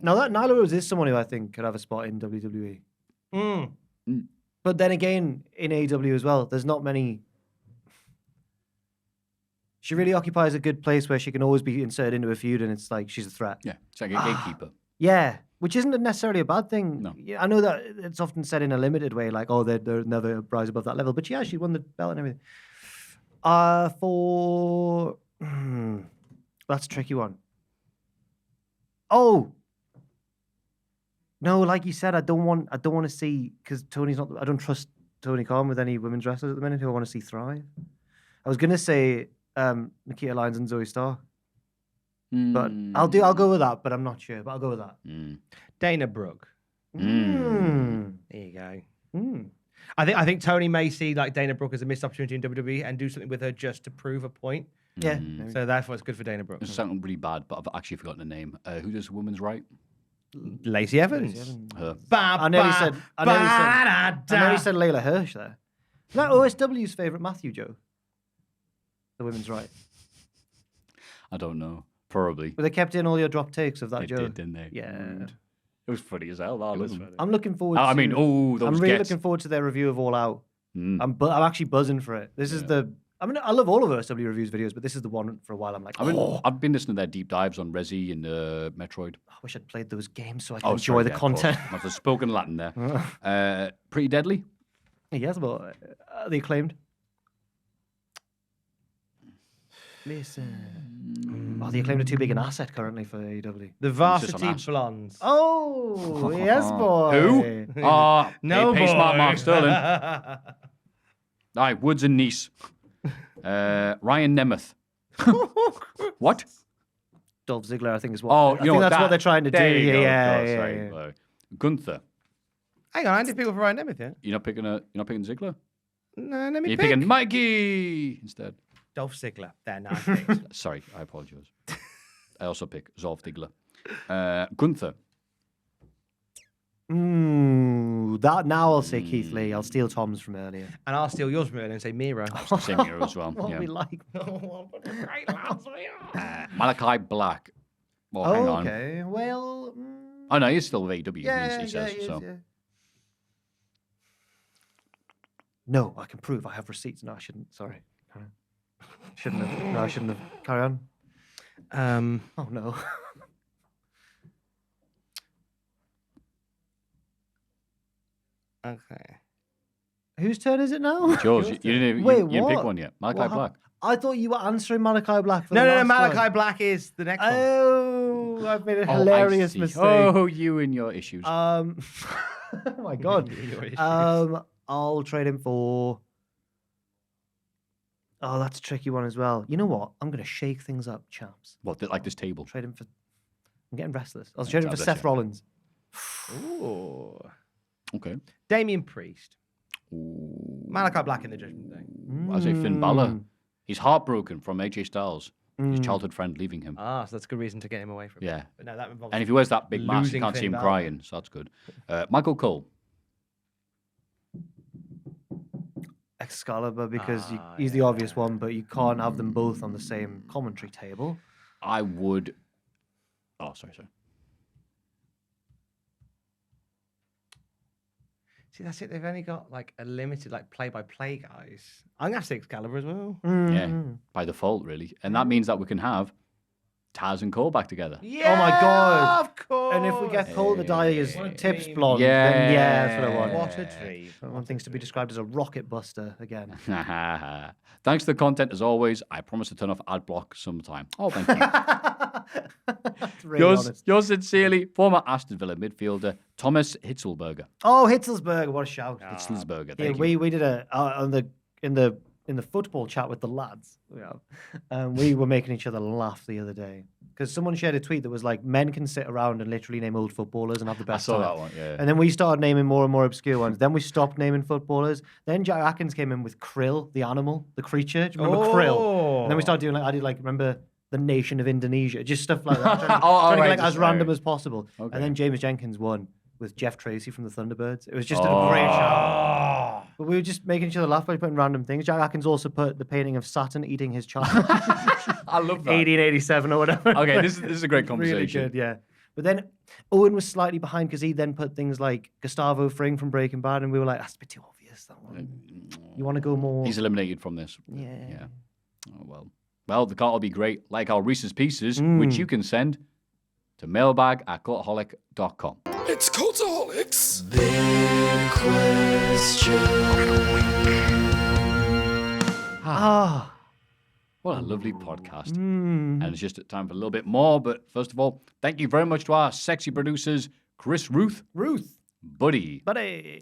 Now that Nyla Rose is someone who I think could have a spot in WWE. But then again, in AEW as well, there's not many. She really occupies a good place where she can always be inserted into a feud, and it's like she's a threat. Yeah, it's like a gatekeeper. Yeah, which isn't necessarily a bad thing. No. Yeah, I know that it's often said in a limited way, like, oh, they're never rise above that level. But yeah, she won the belt and everything. That's a tricky one. Oh. No, like you said, I don't want to see, because Tony's not, I don't trust Tony Khan with any women's wrestlers at the minute who I want to see thrive. I was gonna say Nikita Lyons and Zoe Stark. But I'll go with that, but I'm not sure. But I'll go with that. Dana Brooke. Mm. There you go. I think Tony may see like Dana Brooke as a missed opportunity in WWE and do something with her just to prove a point. Yeah. So therefore, it's good for Dana Brooke. It's something really bad, but I've actually forgotten the name. Who does Women's Right? Lacey Evans. Her. I nearly said Layla Hirsch there. Is that OSW's favourite Maffew joke? The women's right. I don't know. Probably. But they kept in all your drop takes of that They joke. did, didn't they? Yeah. It was funny as hell. That was funny. I'm looking forward I to... mean, those I'm really gets. looking forward to their review of All Out. Mm. I'm actually buzzing for it. This is the... I mean, I love all of OSW reviews videos, but this is the one for a while I'm like, I've been listening to their deep dives on Resi and Metroid. I wish I'd played those games so I could enjoy the content. I must have spoken Latin there. Pretty Deadly. Yes, but the Acclaimed. Listen. Oh, the Acclaimed are too big an asset currently for AEW. The just Varsity an ass. Blondes. Oh, yes, boy. Who? No, hey, Smart boy. Mark Sterling. All right, Woods and Nice. Ryan Nemeth. What? Dolph Ziggler, I think is what. Oh, I think that's what they're trying to do. There you go, Yeah, of course, yeah, sorry, yeah. sorry. Gunther. Hang on, I didn't pick up Ryan Nemeth yet. You're not picking Ziggler? No, let me You're pick. picking Mikey instead. Dolph Ziggler. There, now I picked. Sorry, I apologize. I also pick Zolf Ziggler. Gunther. That now I'll say Keith Lee. I'll steal Tom's from earlier. And I'll steal yours from earlier and say Miro. Same here as well. What Yeah. we like. Malachi Black. Oh, hang on. Okay. Well. Oh no, he's still with AEW. Yeah, he says he is, so. yeah. No, I can prove I have receipts. No, I shouldn't. Sorry. Shouldn't have. No, I shouldn't have. Carry on. Oh no. Okay. Whose turn is it now? Yours. You didn't pick what? one yet. Malachi What Black. I thought you were answering Malachi Black. For No, the no, no. last Malachi one. Black is the next one. Oh, I've made a I hilarious see. mistake. Oh, you and your issues. Oh my god. I'll trade him for. Oh, that's a tricky one as well. You know what? I'm going to shake things up, chaps. What, like this table? Trade him for. I'm getting restless. I'll trade him for bless Seth you. Rollins. Ooh. Okay. Damien Priest. Ooh. Malachi Black in the Judgment Day. I say Finn Balor. He's heartbroken from AJ Styles, his Mm. childhood friend leaving him. Ah, so that's a good reason to get him away from Yeah. him. But no, that involves. And if he wears that big mask, you losing can't see Finn him Balor. crying, so that's good. Michael Cole. Excalibur, because he's the obvious one, but you can't have them both on the same commentary table. I would. Oh, sorry. See, that's it. They've only got like a limited, like play-by-play guys. I'm gonna have to say Excalibur as well. Yeah, by default, really. And that means that we can have Taz and Cole back together. Yeah, Oh my God. Of course. And if we get Cole to dye his What a tips dream. blonde, then yeah, that's what I want. What a dream. I want things to be described as a rocket buster again. Thanks for the content as always. I promise to turn off ad block sometime. Oh, thank you. That's really honest. Yours sincerely, former Aston Villa midfielder Thomas Hitzlberger. Oh, Hitzelsberger, what a shout! Hitzlsberger, Yeah, thank you. we did a in the football chat with the lads. We were making each other laugh the other day because someone shared a tweet that was like, men can sit around and literally name old footballers and have the I best saw time. that one, yeah. And then we started naming more and more obscure ones. Then we stopped naming footballers. Then Jack Atkins came in with Krill, the animal, the creature. Do you remember Krill? And then we started doing like, I did like, remember the nation of Indonesia, just stuff like that. Trying to get like as random as possible. Okay. And then James Jenkins won with Jeff Tracy from the Thunderbirds. It was just a great show. But we were just making each other laugh by putting random things. Jack Atkins also put the painting of Saturn eating his child. I love that. 1887 or whatever. Okay, this is a great conversation. Really good, yeah. But then Owen was slightly behind because he then put things like Gustavo Fring from Breaking Bad, and we were like, that's a bit too obvious, that one. You want to go more... He's eliminated from this. Yeah. Oh, well. Well, the cart will be great, like our Reese's Pieces, which you can send to mailbag@cultaholic.com. It's Cultaholics. What a lovely podcast. And it's just time for a little bit more. But first of all, thank you very much to our sexy producers, Chris Ruth, Buddy,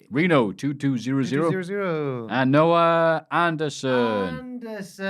Reno 2200, 200. and Noah Anderson. Anderson.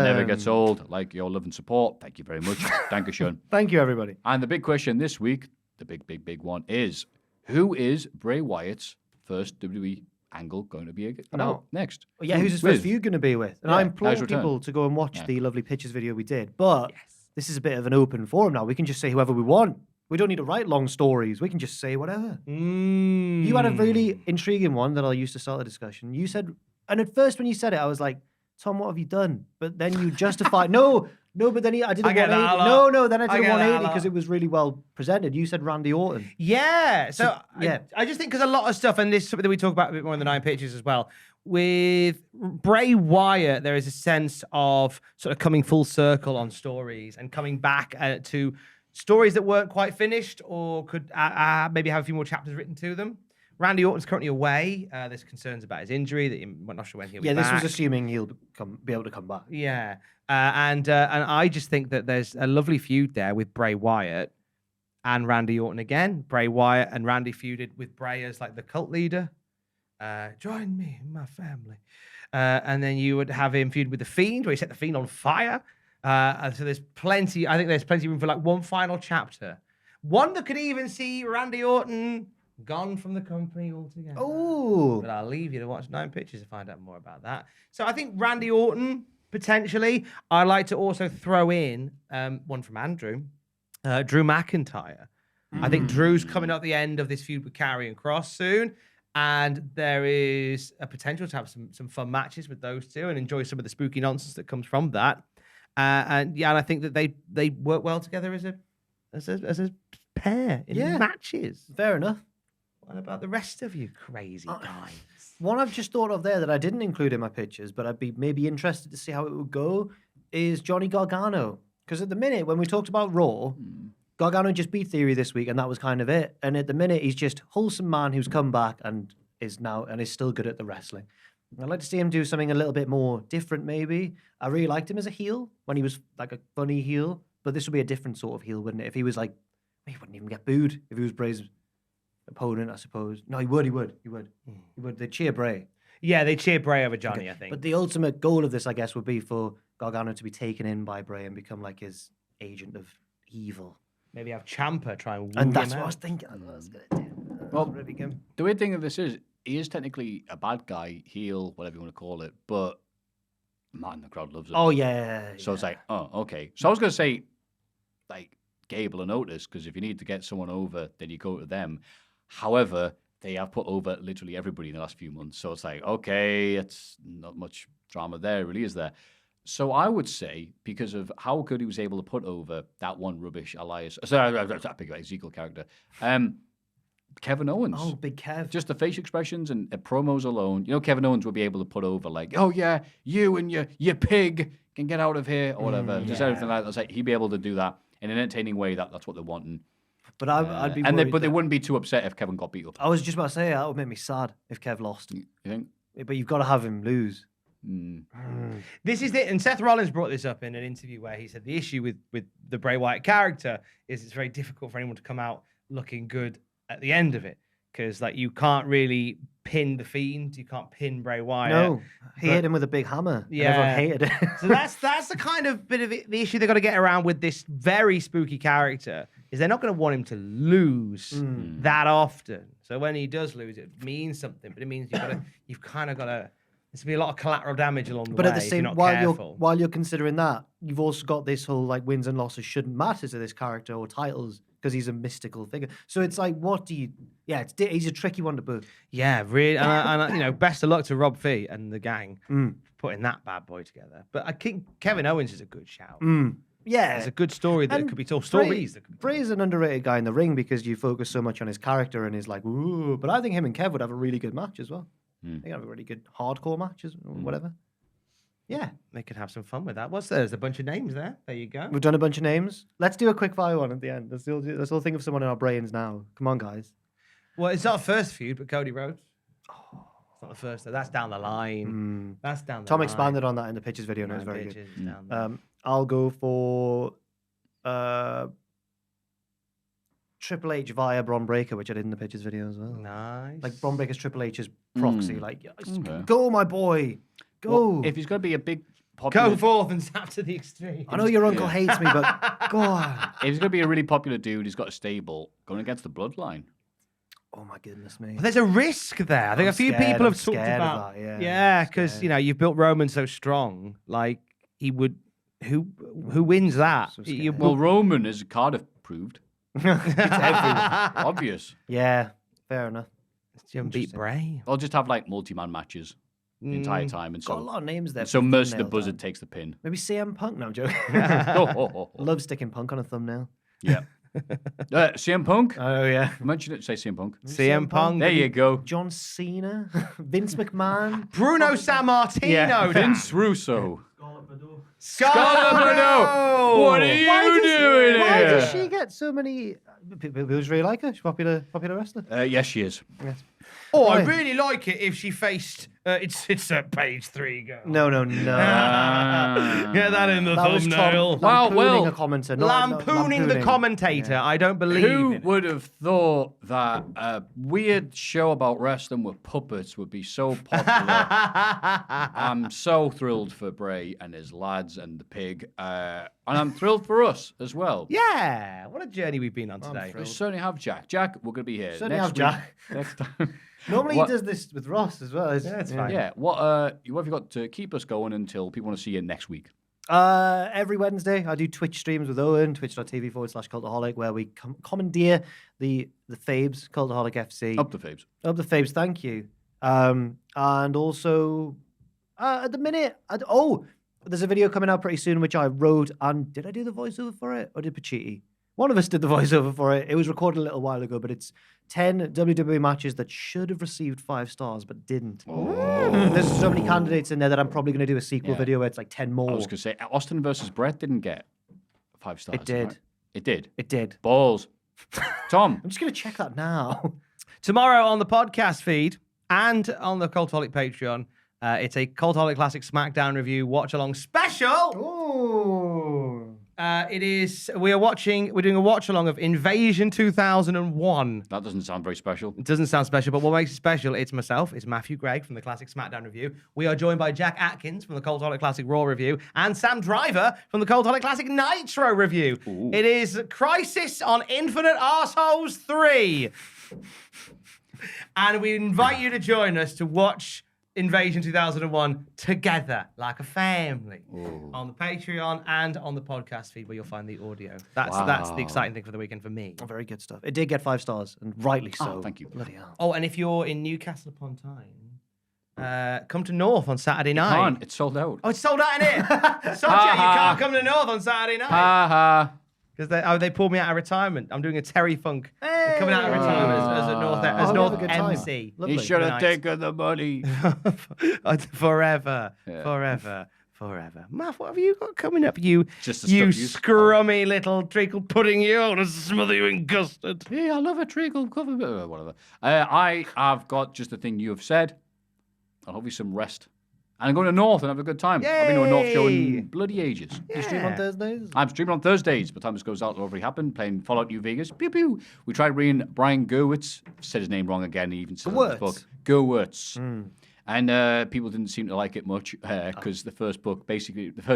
Never gets old. Like your love and support. Thank you very much. Dankeschön. Thank you, everybody. And the big question this week, the big one is, who is Bray Wyatt's first WWE angle going to be about next? Well, yeah, who's his first feud going to be with? And I implore how's return? people to go and watch the lovely pictures video we did. But this is a bit of an open forum now. We can just say whoever we want. We don't need to write long stories. We can just say whatever. You had a really intriguing one that I'll use to start the discussion. You said, and at first when you said it, I was like, Tom, what have you done? But then you justified, no, but then I did a 180. No, then I did a 180 because it was really well presented. You said Randy Orton. Yeah. So I just think because a lot of stuff, and this is something that we talk about a bit more in the 9 Pitches as well, with Bray Wyatt, there is a sense of sort of coming full circle on stories and coming back to stories that weren't quite finished or could maybe have a few more chapters written to them. Randy Orton's currently away. There's concerns about his injury that we're not sure when he'll be back. Yeah, this was assuming he'll be able to come back. Yeah, and I just think that there's a lovely feud there with Bray Wyatt and Randy Orton again. Bray Wyatt and Randy feuded with Bray as like the cult leader. Join me in my family. And then you would have him feud with the Fiend, where he set the Fiend on fire. So there's plenty. I think there's plenty of room for like one final chapter, one that could even see Randy Orton gone from the company altogether. Oh, But I'll leave you to watch 9 Pitches to find out more about that. So I think Randy Orton, potentially. I'd like to also throw in one from Andrew, Drew McIntyre. I think Drew's coming up the end of this feud with Karrion Kross soon. And there is a potential to have some fun matches with those two and enjoy some of the spooky nonsense that comes from that. And I think that they work well together as a pair in matches. fair enough. What about the rest of you crazy guys? One I've just thought of there that I didn't include in my pictures, but I'd be maybe interested to see how it would go, is Johnny Gargano. Because at the minute, when we talked about Raw, Gargano just beat Theory this week, and that was kind of it. And at the minute, he's just wholesome man who's come back and is still good at the wrestling. I'd like to see him do something a little bit more different, maybe. I really liked him as a heel when he was like a funny heel, but this would be a different sort of heel, wouldn't it? If he was like, he wouldn't even get booed if he was Bray's opponent, I suppose. No, he would. They'd cheer Bray. Yeah, they cheer Bray over Johnny, I think. But the ultimate goal of this, I guess, would be for Gargano to be taken in by Bray and become like his agent of evil. Maybe have Ciampa try and woo And that's him what I out. was thinking. I was going to do. Well, Really good. The weird thing of this is, he is technically a bad guy, heel, whatever you want to call it, but man, the crowd loves him. Oh, yeah. So it's like, oh, okay. So I was going to say, like, Gable and Otis, because if you need to get someone over, then you go to them. However, they have put over literally everybody in the last few months. So it's like, okay, it's not much drama there, really, is there? So I would say, because of how good he was able to put over that one rubbish Elias, that big Ezekiel character, Kevin Owens. Oh, big Kev. Just the face expressions and promos alone. You know, Kevin Owens would be able to put over like, oh yeah, you and your pig can get out of here or whatever. Just everything like that. It's like he'd be able to do that in an entertaining way. That's what they're wanting. But I'd be and worried but they that- wouldn't be too upset if Kevin got beat up. I was just about to say, that would make me sad if Kev lost. You think? But you've got to have him lose. This is it, and Seth Rollins brought this up in an interview where he said the issue with the Bray Wyatt character is it's very difficult for anyone to come out looking good at the end of it because like you can't really pin the Fiend, you can't pin Bray Wyatt. No, he hit him with a big hammer. Yeah. And everyone hated it. So that's the kind of bit of it, the issue they've got to get around with this very spooky character is they're not going to want him to lose that often. So when he does lose, it means something, but it means you've kind of got to. There's going to be a lot of collateral damage along the But way. at the if same, you're not while careful. you're considering that, you've also got this whole like wins and losses shouldn't matter to this character or titles because he's a mystical figure. So it's like, what do you? Yeah, he's a tricky one to book. Yeah, really, and best of luck to Rob Fee and the gang for putting that bad boy together. But I think Kevin Owens is a good shout. Yeah, It's a good story that And could be told. Bray- Stories that could be told. Bray's an underrated guy in the ring because you focus so much on his character and his like, ooh. But I think him and Kev would have a really good match as well. They have a really good hardcore match or whatever. Yeah, They could have some fun with that. There's a bunch of names there. There you go. we've done a bunch of names. Let's do a quick fire one at the end. Let's all think of someone in our brains now. Come on, guys. Well, it's not a first feud, but Cody Rhodes. It's not the first. That's down the line. That's down the Tom line. expanded on that in the pictures video, and it was Nine very good. bitches down there. I'll go for Triple H via Bron Breakker, which I did in the pictures video as well. Nice. Like Bron Breakker's Triple H's proxy. Like, Okay. go, my boy, go. Well, if he's going to be a big popular, Go forth and zap to the extreme. I know your uncle hates me, but go on. if he's going to be a really popular dude, he's got a stable going against the bloodline. Oh my goodness me. Well, there's a risk there. I think I'm a few scared, people I'm have talked scared of about. that, yeah, Yeah, I'm because scared. you've built Roman so strong. Like he would. Who wins that? So You- scared. Well, Roman, as Cardiff proved, It's everyone. obvious. Yeah, fair enough. Jim beat Bray. I'll just have like multi-man matches the entire time, and Got a so lot of names there. so for Mercy the thumbnail Buzzard time. takes the pin. Maybe CM Punk. No, I'm joking. Oh. Love sticking Punk on a thumbnail. Yeah. CM Punk. Oh yeah. Mention it. Say CM Punk. CM Punk. There you go. John Cena, Vince McMahon. Bruno Sammartino. Yeah. Vince Russo. Scarlett Bordeaux. What are you doing Why here? does she get so many people who really like her? She's a popular wrestler. Yes, she is. Oh, I Right. really like it if she faced It's at page 3. Go. No. Get that in the That was thumbnail. Tom well, lampooning a commenter. not Lampooning the commentator. I don't believe Who it. would have thought that a weird show about wrestling with puppets would be so popular? I'm so thrilled for Bray and his lads and the pig. And I'm thrilled for us as well. Yeah, what a journey we've been on today. We certainly have Jack. Jack, we're going to be here. Certainly next have week. Jack. Next time. Normally What- he does this with Ross as well. Yeah, it's fine. Yeah, what have you got to keep us going until people want to see you next week? Every Wednesday, I do Twitch streams with Owen, twitch.tv/Cultaholic, where we commandeer the Fabes, Cultaholic FC. Up the Fabes. Up the Fabes, thank you. And also, at the minute, there's a video coming out pretty soon, which I wrote, and did I do the voiceover for it, or did Pacitti? One of us did the voiceover for it. It was recorded a little while ago, but it's 10 WWE matches that should have received 5 stars, but didn't. There's so many candidates in there that I'm probably going to do a sequel Yeah. video where it's like 10 more. I was going to say, Austin versus Brett didn't get 5 stars. It did. Right? It did. It did. Balls. Tom. I'm just going to check that now. Tomorrow on the podcast feed and on the Cultaholic Patreon, it's a Cultaholic Classic SmackDown review watch along special. Ooh. We're doing a watch along of Invasion 2001. That doesn't sound very special. It doesn't sound special, but what makes it special, it's myself, it's Maffew Gregg from the Classic SmackDown review. We are joined by Jack Atkins from the Cultaholic Classic Raw review and Sam Driver from the Cultaholic Classic Nitro review. Ooh. It is Crisis on Infinite Arseholes 3. And we invite you to join us to watch Invasion 2001 together, like a family, on the Patreon and on the podcast feed where you'll find the audio. That's the exciting thing for the weekend for me. Very good stuff. It did get 5 stars, and rightly so. Oh, thank you. Bloody hell. Oh, and if you're in Newcastle upon Tyne, come to North on Saturday night. Can't. It's sold out. Oh, it's sold out in here. Sold you can't come to North on Saturday night. Ha ha. Because they pulled me out of retirement. I'm doing a Terry Funk. Coming out of retirement as a North have a good time. MC. He Lovely. should have Nice. taken the money. Forever. Maff, what have you got coming up? You Just the you stuff you- scrummy little treacle pudding, you want to smother you in custard. Hey, I love a treacle cover. Whatever. I have got just the thing you have said. I'll have you some rest. And I'm going to North and have a good time. I've been to a North show Yay. in bloody ages. You stream on Thursdays? I'm streaming on Thursdays. By the time this goes out, it'll already happened. Playing Fallout New Vegas. Pew pew. We tried reading Brian Gerwitz. Said his name wrong again. He even said it in his book. Gerwitz. And people didn't seem to like it much because the first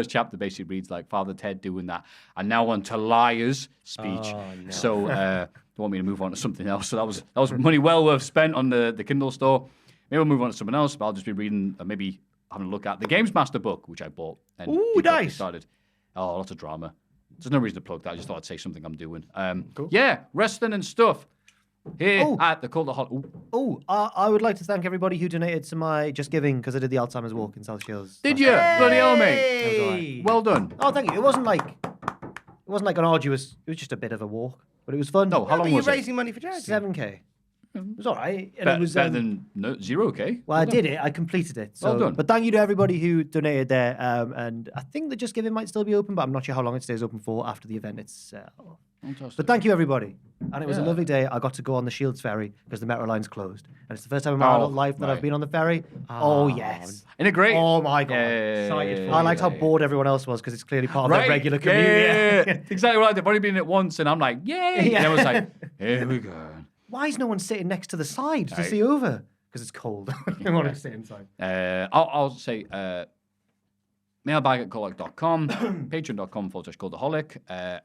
chapter basically reads like Father Ted doing that. And now on to Liars speech. So they want me to move on to something else. So that was money well worth spent on the Kindle store. Maybe we'll move on to something else. But I'll just be reading maybe having a look at the Games Master book, which I bought. And Ooh, nice. started. Oh, lots of drama. There's no reason to plug that. I just thought I'd say something I'm doing. Cool. Yeah, wrestling and stuff. Here at the Cultaholic. I would like to thank everybody who donated to my Just Giving because I did the Alzheimer's walk in South Shields. Did you? Bloody hell, mate. Hey. Well done. Oh, thank you. It wasn't like an arduous. It was just a bit of a walk, but it was fun. No, how long Are you was it? raising money for charity? 7K. It was all right. And Be- it was better than 0K. Well, I did it. I completed it. So, Well done. But thank you to everybody who donated there. And I think the Just Giving might still be open, but I'm not sure how long it stays open for after the event itself. Fantastic. But thank you, everybody. And it was a Yeah. lovely day. I got to go on the Shields ferry because the Metro line's closed. And it's the first time in my adult life that I've right. been on the ferry. Oh, yes. In a great. Oh, my God. Excited for I liked how bored everyone else was because it's clearly part of Right. their regular community. Yeah. Exactly right. They've only been in it once, and I'm like, yay. Yeah. And I was like, here we go. Why is no one sitting next to the side to Right. see over? Because it's cold. I want to sit inside. I'll say mailbag at cultaholic.com, patreon.com/cultaholic,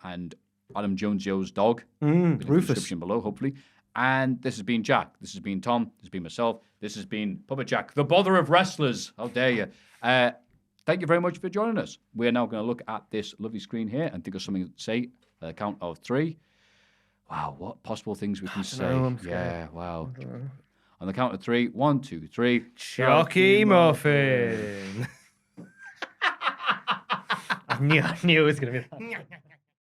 and Adam Jones Joe's dog. In the Rufus. description below, hopefully. And this has been Jack. This has been Tom. This has been myself. This has been Puppet Jack, the bother of wrestlers. How dare you? Thank you very much for joining us. We're now going to look at this lovely screen here and think of something to say. Count of 3. Wow, what possible things we can say. I'm Yeah, wow. On the count of 3, 1, 2, 3. Chalky muffin. I knew it was going to be that.